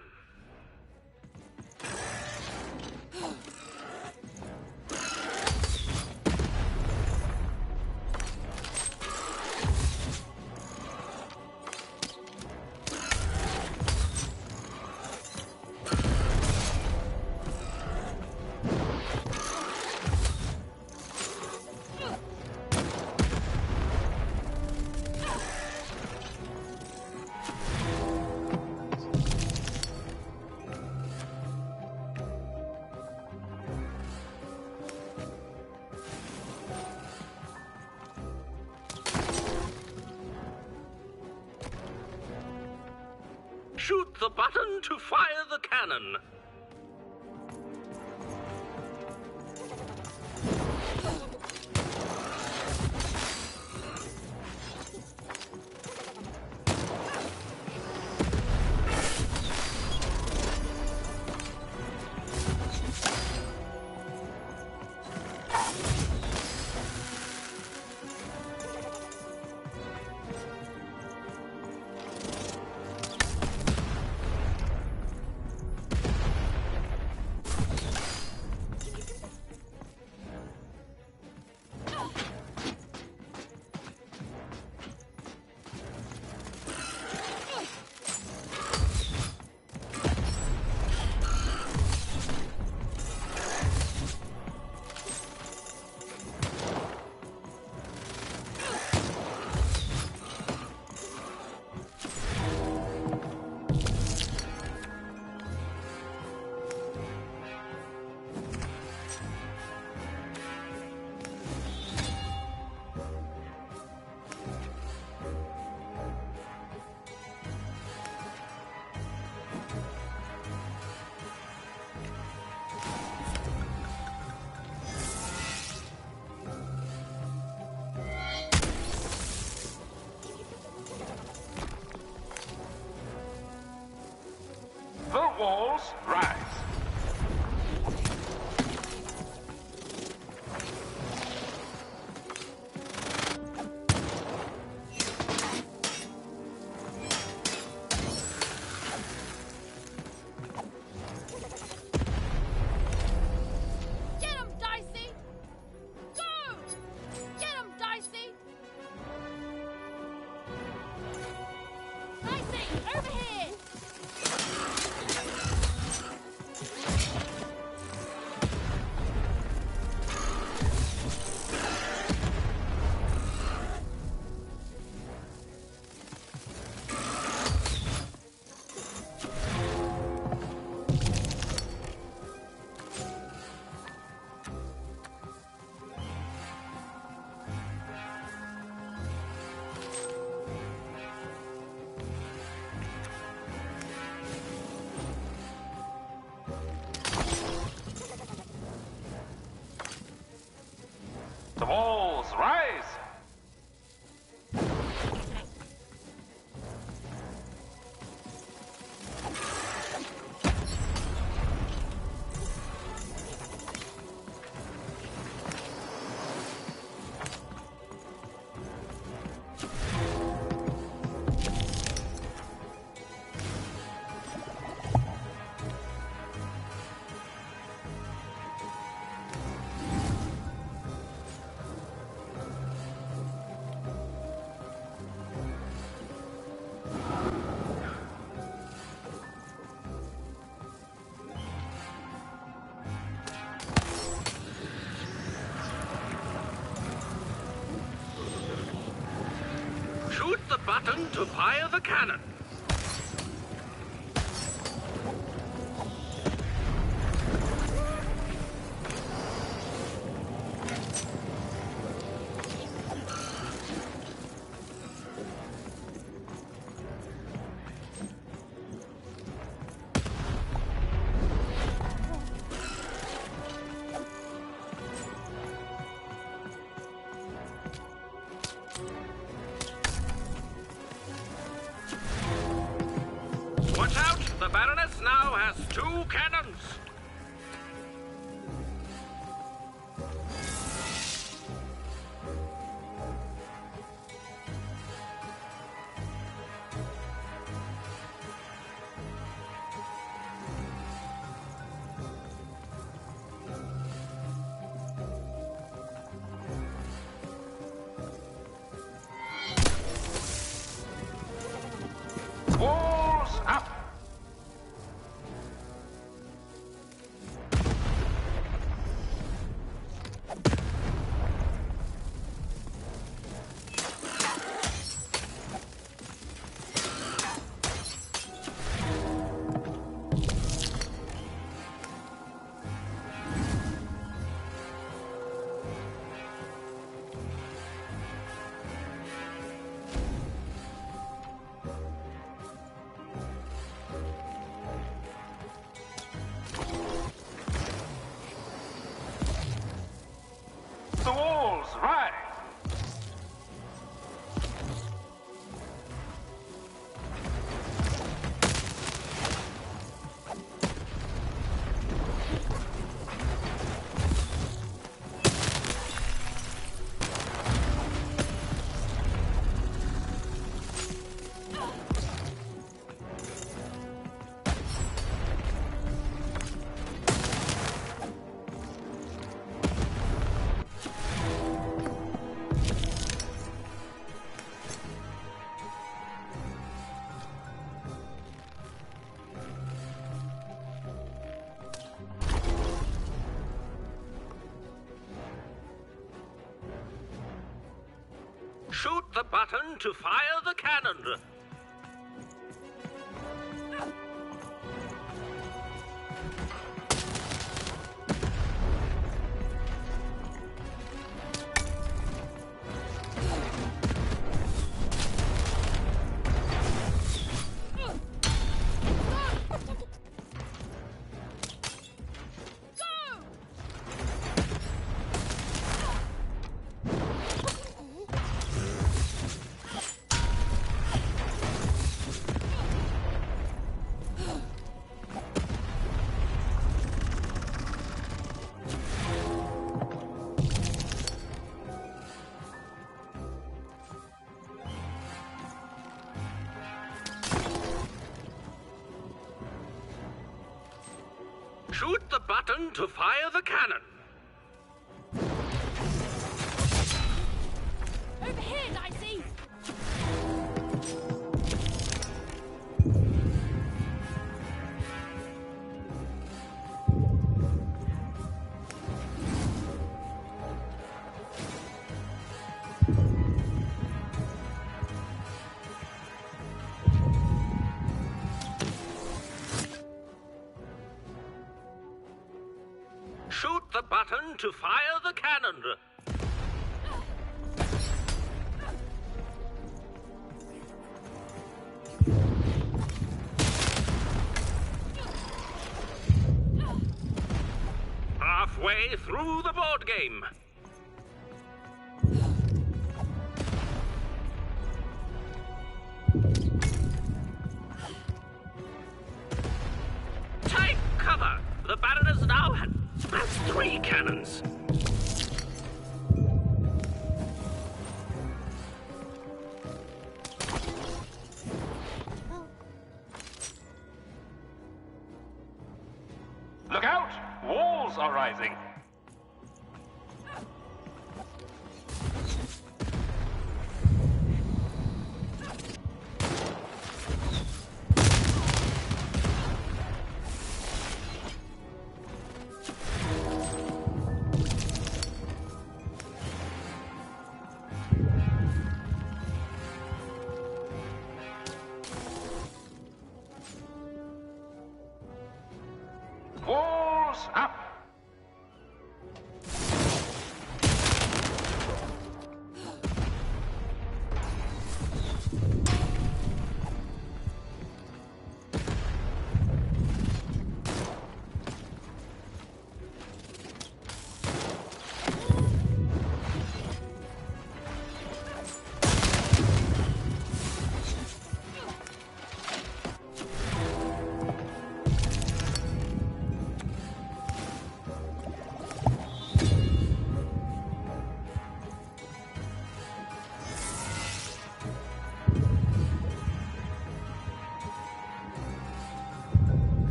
Shoot the button to fire the cannon. The walls rise. Get him, Dicey! Go! Get him, Dicey! Dicey, over here! button to fire the cannon. Watch out! The Baroness now has 2 cannons! Walls up! The walls rise! Shoot the button to fire the cannon. Shoot the button to fire the cannon. Over here, Dicey! Shoot the button to fire the cannon. Halfway through the board game. Take cover! The Baroness now has 3 cannons. Look out! Walls are rising!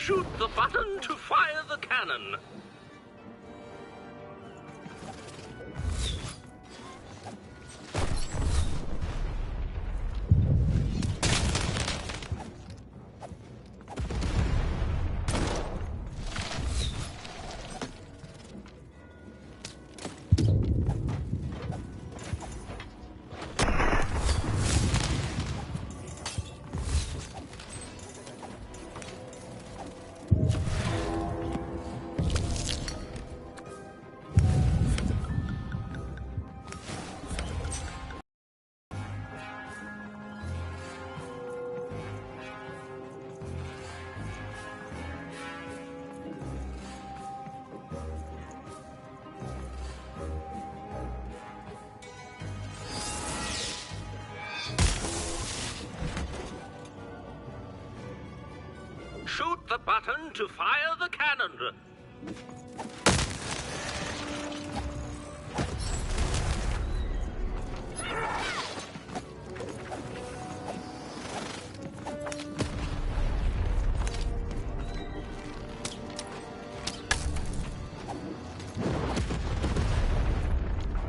Shoot the button to fire the cannon. Shoot the button to fire the cannon.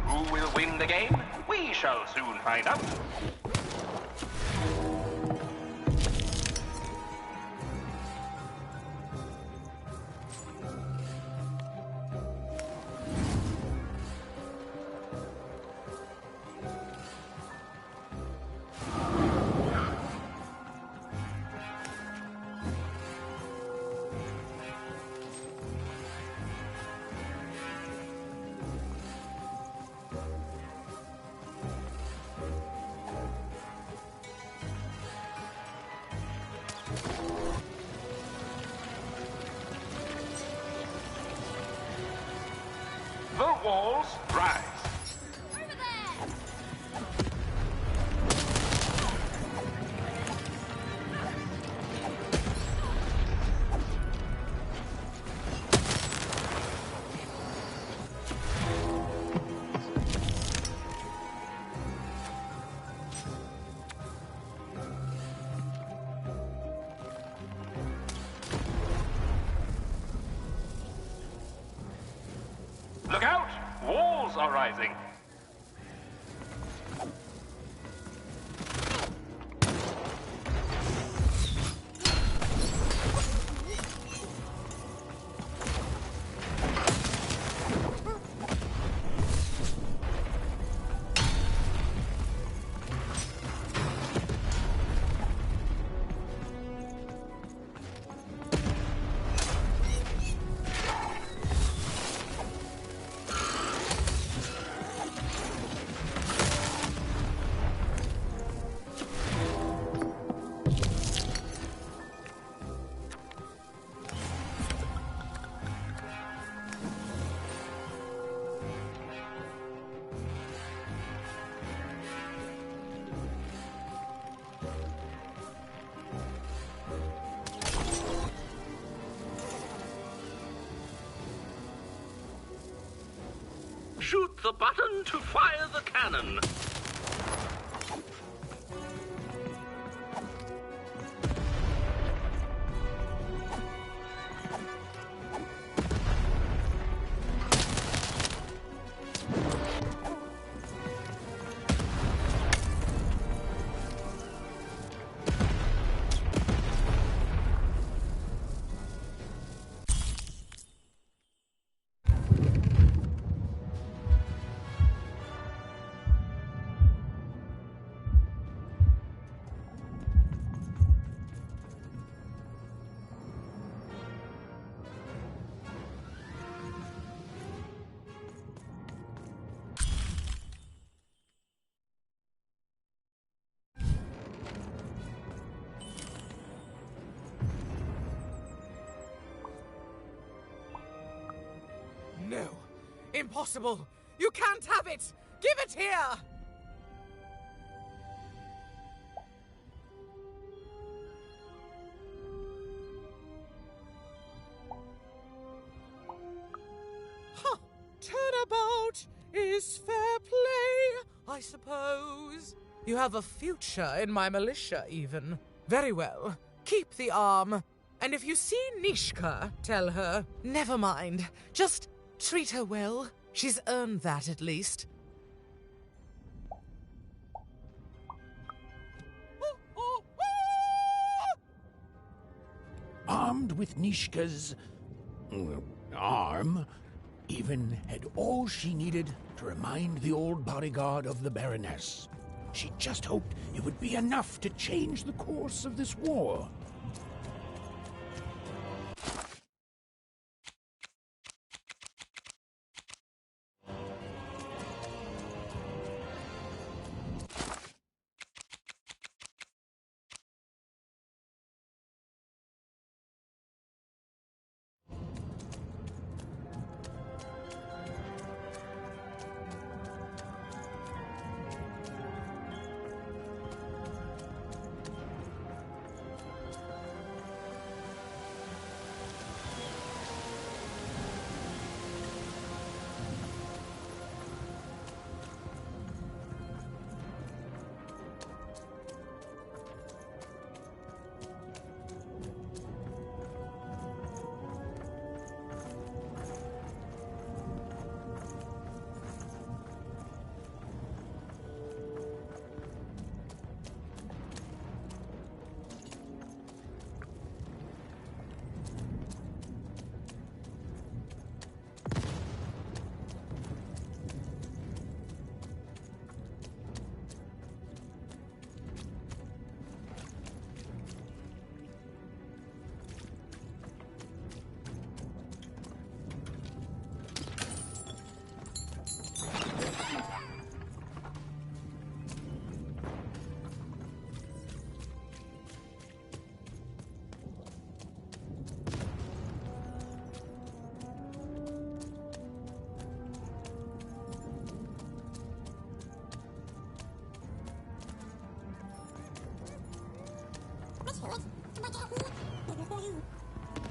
Who will win the game? We shall soon find out. The walls rise. Look out! Walls are rising. Shoot the button to fire the cannon. No. Impossible. You can't have it. Give it here. Huh. Turnabout is fair play, I suppose. You have a future in my militia, even. Very well. Keep the arm. And if you see Nishka, tell her, never mind. Just treat her well. She's earned that, at least. Armed with Nishka's arm, Even had all she needed to remind the old bodyguard of the Baroness. She just hoped it would be enough to change the course of this war.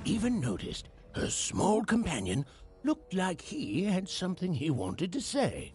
Even noticed her small companion looked like he had something he wanted to say.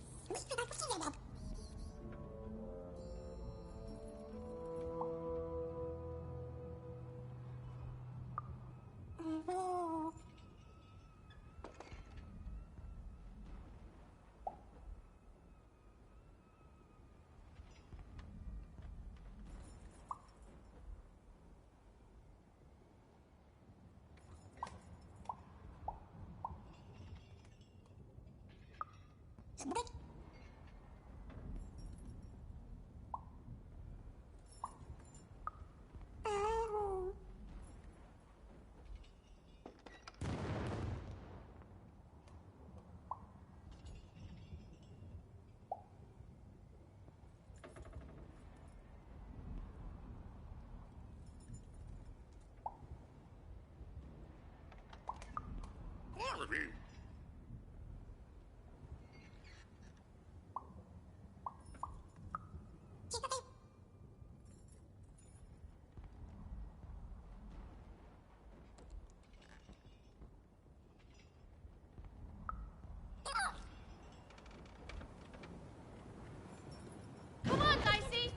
Come on, Dicey!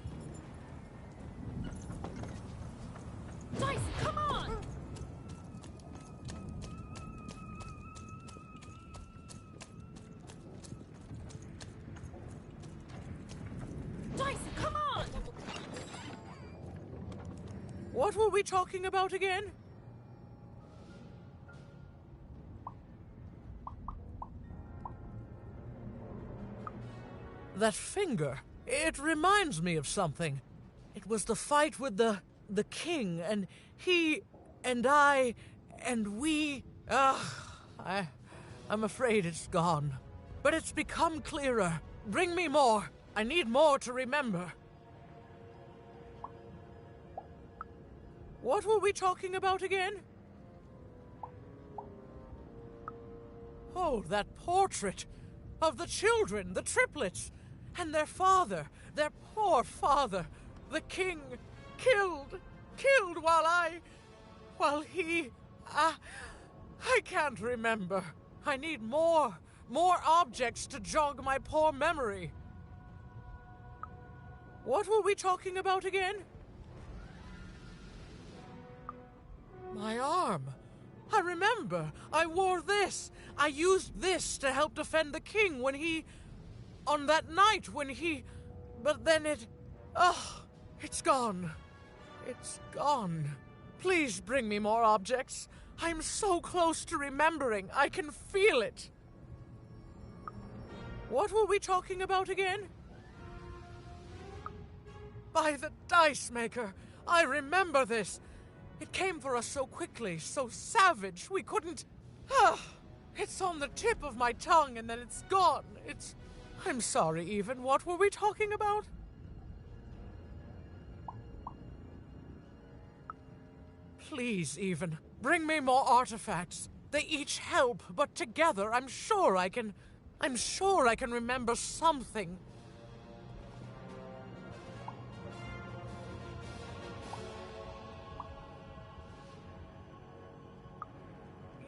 Dicey, come on! Dicey, come on! What were we talking about again? That finger. It reminds me of something. It was the fight with the king, and he, and I, and we... I'm afraid it's gone. But it's become clearer. Bring me more. I need more to remember. What were we talking about again? Oh, that portrait of the children, the triplets, and their father, their poor father, the king, killed while he... I can't remember. I need more objects to jog my poor memory. What were we talking about again? My arm. I remember. I wore this. I used this to help defend the king when he... on that night when he... But then it... Oh, it's gone. It's gone. Please bring me more objects. I'm so close to remembering. I can feel it. What were we talking about again? By the dice maker. I remember this. It came for us so quickly, so savage, we couldn't... It's on the tip of my tongue and then it's gone. I'm sorry, Even. What were we talking about? Please, Even, bring me more artifacts. They each help, but together I'm sure I can remember something.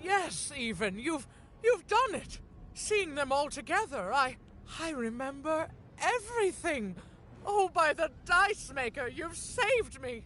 Yes, Even, you've done it. Seeing them all together, I remember everything. Oh, by the dice maker, you've saved me.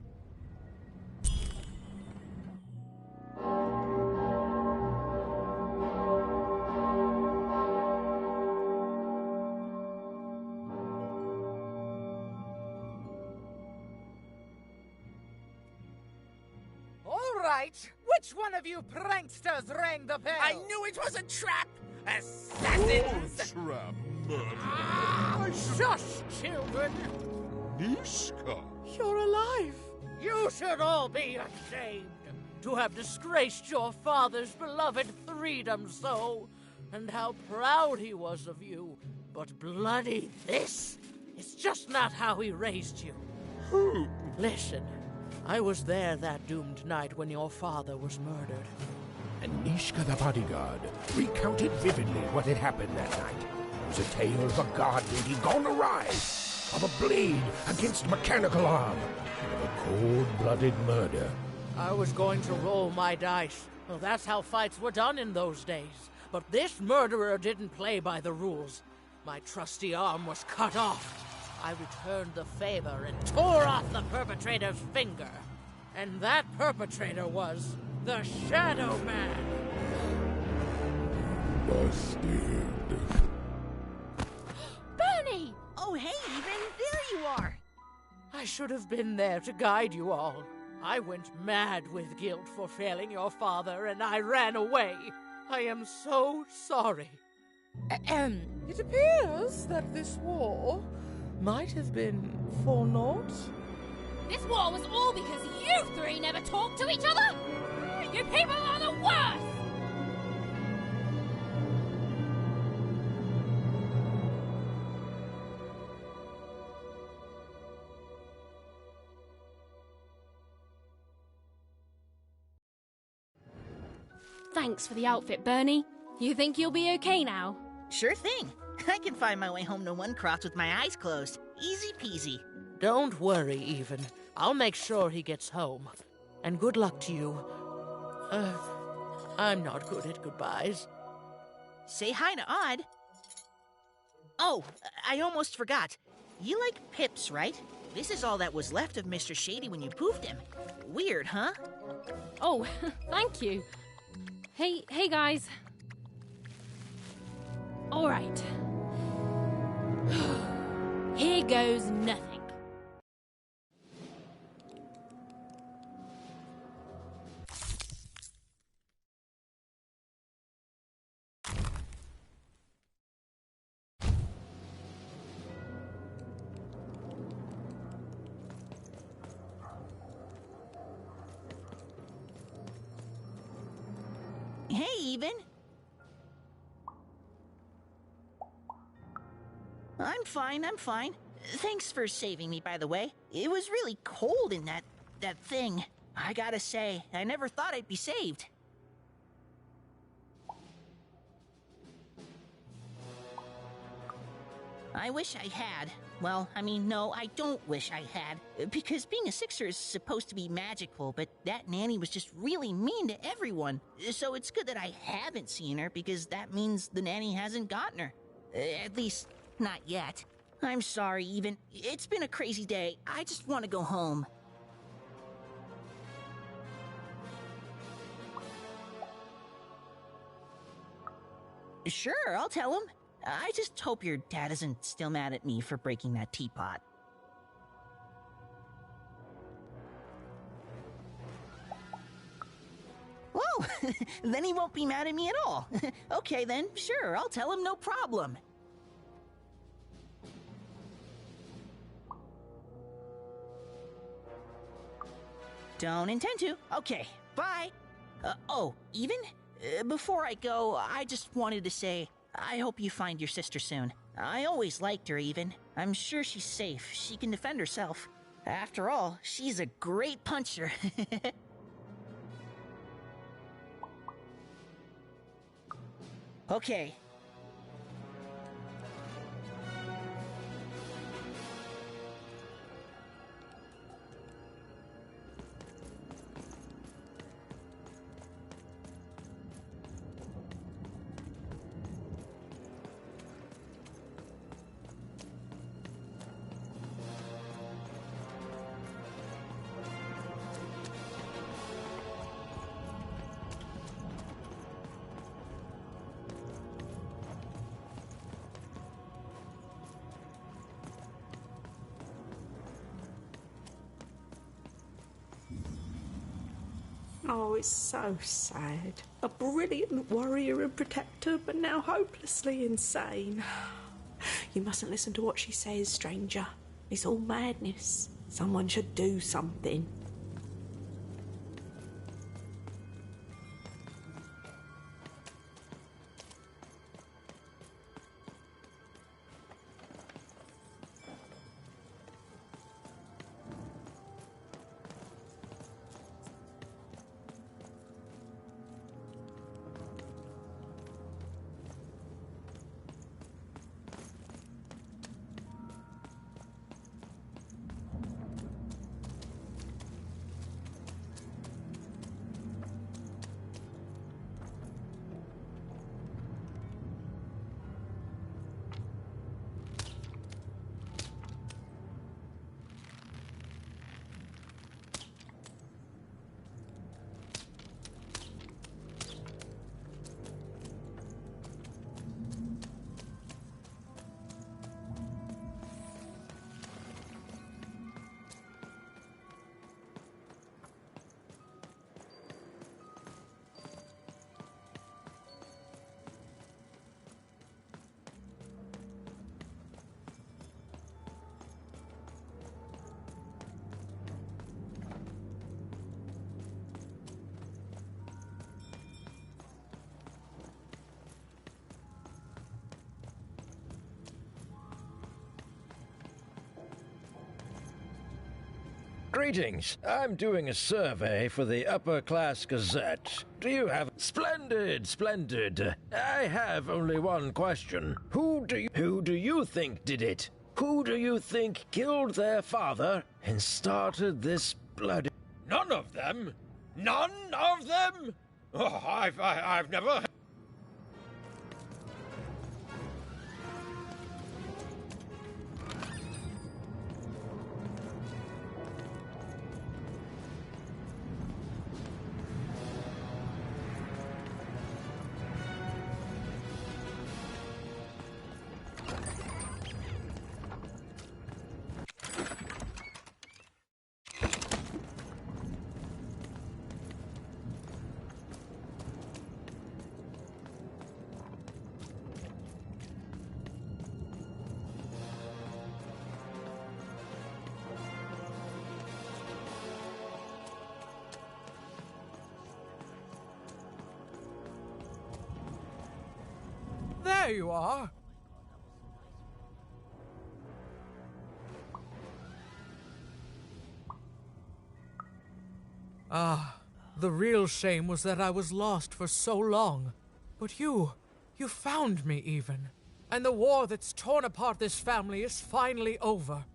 Which one of you pranksters rang the bell? I knew it was a trap! Assassins! Oh, trap, murderer. Shush, children! Nishka! You're alive! You should all be ashamed to have disgraced your father's beloved freedom so, and how proud he was of you. But bloody this is just not how he raised you. Who? Listen. I was there that doomed night when your father was murdered. And Nishka the bodyguard recounted vividly what had happened that night. It was a tale of a god lady gone awry, of a blade against mechanical arm, and of a cold-blooded murder. I was going to roll my dice. Well, that's how fights were done in those days. But this murderer didn't play by the rules. My trusty arm was cut off. I returned the favor and tore off the perpetrator's finger. And that perpetrator was the Shadow Man. Busted. Bernie! Oh, hey, Even, there you are. I should have been there to guide you all. I went mad with guilt for failing your father, and I ran away. I am so sorry. It appears that this war might have been for naught. This war was all because you three never talked to each other! You people are the worst! Thanks for the outfit, Bernie. You think you'll be okay now? Sure thing. I can find my way home to One Cross with my eyes closed. Easy peasy. Don't worry, Even. I'll make sure he gets home. And good luck to you. I'm not good at goodbyes. Say hi to Odd. Oh, I almost forgot. You like pips, right? This is all that was left of Mr. Shady when you poofed him. Weird, huh? Oh, thank you. Hey guys. All right. Here goes nothing. Hey, Even. I'm fine. Thanks for saving me, by the way. It was really cold in that thing. I gotta say, I never thought I'd be saved. I wish I had. Well, I mean, no, I don't wish I had. Because being a Sixer is supposed to be magical, but that nanny was just really mean to everyone. So it's good that I haven't seen her, because that means the nanny hasn't gotten her. At least, not yet. I'm sorry, Even. It's been a crazy day. I just want to go home. Sure, I'll tell him. I just hope your dad isn't still mad at me for breaking that teapot. Oh, then he won't be mad at me at all. Okay then, sure, I'll tell him, no problem. Don't intend to. Okay, bye. Even? Before I go, I just wanted to say, I hope you find your sister soon. I always liked her, Even. I'm sure she's safe. She can defend herself. After all, she's a great puncher. Okay. Oh, it's so sad. A brilliant warrior and protector, but now hopelessly insane. You mustn't listen to what she says, stranger. It's all madness. Someone should do something. Greetings. I'm doing a survey for the Upper Class Gazette. Do you have... Splendid, splendid. I have only one question. Who do you think did it? Who do you think killed their father and started this bloody... None of them? None of them? Oh, I've never... There you are. Ah, the real shame was that I was lost for so long. But you found me even. And the war that's torn apart this family is finally over.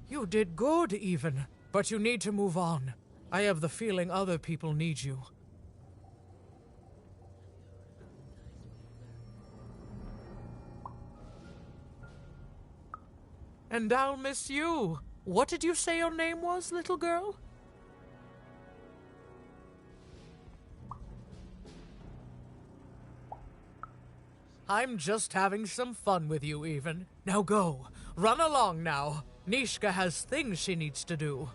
You did good even, but you need to move on. I have the feeling other people need you. And I'll miss you. What did you say your name was, little girl? I'm just having some fun with you, even. Now go. Run along now. Nishka has things she needs to do.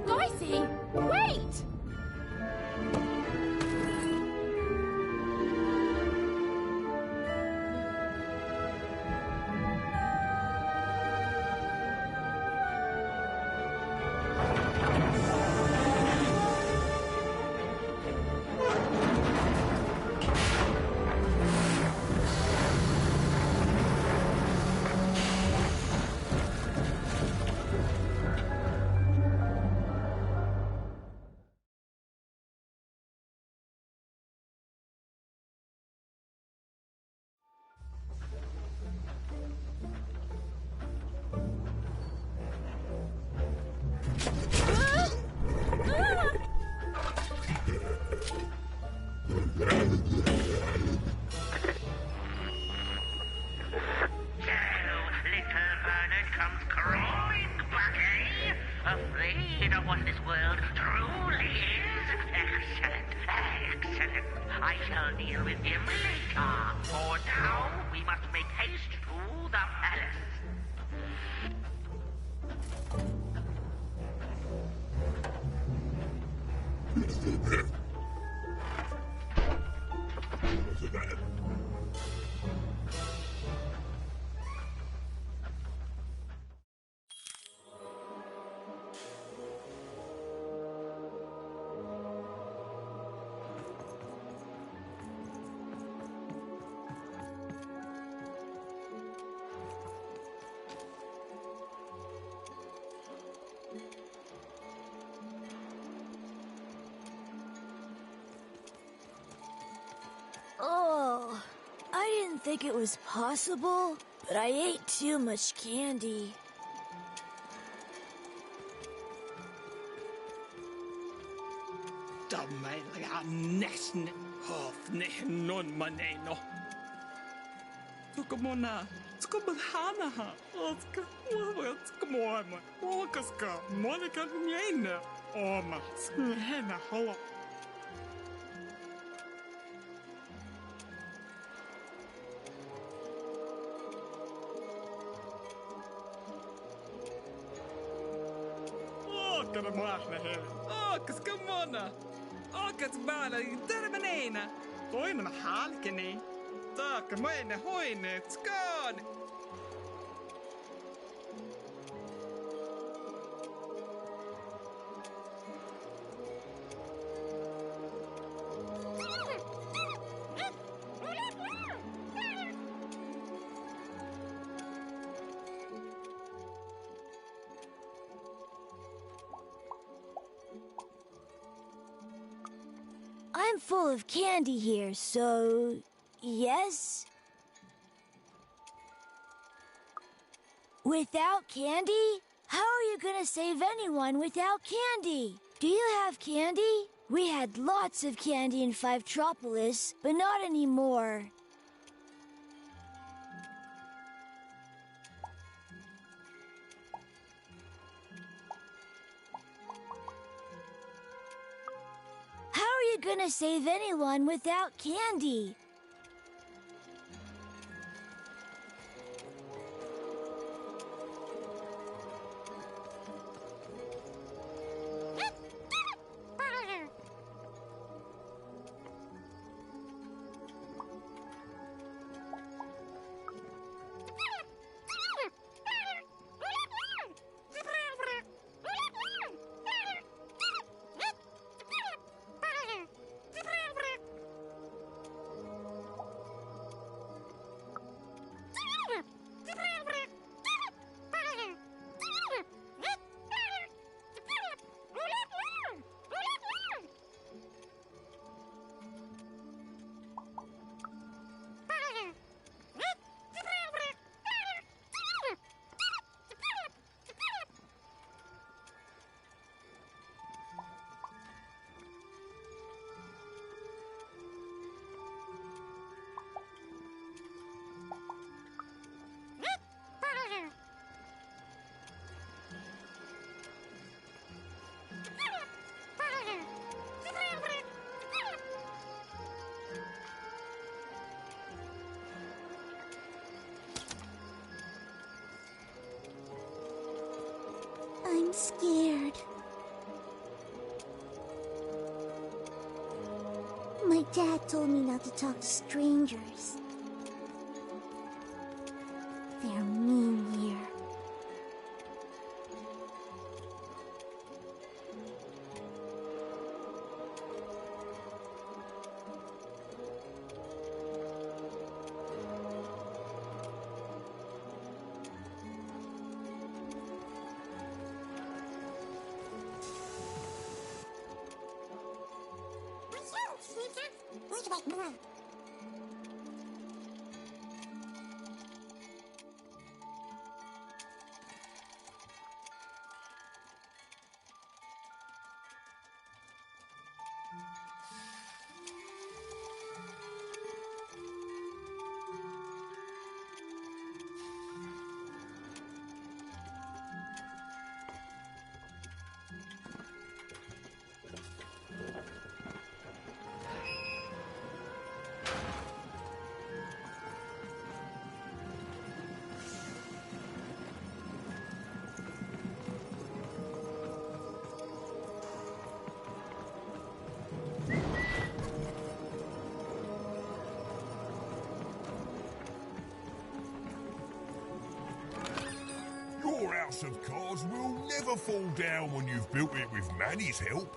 Dicey, wait! Afraid of what this world truly is? Excellent, excellent. I shall deal with him later. For now, we must make haste to the palace. Oh, I didn't think it was possible, but I ate too much candy. Damailaga näsn hofne non maneno. Tukamona, tukamana ha. Oska, tukamona. Okaska, Monica Niena. Oma, hena hola. Kana maahna he. Okas kamona. Okas bala terminena. Toina ma halkeni. Taaka moine hoine tskon. I'm full of candy here, so... yes? Without candy? How are you gonna save anyone without candy? Do you have candy? We had lots of candy in Fivetropolis, but not anymore. How are you gonna save anyone without candy? scared. My dad told me not to talk to strangers. They're mean here. Your house of cards will never fall down when you've built it with Manny's help.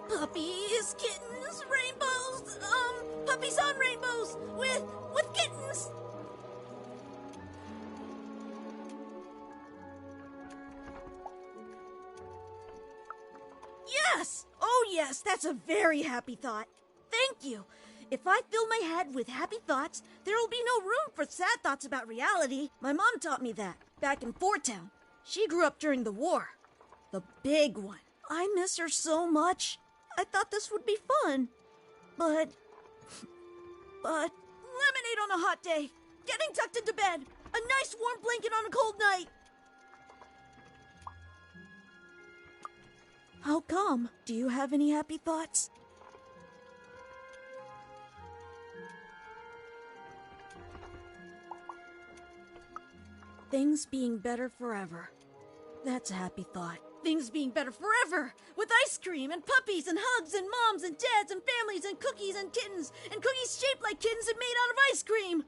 Puppies, kittens, rainbows, puppies on rainbows with kittens. Yes! Oh yes, that's a very happy thought. Thank you. If I fill my head with happy thoughts, there will be no room for sad thoughts about reality. My mom taught me that, back in Fort Town. She grew up during the war. The big one. I miss her so much. I thought this would be fun. But lemonade on a hot day, getting tucked into bed, a nice warm blanket on a cold night. How come? Do you have any happy thoughts? Things being better forever. That's a happy thought. Things being better forever! With ice cream and puppies and hugs and moms and dads and families and cookies and kittens and cookies shaped like kittens and made out of ice cream!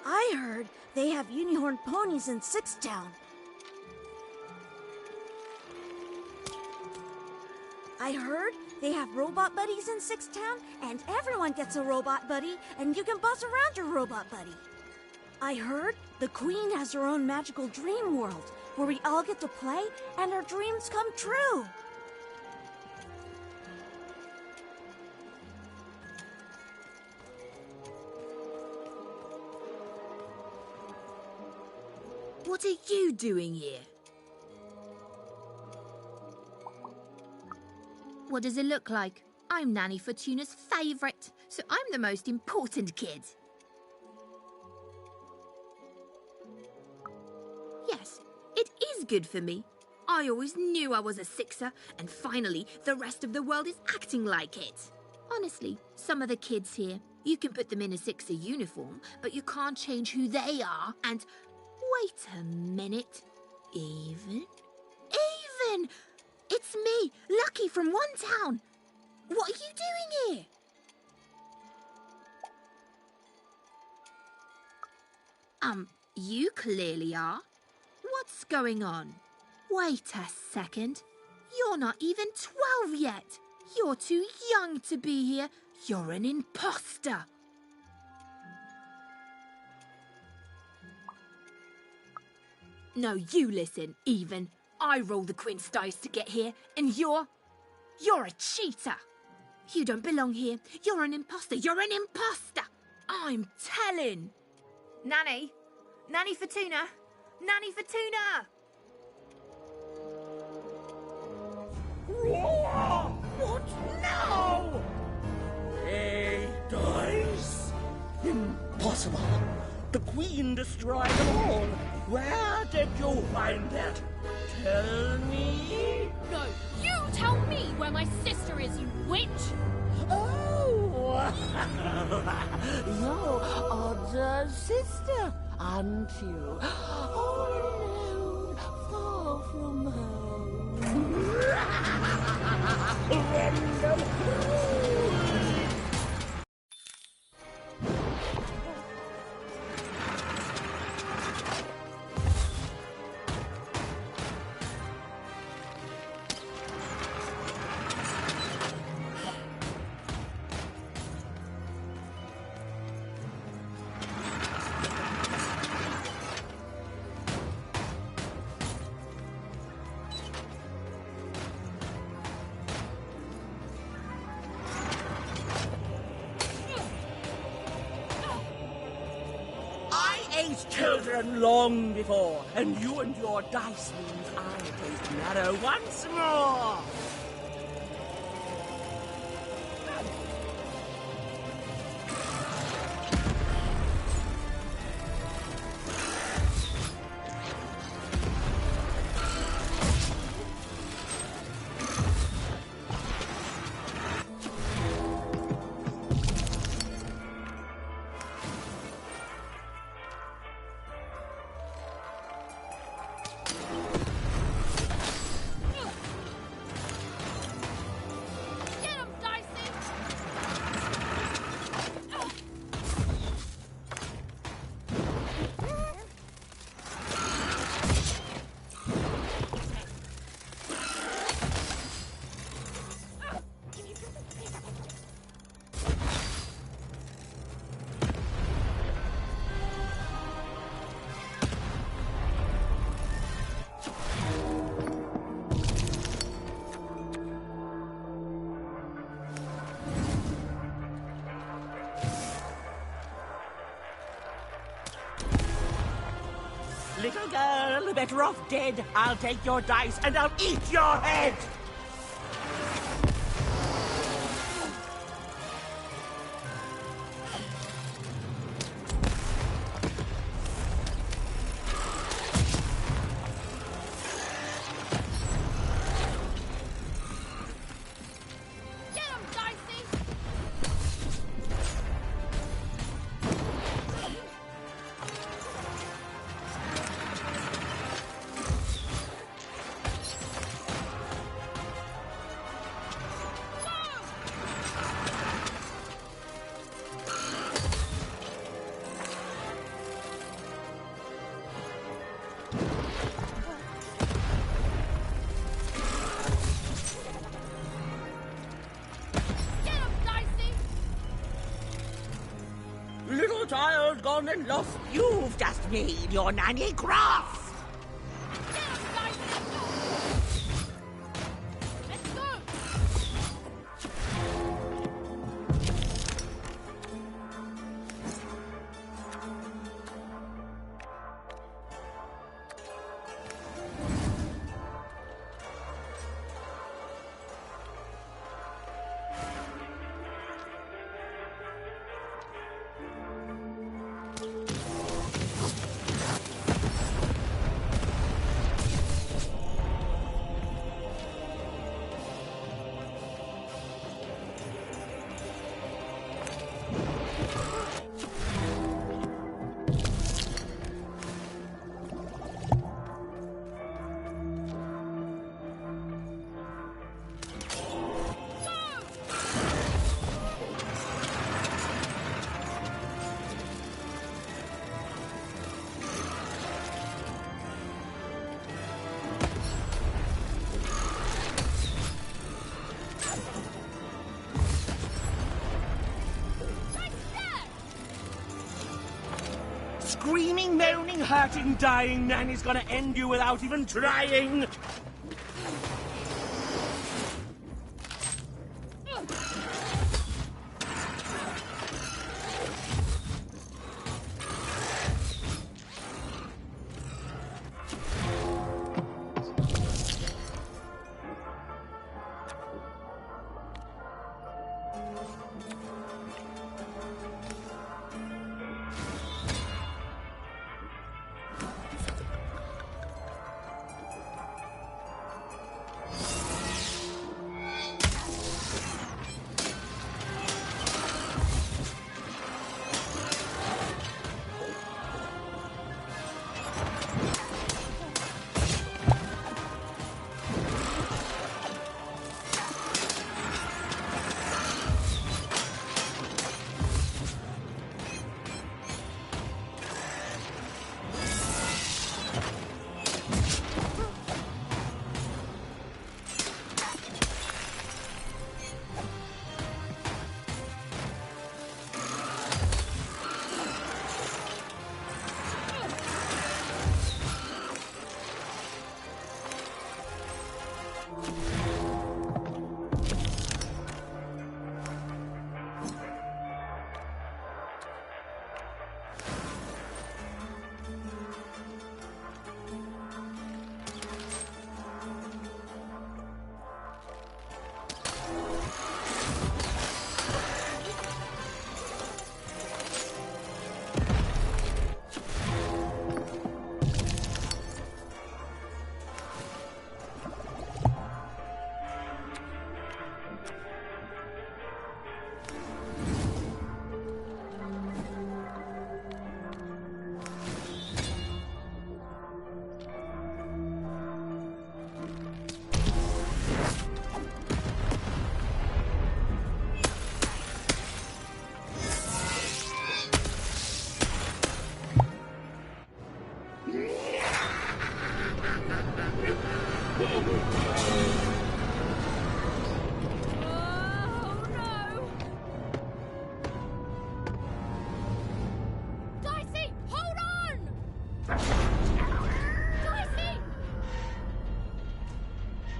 I heard they have unicorn ponies in Sixtown. I heard they have robot buddies in Sixtown, and everyone gets a robot buddy, and you can boss around your robot buddy. I heard the Queen has her own magical dream world, where we all get to play, and our dreams come true. What are you doing here? What does it look like? I'm Nanny Fortuna's favourite, so I'm the most important kid. Yes, it is good for me. I always knew I was a sixer, and finally, the rest of the world is acting like it. Honestly, some of the kids here, you can put them in a sixer uniform, but you can't change who they are, and... Wait a minute. Even? It's me, Lucky from One Town. What are you doing here? You clearly are. What's going on? Wait a second. You're not even 12 yet. You're too young to be here. You're an imposter. No, you listen, Even. I roll the quince dice to get here, and you're... You're a cheater. You don't belong here. You're an imposter. You're an imposter. I'm telling. Nanny. Nanny for Tuna. Nanny for Tuna. What now? A dice? Impossible. The Queen destroyed them all. Where did you find it? Tell me. No, you tell me where my sister is, you witch. Oh, your odd sister, aren't you? All alone, far from home. Random. Children long before, and you and your dice means I taste marrow once more. Little girl, better off dead. I'll take your dice and I'll eat your head! Little child gone and lost, you've just made your nanny cross! Screaming, moaning, hurting, dying, Nanny's gonna end you without even trying! Dicey!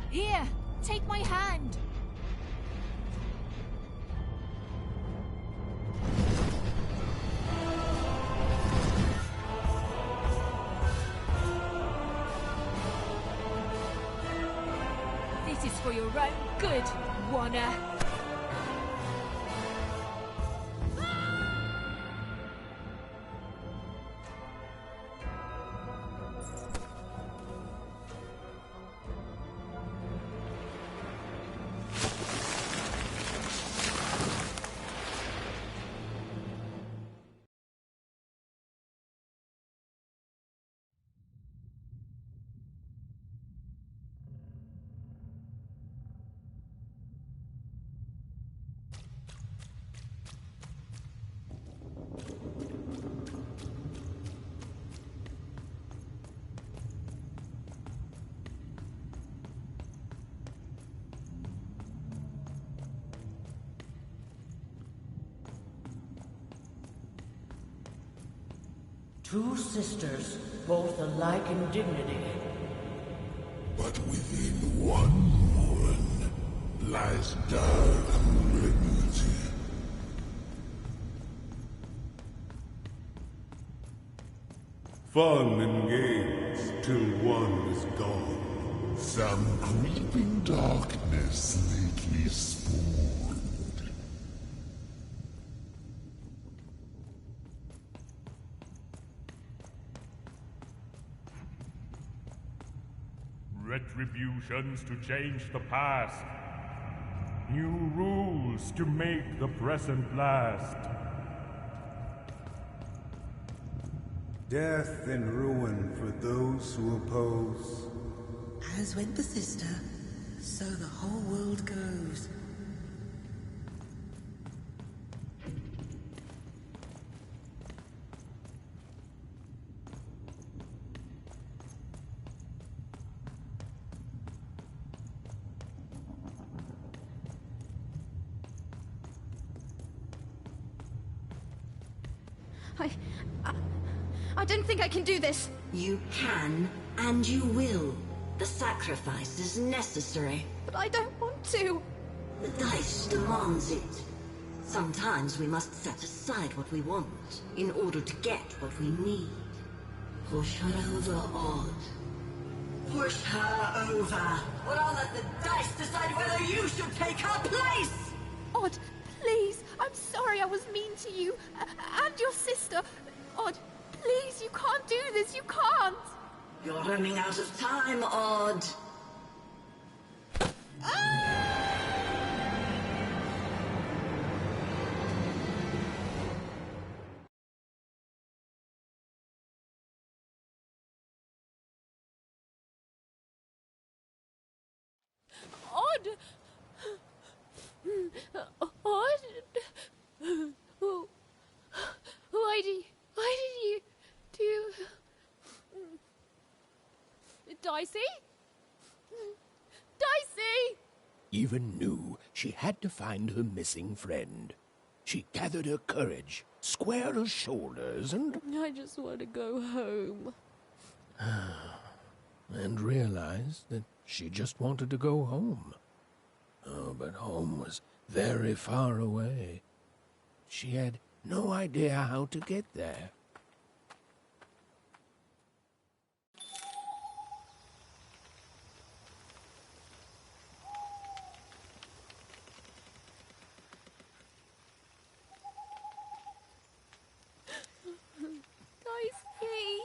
Here, take my hand. This is for your own good, Warner. Two sisters, both alike in dignity. But within one woman lies dark malignity. Fun and games till one is gone. Some creeping darkness lately spawned. Retributions to change the past. New rules to make the present last. Death and ruin for those who oppose. As went the sister, so the whole world goes. I don't think I can do this. You can, and you will. The sacrifice is necessary. But I don't want to. The dice demands it. Sometimes we must set aside what we want in order to get what we need. Push her over, Odd. Push her over. Or I'll let the dice decide whether you should take her place! Odd, please. I'm sorry I was mean to you. And your sister. Odd, please, you can't do this. You can't. You're running out of time, Odd. Odd. Odd. Why did you do... Dicey? Dicey! Even knew she had to find her missing friend. She gathered her courage, squared her shoulders, and... I just want to go home. and realized that she just wanted to go home. Oh, but home was very far away. She had no idea how to get there. Dicey!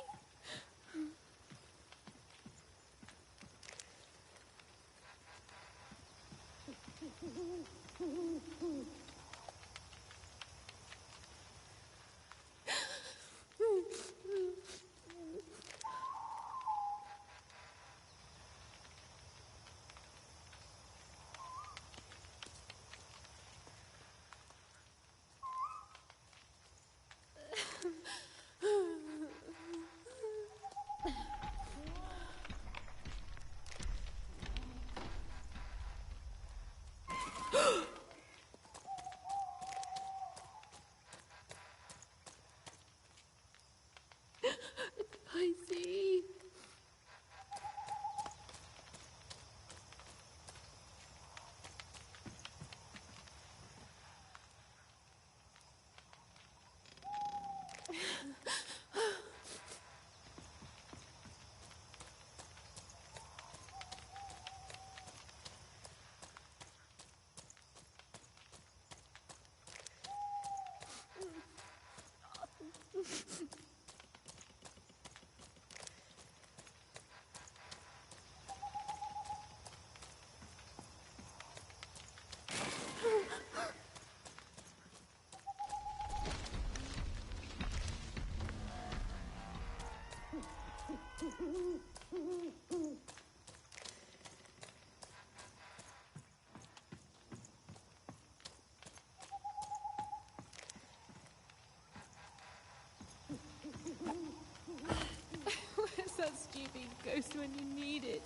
Where's that stupid ghost when you need it?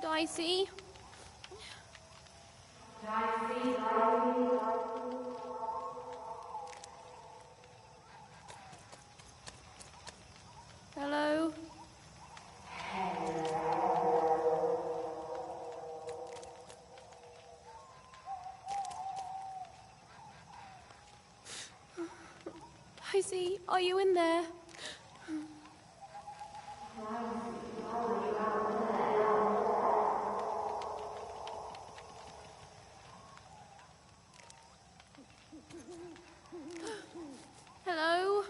Dicey? Hello? Dicey, are you in there? Hello?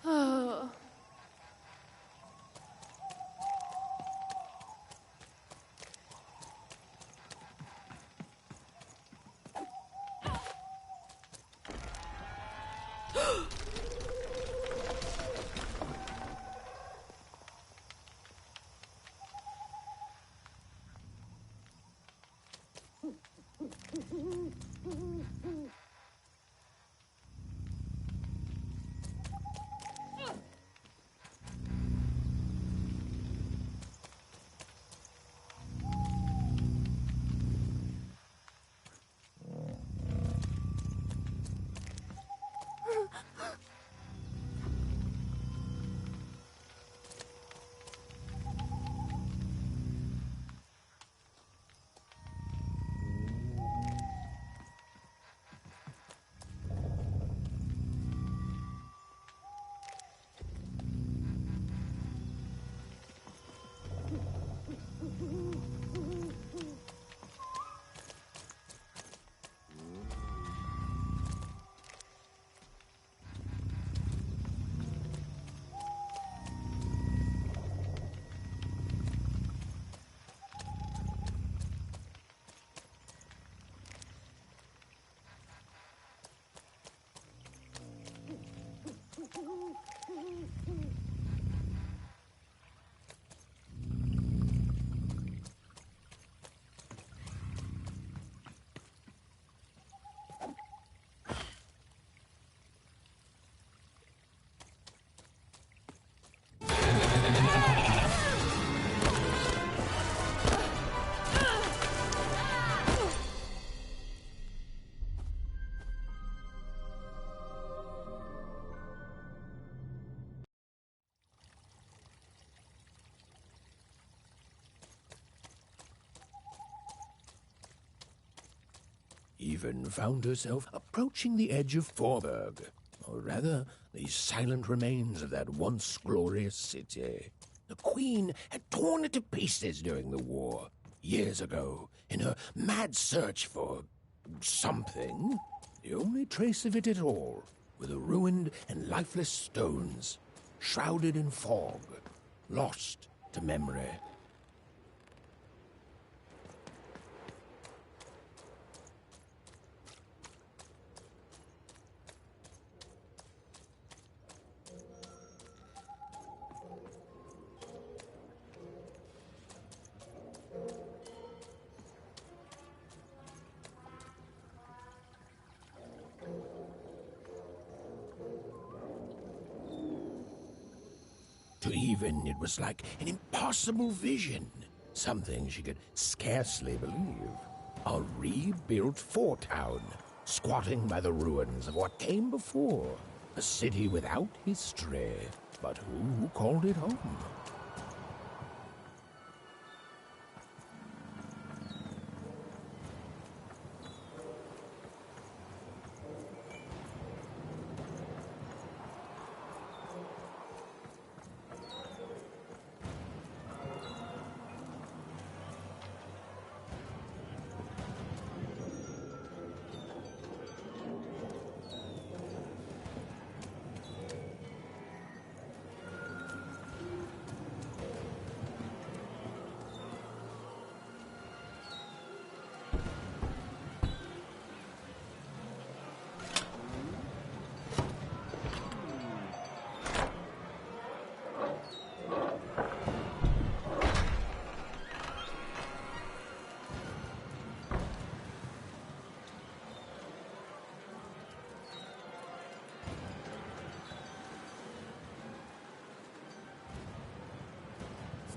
Oh. Even found herself approaching the edge of Forberg, or rather, the silent remains of that once glorious city. The Queen had torn it to pieces during the war, years ago, in her mad search for something. The only trace of it at all were the ruined and lifeless stones, shrouded in fog, lost to memory. To Even, it was like an impossible vision, something she could scarcely believe. A rebuilt fort town, squatting by the ruins of what came before. A city without history, but who called it home?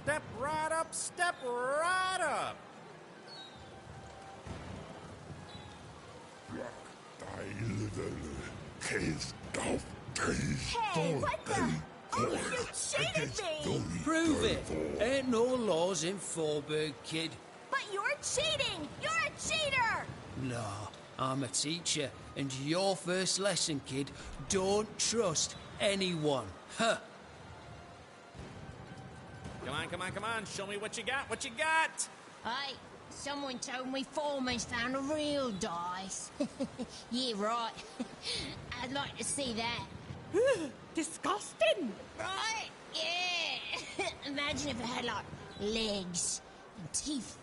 Step right up, step right up. Hey, what the? Oh, you cheated me! Prove it. Ain't no laws in Forberg, kid. But you're cheating! You're a cheater! No, I'm a teacher, and your first lesson, kid, don't trust anyone. Huh. Come on, show me what you got, Hey, someone told me Foreman's found a real dice. Yeah, right. I'd like to see that. Disgusting! Right? Yeah! Imagine if it had, like, legs and teeth.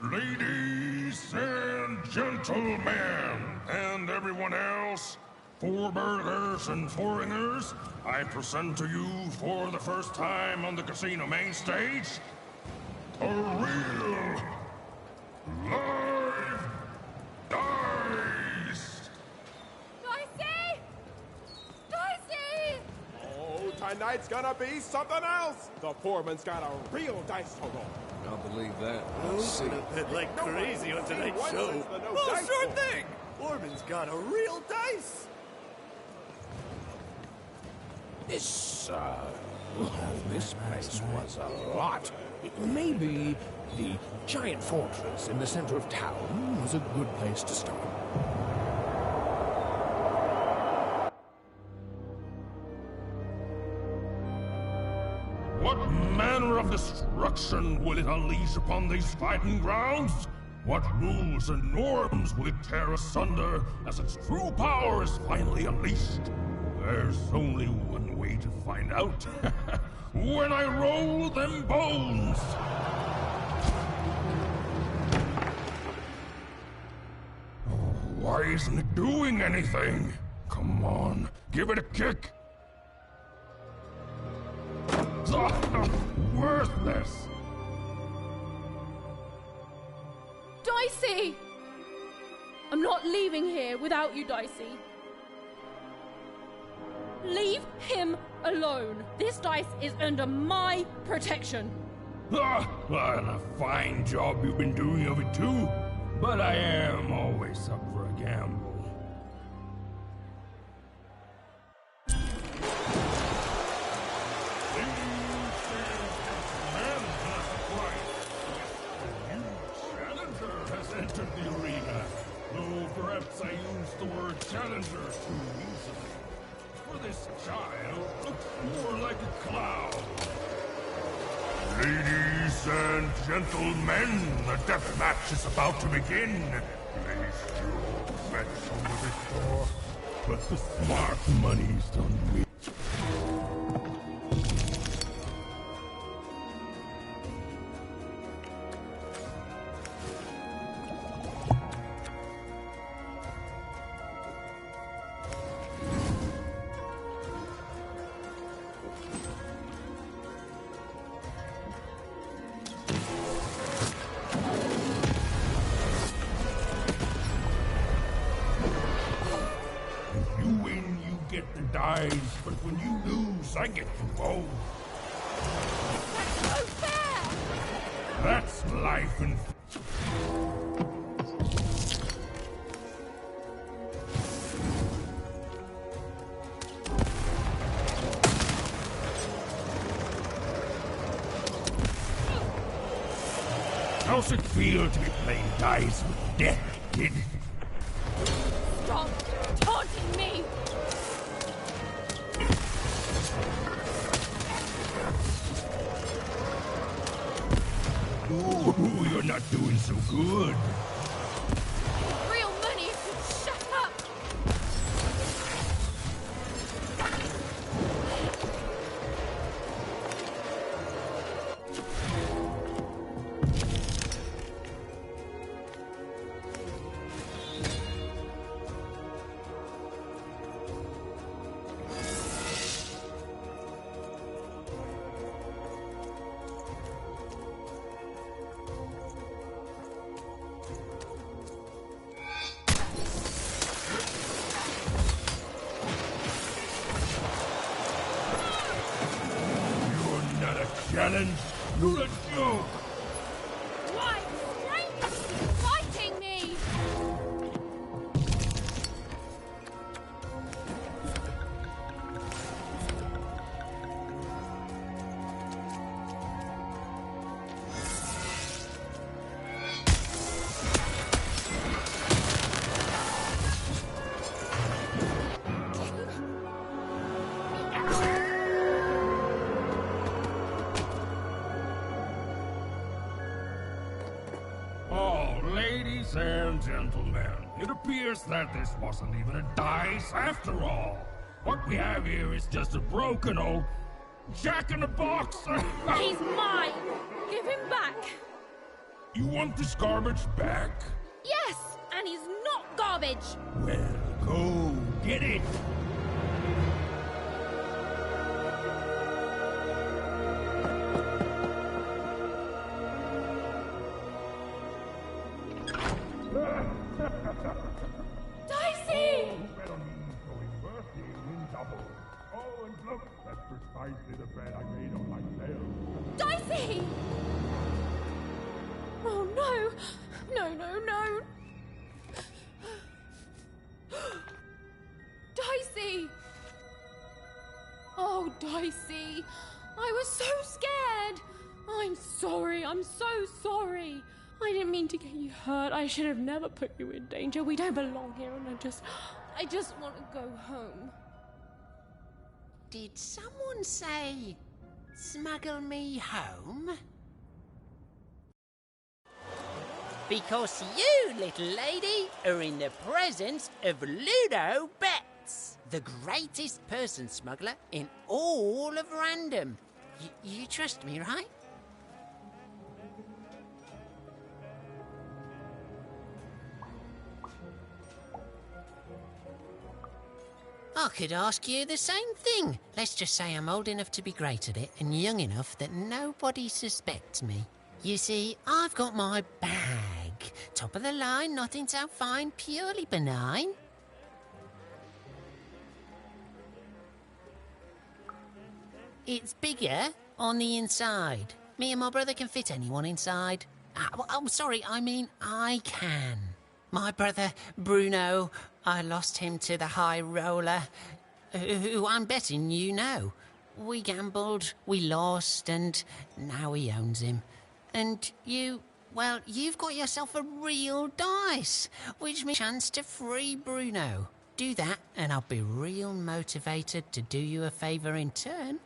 Ladies and gentlemen, and everyone else, Forburgers and foreigners, I present to you for the first time on the casino main stage, a real live dice! Dicey! Dicey! Oh, tonight's gonna be something else! The foreman's got a real dice to roll. I'll believe that. Who's gonna bet like crazy on tonight's show? Oh, sure thing! Foreman's got a real dice! This place was a lot. Maybe the giant fortress in the center of town was a good place to start. What manner of destruction will it unleash upon these fighting grounds? What rules and norms will it tear asunder as its true power is finally unleashed? There's only one way to find out. When I roll them bones! Why isn't it doing anything? Come on, give it a kick! Worthless! Dicey! I'm not leaving here without you, Dicey. Leave him alone. This dice is under my protection. And a fine job you've been doing of it too. But I am always up for a gamble. Entered the arena, though perhaps I used the word challenger too easily. For this child looks more like a clown. Ladies and gentlemen, the death match is about to begin. Place your bets on the victor, but the smart money's on me. Dies, but when you lose, I get you both. That's so fair! That's life and... How's it feel to be playing dice with death, kid? Stop taunting me! Ooh, you're not doing so good. Real money! Shut up! challenge, not a joke. Why, strangers fighting me? Ladies and gentlemen, it appears that this wasn't even a dice after all. What we have here is just a broken old jack-in-the-box. He's mine! Give him back! You want this garbage back? Yes, and he's not garbage! Well, go get it! Dicey! Oh, and look, that's precisely the bed I made on myself. Dicey! Oh no! No, no, no! Dicey! Oh, Dicey! I was so scared! I'm sorry, I'm so sorry! I didn't mean to get you hurt. I should have never put you in danger. We don't belong here, and I just want to go home. Did someone say, smuggle me home? Because you, little lady, are in the presence of Ludo Betts, the greatest person smuggler in all of Random. You trust me, right? I could ask you the same thing. Let's just say I'm old enough to be great at it and young enough that nobody suspects me. You see, I've got my bag. Top of the line, nothing so fine, purely benign. It's bigger on the inside. Me and my brother can fit anyone inside. Sorry, I mean I can. My brother, Bruno, I lost him to the High Roller, who I'm betting you know. We gambled, we lost, and now he owns him. And you, well, you've got yourself a real dice, which means a chance to free Bruno. Do that, and I'll be real motivated to do you a favour in turn.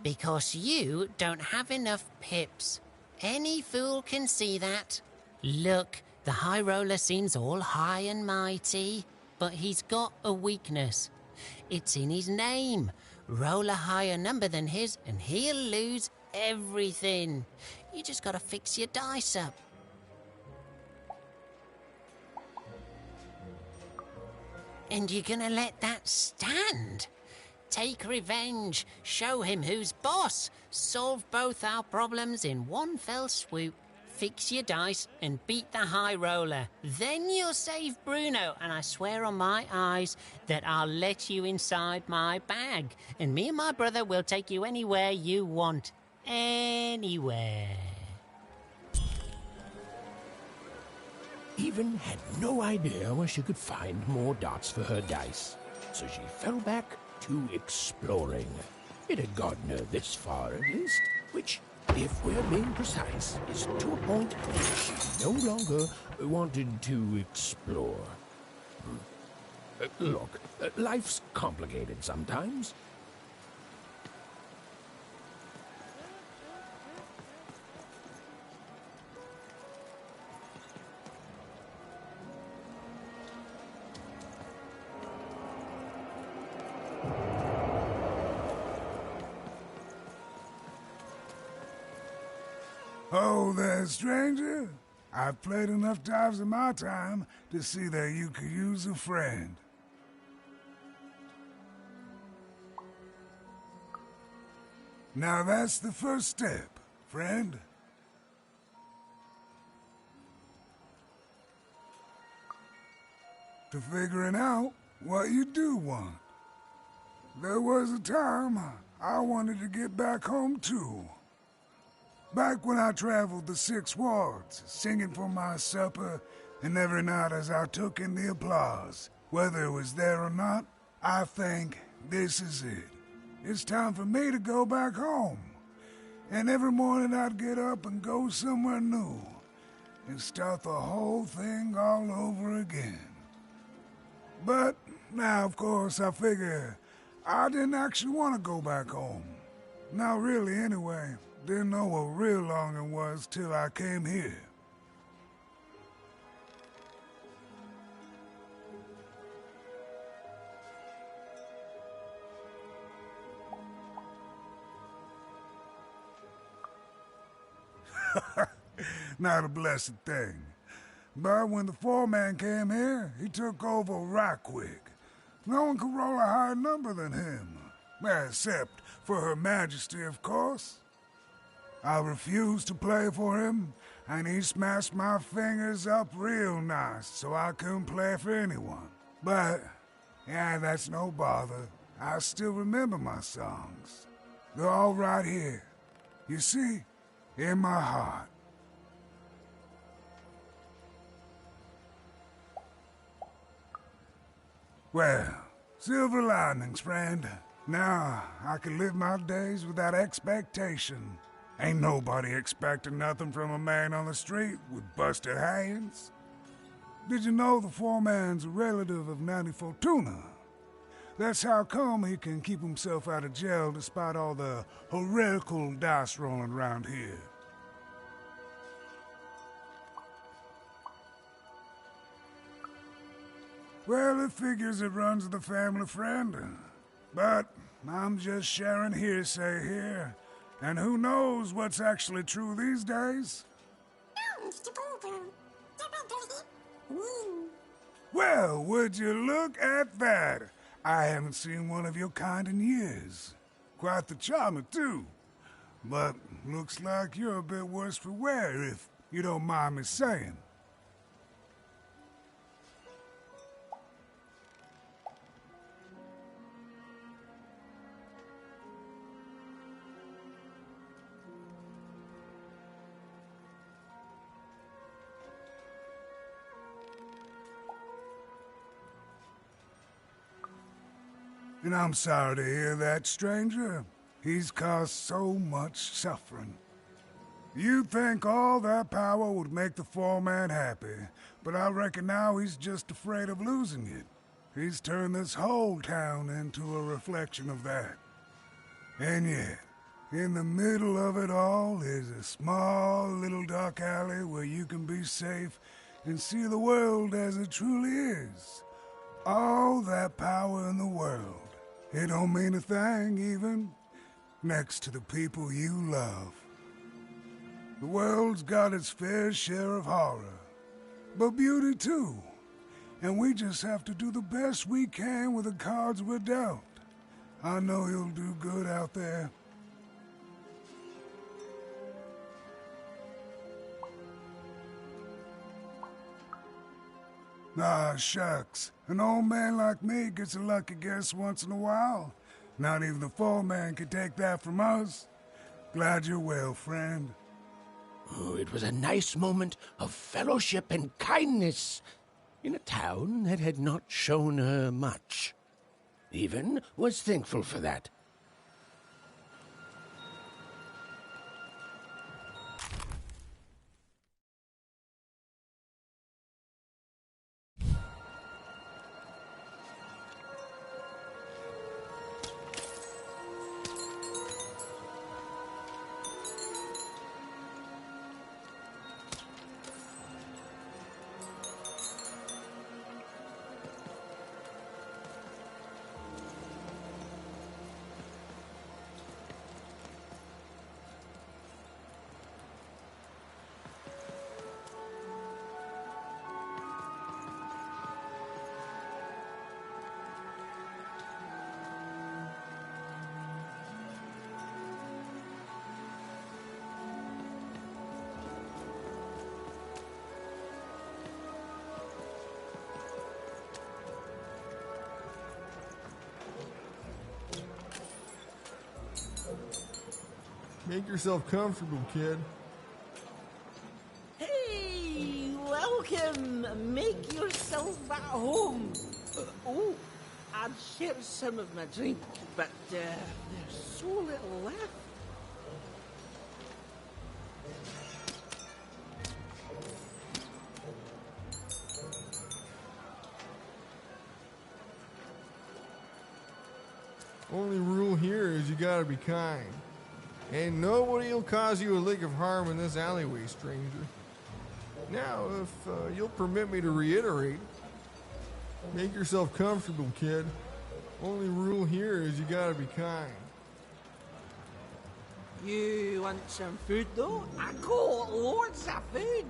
Because you don't have enough pips. Any fool can see that. Look, the High Roller seems all high and mighty, but he's got a weakness. It's in his name. Roll a higher number than his and he'll lose everything. You just gotta fix your dice up. And you're gonna let that stand? Take revenge, show him who's boss, solve both our problems in one fell swoop, fix your dice and beat the High Roller. Then you'll save Bruno, and I swear on my eyes that I'll let you inside my bag, and me and my brother will take you anywhere you want. Anywhere. Even had no idea where she could find more dots for her dice, so she fell back to exploring. It had gotten her this far, at least, which, if we're being precise, is to a point that she no longer wanted to explore. Look, life's complicated sometimes. Oh there, stranger. I've played enough times in my time to see that you could use a friend. Now that's the first step, friend. To figuring out what you do want. There was a time I wanted to get back home too. Back when I traveled the 6 wards, singing for my supper, and every night as I took in the applause, whether it was there or not, I think this is it. It's time for me to go back home. And every morning I'd get up and go somewhere new, and start the whole thing all over again. But now, of course, I figure I didn't actually want to go back home. Not really, anyway. Didn't know what real longing was till I came here. Not a blessed thing. But when the foreman came here, he took over right quick. No one could roll a higher number than him. Except for Her Majesty, of course. I refused to play for him, and he smashed my fingers up real nice so I couldn't play for anyone. But, yeah, that's no bother. I still remember my songs. They're all right here. You see, in my heart. Well, silver linings, friend. Now I can live my days without expectation. Ain't nobody expecting nothing from a man on the street with busted hands. Did you know the foreman's a relative of Nanny Fortuna? That's how come he can keep himself out of jail despite all the heretical dice rolling around here. Well, it figures it runs the family, friend. But I'm just sharing hearsay here. And who knows what's actually true these days? Well, would you look at that? I haven't seen one of your kind in years. Quite the charmer, too. But looks like you're a bit worse for wear, if you don't mind me saying. And I'm sorry to hear that, stranger. He's caused so much suffering. You'd think all that power would make the foreman happy, but I reckon now he's just afraid of losing it. He's turned this whole town into a reflection of that. And yet, in the middle of it all is a small little dark alley where you can be safe and see the world as it truly is. All that power in the world. It don't mean a thing, even, next to the people you love. The world's got its fair share of horror, but beauty too. And we just have to do the best we can with the cards we're dealt. I know you'll do good out there. Ah, shucks. An old man like me gets a lucky guess once in a while. Not even the foreman can take that from us. Glad you're well, friend. Oh, it was a nice moment of fellowship and kindness in a town that had not shown her much. Even was thankful for that. Make yourself comfortable, kid. Hey, welcome. Make yourself at home. Oh, I'd share some of my drink, but there's so little left. Only rule here is you gotta be kind. Ain't nobody'll cause you a lick of harm in this alleyway, stranger. Now, if you'll permit me to reiterate, make yourself comfortable, kid. Only rule here is you gotta be kind. You want some food, though? I got loads of food.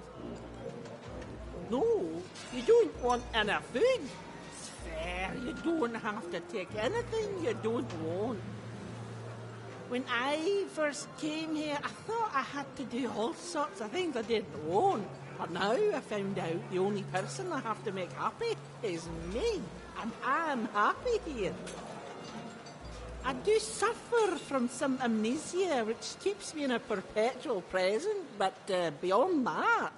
No, you don't want any food. It's fair. You don't have to take anything you don't want. When I first came here, I thought I had to do all sorts of things I didn't want. But now I found out the only person I have to make happy is me. And I'm happy here. I do suffer from some amnesia, which keeps me in a perpetual present, but beyond that...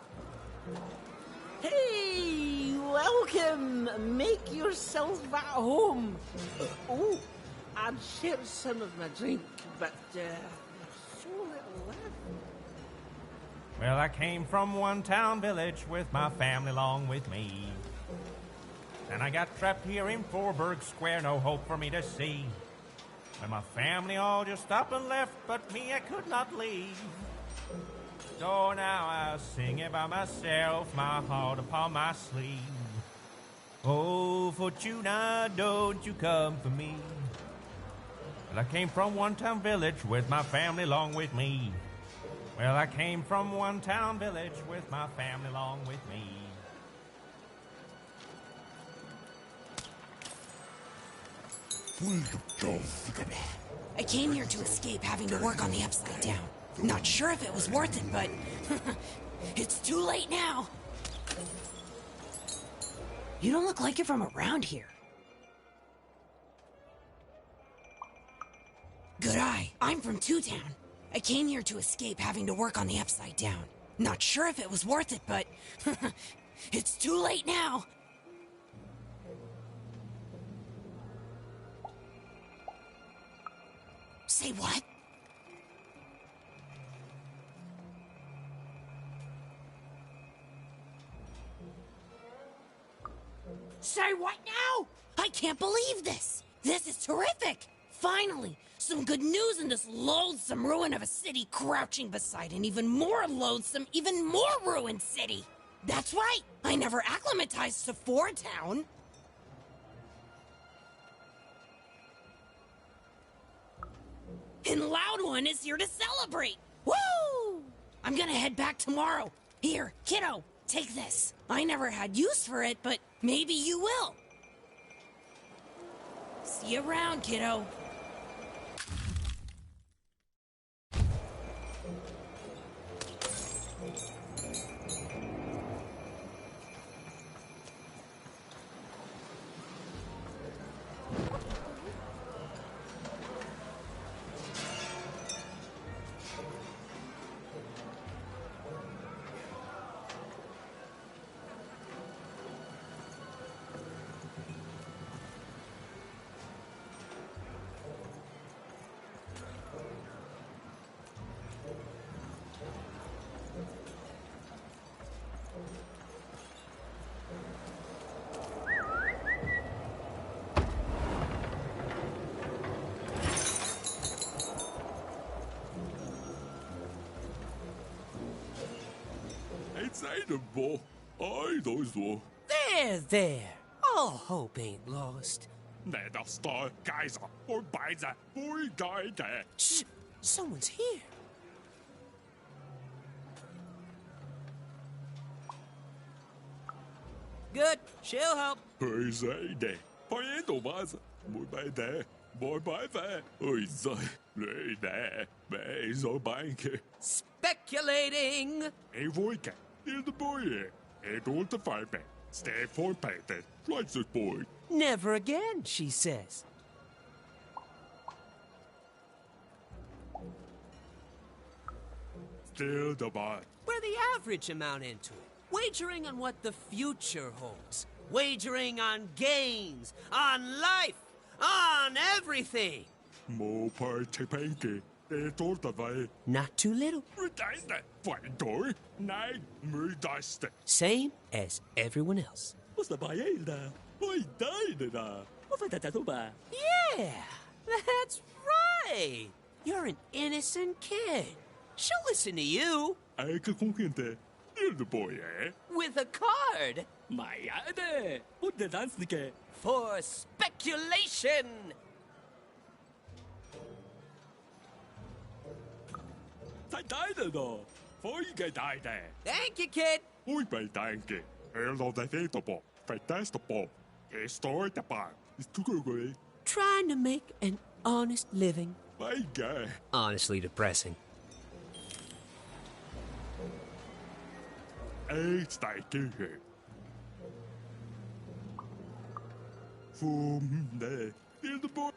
Hey, welcome. Make yourself at home. Oh, I'd share some of my drink, but there's so little left. Well, I came from one town village with my family along with me. And I got trapped here in Forberg Square, no hope for me to see. When my family all just up and left, but me I could not leave. So now I sing it by myself, my heart upon my sleeve. Oh, Fortuna, don't you come for me. Well, I came from one town village with my family along with me. Well, I came from one town village with my family along with me. I came here to escape having to work on the Upside Down. Not sure if it was worth it, but it's too late now. You don't look like you're from around here. Good eye. I'm from Two Town. I came here to escape having to work on the Upside Down. Not sure if it was worth it, but it's too late now. Say what? Say what now? I can't believe this. This is terrific. Finally, some good news in this loathsome ruin of a city crouching beside an even more loathsome, even more ruined city. That's right. I never acclimatized to Four Town. And Loud One is here to celebrate. Woo! I'm gonna head back tomorrow. Here, kiddo, take this. I never had use for it, but maybe you will. See you around, kiddo. Excitable. I don't know. There. All hope ain't lost. Nederstar, Kaiser, or Beizer, boy, guy, there. Shh! Someone's here. Good. She'll help. Pois é, né? Poniendo mais. Muito bem, né? Muito bem, né? Pois é, né? Bem, so bem que... Speculating! Ei, voi, que? In the boy, and all the fire back. Stay for paper. Like this boy. Never again, she says. Still the bot. We're the average amount into it. Wagering on what the future holds. Wagering on games, on life, on everything. More participante. Det står der vej. Not too little. Redejste. Fejndor. Nej, mørdejste. Same as everyone else. What's the bailda? Oi, dejde da. Hvorfor da du bare? Yeah, that's right. You're an innocent kid. She'll listen to you. Jeg kan konkurrente. Lille boy, eh? With a card. Nej, det. Hvor det danske. For speculation. Dejde da. For ikke dejde. Thank you, kid. Oi, bag danke. Eller det fedt på. Fantastisk på. Det står der bare. It's too good. Trying to make an honest living. My God. Honestly depressing. It's like here. From the boy.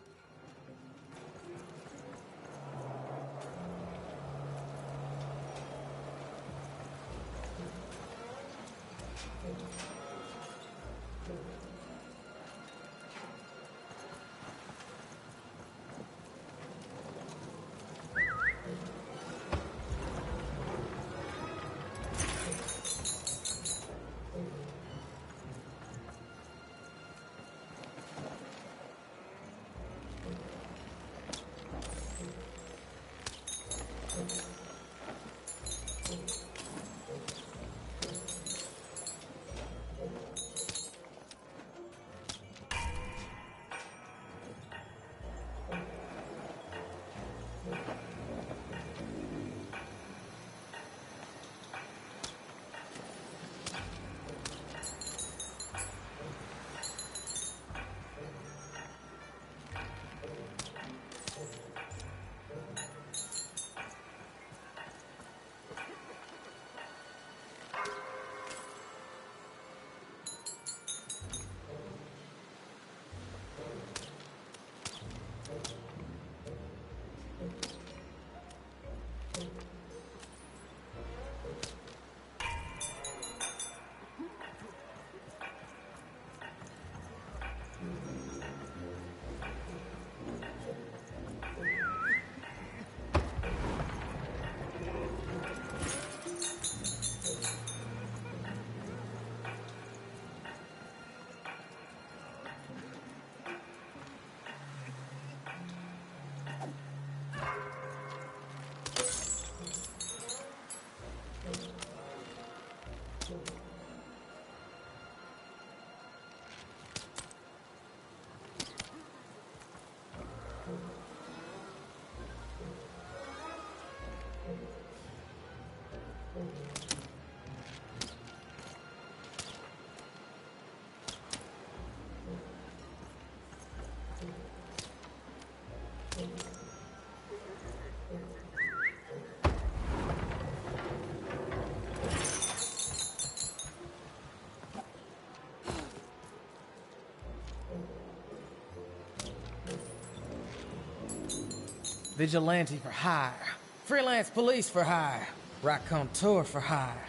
Vigilante for hire. Freelance police for hire. Raconteur for hire.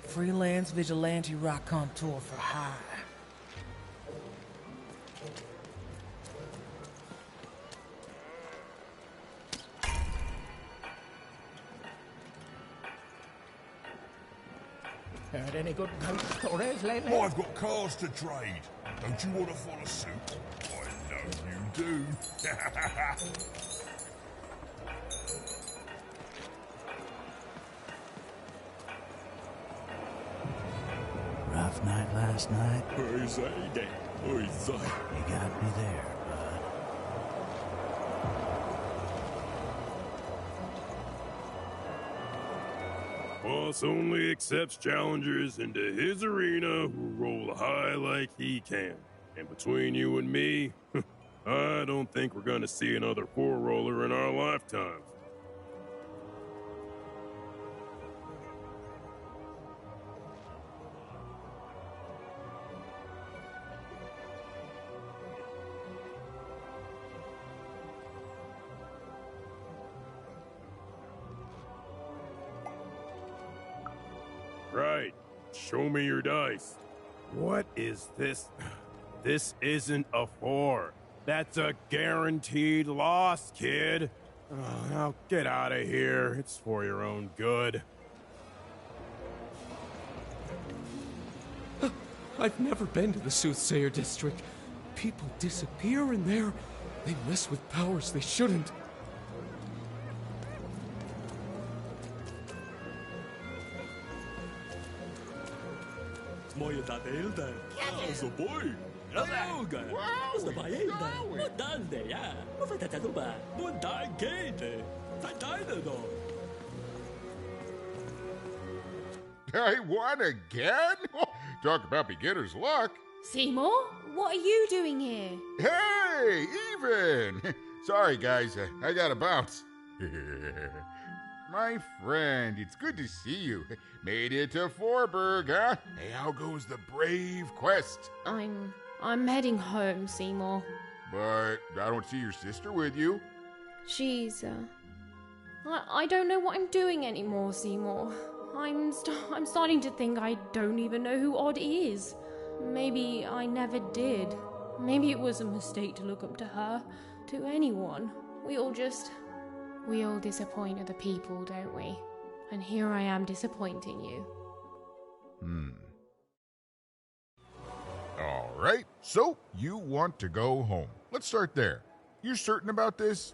Freelance vigilante raconteur for hire. Heard any good ghost stories lately? I've got cars to trade. Don't you want to follow suit? I know you do. Rough night last night. Where's that? Where's that? You got me there, bud. Boss only accepts challengers into his arena who roll high like he can. And between you and me, I don't think we're gonna see another four-roller in our lifetime. Right. Show me your dice. What is this? This isn't a 4. That's a guaranteed loss, kid. Oh, now get out of here. It's for your own good. I've never been to the Soothsayer District. People disappear in there. They mess with powers they shouldn't. Moje tadelda. Also boy. Droga. Usta baelda. Modalde, ja. Ova tataluba. Modal gate. Tataluba. I won again? Talk about beginner's luck. Seymour, what are you doing here? Hey, Even! Sorry, guys, I gotta bounce. My friend, it's good to see you. Made it to Forberg, huh? Hey, how goes the brave quest? I'm heading home, Seymour. But I don't see your sister with you. She's, I don't know what I'm doing anymore, Seymour. I'm starting to think I don't even know who Odd is. Maybe I never did. Maybe it was a mistake to look up to her, to anyone. We all disappoint other people, don't we? And here I am disappointing you. All right, so you want to go home. Let's start there. You're certain about this?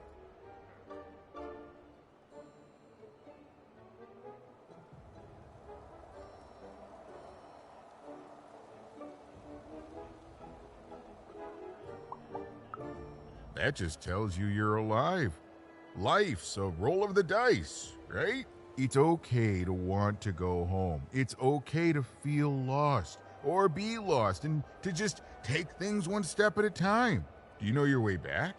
That just tells you you're alive. Life's a roll of the dice, right? It's okay to want to go home. It's okay to feel lost or be lost and to just take things one step at a time. Do you know your way back?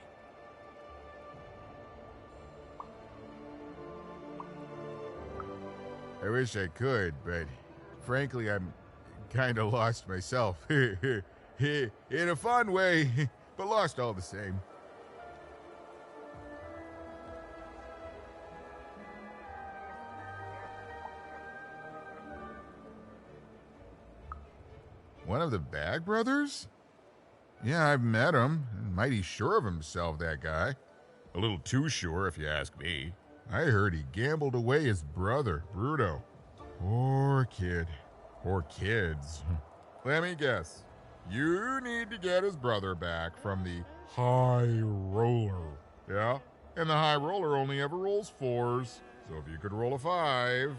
I wish I could, but frankly, I'm kind of lost myself. In a fun way, but lost all the same. One of the Bag Brothers? Yeah, I've met him. Mighty sure of himself, that guy. A little too sure, if you ask me. I heard he gambled away his brother, Bruto. Poor kid. Poor kids. Let me guess. You need to get his brother back from the High Roller. Yeah? And the High Roller only ever rolls 4s. So if you could roll a 5...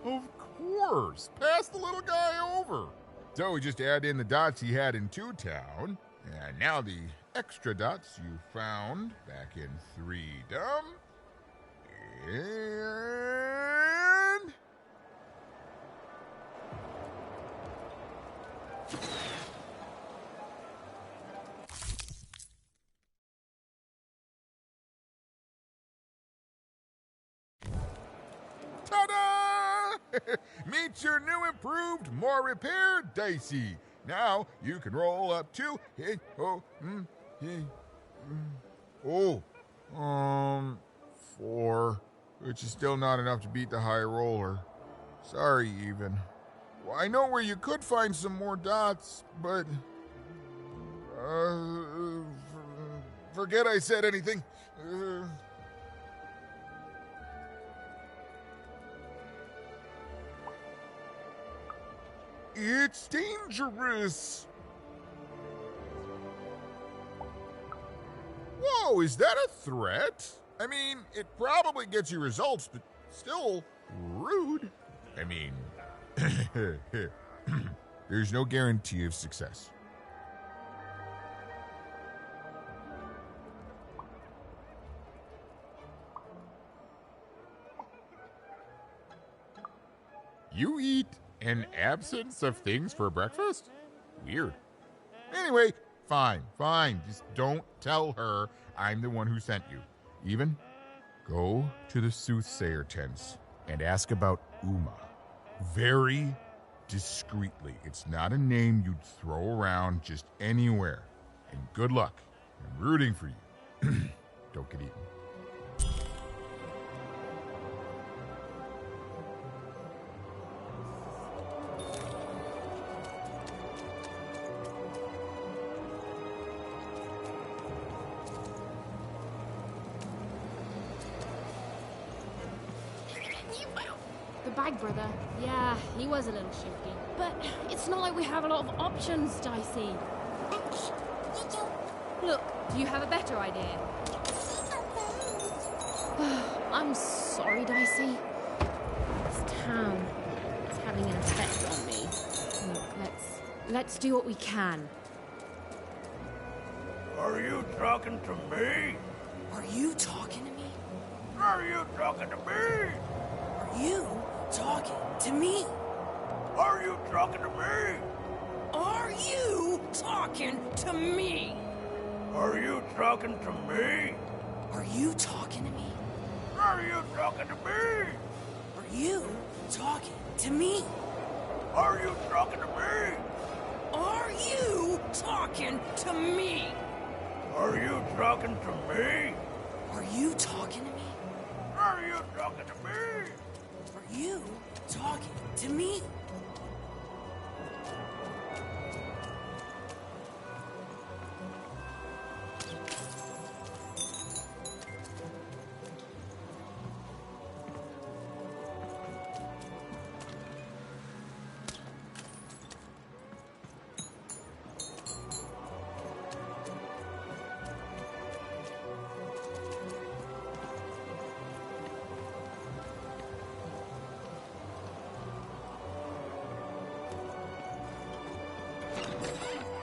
Of course! Pass the little guy over! So we just add in the dots he had in 2-Town, and now the extra dots you found back in 3-Dum. And... Ta-da! Meet your new improved, more repaired Dicey. Now you can roll up to 4, which is still not enough to beat the High Roller. Sorry, Even. Well, I know where you could find some more dots, but forget I said anything. It's dangerous. Whoa, is that a threat? I mean, it probably gets you results, but still rude. I mean, there's no guarantee of success. You eat an absence of things for breakfast? Weird. Anyway, fine. Just don't tell her I'm the one who sent you. Even, go to the soothsayer tents and ask about Uma. Very discreetly. It's not a name you'd throw around just anywhere. And good luck. I'm rooting for you. Don't get eaten. The bag brother, yeah, he was a little shifty. But it's not like we have a lot of options, Dicey. Look, do you have a better idea? I'm sorry, Dicey. This town is having an effect on me. Look, let's do what we can. Are you talking to me? Are you talking to me? Are you talking to me? Are you talking to me? Are you talking to me? Are you talking to me? Are you talking to me? Are you talking to me? Are you talking to me? Are you talking to me? Are you talking to me? Are you talking to me? Are you talking to me? Are you talking to me? Are you talking to me? Are you talking to me?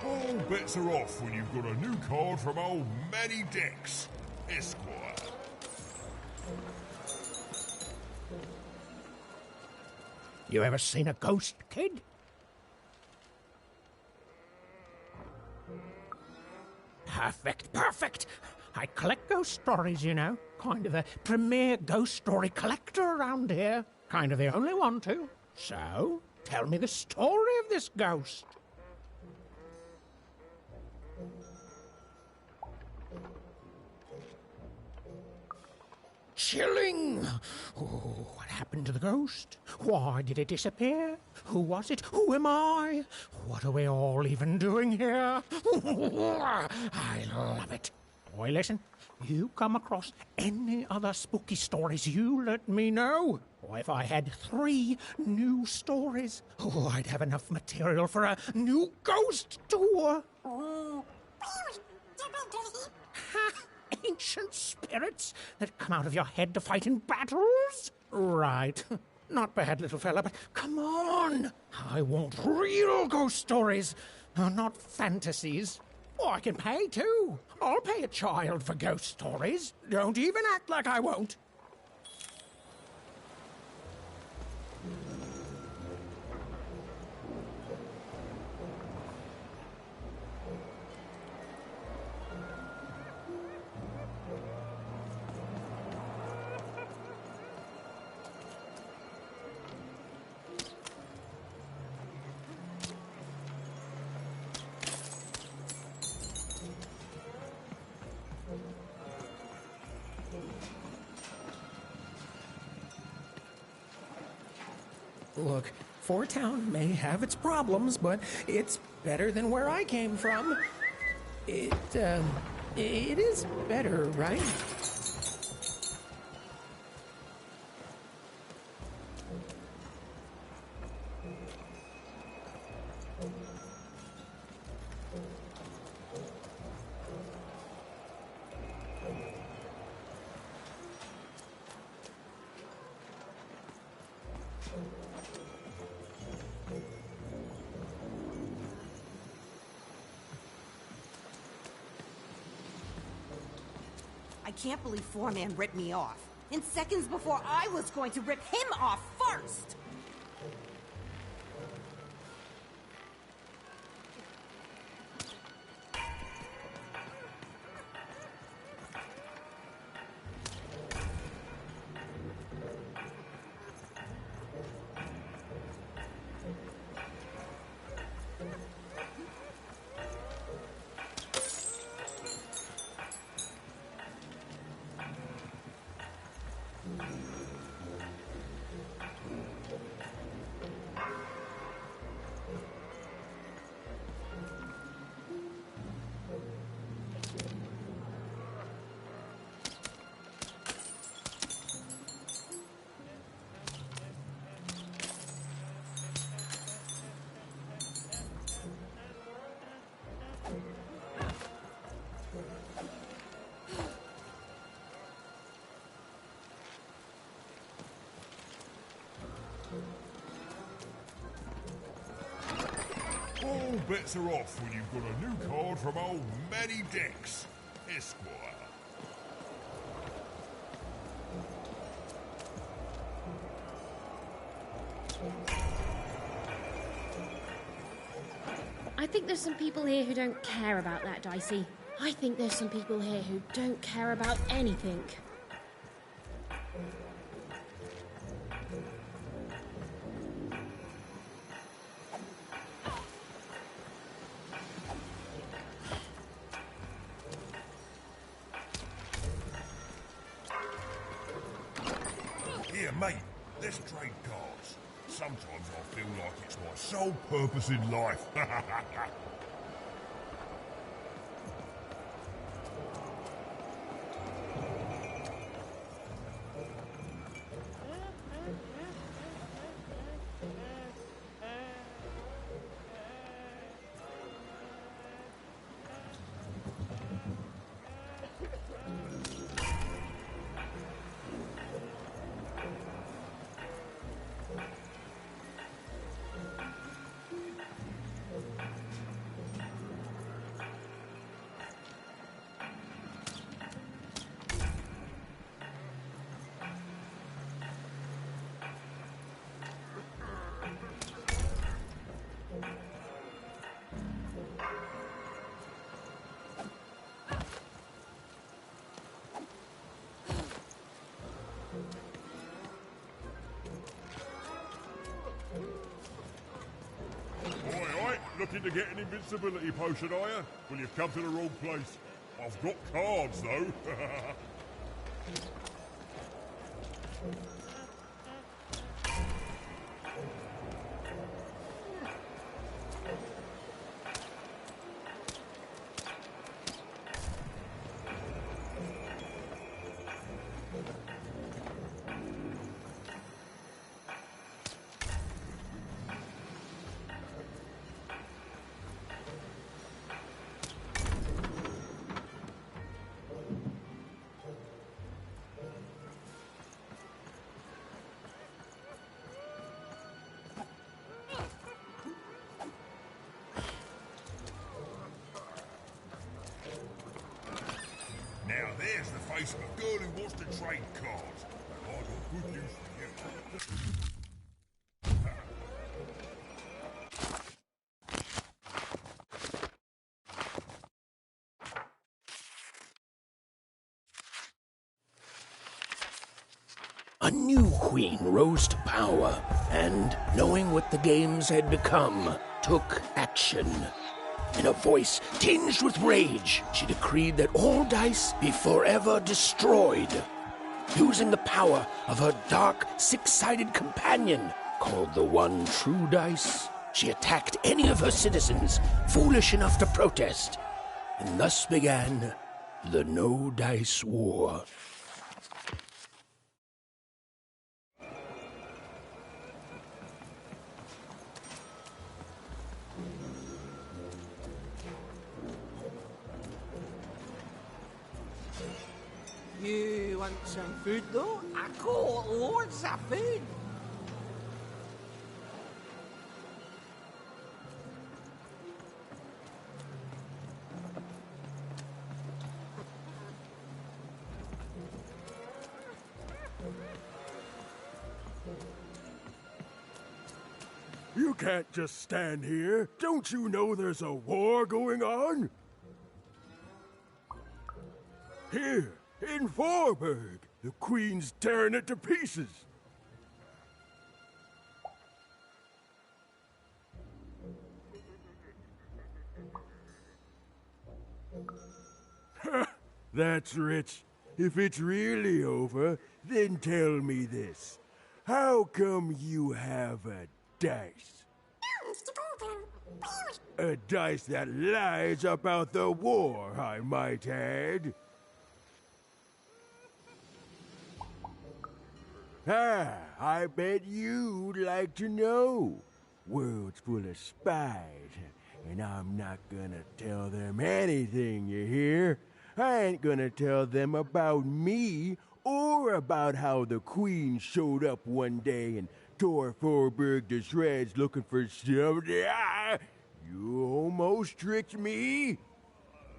All bets are off when you've got a new card from old Manny Dex, Esquire. You ever seen a ghost, kid? Perfect, perfect. I collect ghost stories, you know. Kind of the premier ghost story collector around here. Kind of the only one, too. So, tell me the story of this ghost. Chilling! Oh, what happened to the ghost? Why did it disappear? Who was it? Who am I? What are we all even doing here? I love it. Boy, listen, you come across any other spooky stories, you let me know. Or if I had 3 new stories, I'd have enough material for a new ghost tour. Ancient spirits that come out of your head to fight in battles? Right. Not bad, little fella, but come on. I want real ghost stories, not fantasies. Oh, I can pay, too. I'll pay a child for ghost stories. Don't even act like I won't. Look, Four Town may have its problems, but it's better than where I came from. It is better, right? I can't believe Foreman ripped me off. In seconds before I was going to rip him off first! All bets are off when you've got a new card from old Matty Dex, Esquire. I think there's some people here who don't care about that, Dicey. I think there's some people here who don't care about anything. Here, mate, let's trade cards. Sometimes I feel like it's my sole purpose in life. Looking to get an invincibility potion, are you? Well, you've come to the wrong place. I've got cards, though. Now there's the face of a girl who wants to trade cards. But I've got good news for you. A new queen rose to power, and, knowing what the games had become, took action. In a voice tinged with rage, she decreed that all dice be forever destroyed. Using the power of her dark, six-sided companion, called the One True Dice, she attacked any of her citizens foolish enough to protest. And thus began the No Dice War. You want some food, though? I got loads of food. You can't just stand here. Don't you know there's a war going on? Here, in Vorburg, the Queen's tearing it to pieces. That's rich. If it's really over, then tell me this. How come you have a dice? A dice that lies about the war, I might add. I bet you'd like to know. World's full of spies, and I'm not gonna tell them anything, you hear? I ain't gonna tell them about me, or about how the Queen showed up one day and tore Vorburg to shreds looking for something. You almost tricked me.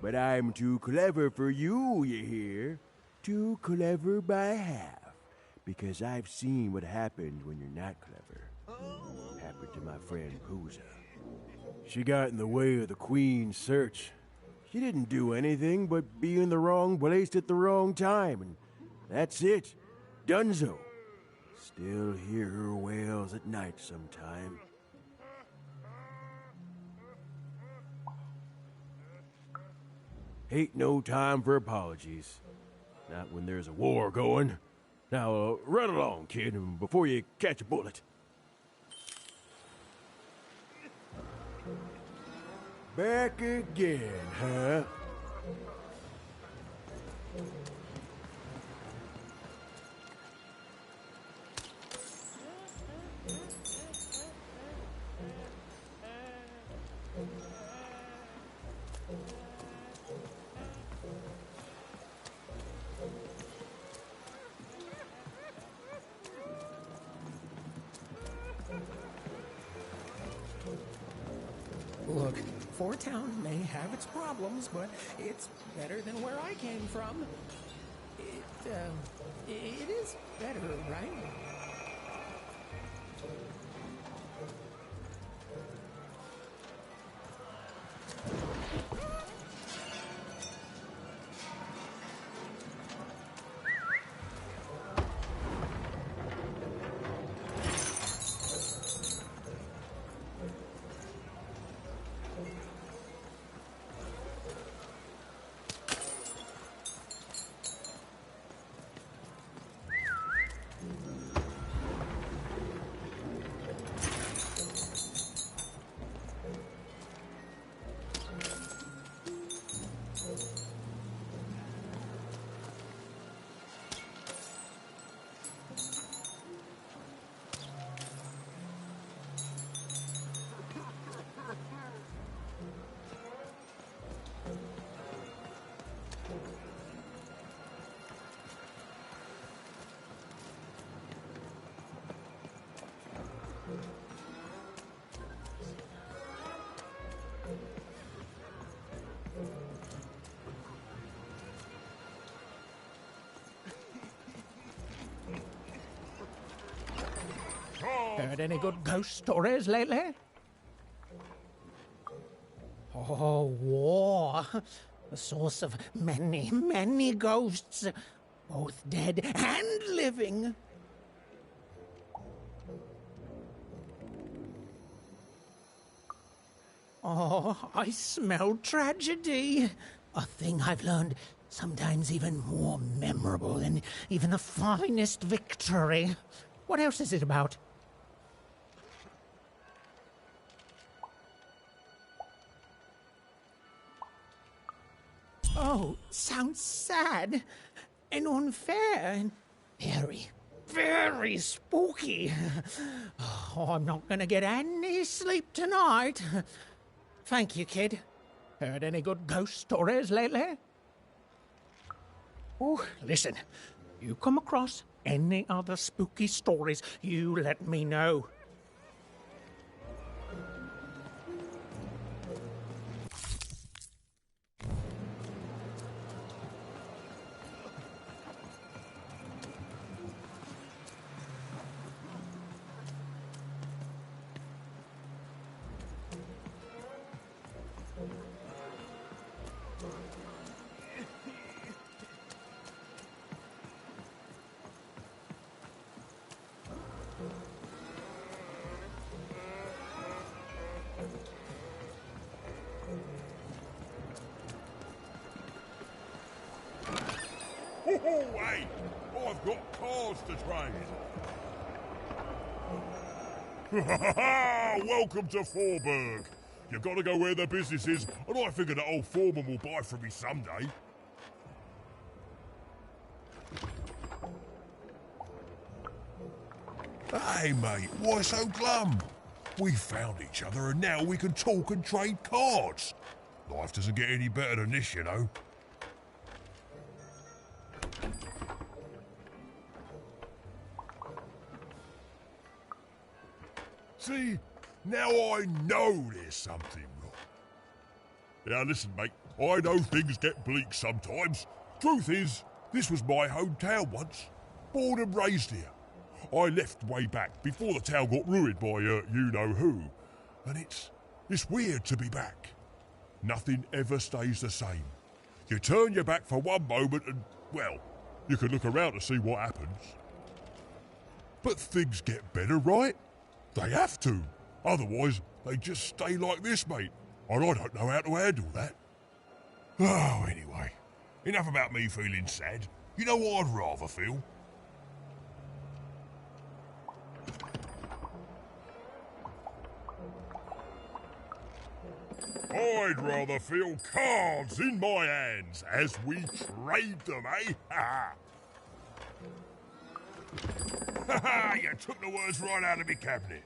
But I'm too clever for you, you hear? Too clever by half. Because I've seen what happens when you're not clever. Happened to my friend Pooza. She got in the way of the Queen's search. She didn't do anything but be in the wrong place at the wrong time, and that's it. Dunzo. Still hear her wails at night sometime. Ain't no time for apologies. Not when there's a war going. Now, run along, kid, before you catch a bullet. Back again, huh? Look, Four Town may have its problems, but it's better than where I came from. It is better, right? Heard any good ghost stories lately? Oh, war. The source of many, many ghosts. Both dead and living. Oh, I smell tragedy. A thing I've learned sometimes even more memorable than even the finest victory. What else is it about? Oh, sounds sad and unfair and very, very spooky. Oh, I'm not gonna get any sleep tonight. Thank you, kid. Heard any good ghost stories lately? Oh, listen. You come across any other spooky stories, you let me know. Hey, I've got cars to trade. Welcome to Forburg. You gotta go where the business is, and I figure that old foreman will buy from me someday. Hey, mate, why so glum? We found each other, and now we can talk and trade cards. Life doesn't get any better than this, you know. See, now I know there's something Now listen, mate, I know things get bleak sometimes. Truth is, this was my hometown once. Born and raised here. I left way back before the town got ruined by you-know-who. And it's weird to be back. Nothing ever stays the same. You turn your back for one moment and, well, you can look around to see what happens. But things get better, right? They have to. Otherwise, they just stay like this, mate. And I don't know how to handle that. Oh, anyway. Enough about me feeling sad. You know what I'd rather feel? I'd rather feel cards in my hands as we trade them, eh? Ha ha! You took the words right out of my cabinet.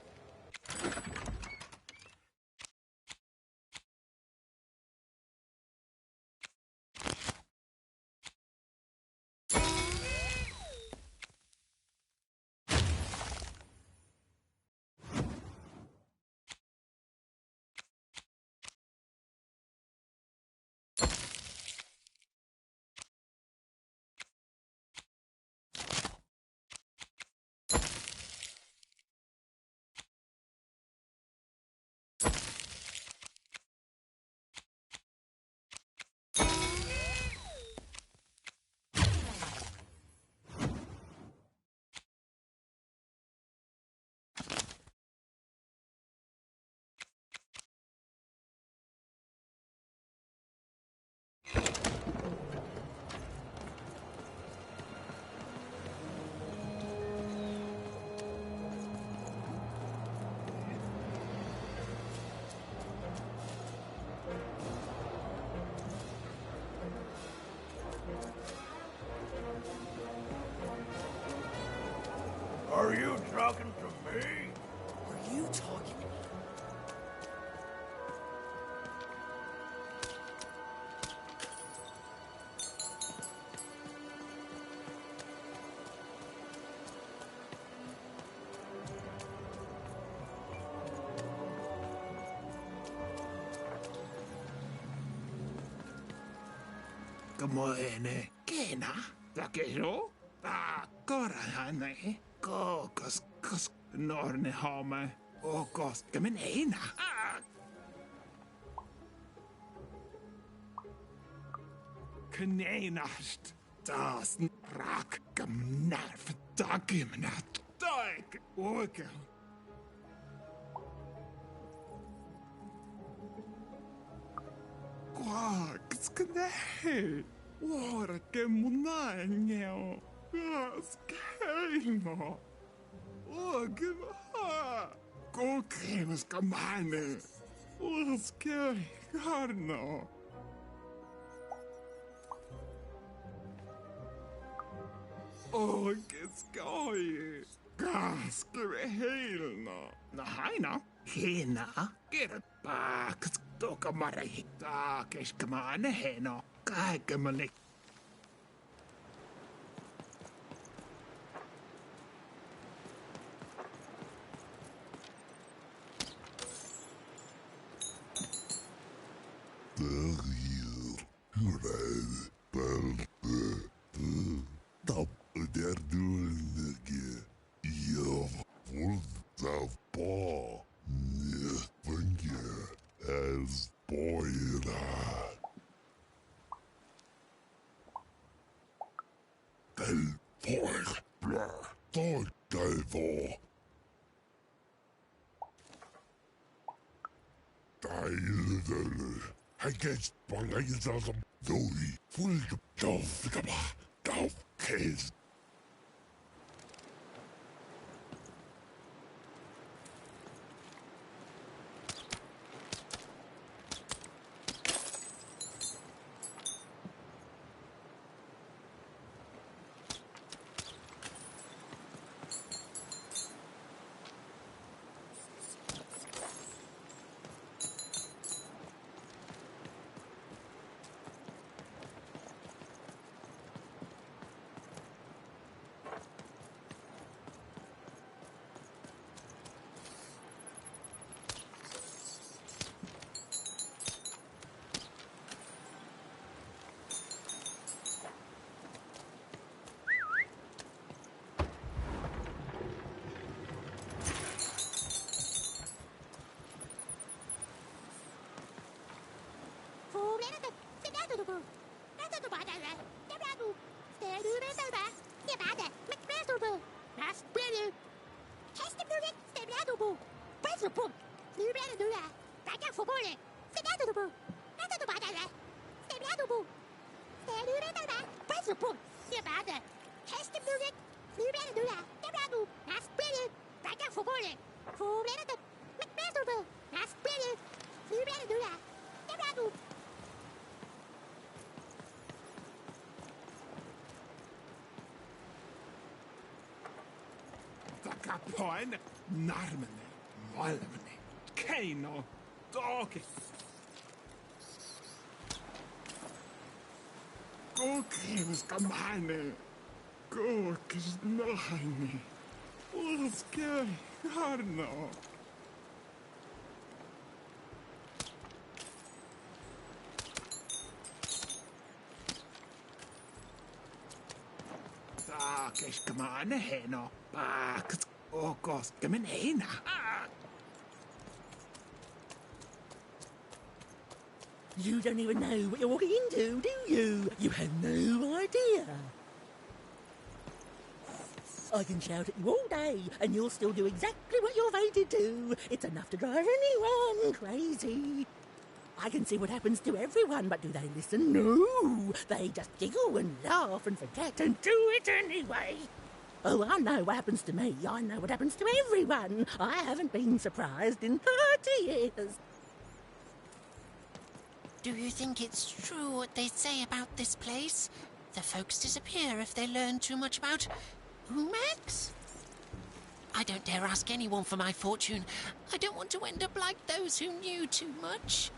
Are you talking to me? Are you talking? Kamoene, kena, takero, korahane, kokos, norne hame, okos, kamenena. Kanenast, das rak, kamnarf, dagimnat, dag, okel. Sknei, ora che munagno, skeno, ogma, kokrenas kamane, skei, garno. Che skoj, gaskre helno. Nahaina, hena, get back. Toka marahita, keshkamane heno, kagamalik. As boyna. Del poich blur, dog divo. Diedel. Hij gets bangais als een doei. Voel de dove, kids. Agaaaain, narmene, valmene, keino, dogis. Kokis kamane, kokis nahani, ulske harno. Dogis kamane heno, baks. Oh, gosh, come in here now. You don't even know what you're walking into, do you? You have no idea. I can shout at you all day, and you'll still do exactly what you're fated to. It's enough to drive anyone crazy. I can see what happens to everyone, but do they listen? No. They just giggle and laugh and forget and do it anyway. Oh, I know what happens to me. I know what happens to everyone. I haven't been surprised in 30 years. Do you think it's true what they say about this place? The folks disappear if they learn too much about Max? I don't dare ask anyone for my fortune. I don't want to end up like those who knew too much.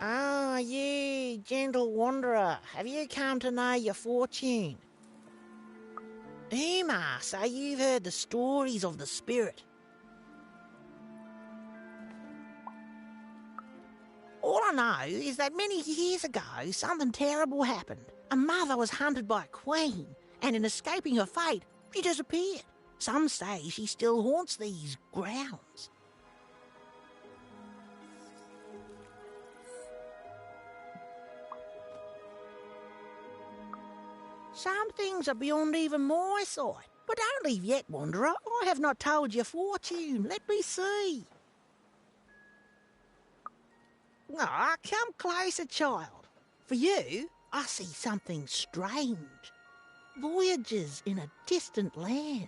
Ah, you, gentle wanderer, have you come to know your fortune? Uma, so you've heard the stories of the spirit. All I know is that many years ago, something terrible happened. A mother was hunted by a queen, and in escaping her fate, she disappeared. Some say she still haunts these grounds. Some things are beyond even my sight. But don't leave yet, wanderer. I have not told your fortune. Let me see. Ah, come closer, child. For you, I see something strange. Voyages in a distant land.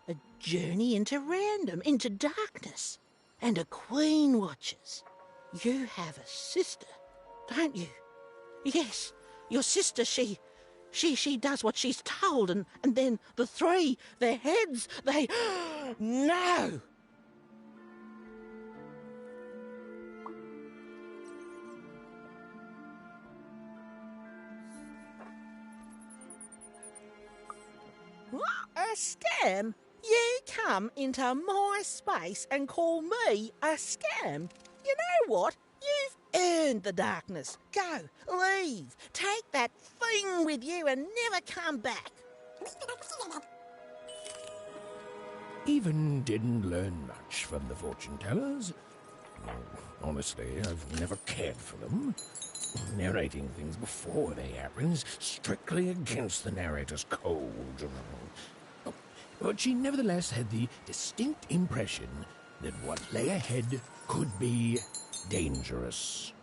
A journey into random, into darkness. And a queen watches. You have a sister, don't you? Yes, your sister, she does what she's told, and then the three, their heads, they... No! What? A scam? You come into my space and call me a scam? You know what? You've earned the darkness. Go, leave, take that thing with you and never come back. Even didn't learn much from the fortune tellers. Honestly, I've never cared for them. Narrating things before they happen is strictly against the narrator's code. But she nevertheless had the distinct impression that what lay ahead could be dangerous.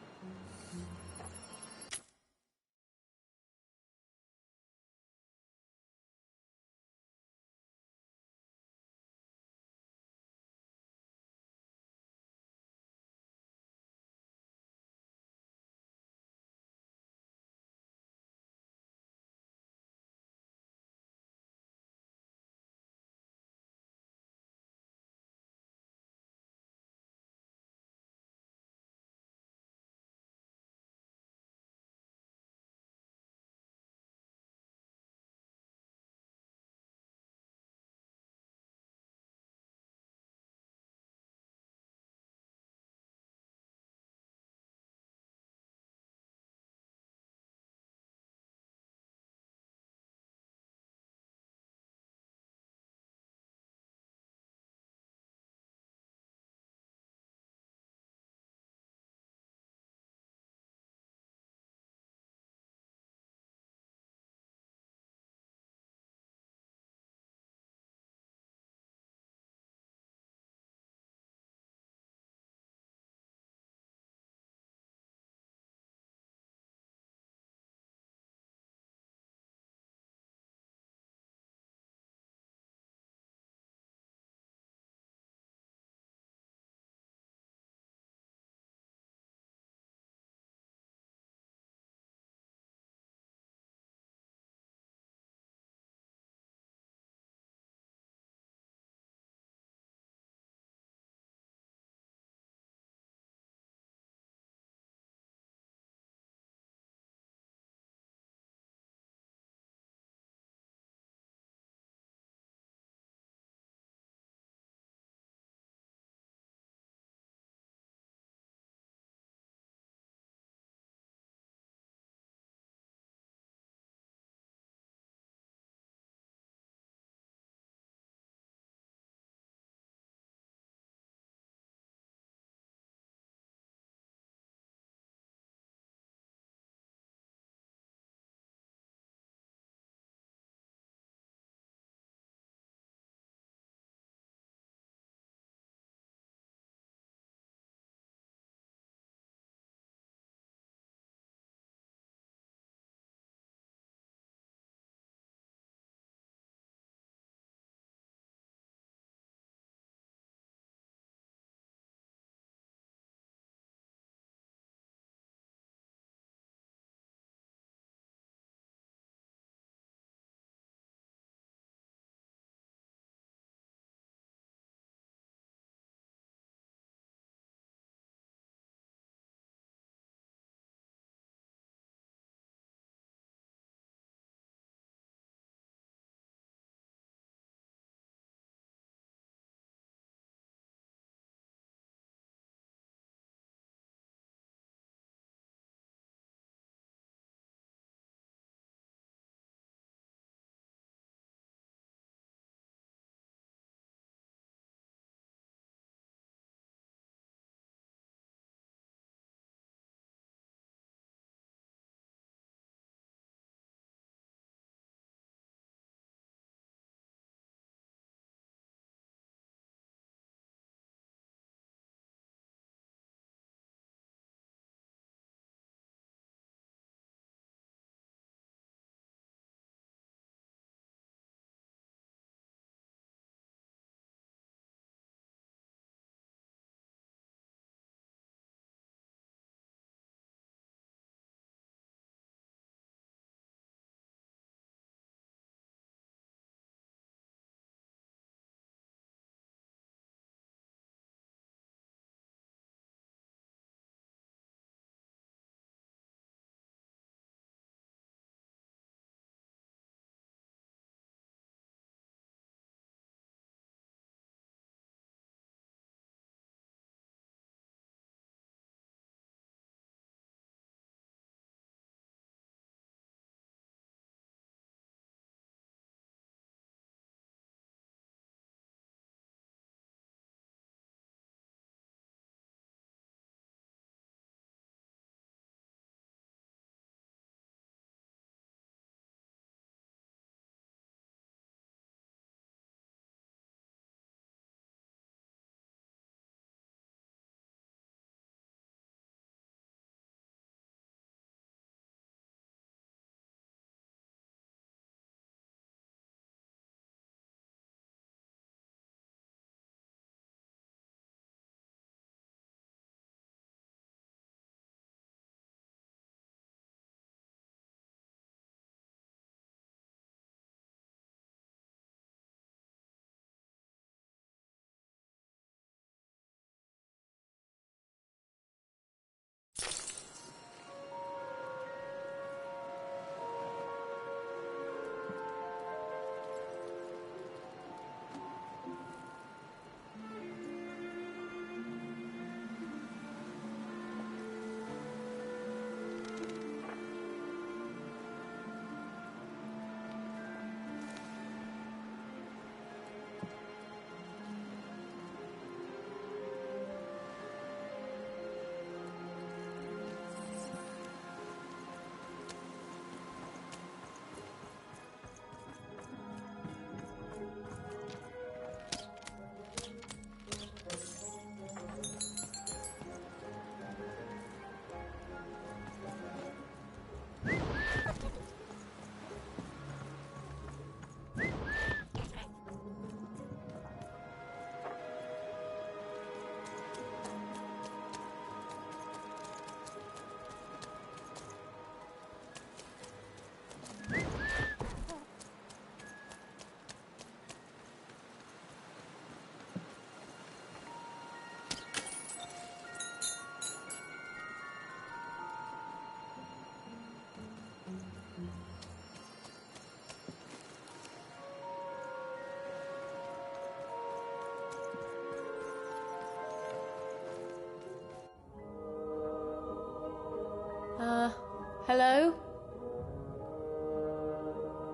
Hello?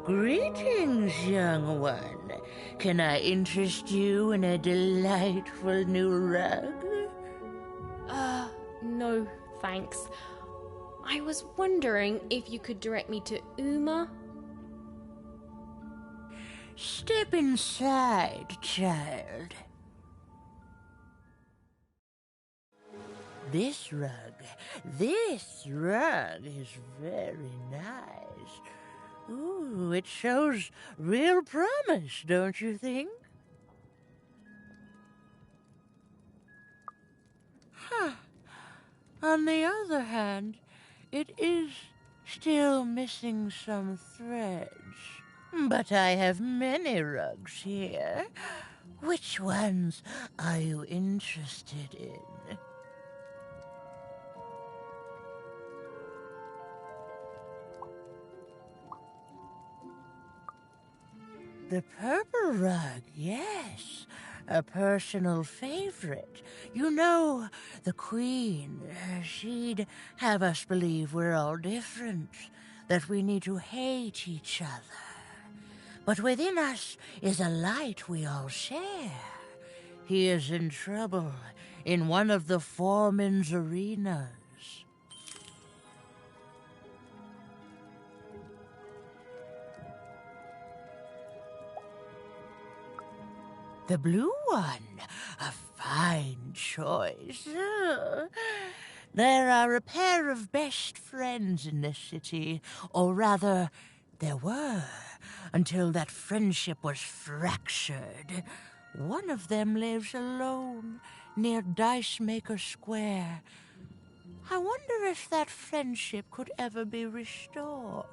Greetings, young one. Can I interest you in a delightful new rug? No, thanks. I was wondering if you could direct me to Uma? Step inside, child. This rug is very nice. Ooh, it shows real promise, don't you think? Huh. On the other hand, it is still missing some threads. But I have many rugs here. Which ones are you interested in? The purple rug, yes. A personal favorite. You know, the Queen, she'd have us believe we're all different, that we need to hate each other. But within us is a light we all share. He is in trouble in one of the foreman's arenas. The blue one, a fine choice. There are a pair of best friends in this city, or rather, there were, until that friendship was fractured. One of them lives alone near Dice Maker Square. I wonder if that friendship could ever be restored.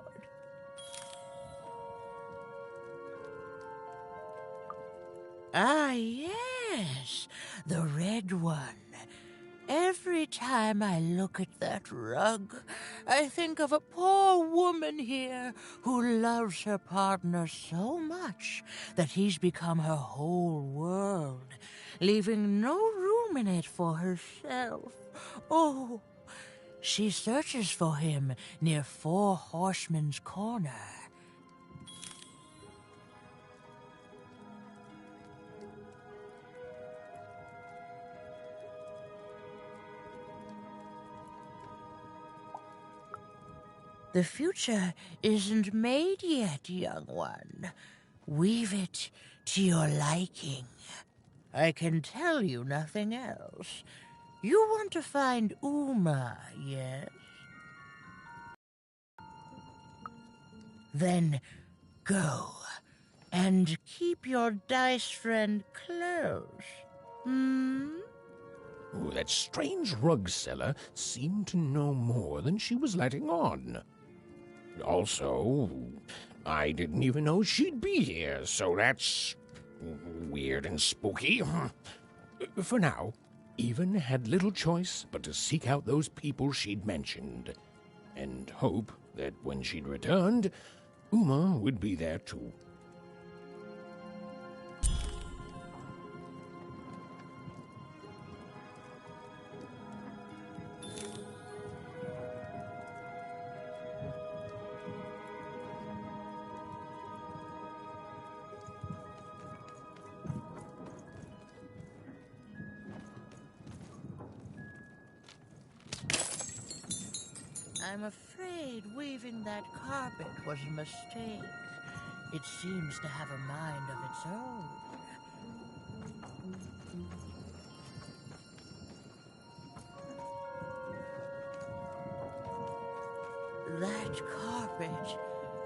Ah, yes, the red one. Every time I look at that rug, I think of a poor woman here who loves her partner so much that he's become her whole world, leaving no room in it for herself. Oh, she searches for him near Four Horsemen's Corner. The future isn't made yet, young one. Weave it to your liking. I can tell you nothing else. You want to find Uma, yes? Then go, and keep your dice friend close. Oh, that strange rug seller seemed to know more than she was letting on. Also, I didn't even know she'd be here, so that's weird and spooky. For now, Even had little choice but to seek out those people she'd mentioned, and hope that when she'd returned, Uma would be there too. I'm afraid weaving that carpet was a mistake. It seems to have a mind of its own. That carpet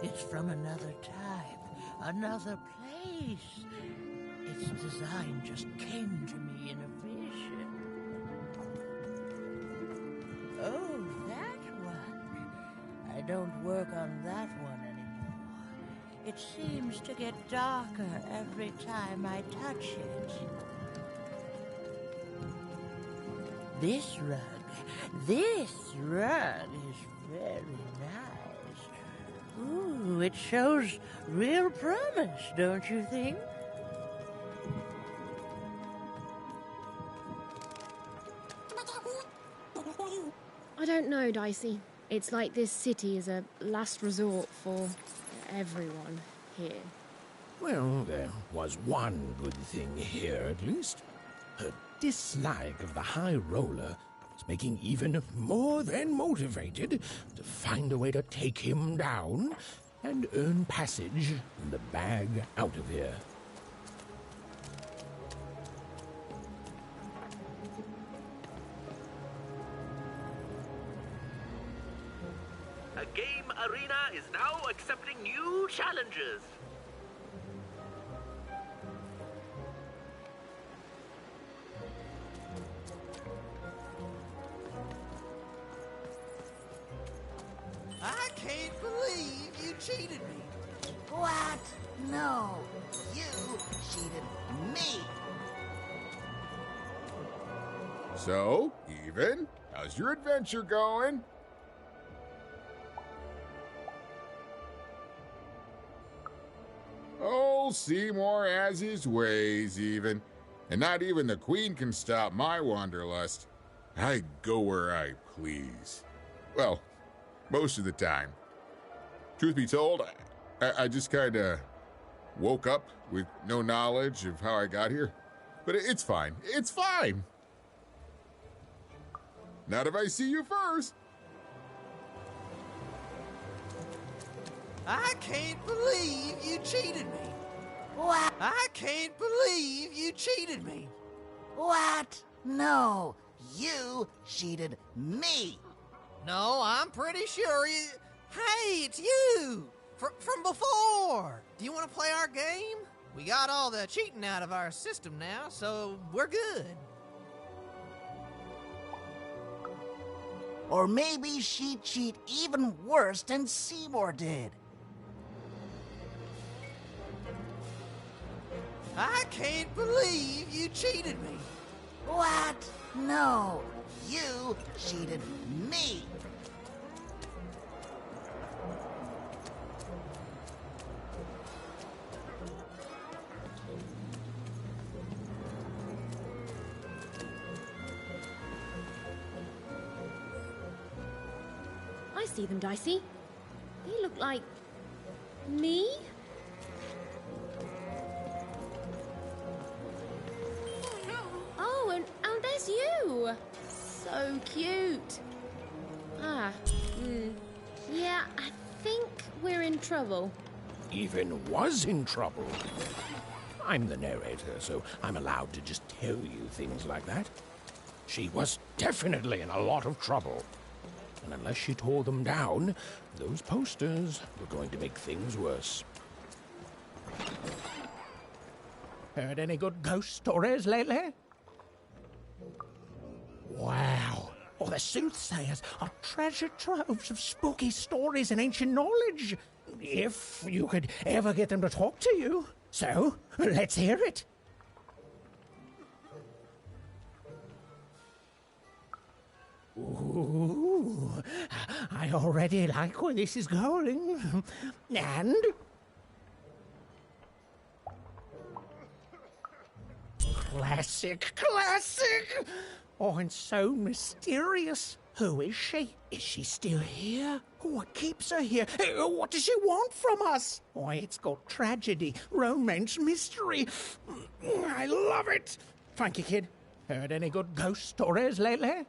is from another time, another place. Its design just came to me in a vision. Oh, that one. I don't work on that one anymore. It seems to get darker every time I touch it. This rug is very nice. Ooh, it shows real promise, don't you think? I don't know, Dicey. It's like this city is a last resort for everyone here. Well, there was one good thing here, at least. Her dislike of the High Roller was making even more than motivated to find a way to take him down and earn passage in the bag out of here. A game arena is now accepting new challenges. I can't believe you cheated me. What? No, you cheated me. So, Even, how's your adventure going? Oh, Seymour has his ways, Even. And not even the Queen can stop my wanderlust. I go where I please. Well, most of the time. Truth be told, I just kinda woke up with no knowledge of how I got here. But it's fine. It's fine. Not if I see you first. I can't believe you cheated me. What? I can't believe you cheated me. What? No, you cheated me. No, I'm pretty sure you... Hey, it's you! From before! Do you want to play our game? We got all the cheating out of our system now, so we're good. Or maybe she'd cheat even worse than Seymour did. I can't believe you cheated me. What? No, you cheated me. I see them, Dicey. They look like... me? Oh, and there's you! So cute. Yeah, I think we're in trouble. Even was in trouble. I'm the narrator, so I'm allowed to just tell you things like that. She was definitely in a lot of trouble. And unless she tore them down, those posters were going to make things worse. Heard any good ghost stories lately? Wow. All the soothsayers are treasure troves of spooky stories and ancient knowledge. If you could ever get them to talk to you. So, let's hear it. Ooh, I already like where this is going. And... Classic! Oh, and so mysterious. Who is she? Is she still here? What keeps her here? What does she want from us? Why, it's got tragedy, romance, mystery. I love it. Thank you, kid. Heard any good ghost stories lately?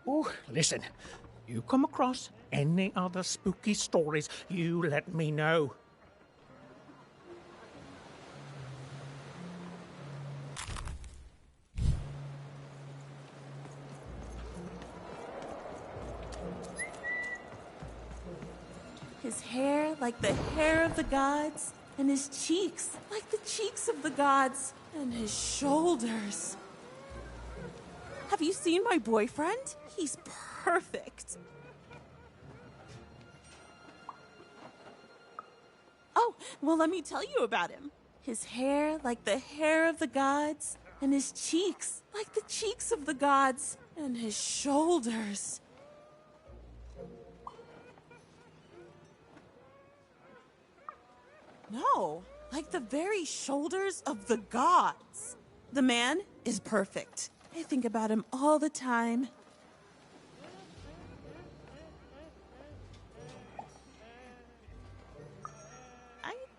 Oh, listen. You come across any other spooky stories, you let me know. His hair like the hair of the gods, and his cheeks like the cheeks of the gods, and his shoulders. Have you seen my boyfriend? He's perfect. Oh, well, let me tell you about him. His hair like the hair of the gods, and his cheeks like the cheeks of the gods, and his shoulders. No, like the very shoulders of the gods. The man is perfect. I think about him all the time.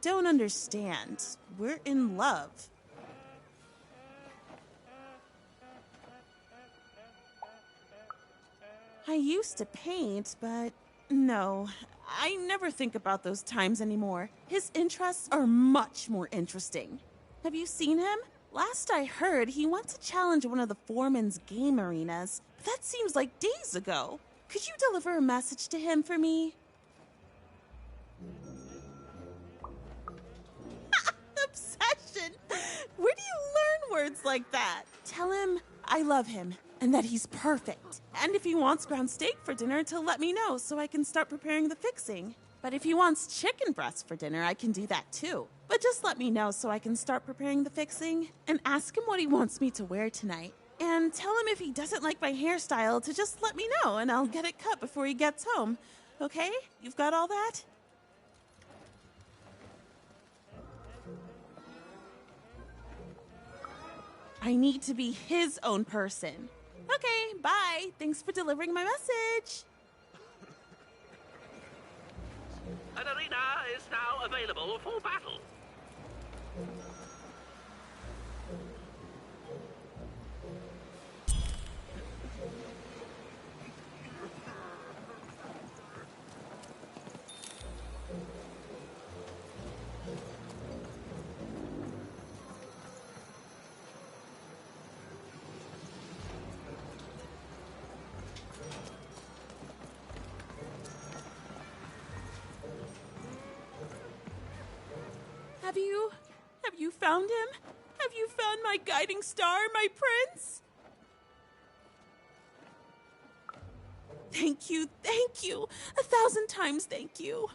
don't understand. We're in love. I used to paint, but no, I never think about those times anymore. His interests are much more interesting. Have you seen him? Last I heard, he wants to challenge one of the foreman's game arenas. That seems like days ago. Could you deliver a message to him for me? Obsession! Where do you learn words like that? Tell him I love him and that he's perfect. And if he wants ground steak for dinner, to let me know so I can start preparing the fixing. But if he wants chicken breast for dinner, I can do that too. But just let me know so I can start preparing the fixing. And ask him what he wants me to wear tonight. And tell him if he doesn't like my hairstyle to just let me know and I'll get it cut before he gets home. Okay? You've got all that? I need to be his own person. Okay, bye. Thanks for delivering my message. An arena is now available for battle. Have you found him? Have you found my guiding star, my prince? Thank you, 1,000 times thank you.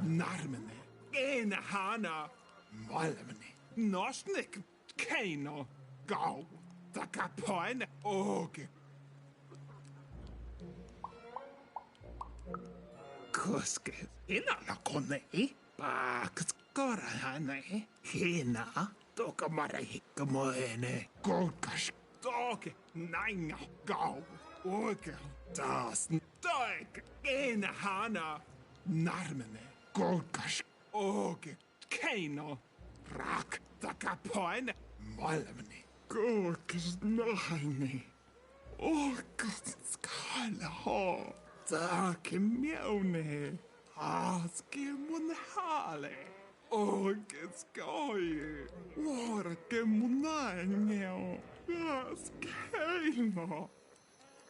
Narmene, ene hana, malmene, nosnik, keino, go, takapoine, oge. Kuske, ina la kone, pakskora hane, hina, toka marahika moene, golkash, toke, nainga, go, oge, das, toik, ene hana, narmene. Golkash, oge, keino, rak, takapoine, malmene, golkas naine, orkas skala ho, take mione, aske munhale, oge skoye, orke munaine, askeino,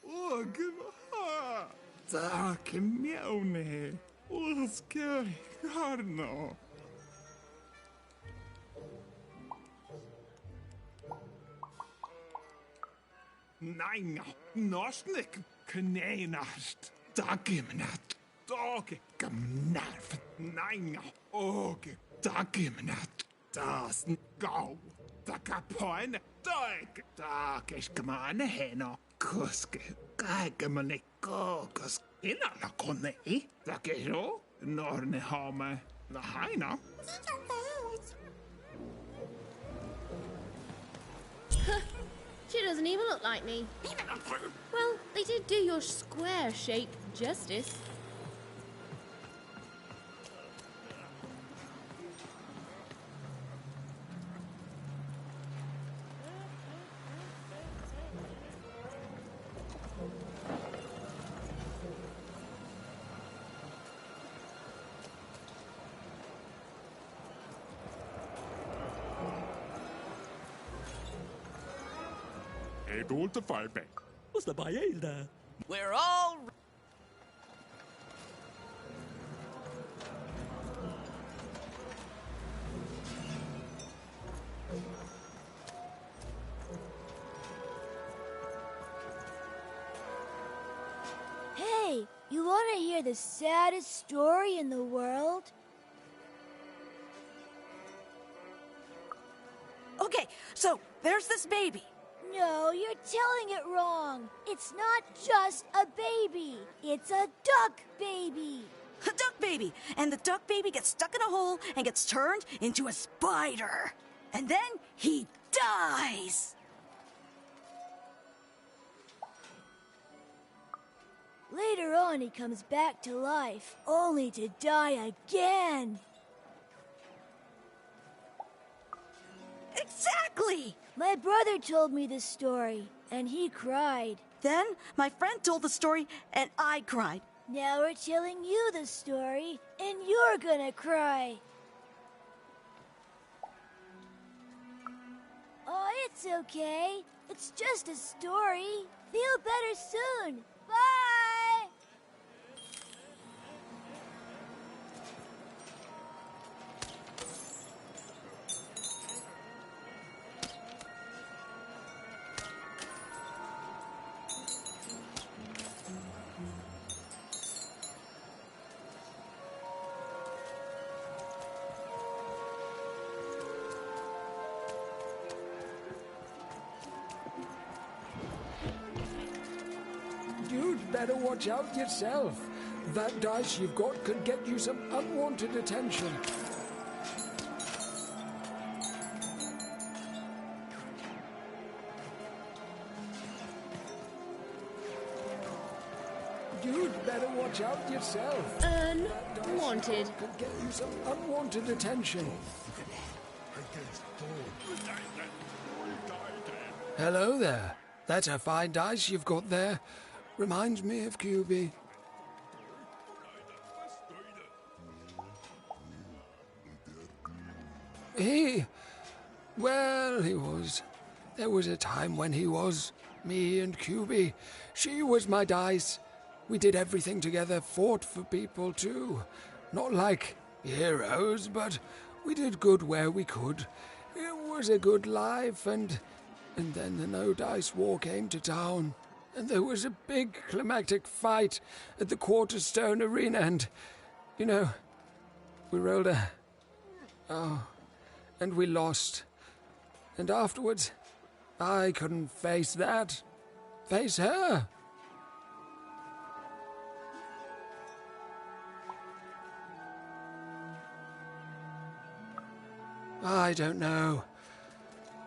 oge ha, take mione. Oskar, Garno. Nein, nosnik, knenast, dagimnat, doge, gmnarf, nein, oge, dagimnat, das go, dagapoin, doig, dagish gmane heno, kuske, gaigamane gogus. Inna la konne I, dakero, norne hame, la haina. She doesn't even look like me. Well, they did do your square shape justice. Able to fight back. What's the paella? We're all... Hey, you want to hear the saddest story in the world? Okay, so there's this baby. No, you're telling it wrong. It's not just a baby. It's a duck baby. A duck baby. And the duck baby gets stuck in a hole and gets turned into a spider. And then he dies. Later on, he comes back to life, only to die again. Exactly! My brother told me this story, and he cried. Then my friend told the story, and I cried. Now we're telling you the story, and you're gonna cry. Oh, it's okay. It's just a story. Feel better soon. Bye! You'd better watch out yourself. That dice you've got could get you some unwanted attention. You'd better watch out yourself. Unwanted. Could get you some unwanted attention. Hello there. That's a fine dice you've got there. Reminds me of QB. He was. There was a time when he was. Me and QB. She was my dice. We did everything together, fought for people too. Not like heroes, but we did good where we could. It was a good life, and then the No Dice War came to town. And there was a big climactic fight at the Quarterstone Arena, and, you know, we rolled a... Oh, and we lost. And afterwards, I couldn't face that. Face her. I don't know.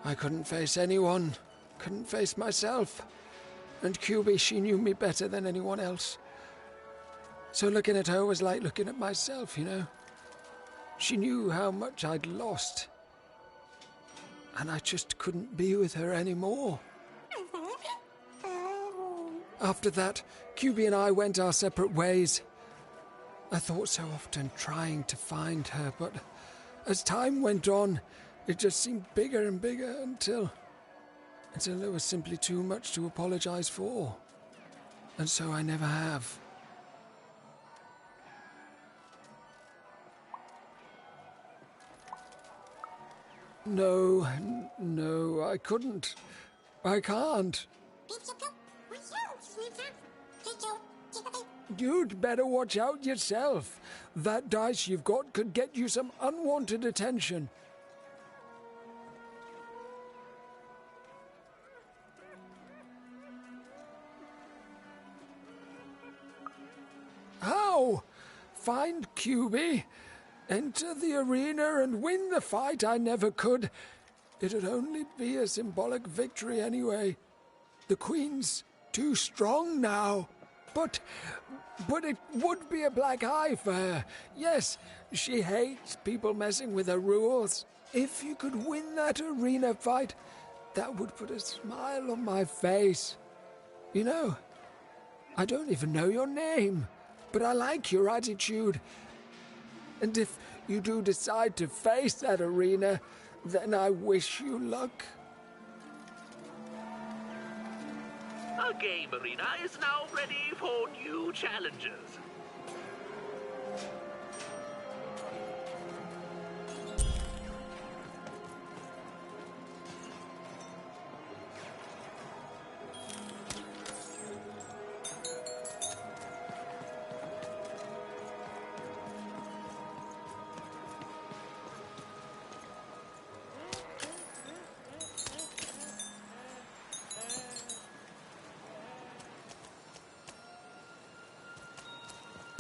I couldn't face anyone. Couldn't face myself. And QB, she knew me better than anyone else. So looking at her was like looking at myself, you know. She knew how much I'd lost. And I just couldn't be with her anymore. After that, QB and I went our separate ways. I thought so often trying to find her, but as time went on, it just seemed bigger and bigger until there was simply too much to apologize for. And so I never have. No, I couldn't. I can't. You'd better watch out yourself. That dice you've got could get you some unwanted attention. How? Find QB, enter the arena and win the fight I never could. It'd only be a symbolic victory anyway. The Queen's too strong now. But it would be a black eye for her. Yes, she hates people messing with her rules. If you could win that arena fight, that would put a smile on my face. You know, I don't even know your name, but I like your attitude. And if you do decide to face that arena, then I wish you luck. Our game arena is now ready for new challengers.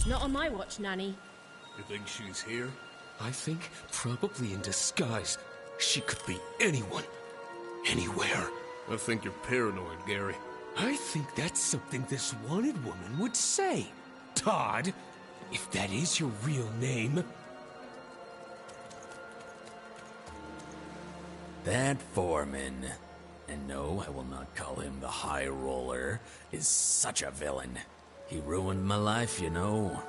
Not on my watch, Nanny. You think she's here? I think probably in disguise. She could be anyone. Anywhere. I think you're paranoid, Gary. I think that's something this wanted woman would say. Todd, if that is your real name. That foreman, and no, I will not call him the High Roller, is such a villain. He ruined my life, you know.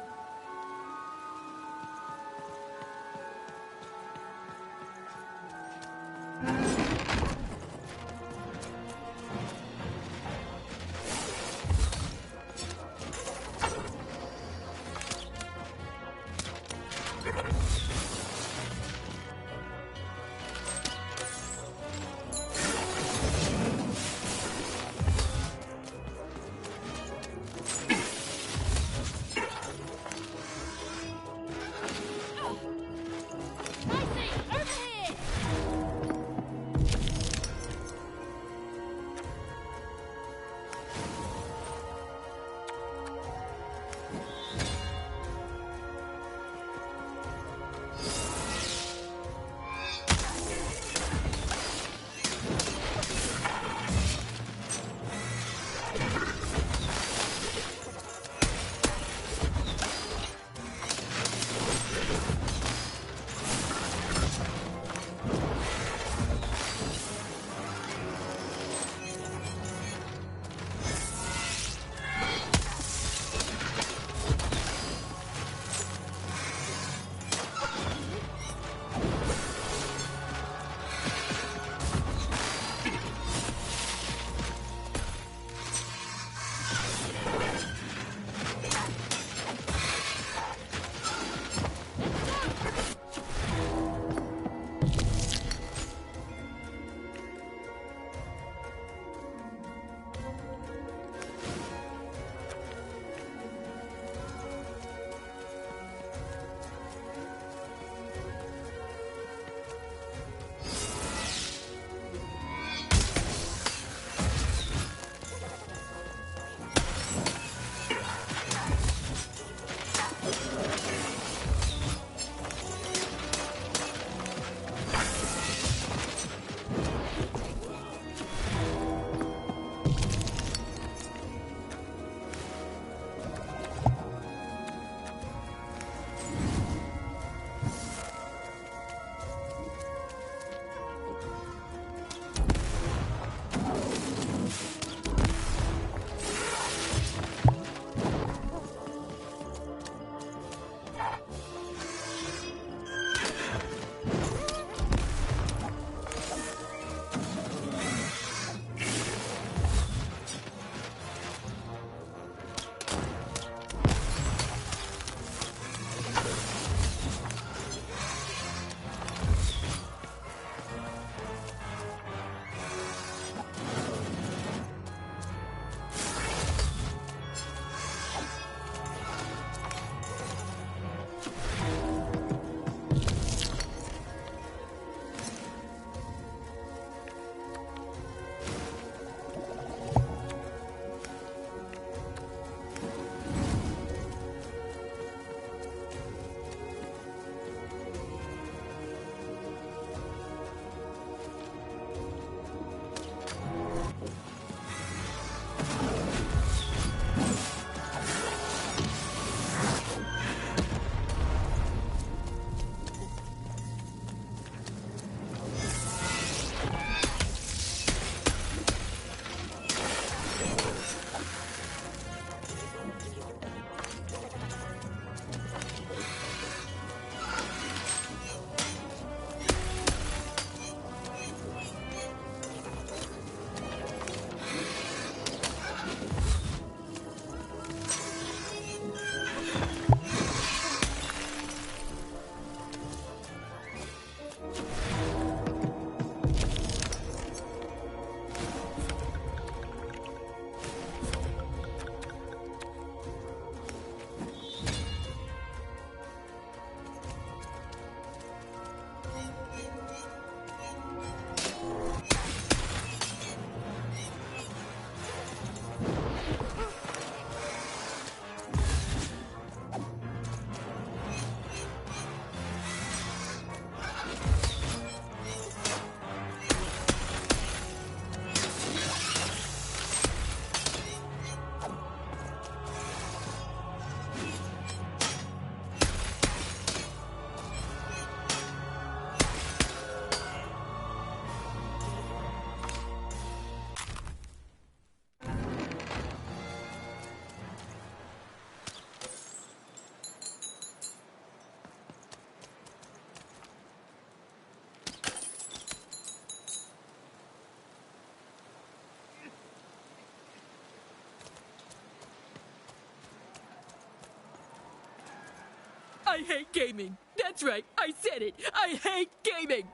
I hate gaming. That's right, I said it. I hate gaming.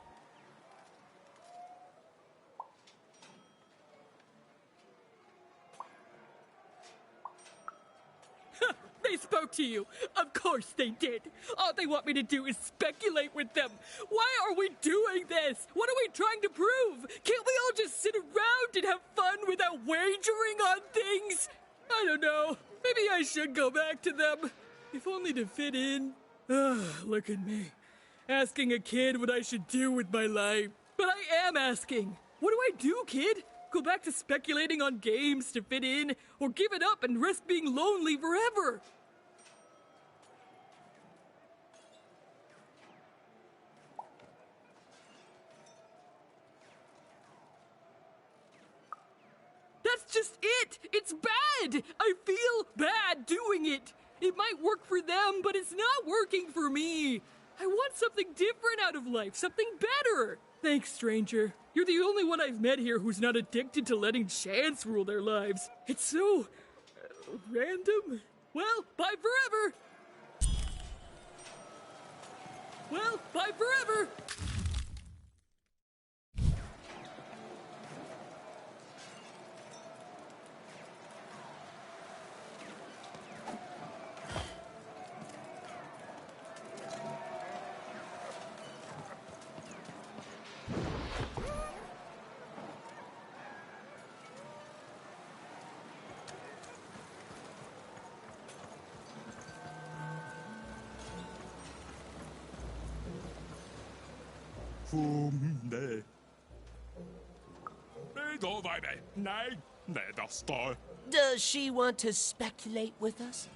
They spoke to you. Of course they did. All they want me to do is speculate with them. Why are we doing this? What are we trying to prove? Can't we all just sit around and have fun without wagering on things? I don't know. Maybe I should go back to them. If only to fit in. Look at me. Asking a kid what I should do with my life. But I am asking. What do I do, kid? Go back to speculating on games to fit in? Or give it up and risk being lonely forever? That's just it! It's bad! I feel bad doing it! It might work for them, but it's not working for me! I want something different out of life, something better! Thanks, stranger. You're the only one I've met here who's not addicted to letting chance rule their lives. It's so... random? Well, bye forever! Well, bye forever! Does she want to speculate with us?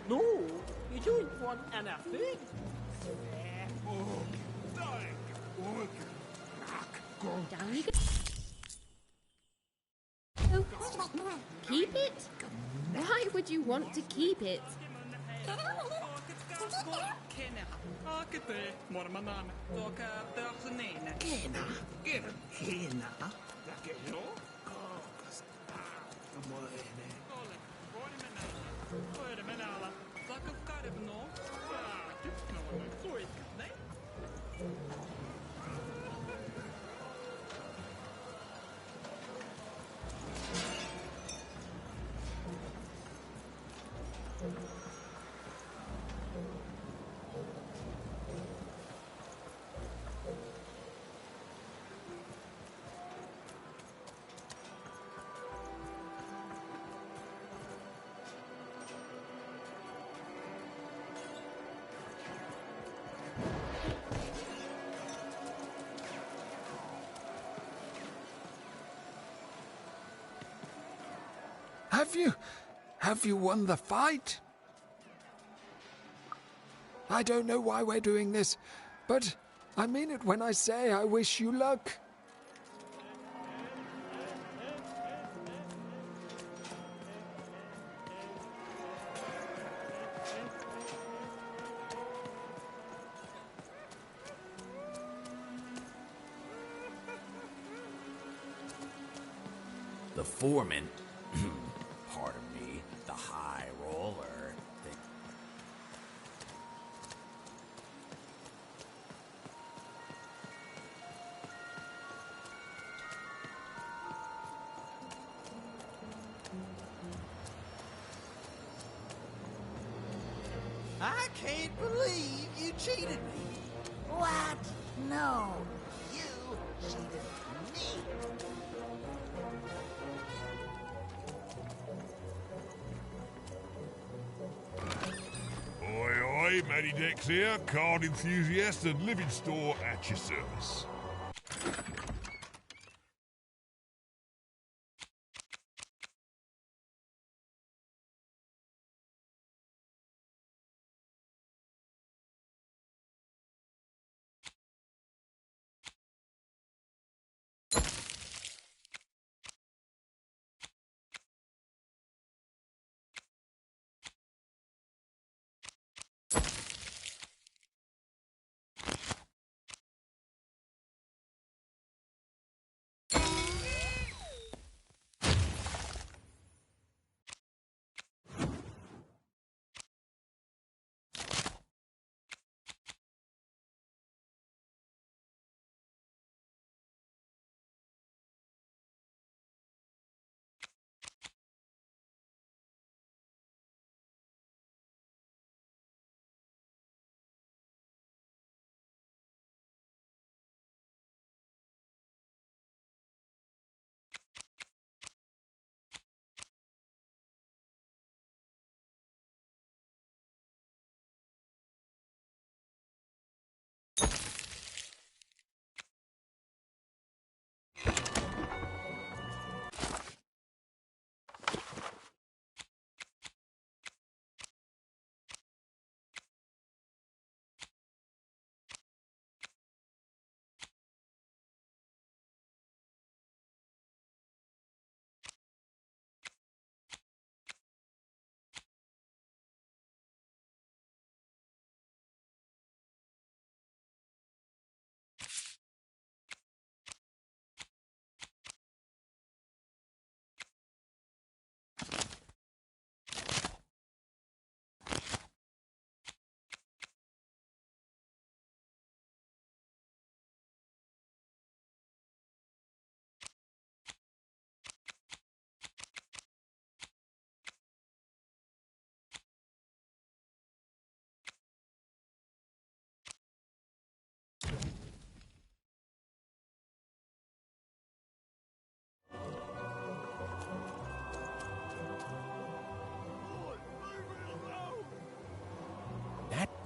No, you don't want anything. Down you go. Oh, keep it? Why would you want to keep it? Have you won the fight? I don't know why we're doing this, but I mean it when I say I wish you luck. The foreman, pardon me, the high roller. I can't believe you cheated me. What? No, you cheated me. Oi, Matty Dex here, card enthusiast and living store at your service.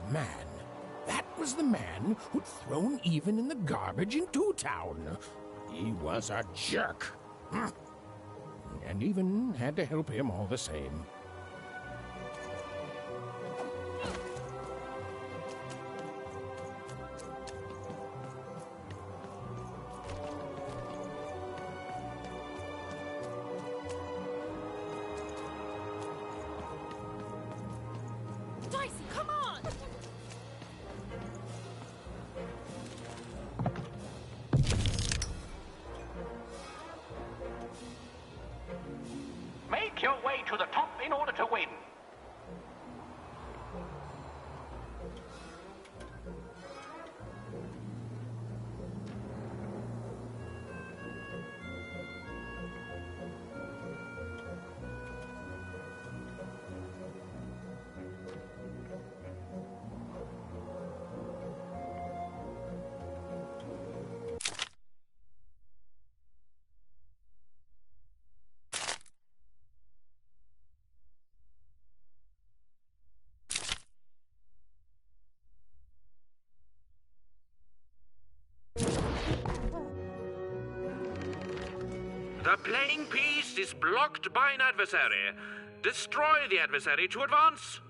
Man, that was the man who'd thrown Even in the garbage in Two Town. He was a jerk. And Even had to help him all the same. Dicey, come on! Make your way to the top in order to win. The playing piece is blocked by an adversary. Destroy the adversary to advance.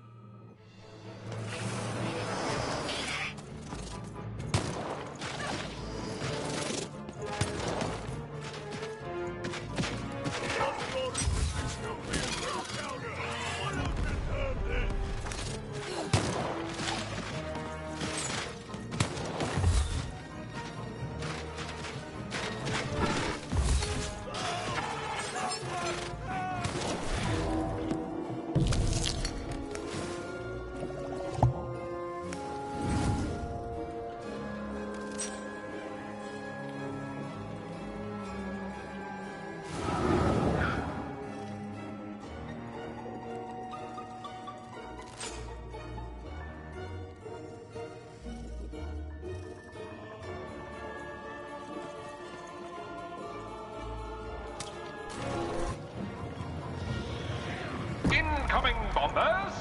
Incoming bombers!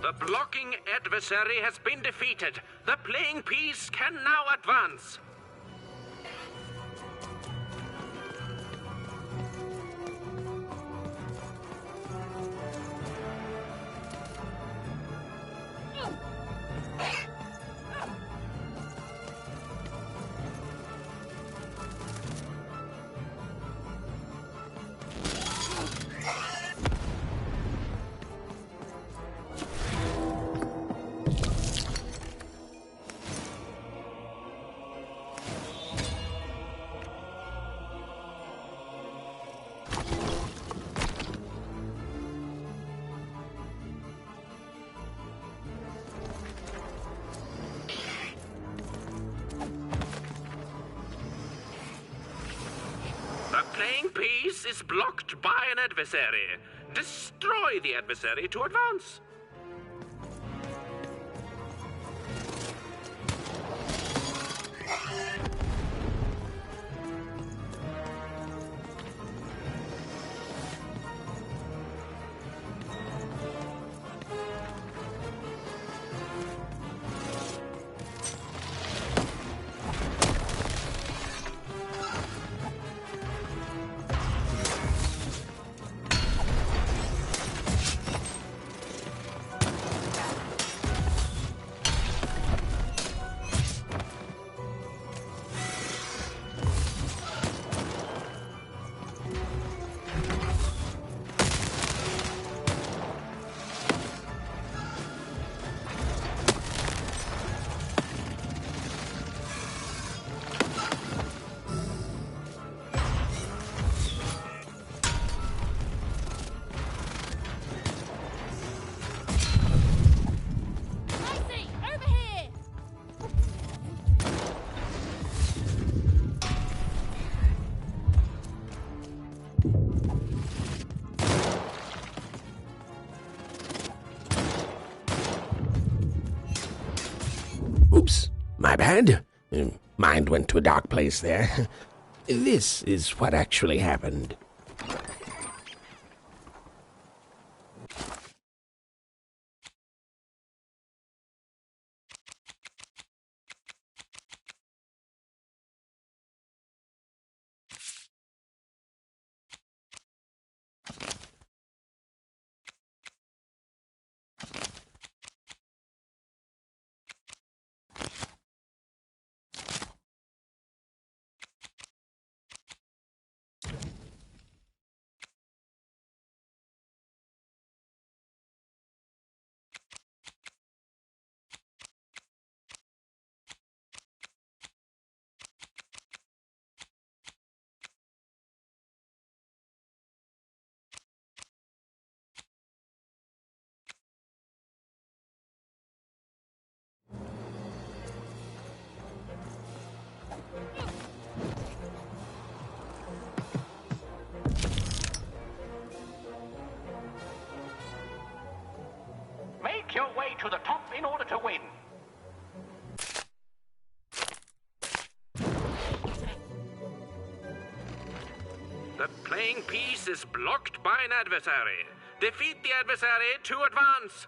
The blocking adversary has been defeated. The playing piece can now advance. The playing piece is blocked by an adversary. Destroy the adversary to advance. Oops, my bad. Mind went to a dark place there. This is what actually happened. your way to the top in order to win. The playing piece is blocked by an adversary. Defeat the adversary to advance.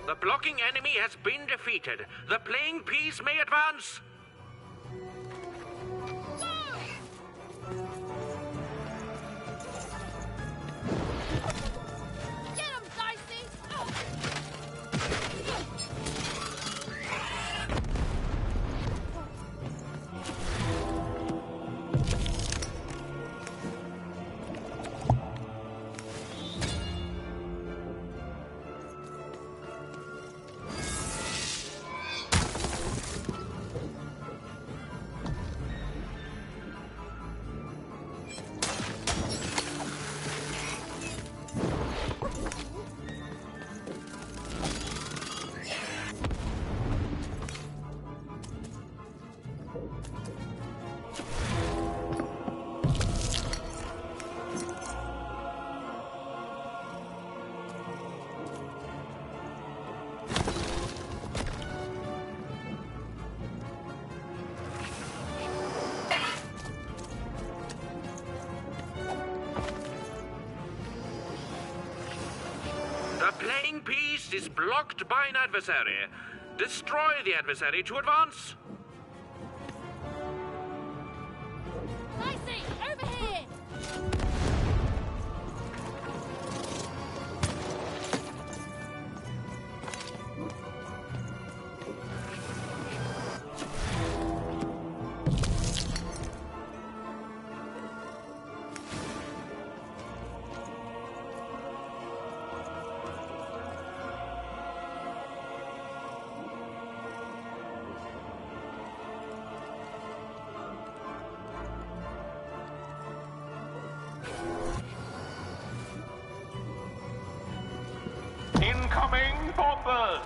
The blocking enemy has been defeated. The playing piece may advance. Get him, Dicey! The playing piece is blocked by an adversary. Destroy the adversary to advance. Dicey, over here! Incoming bombers!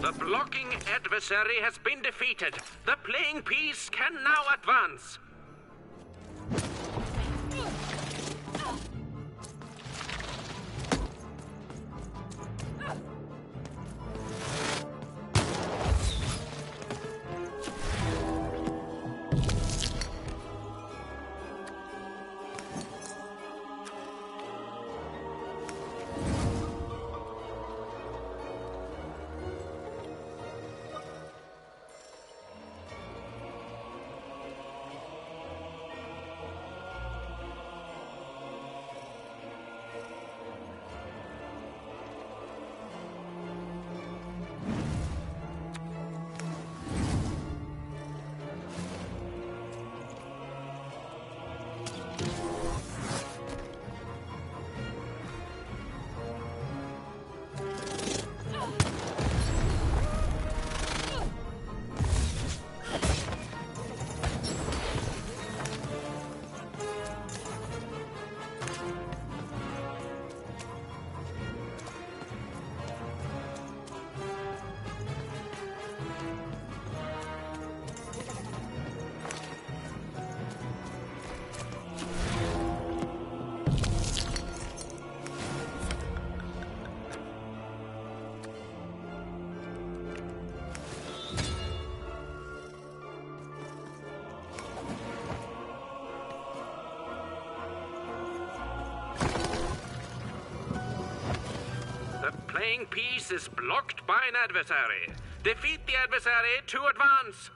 The blocking adversary has been defeated. The playing piece can now advance. The playing piece is blocked by an adversary. Defeat the adversary to advance.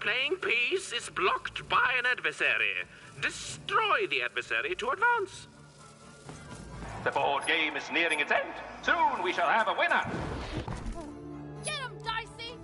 playing piece is blocked by an adversary. Destroy the adversary to advance. The board game is nearing its end. Soon we shall have a winner. Get him, Dicey!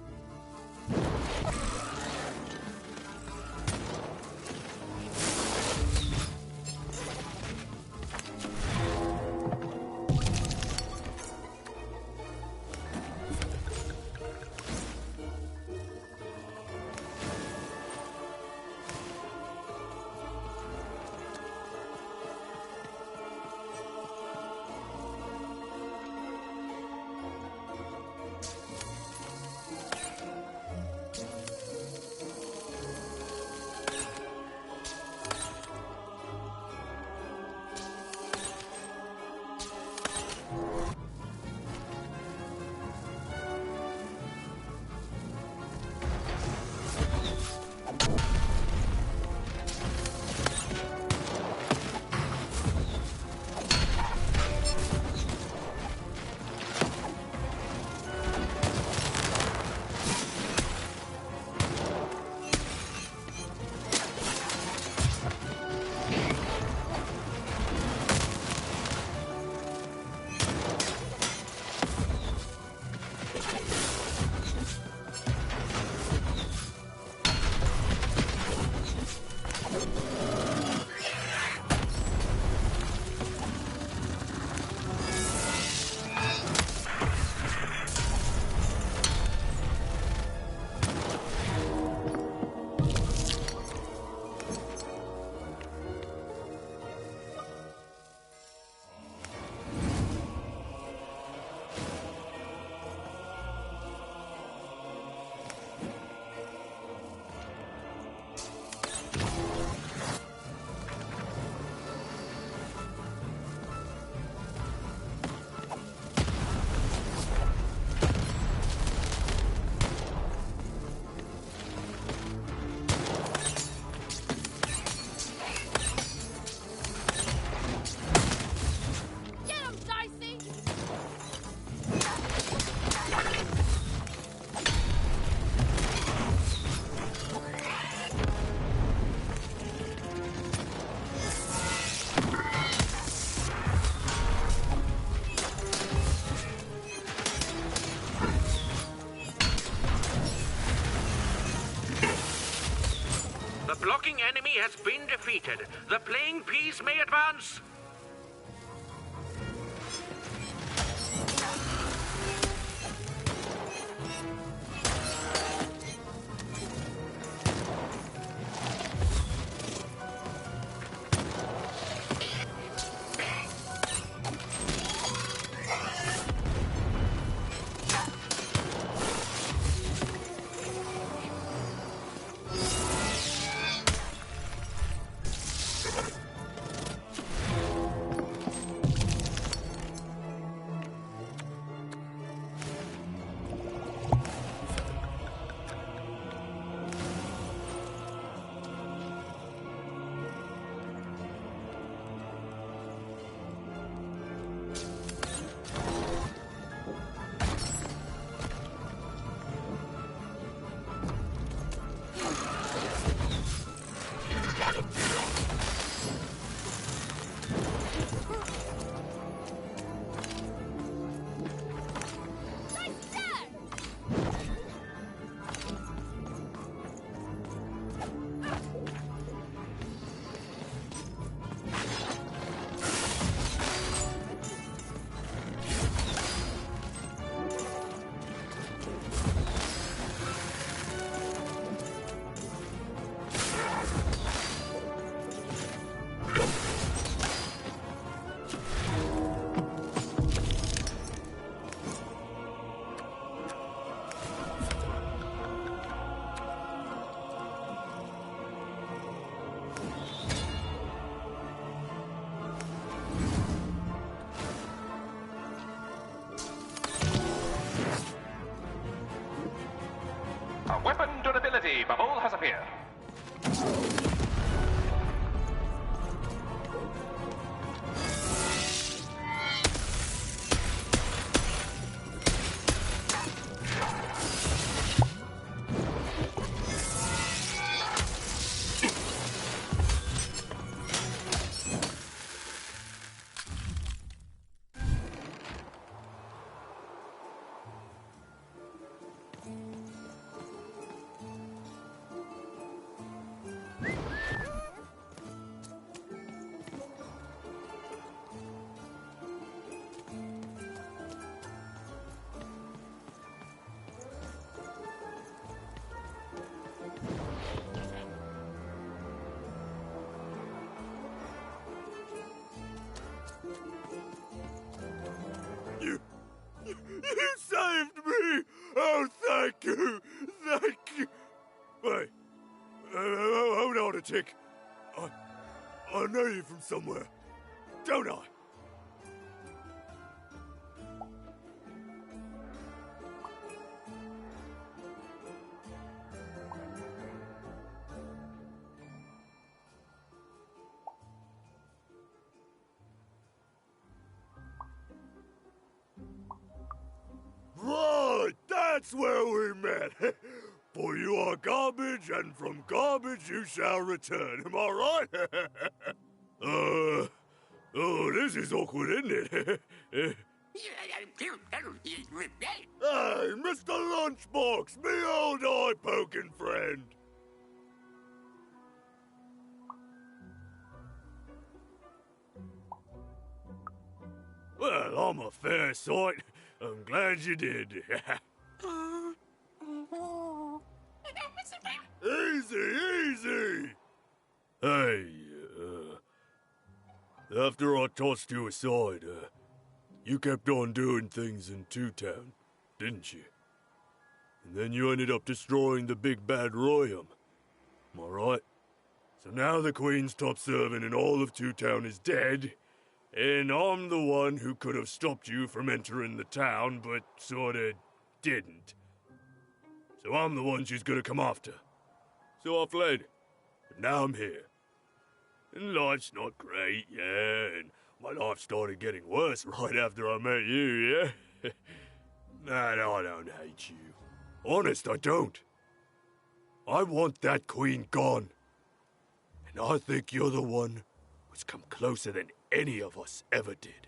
The blocking enemy has been defeated. The playing piece may advance. magic. I know you from somewhere, don't I? Right, that's where we met. For you are garbage, and from garbage you shall return. Am I right? Oh, this is awkward, isn't it? Hey, Mr. Lunchbox, me old eye-poking friend. Well, I'm a fair sight. I'm glad you did. Easy. Hey, after I tossed you aside, you kept on doing things in Two Town, didn't you? And then you ended up destroying the big bad Royum. Am I right? So now the Queen's top servant in all of Two Town is dead, and I'm the one who could have stopped you from entering the town, but sorta didn't. So I'm the one she's gonna come after. So I fled, but now I'm here. And life's not great, yeah, and my life started getting worse right after I met you, yeah? And I don't hate you. Honest, I don't. I want that queen gone. And I think you're the one who's come closer than any of us ever did.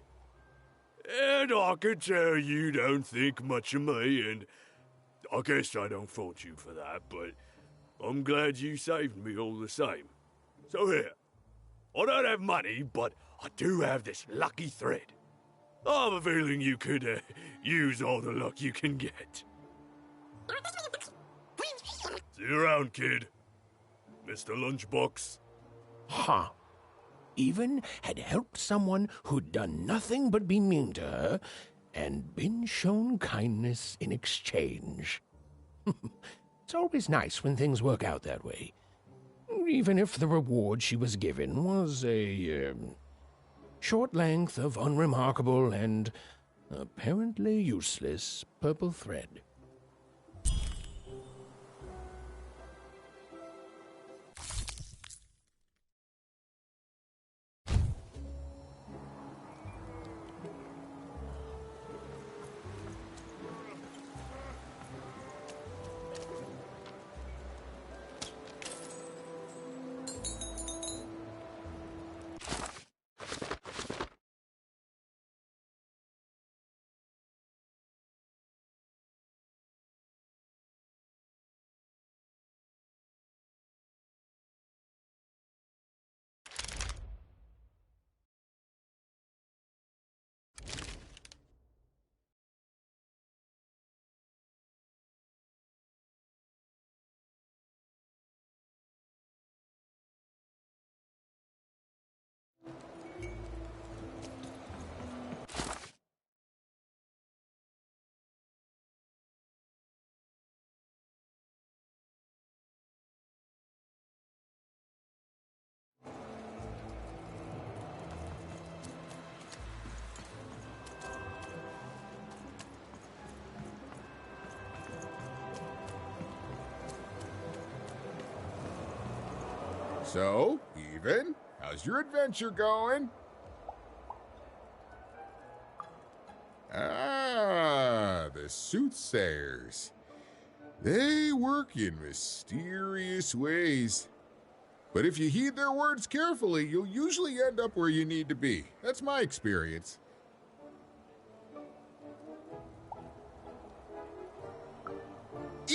And I can tell you don't think much of me, and I guess I don't fault you for that, but I'm glad you saved me all the same. So here, I don't have money, but I do have this lucky thread. I have a feeling you could use all the luck you can get. See you around, kid. Mr. Lunchbox. Huh. Even had helped someone who'd done nothing but be mean to her, and been shown kindness in exchange. It's always nice when things work out that way. Even if the reward she was given was a short length of unremarkable and apparently useless purple thread. So, Even, how's your adventure going? Ah, the soothsayers. They work in mysterious ways. But if you heed their words carefully, you'll usually end up where you need to be. That's my experience.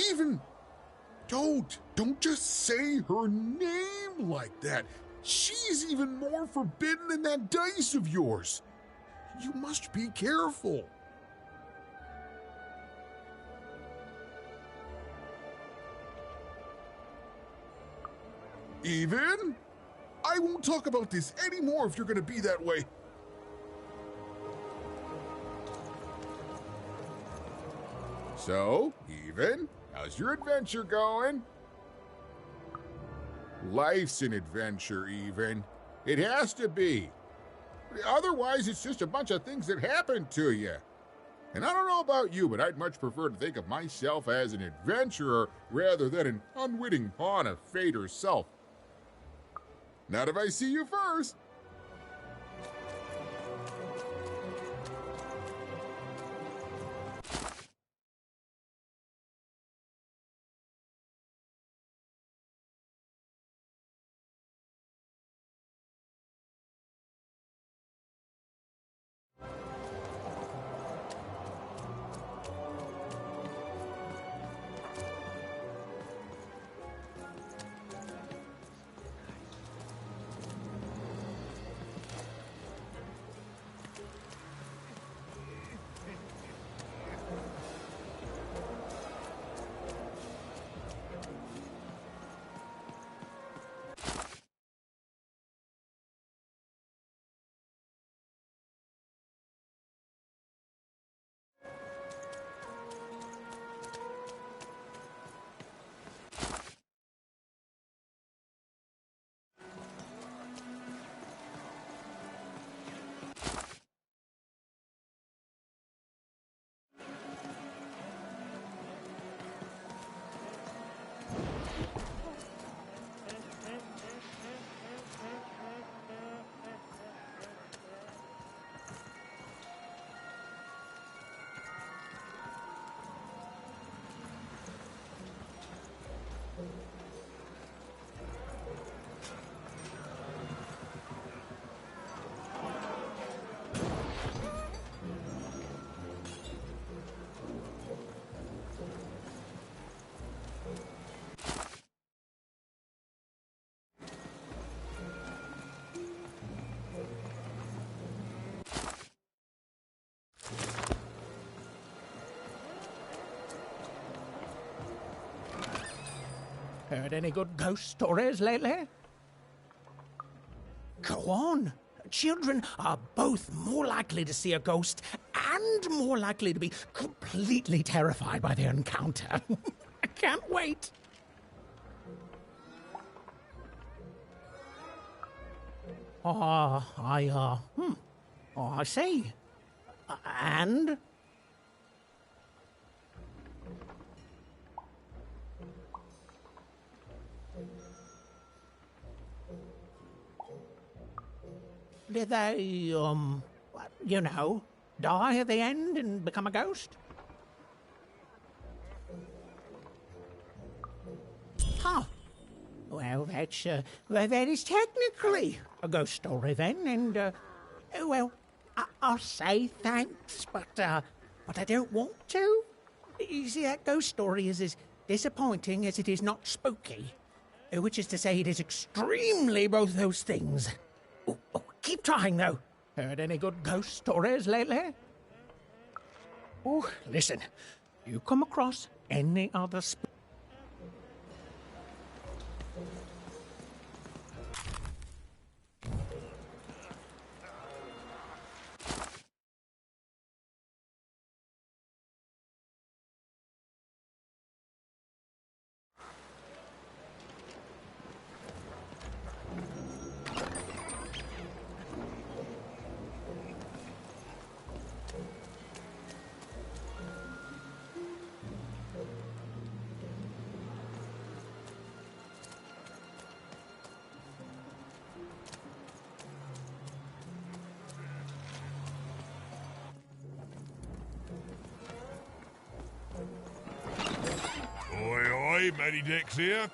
Even, don't just say her name like that. She's even more forbidden than that dice of yours. You must be careful. Even? I won't talk about this anymore if you're gonna be that way. So, Even, how's your adventure going? Life's an adventure, even. It has to be. Otherwise, it's just a bunch of things that happen to you. And I don't know about you, but I'd much prefer to think of myself as an adventurer rather than an unwitting pawn of fate herself. Not if I see you first. Heard any good ghost stories lately? Go on. Children are both more likely to see a ghost and more likely to be completely terrified by their encounter. I can't wait. I see. And? Did they, die at the end and become a ghost? Huh. Well, that is technically a ghost story then, and, I'll say thanks, but I don't want to. You see, that ghost story is as disappointing as it is not spooky, which is to say it is extremely both those things. Keep trying, though. Heard any good ghost stories lately? Oh, listen. You come across any other Oi, Matty Dex here.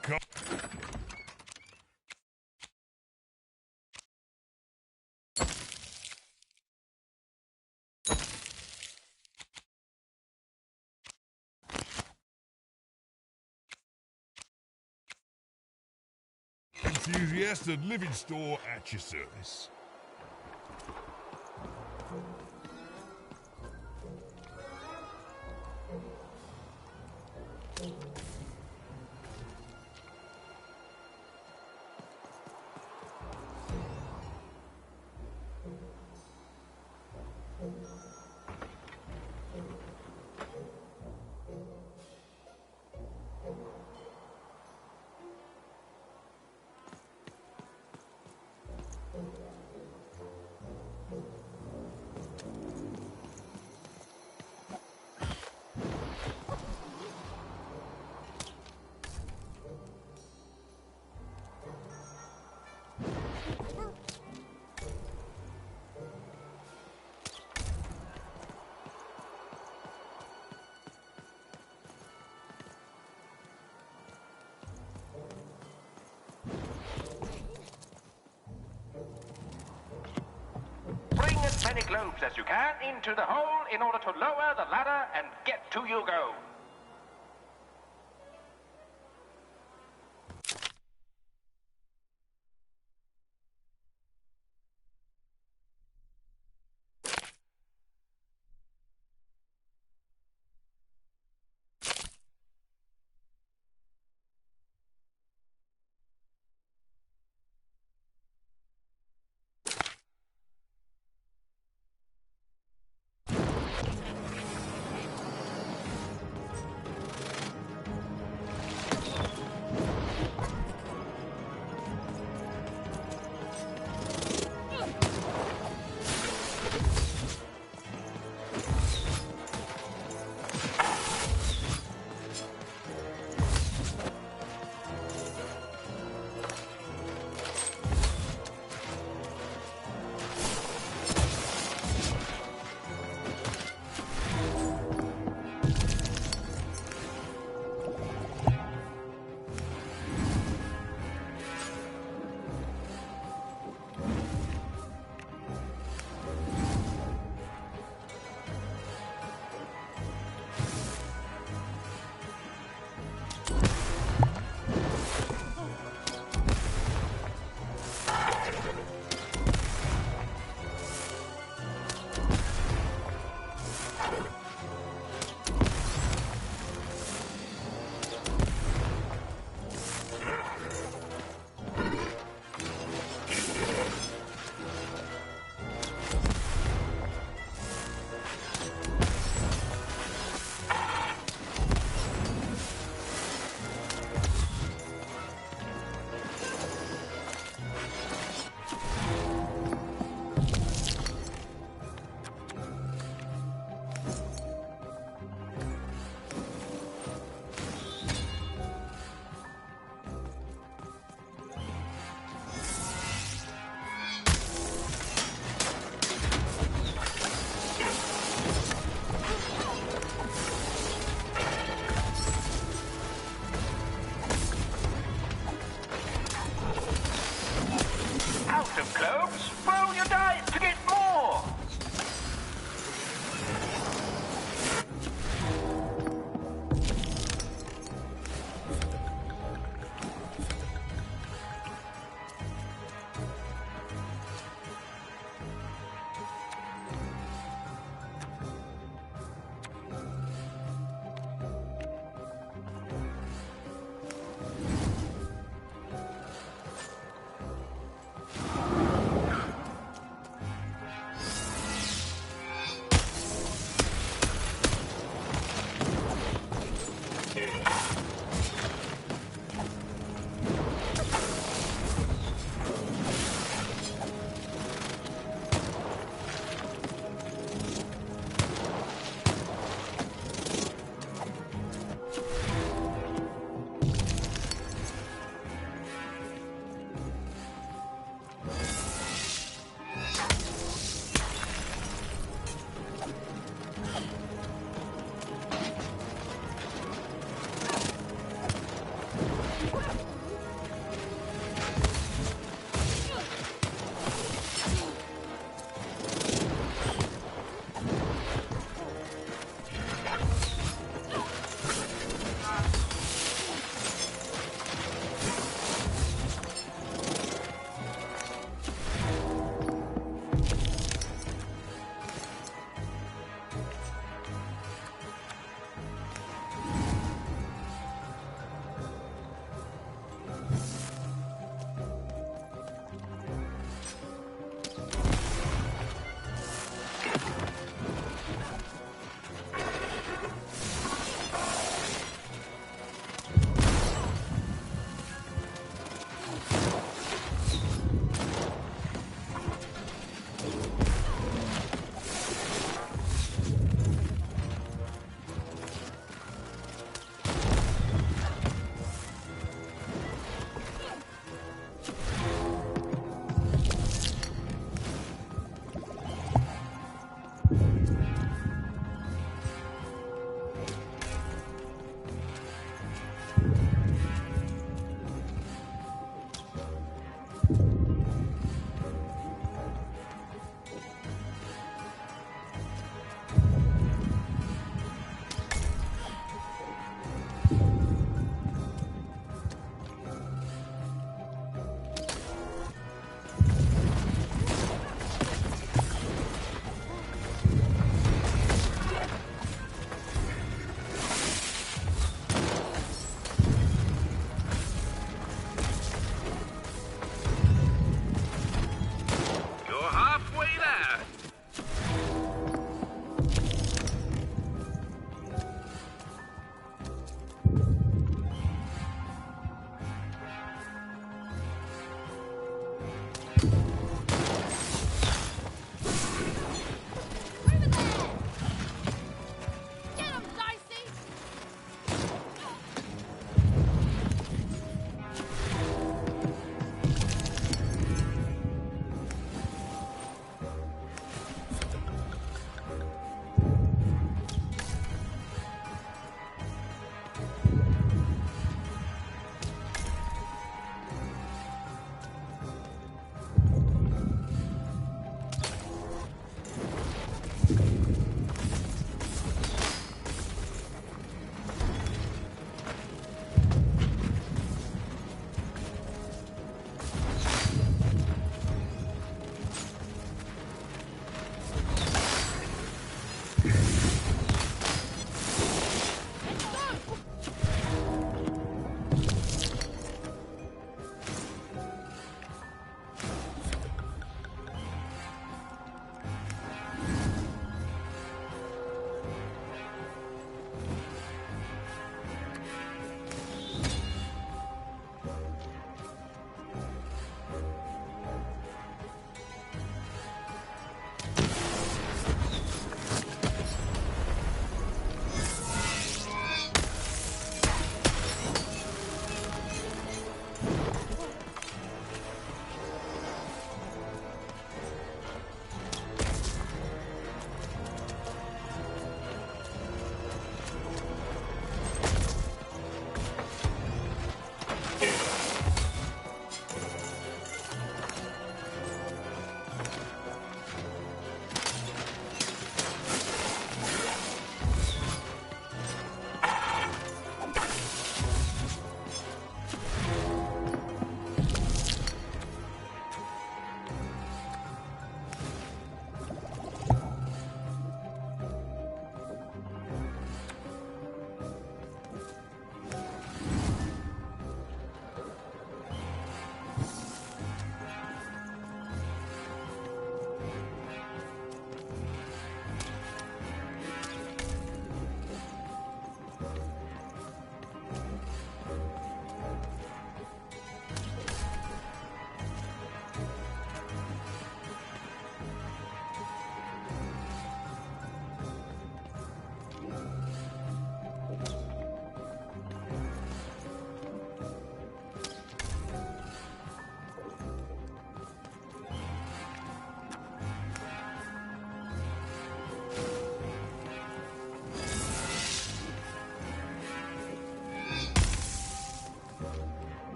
Enthusiastic living store at your service. Bring as many globes as you can into the hole in order to lower the ladder and get to Hugo.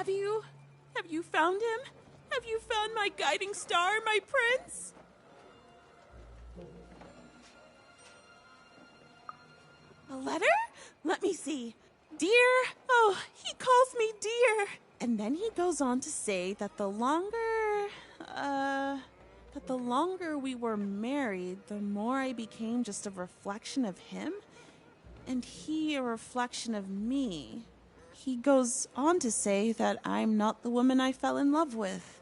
Have you found him? Have you found my guiding star, my prince? A letter? Let me see. Dear, oh, he calls me dear. And then he goes on to say that the longer we were married, the more I became just a reflection of him, and he a reflection of me. He goes on to say that I'm not the woman I fell in love with,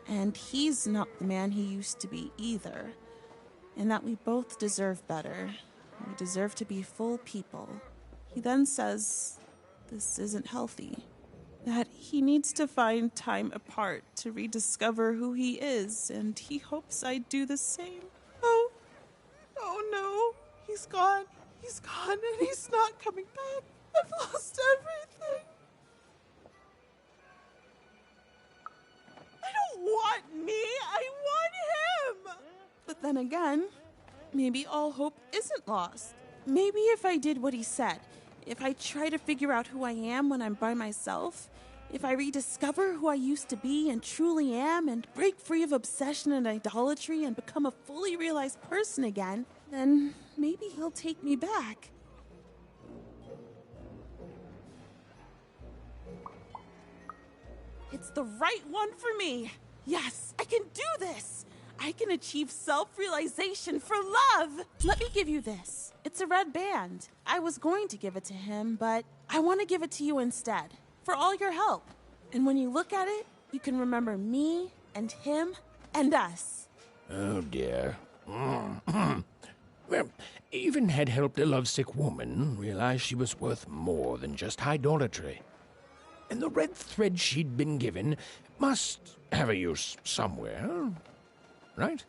and he's not the man he used to be either, and that we both deserve better. We deserve to be full people. He then says this isn't healthy, that he needs to find time apart to rediscover who he is, and he hopes I do the same. Oh no, he's gone, and he's not coming back. I've lost everything. I don't want me, I want him! But then again, maybe all hope isn't lost. Maybe if I did what he said, if I try to figure out who I am when I'm by myself, if I rediscover who I used to be and truly am and break free of obsession and idolatry and become a fully realized person again, then maybe he'll take me back. It's the right one for me. Yes, I can do this. I can achieve self-realization for love. Let me give you this. It's a red band. I was going to give it to him, but I want to give it to you instead, for all your help. And when you look at it, you can remember me and him and us. Oh, dear. Well, even had helped a lovesick woman realize she was worth more than just idolatry. And the red thread she'd been given must have a use somewhere, right?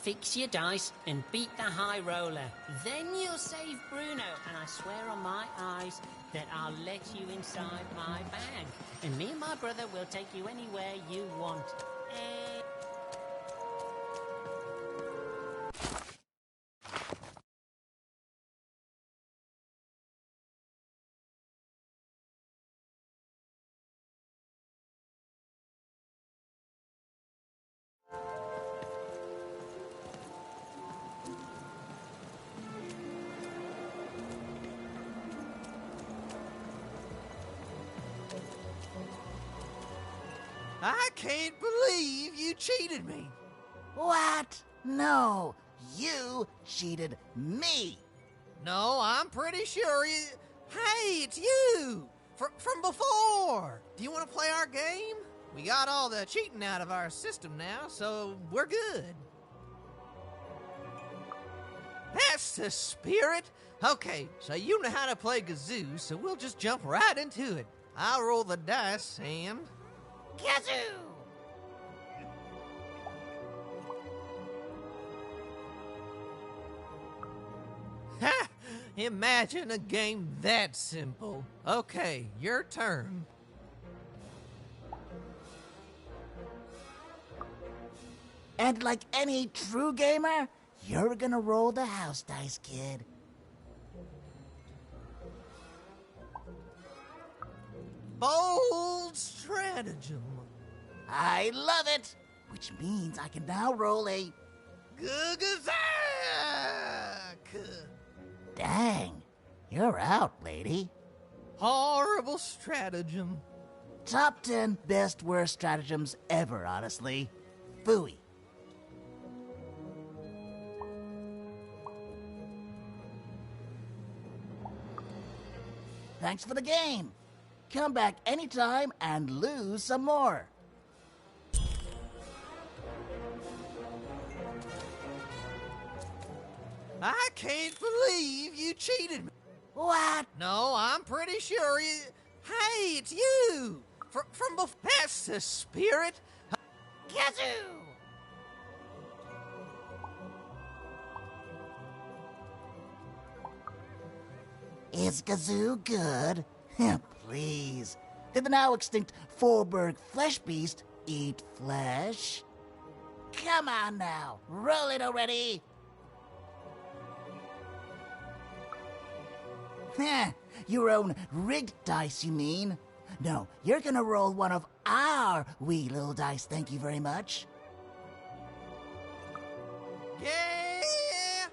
Fix your dice and beat the high roller. Then you'll save Bruno, and I swear on my eyes that I'll let you inside my bag. And me and my brother will take you anywhere you want. I can't believe you cheated me. What? No, you cheated me. No, I'm pretty sure you... Hey, it's you! From before! Do you want to play our game? We got all the cheating out of our system now, so we're good. That's the spirit! Okay, so you know how to play Gazoo, so we'll just jump right into it. I'll roll the dice and... Kazoo! Ha! Imagine a game that simple. Okay, your turn. And like any true gamer, You're gonna roll the house dice, kid. Bold stratagem. I love it! Which means I can now roll a... Gugazak! Dang, you're out, lady. Horrible stratagem. Top 10 best worst stratagems ever, honestly. Phooey. Thanks for the game. Come back anytime and lose some more. I can't believe you cheated me. What? No, I'm pretty sure you... Hey, it's you! From before... That's the spirit. Kazoo! Is Gazoo good? Please. Did the now extinct Forberg flesh beast eat flesh? Come on now, roll it already! Your own rigged dice, you mean? No, you're gonna roll one of our wee little dice, thank you very much. Yeah!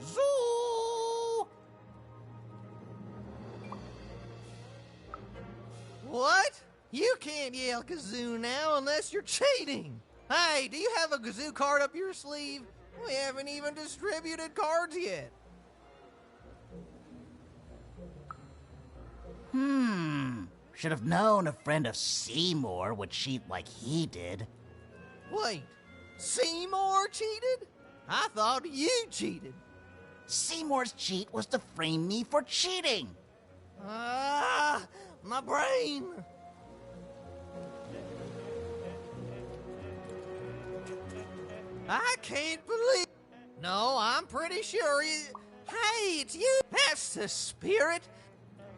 Zoo! What? You can't yell kazoo now unless you're cheating. Hey, do you have a kazoo card up your sleeve? We haven't even distributed cards yet. Should have known a friend of Seymour would cheat like he did. Wait, Seymour cheated? I thought you cheated. Seymour's cheat was to frame me for cheating. Ah, my brain. I can't believe... No, I'm pretty sure you... Hey, it's you. That's the spirit.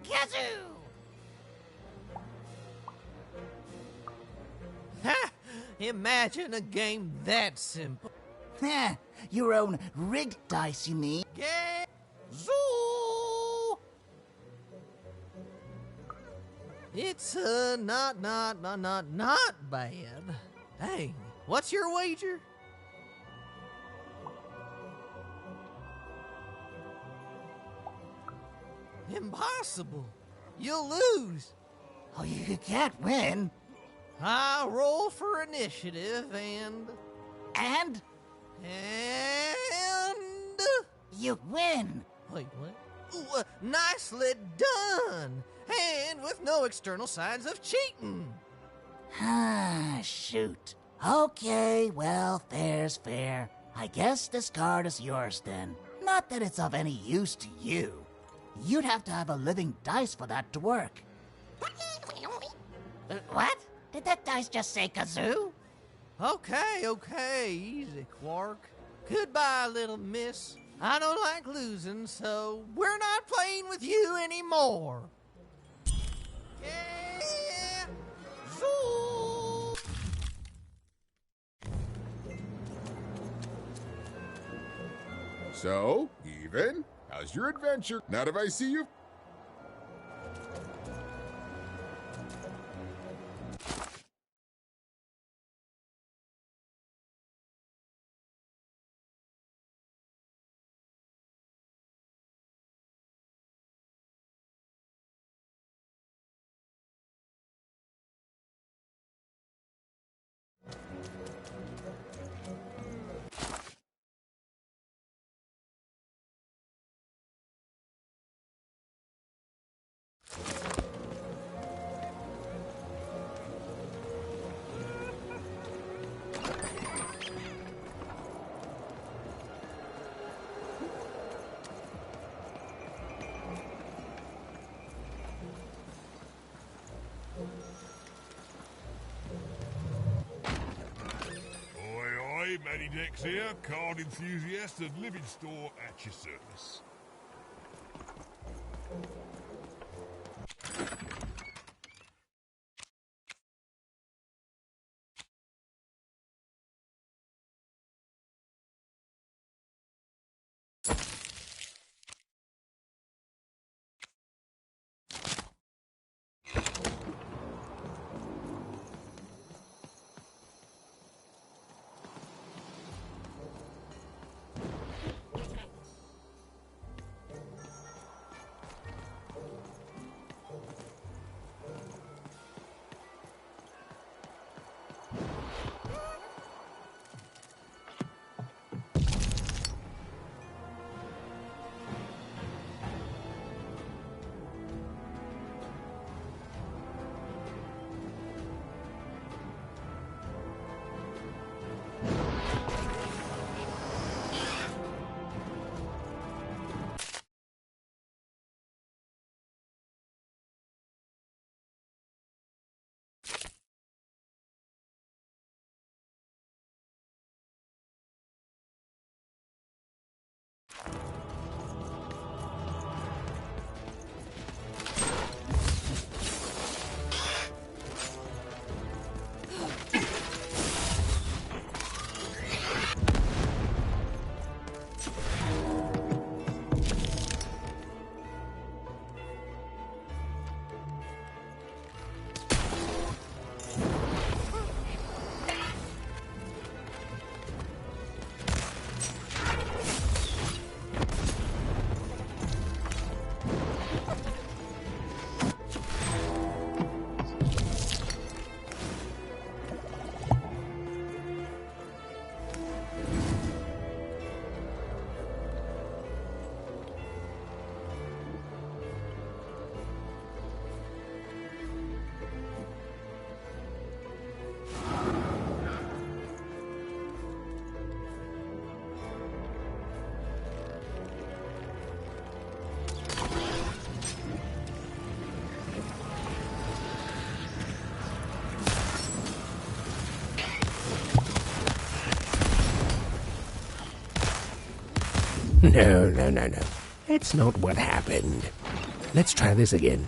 Kazoo! Ha! Imagine a game that simple. Your own rigged dice, you mean? Zoo! It's not bad. Dang, what's your wager? Impossible. You'll lose. Oh, you can't win. I roll for initiative and... And? You win. Wait, what? Ooh, nicely done. And with no external signs of cheating. Shoot. Okay, well, fair's fair. I guess this card is yours then. Not that it's of any use to you. You'd have to have a living dice for that to work. What? Did that dice just say kazoo? Okay, easy, Quark. Goodbye, little miss. I don't like losing, so we're not playing with you anymore. Yeah, zoo. So, even? How's your adventure? Now that I see you... Matty Dex here, card enthusiast and living store at your service. No. That's not what happened. Let's try this again.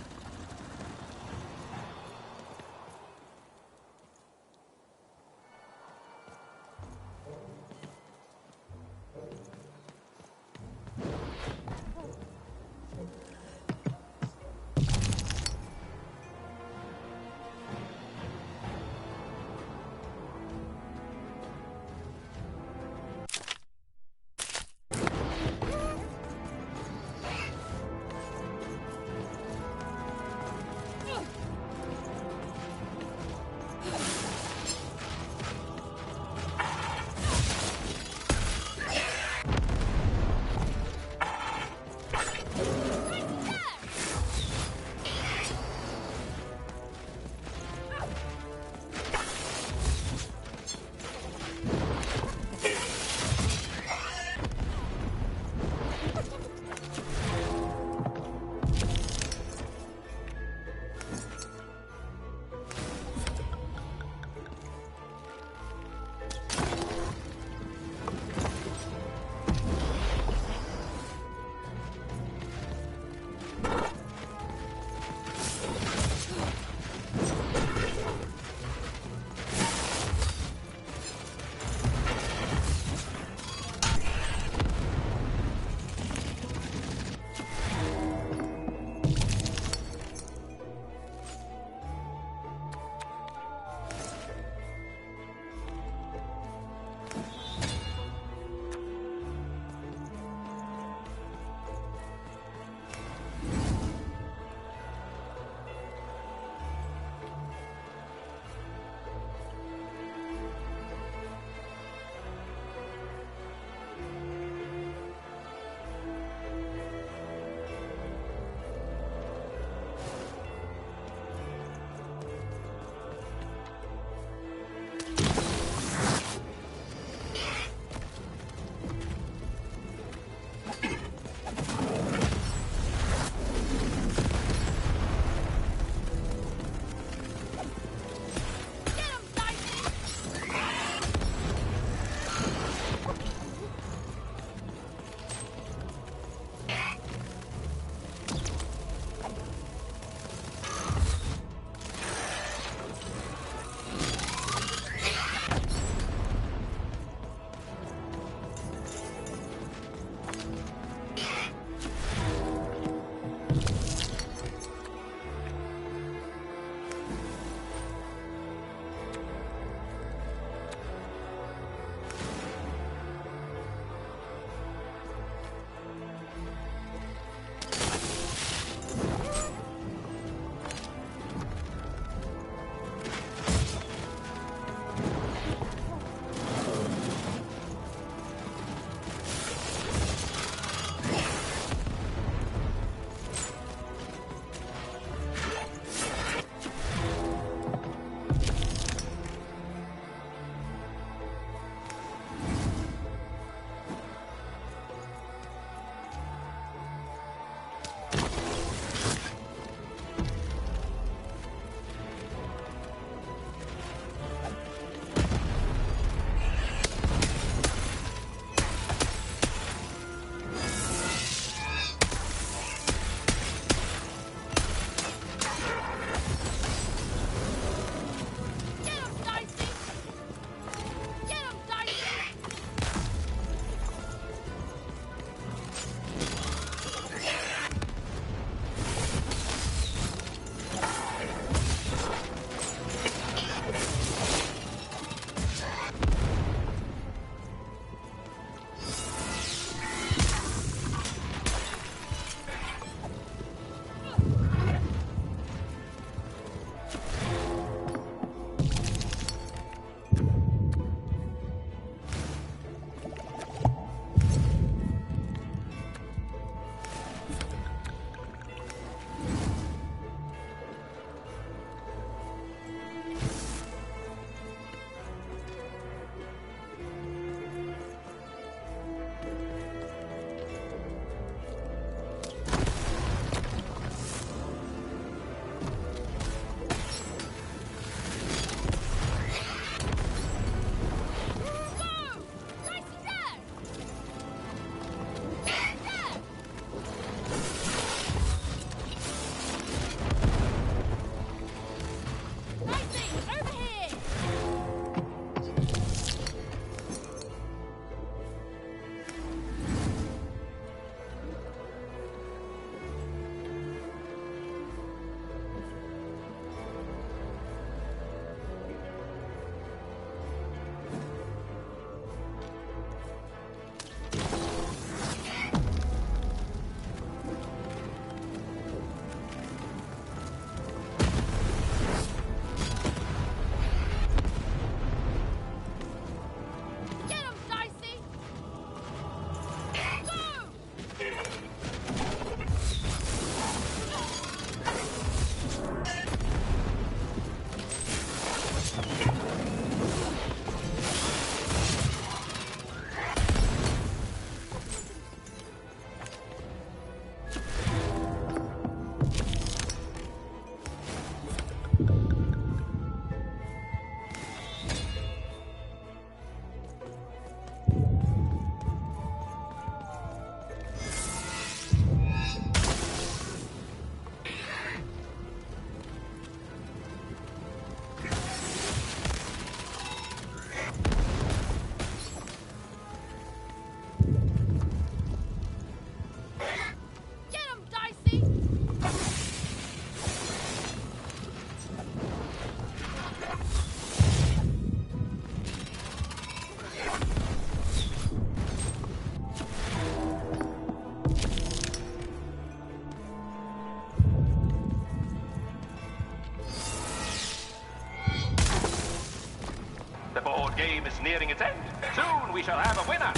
nearing its end. Soon we shall have a winner.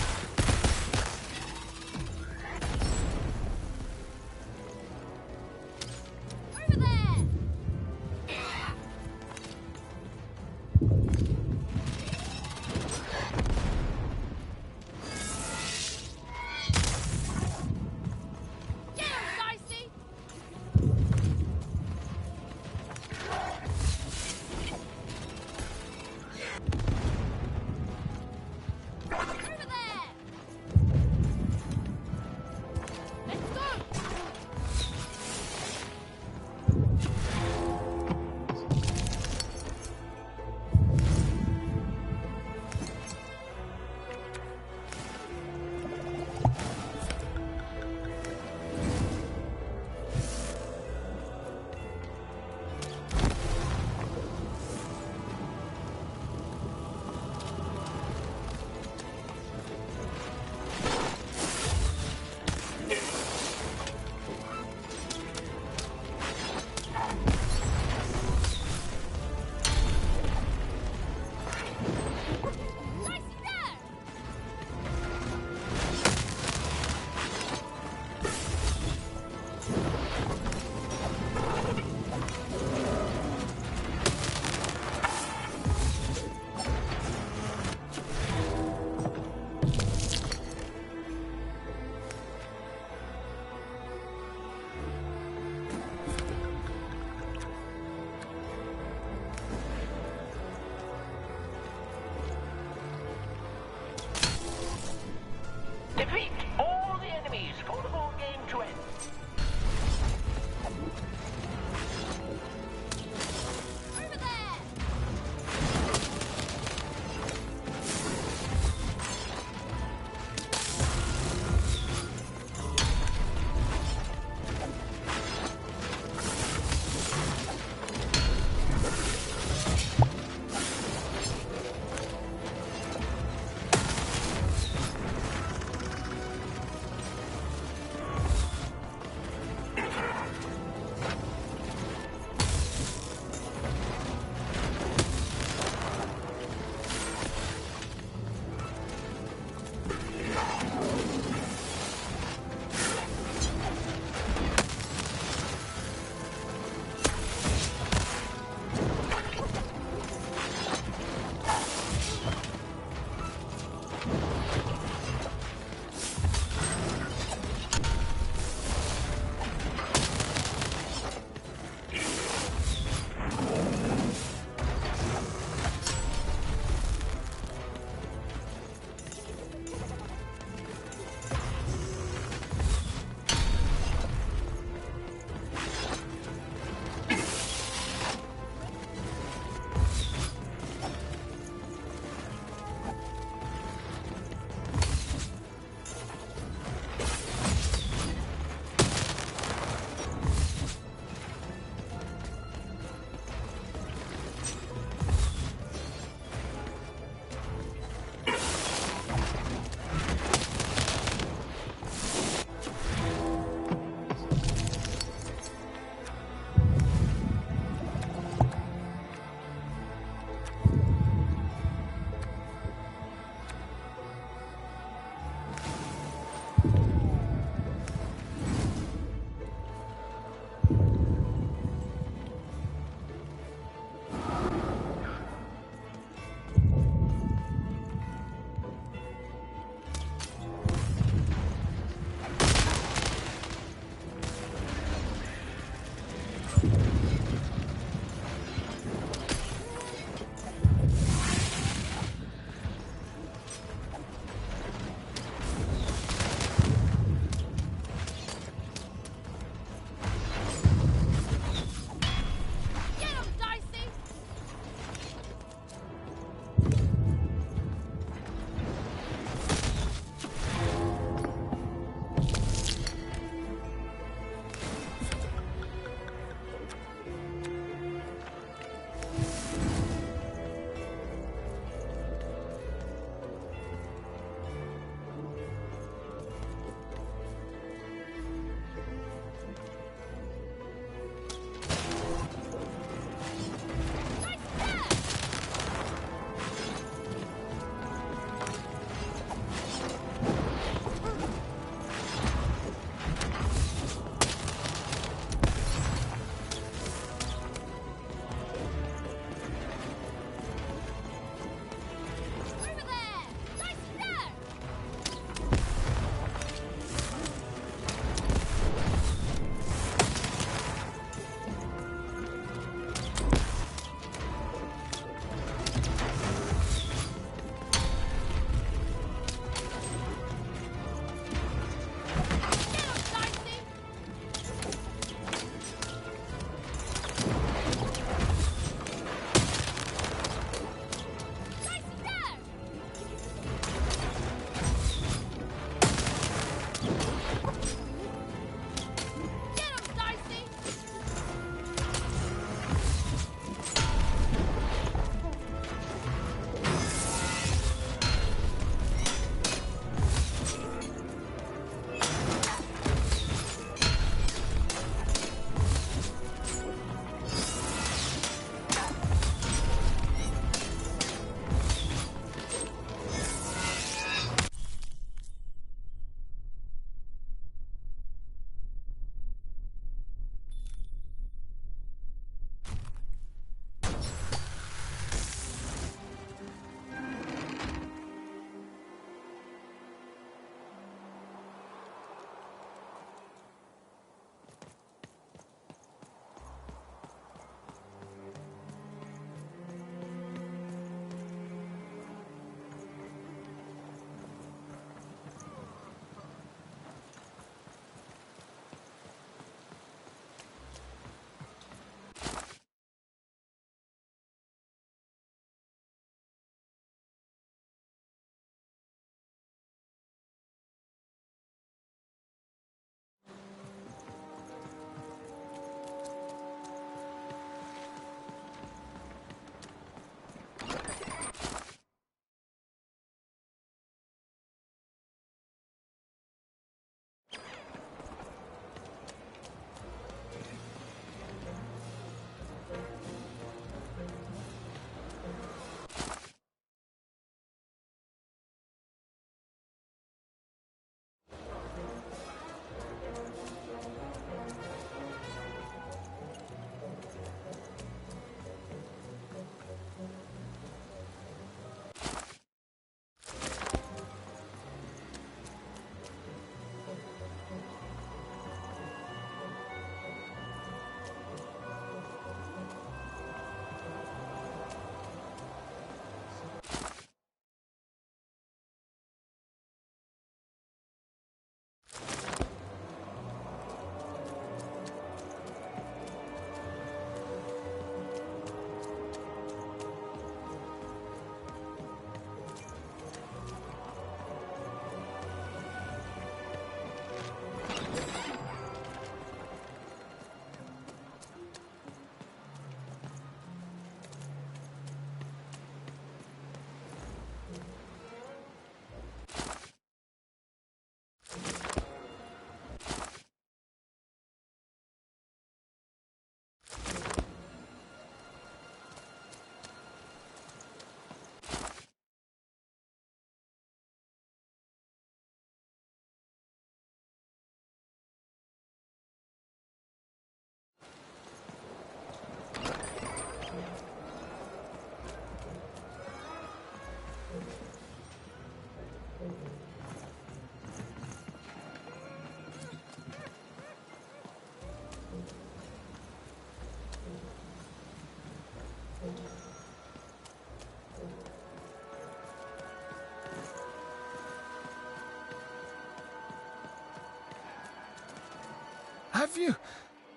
Over there! Get him, Dicey! Over there!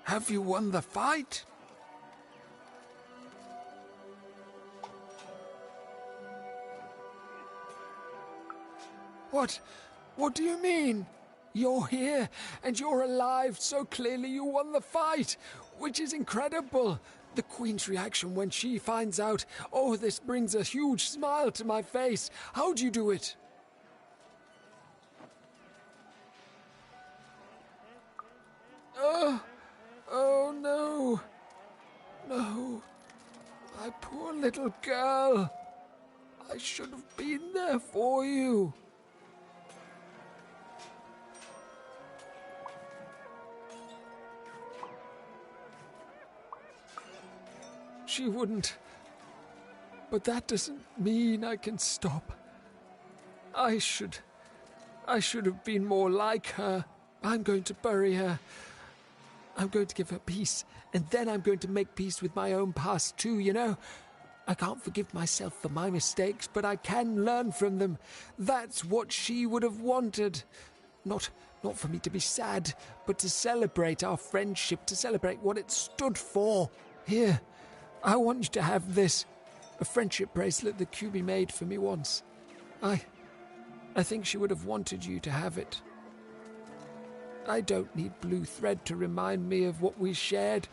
Have you won the fight? What do you mean? You're here, and you're alive, so clearly you won the fight, which is incredible. The Queen's reaction when she finds out, oh, this brings a huge smile to my face. How'd you do it? Oh no. No. My poor little girl. I should have been there for you. She wouldn't. But that doesn't mean I can stop. I should have been more like her. I'm going to bury her. I'm going to give her peace, and then I'm going to make peace with my own past too, you know? I can't forgive myself for my mistakes, but I can learn from them. That's what she would have wanted. Not for me to be sad, but to celebrate our friendship, to celebrate what it stood for. Here, I want you to have this. A friendship bracelet that QB made for me once. I think she would have wanted you to have it. I don't need blue thread to remind me of what we shared.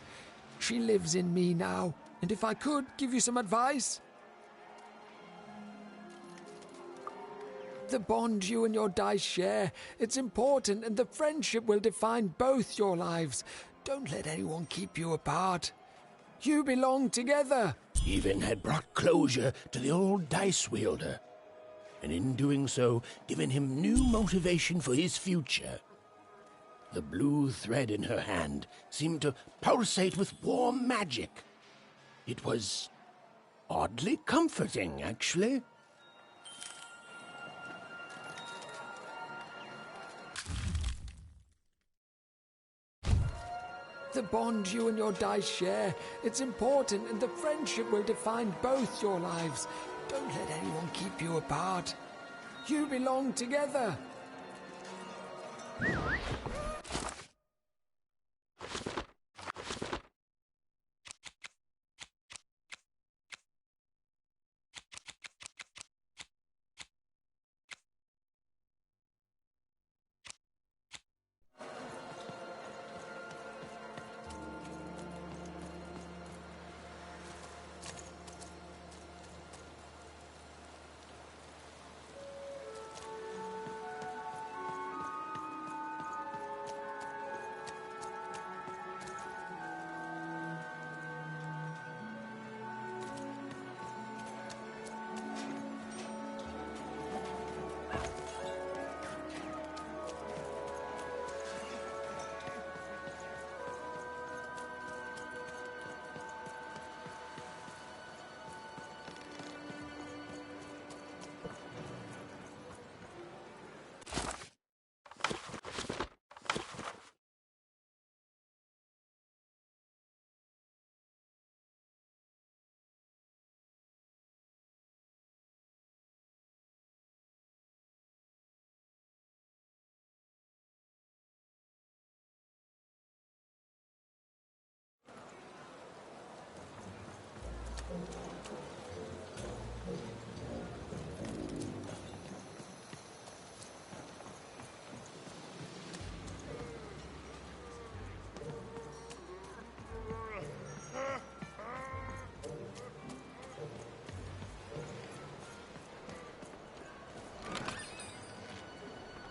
She lives in me now, and if I could give you some advice... The bond you and your dice share, it's important, and the friendship will define both your lives. Don't let anyone keep you apart. You belong together. Stephen had brought closure to the old dice wielder, and in doing so, given him new motivation for his future. The blue thread in her hand seemed to pulsate with warm magic. It was oddly comforting, actually. The bond you and your dice share, it's important, and the friendship will define both your lives. Don't let anyone keep you apart. You belong together.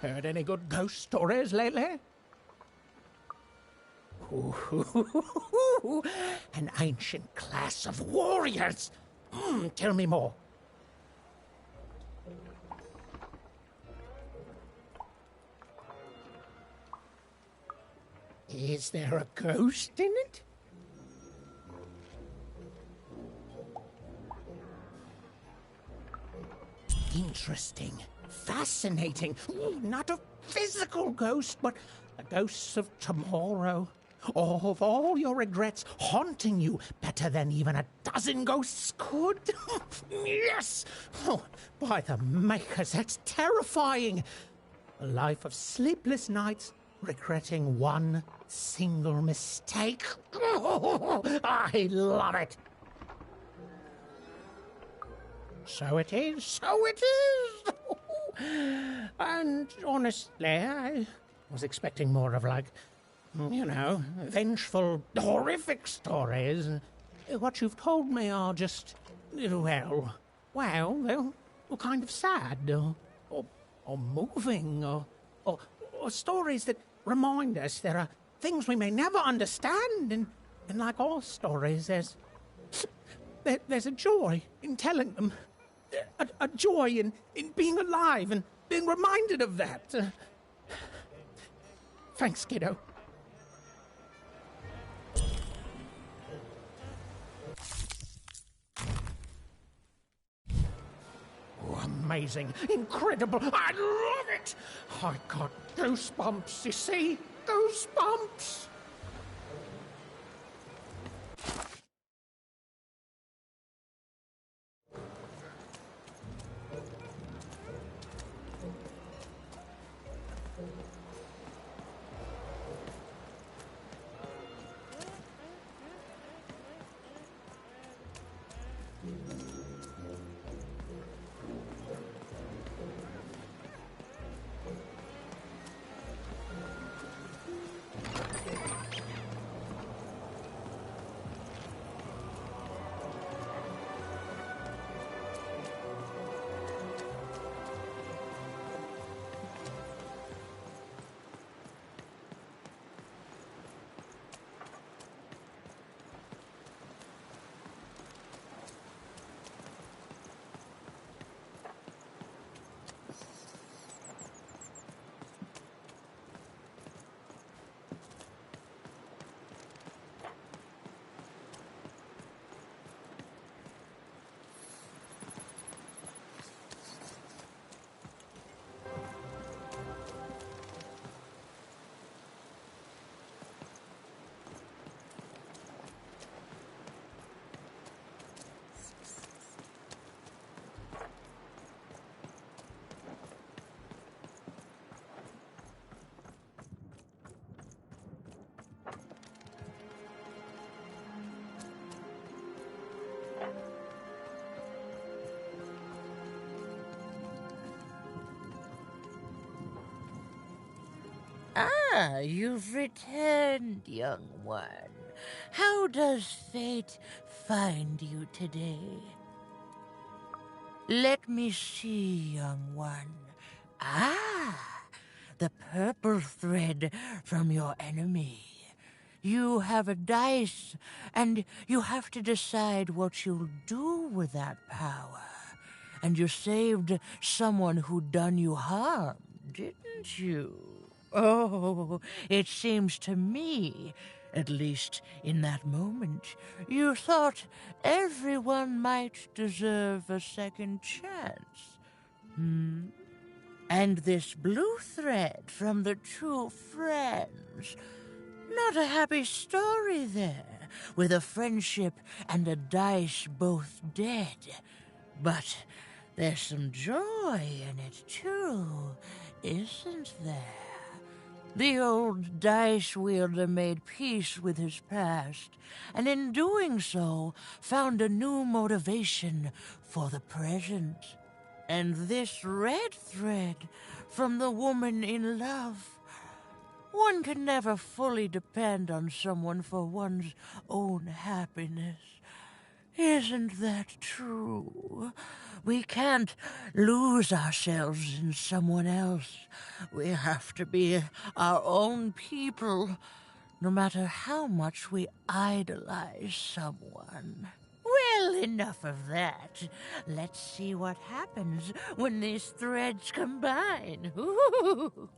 Heard any good ghost stories lately? Ooh, an ancient class of warriors. Tell me more. Is there a ghost in it? Interesting. Fascinating. Not a physical ghost, but the ghosts of tomorrow. Of all your regrets haunting you better than even a dozen ghosts could. Yes! Oh, by the makers, that's terrifying. A life of sleepless nights, regretting one single mistake. I love it. So it is, so it is. And honestly, I was expecting more of, like, you know, vengeful, horrific stories. What you've told me are just, well, they're kind of sad, or moving, or stories that remind us there are things we may never understand, and like all stories, there's a joy in telling them, a joy in being alive and being reminded of that. Thanks, kiddo. Oh, amazing, incredible, I love it! I got goosebumps, you see? Goosebumps! Ah, you've returned, young one. How does fate find you today? Let me see, young one. Ah, the purple thread from your enemy. You have a dice, and you have to decide what you'll do with that power. And you saved someone who'd done you harm, didn't you? Oh, it seems to me, at least in that moment, you thought everyone might deserve a second chance. And this blue thread from the two friends. Not a happy story there, with a friendship and a dice both dead. But there's some joy in it, too, isn't there? The old dice wielder made peace with his past, and in doing so, found a new motivation for the present. And this red thread from the woman in love. One can never fully depend on someone for one's own happiness. Isn't that true? We can't lose ourselves in someone else. We have to be our own people, no matter how much we idolize someone. Well, enough of that. Let's see what happens when these threads combine. Ooh.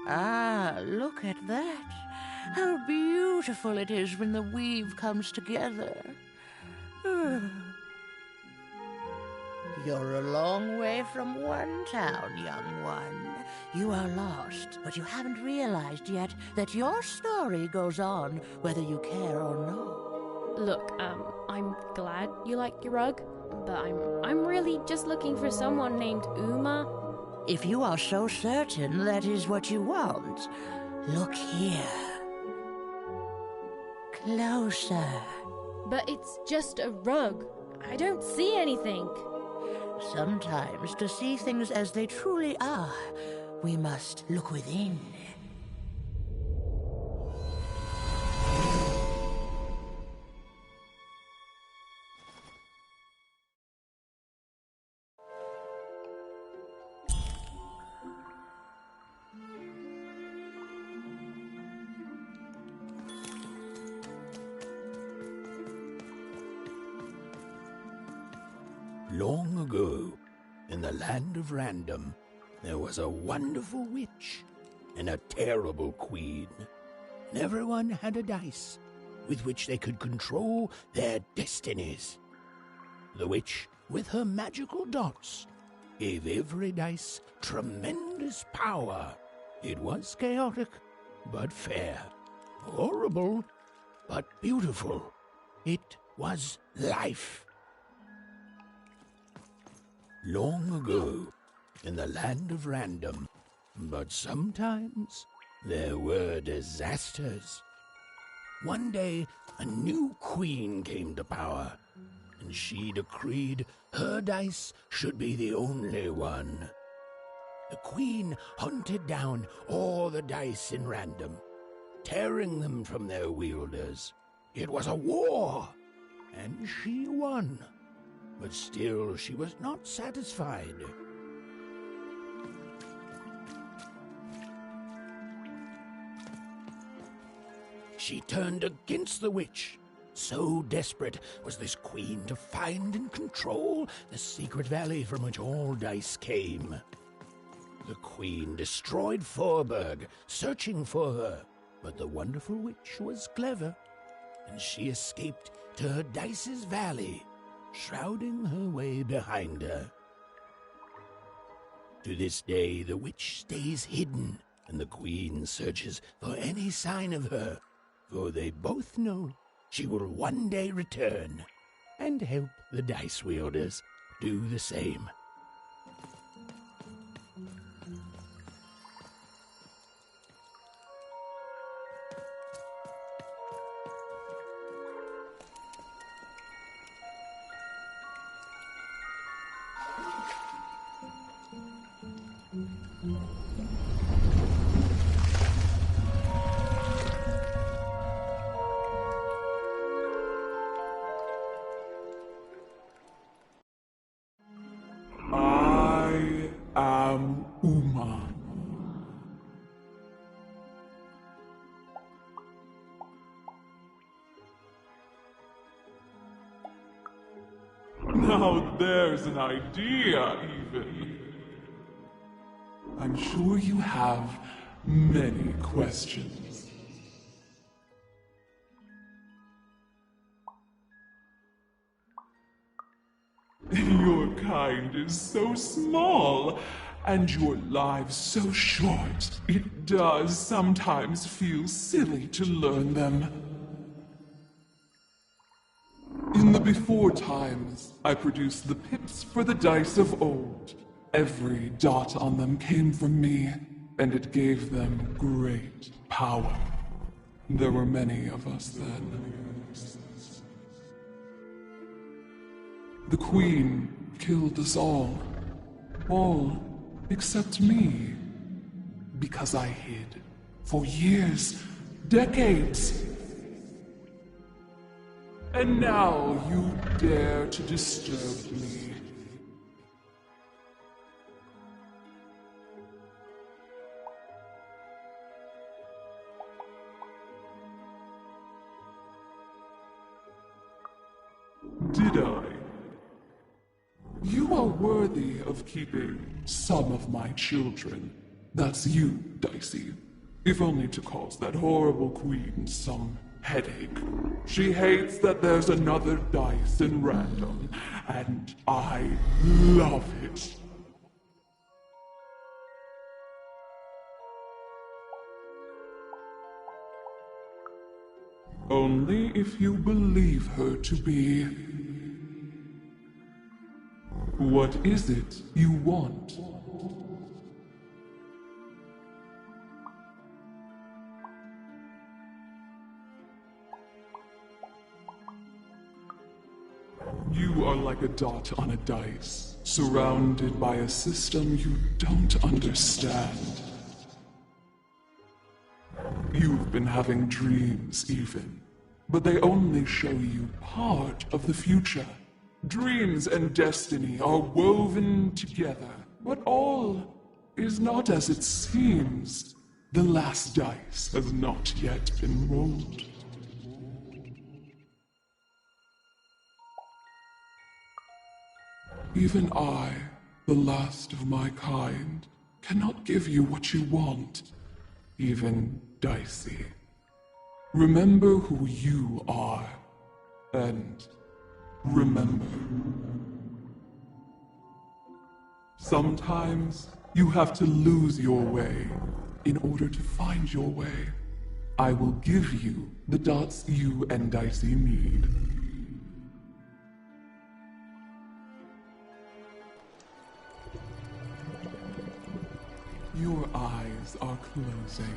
Ah, look at that. How beautiful it is when the weave comes together. You're a long way from one town, young one. You are lost, but you haven't realized yet that your story goes on whether you care or no. Look, I'm glad you like your rug, but I'm really just looking for someone named Uma. If you are so certain that is what you want, look here. Closer. But it's just a rug. I don't see anything. Sometimes, to see things as they truly are, we must look within. Long ago, in the land of Random, there was a wonderful witch and a terrible queen. And everyone had a dice with which they could control their destinies. The witch, with her magical dots, gave every dice tremendous power. It was chaotic, but fair. Horrible, but beautiful. It was life. Long ago, in the land of Random, but sometimes there were disasters. One day, a new queen came to power, and she decreed her dice should be the only one. The queen hunted down all the dice in Random, tearing them from their wielders. It was a war, and she won. But still she was not satisfied. She turned against the witch. So desperate was this queen to find and control the secret valley from which all dice came. The queen destroyed Forberg, searching for her, but the wonderful witch was clever, and she escaped to her dice's valley, shrouding her way behind her. To this day, the witch stays hidden, and the queen searches for any sign of her, for they both know she will one day return and help the dice wielders do the same. I am Uma. Now there's an idea, even. I'm sure you have many questions. Your kind is so small, and your lives so short, it does sometimes feel silly to learn them. In the before times, I produced the pips for the dice of old. Every dot on them came from me, and it gave them great power. There were many of us then. The Queen killed us all except me, because I hid for years, decades. And now you dare to disturb me. Did I? You are worthy of keeping some of my children. That's you, Dicey. If only to cause that horrible queen some headache. She hates that there's another dice in Random, and I love it. Only if you believe her to be. What is it you want? You are like a dot on a dice, surrounded by a system you don't understand. You've been having dreams, even, but they only show you part of the future. Dreams and destiny are woven together, but all is not as it seems. The last dice has not yet been rolled. Even I, the last of my kind, cannot give you what you want, even Dicey. Remember who you are, and remember. Sometimes you have to lose your way in order to find your way. I will give you the dots you and Dicey need. Your eyes are closing.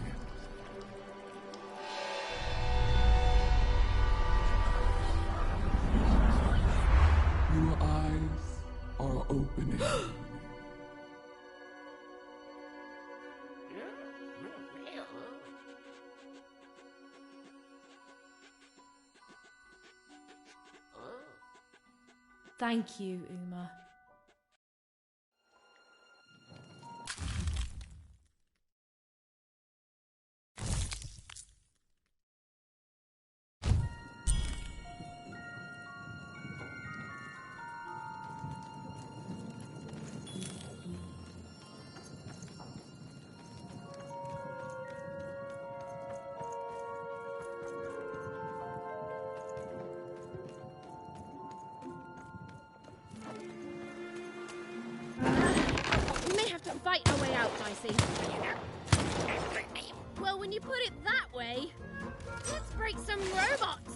Your eyes are opening. Thank you, Uma. Fight our way out, Dicey. Well, when you put it that way, let's break some robots.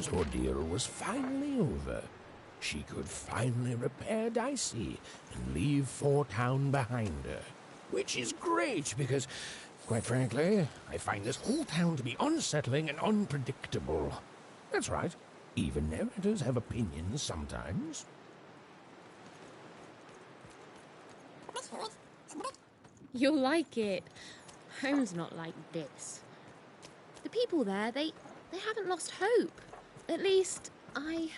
Foreman's ordeal was finally over. She could finally repair Dicey and leave Four Town behind her. Which is great because, quite frankly, I find this whole town to be unsettling and unpredictable. That's right. Even narrators have opinions sometimes. You'll like it. Home's not like this. The people there, they haven't lost hope. At least, I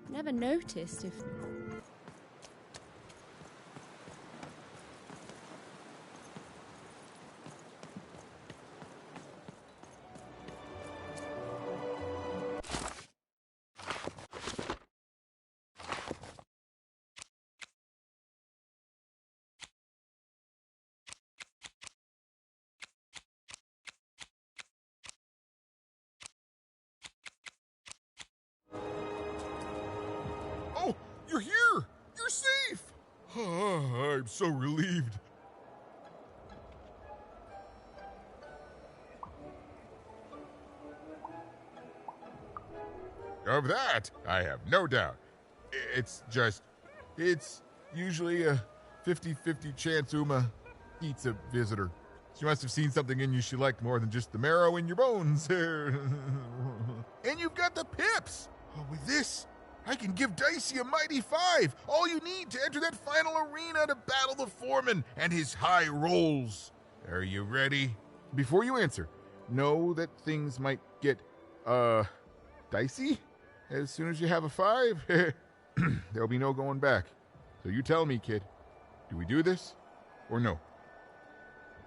never noticed if... Oh, you're here! You're safe! I'm so relieved. Of that, I have no doubt. It's usually a 50-50 chance Uma eats a visitor. She must have seen something in you she liked more than just the marrow in your bones. And you've got the pips! Oh, with this, I can give Dicey a mighty 5. All you need to enter that final arena to battle the foreman and his high rolls. Are you ready? Before you answer, know that things might get, dicey as soon as you have a 5. There'll be no going back. So you tell me, kid. Do we do this or no?